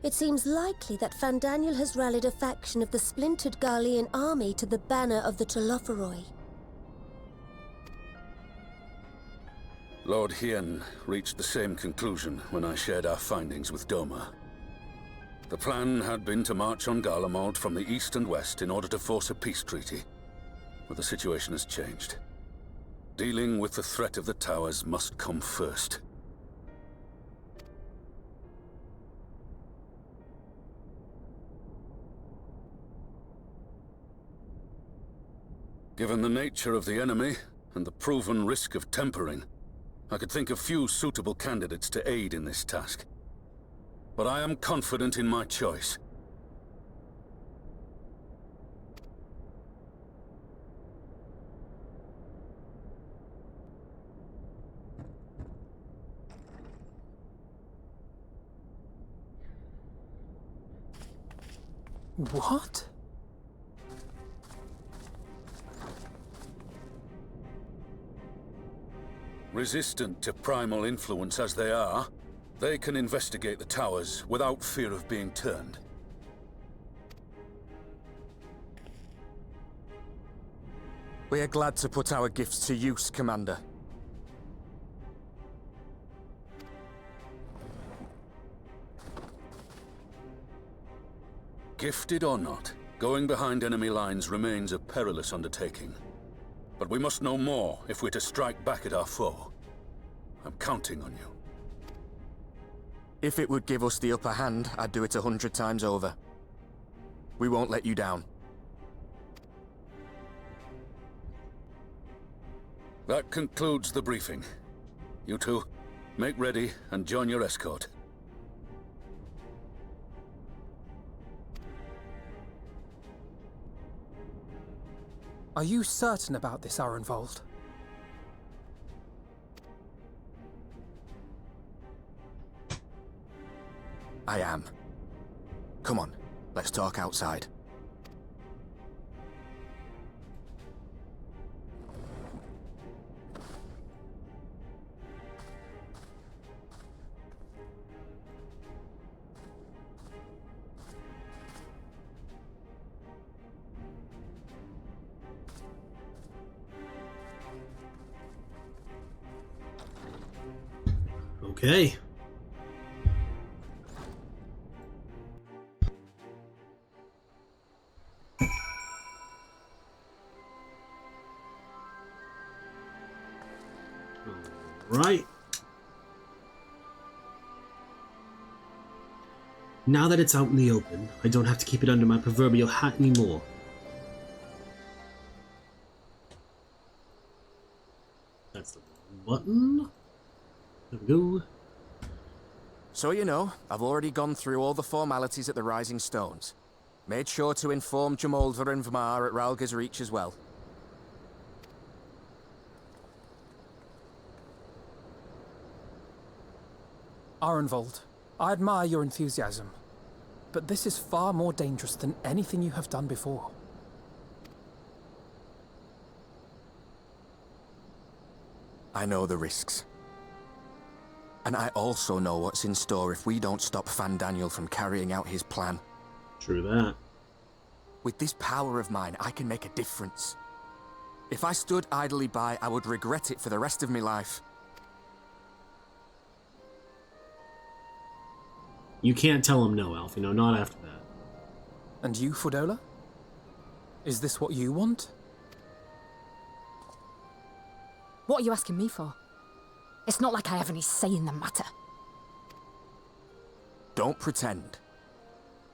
it seems likely that Fandaniel has rallied a faction of the splintered Garlean army to the banner of the Telophoroi. Lord Hien reached the same conclusion when I shared our findings with Doma. The plan had been to march on Garlemald from the east and west in order to force a peace treaty. But the situation has changed. Dealing with the threat of the towers must come first. Given the nature of the enemy and the proven risk of tempering, I could think of few suitable candidates to aid in this task. But I am confident in my choice. What? Resistant to primal influence as they are, they can investigate the towers without fear of being turned. We are glad to put our gifts to use, Commander. Gifted or not, going behind enemy lines remains a perilous undertaking. But we must know more if we're to strike back at our foe. I'm counting on you. If it would give us the upper hand, I'd do it 100 times over. We won't let you down. That concludes the briefing. You two, Make ready and join your escort. Are you certain about this, Arenvold? I am. Come on, let's talk outside. Okay. Right. Now that it's out in the open, I don't have to keep it under my proverbial hat anymore. That's the button. There we go. So you know, I've already gone through all the formalities at the Rising Stones. Made sure to inform Jamoldra and Vmar at Ralga's Reach as well. Arenvold, I admire your enthusiasm, but this is far more dangerous than anything you have done before. I know the risks. And I also know what's in store if we don't stop Fandaniel from carrying out his plan. True that. With this power of mine, I can make a difference. If I stood idly by, I would regret it for the rest of my life. You can't tell him no, Alf. You know, not after that. And you, Fordola? Is this what you want? What are you asking me for? It's not like I have any say in the matter. Don't pretend.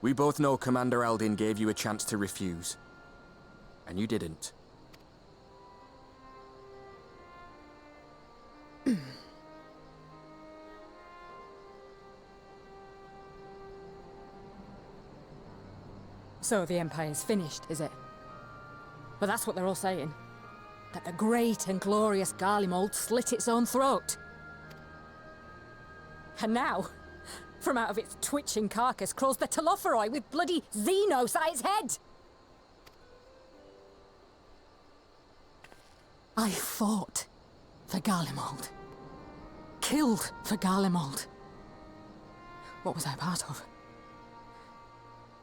We both know Commander Eldin gave you a chance to refuse. And you didn't. So the Empire's finished, is it? But that's what they're all saying. That the great and glorious Garlemald slit its own throat. And now, from out of its twitching carcass crawls the Telophoroi with bloody Xenos at its head! I fought for Garlemald. Killed for Garlemald. What was I part of?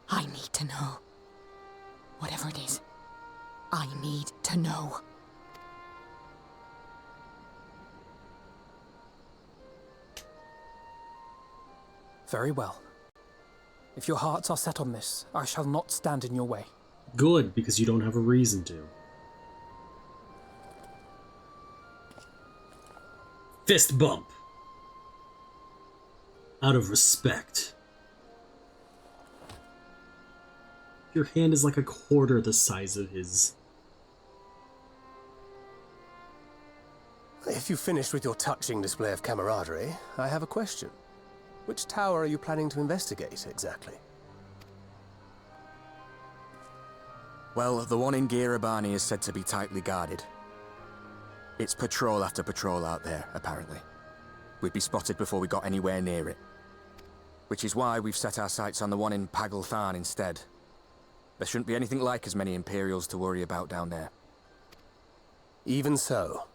I need to know. Whatever it is, I need to know. Very well. If your hearts are set on this, I shall not stand in your way. Good, because you don't have a reason to. Fist bump. Out of respect. Your hand is like a quarter the size of his. If you've finished with your touching display of camaraderie, I have a question. Which tower are you planning to investigate, exactly? Well, the one in Girabani is said to be tightly guarded. It's patrol after patrol out there, apparently. We'd be spotted before we got anywhere near it. Which is why we've set our sights on the one in Pagalthan instead. There shouldn't be anything like as many Imperials to worry about down there. Even so,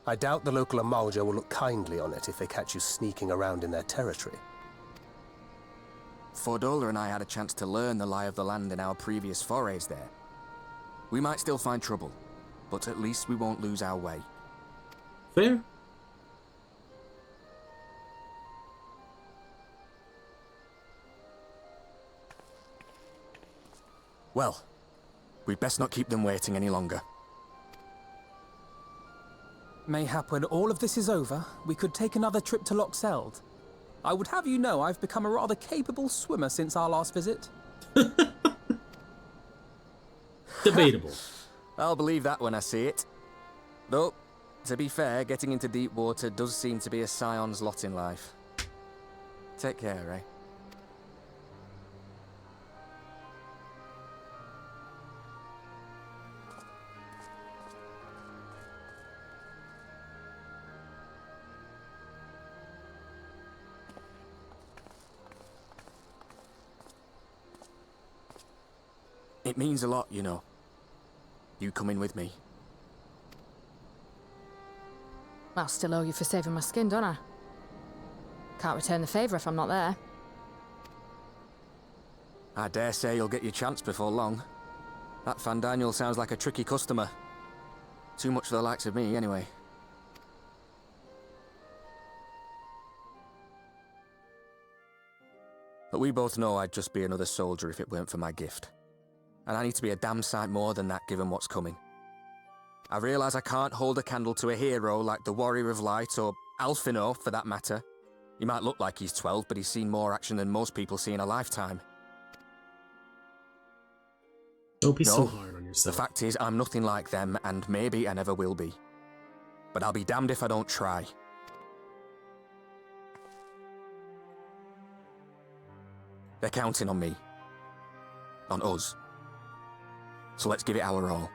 I doubt the local Amalja will look kindly on it if they catch you sneaking around in their territory. Fordola and I had a chance to learn the lie of the land in our previous forays there. We might still find trouble, but at least we won't lose our way. Fair. Well, we'd best not keep them waiting any longer. Mayhap when all of this is over, we could take another trip to Loxeld. I would have you know I've become a rather capable swimmer since our last visit. Debatable. I'll believe that when I see it. Though, To be fair, getting into deep water does seem to be a scion's lot in life. Take care, eh? It means a lot, you know. You coming with me. I'll still owe you for saving my skin, don't I? Can't return the favour if I'm not there. I dare say you'll get your chance before long. That Fandaniel sounds like a tricky customer. Too much for the likes of me, anyway. But we both know I'd just be another soldier if it weren't for my gift. And I need to be a damn sight more than that given what's coming. I realise I can't hold a candle to a hero like the Warrior of Light, or Alphino for that matter. He might look like he's 12, but he's seen more action than most people see in a lifetime. Don't be so hard on yourself. The fact is, I'm nothing like them, and maybe I never will be. But I'll be damned if I don't try. They're counting on me. On us. So let's give it our all.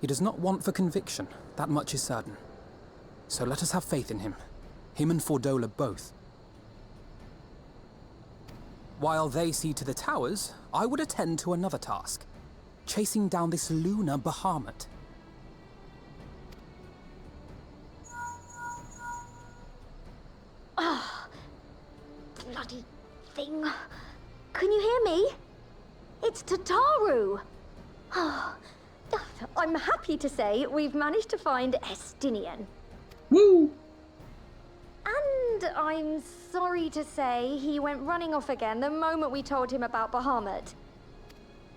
He does not want for conviction, that much is certain. So let us have faith in him. Him and Fordola both. While they see to the towers, I would attend to another task. Chasing down this lunar Bahamut. Ah, bloody thing. Can you hear me? It's Tataru. I'm happy to say we've managed to find Estinian. Woo! And I'm sorry to say he went running off again the moment we told him about Bahamut.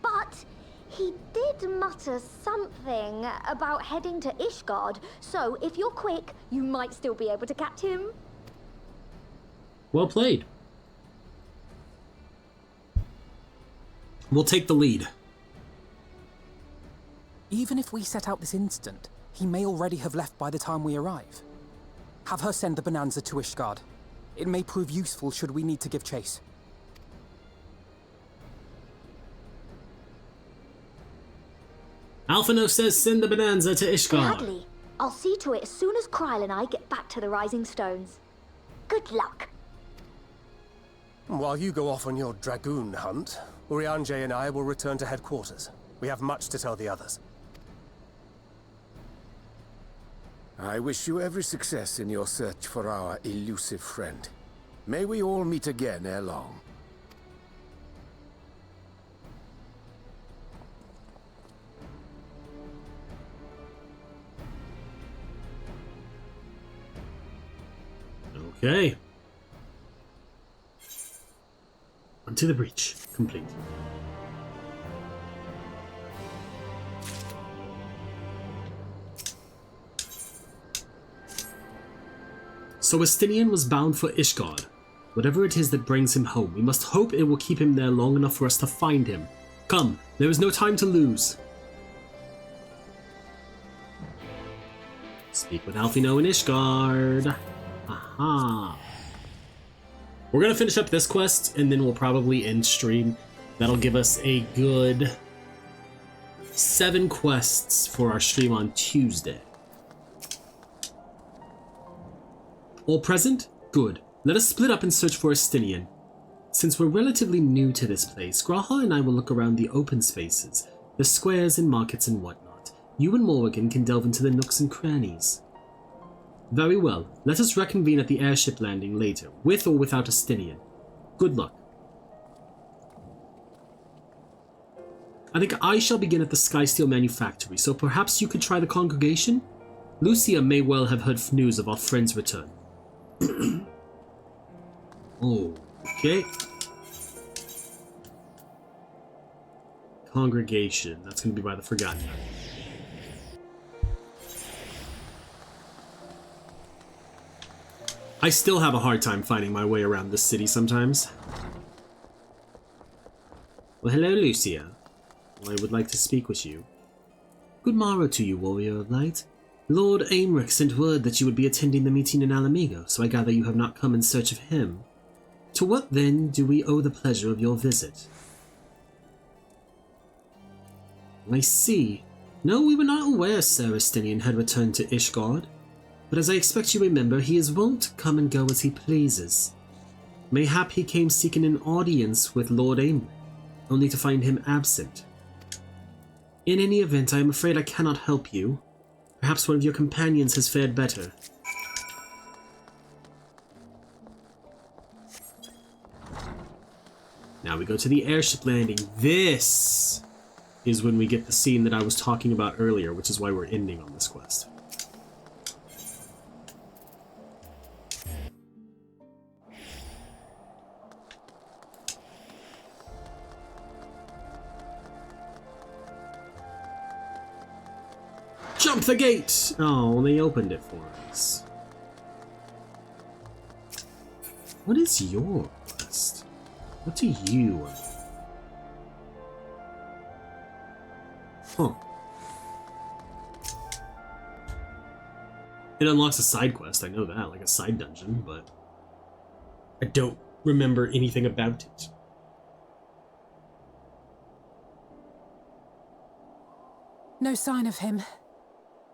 But he did mutter something about heading to Ishgard, so if you're quick, you might still be able to catch him. Well played. We'll take the lead. Even if we set out this instant, he may already have left by the time we arrive. Have her send the Bonanza to Ishgard. It may prove useful should we need to give chase. Alphino says send the Bonanza to Ishgard. Gladly. I'll see to it as soon as Kryl and I get back to the Rising Stones. Good luck. While you go off on your dragoon hunt, Urianger and I will return to headquarters. We have much to tell the others. I wish you every success in your search for our elusive friend. May we all meet again ere long. Okay. Onto the breach. Complete. So Estinian was bound for Ishgard. Whatever it is that brings him home, we must hope it will keep him there long enough for us to find him. Come, there is no time to lose. Speak with Alphino in Ishgard. Aha. We're gonna finish up this quest, and then we'll probably end stream. That'll give us a good 7 quests for our stream on Tuesday. All present? Good. Let us split up and search for Estinian. Since we're relatively new to this place, Graha and I will look around the open spaces, the squares and markets and whatnot. You and Morrighan can delve into the nooks and crannies. Very well. Let us reconvene at the airship landing later, with or without Estinian. Good luck. I think I shall begin at the Skysteel manufactory, so perhaps you could try the congregation? Lucia may well have heard news of our friend's return. Okay. Congregation. That's going to be by the Forgotten. I still have a hard time finding my way around this city sometimes. Well, hello, Lucia. I would like to speak with you. Good morrow to you, warrior of light. Lord Aimric sent word that you would be attending the meeting in Alamigo, so I gather you have not come in search of him. To what, then, do we owe the pleasure of your visit? I see. No, we were not aware Sir Estinian had returned to Ishgard. But as I expect you remember, he is wont to come and go as he pleases. Mayhap he came seeking an audience with Lord Aimric, only to find him absent. In any event, I am afraid I cannot help you. Perhaps one of your companions has fared better. Now we go to the airship landing. This is when we get the scene that I was talking about earlier, which is why we're ending on this quest. Jump the gate! Oh, they opened it for us. What is your quest? What do you want? Huh. It unlocks a side quest, I know that, like a side dungeon, but I don't remember anything about it. No sign of him.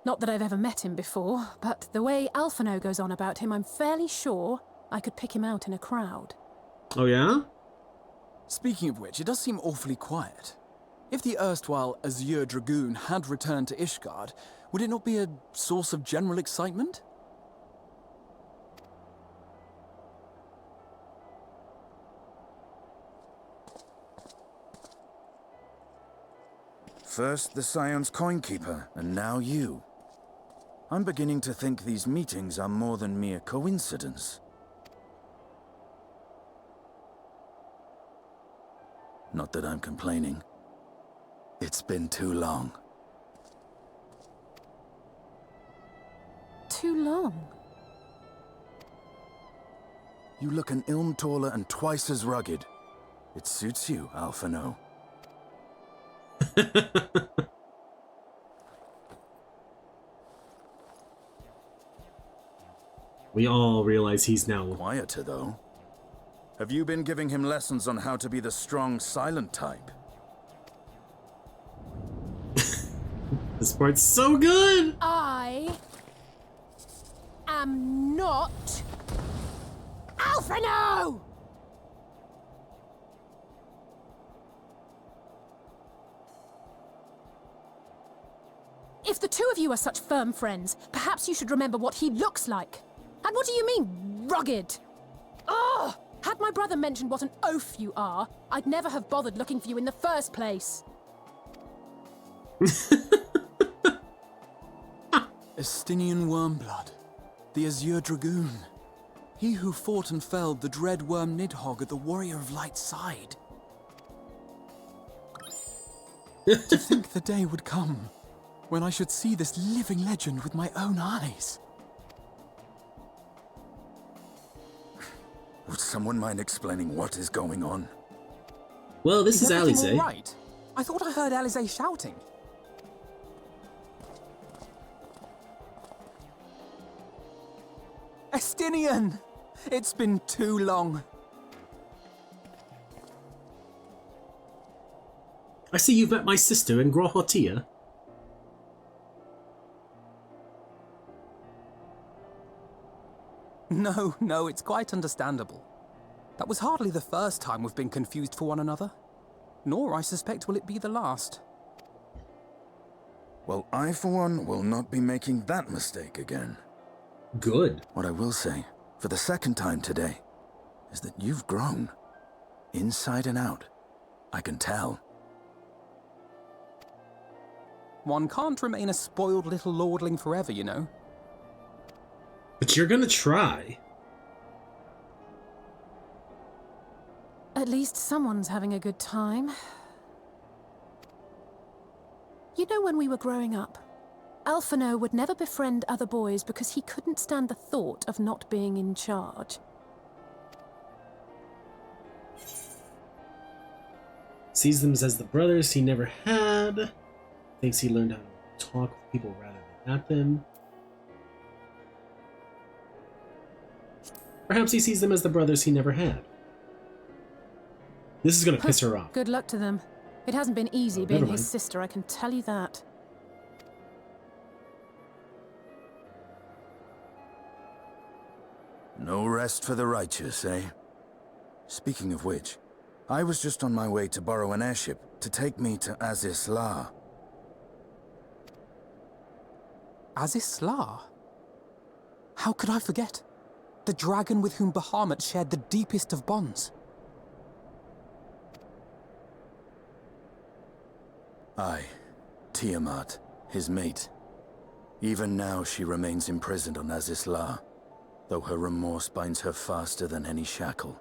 Not that I've ever met him before, but the way Alphino goes on about him, I'm fairly sure I could pick him out in a crowd. Oh yeah? Speaking of which, it does seem awfully quiet. If the erstwhile Azure Dragoon had returned to Ishgard, would it not be a source of general excitement? First the Scion's Coinkeeper, and now you. I'm beginning to think these meetings are more than mere coincidence. Not that I'm complaining. It's been too long. Too long? You look an ilm taller and twice as rugged. It suits you, Alphino. We all realize he's now quieter, though. Have you been giving him lessons on how to be the strong, silent type? This part's so good! I am not Alphino! If the two of you are such firm friends, perhaps you should remember what he looks like. And what do you mean, rugged? Ugh! Had my brother mentioned what an oaf you are, I'd never have bothered looking for you in the first place. Estinian Wormblood, the Azure Dragoon. He who fought and felled the dread worm Nidhogg at the Warrior of Light's side. To think the day would come when I should see this living legend with my own eyes. Would someone mind explaining what is going on? Well, this is everything Alize. all right? I thought I heard Alize shouting. Estinian! It's been too long. I see you've met my sister in Grohotia. No, it's quite understandable. That was hardly the first time we've been confused for one another. Nor, I suspect, will it be the last. Well, I, for one, will not be making that mistake again. Good. What I will say, for the second time today, is that you've grown. Inside and out. I can tell. One can't remain a spoiled little lordling forever, you know. But you're gonna try. At least someone's having a good time. You know, when we were growing up, Alphino would never befriend other boys because he couldn't stand the thought of not being in charge. Sees them as the brothers he never had. Thinks he learned how to talk with people rather than at them. Perhaps he sees them as the brothers he never had. This is gonna piss her off. Good luck to them. It hasn't been easy being his sister, I can tell you that. No rest for the righteous, eh? Speaking of which, I was just on my way to borrow an airship to take me to Azis La. Azis La? How could I forget? The dragon with whom Bahamut shared the deepest of bonds. Aye, Tiamat, his mate. Even now she remains imprisoned on Azis La, though her remorse binds her faster than any shackle.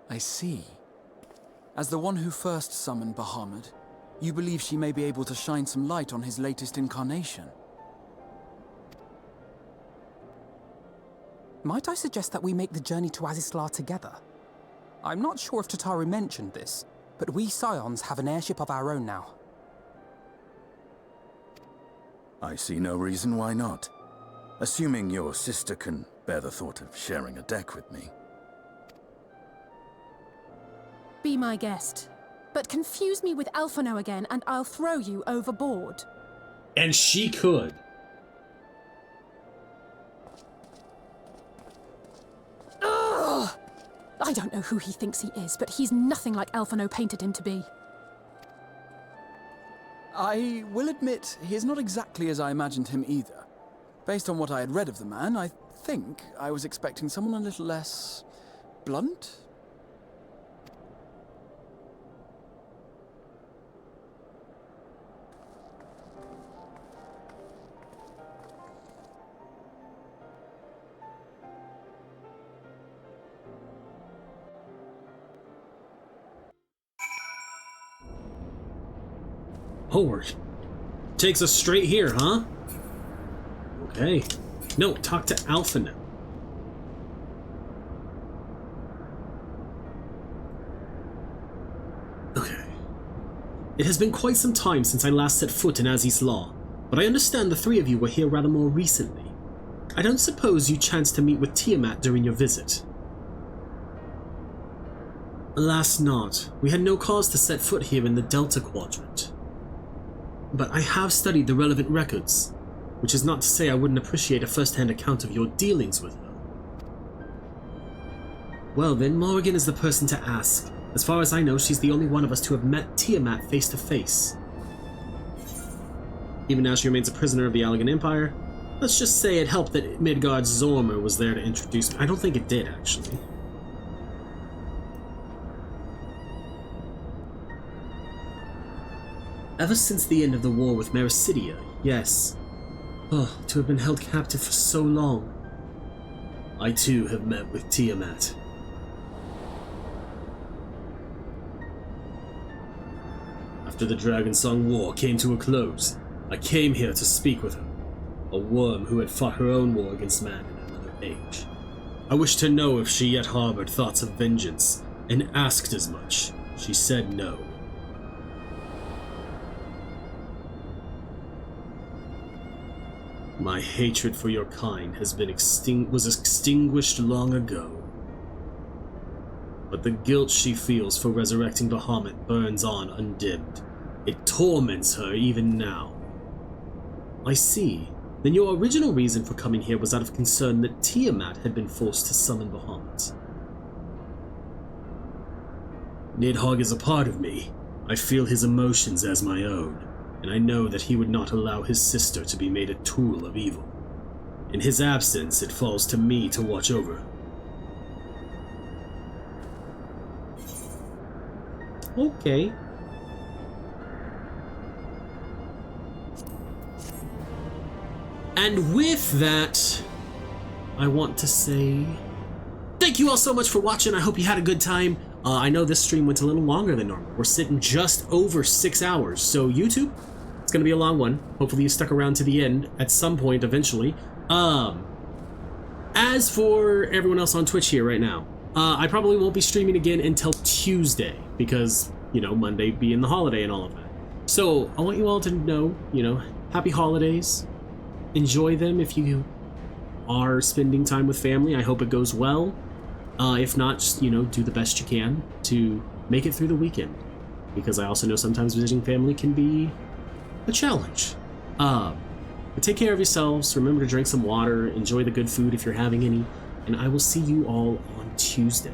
I see. As the one who first summoned Bahamut, you believe she may be able to shine some light on his latest incarnation. Might I suggest that we make the journey to Azis La together? I'm not sure if Tataru mentioned this, but we Scions have an airship of our own now. I see no reason why not. Assuming your sister can bear the thought of sharing a deck with me. Be my guest. But confuse me with Alphino again and I'll throw you overboard. And she could. Ugh! I don't know who he thinks he is, but he's nothing like Alphino painted him to be. I will admit, he is not exactly as I imagined him either. Based on what I had read of the man, I think I was expecting someone a little less blunt? Forward. Takes us straight here, huh? Okay. No, talk to Alphino. Okay. It has been quite some time since I last set foot in Azis La, but I understand the three of you were here rather more recently. I don't suppose you chanced to meet with Tiamat during your visit? Alas not. We had no cause to set foot here in the Delta Quadrant. But I have studied the relevant records, which is not to say I wouldn't appreciate a first-hand account of your dealings with her. Well then, Morrighan is the person to ask. As far as I know, she's the only one of us to have met Tiamat face to face. Even now she remains a prisoner of the Allegan Empire. Let's just say it helped that Midgard's Zormer was there to introduce me. I don't think it did, actually. Ever since the end of the war with Mericidia, yes. Oh, to have been held captive for so long. I too have met with Tiamat. After the Dragonsong War came to a close, I came here to speak with her, a worm who had fought her own war against man in another age. I wished to know if she yet harbored thoughts of vengeance, and asked as much. She said no. My hatred for your kind has been was extinguished long ago. But the guilt she feels for resurrecting Bahamut burns on undimmed. It torments her even now. I see. Then your original reason for coming here was out of concern that Tiamat had been forced to summon Bahamut. Nidhogg is a part of me. I feel his emotions as my own. And I know that he would not allow his sister to be made a tool of evil. In his absence, it falls to me to watch over her. Okay. And with that, I want to say thank you all so much for watching. I hope you had a good time. I know this stream went a little longer than normal. We're sitting just over 6 hours, so YouTube, it's going to be a long one. Hopefully you stuck around to the end at some point eventually. As for everyone else on Twitch here right now, I probably won't be streaming again until Tuesday because, you know, Monday being the holiday and all of that. So I want you all to know, you know, happy holidays. Enjoy them if you are spending time with family. I hope it goes well. If not, just, you know, do the best you can to make it through the weekend. Because I also know sometimes visiting family can be a challenge. But take care of yourselves. Remember to drink some water. Enjoy the good food if you're having any. And I will see you all on Tuesday.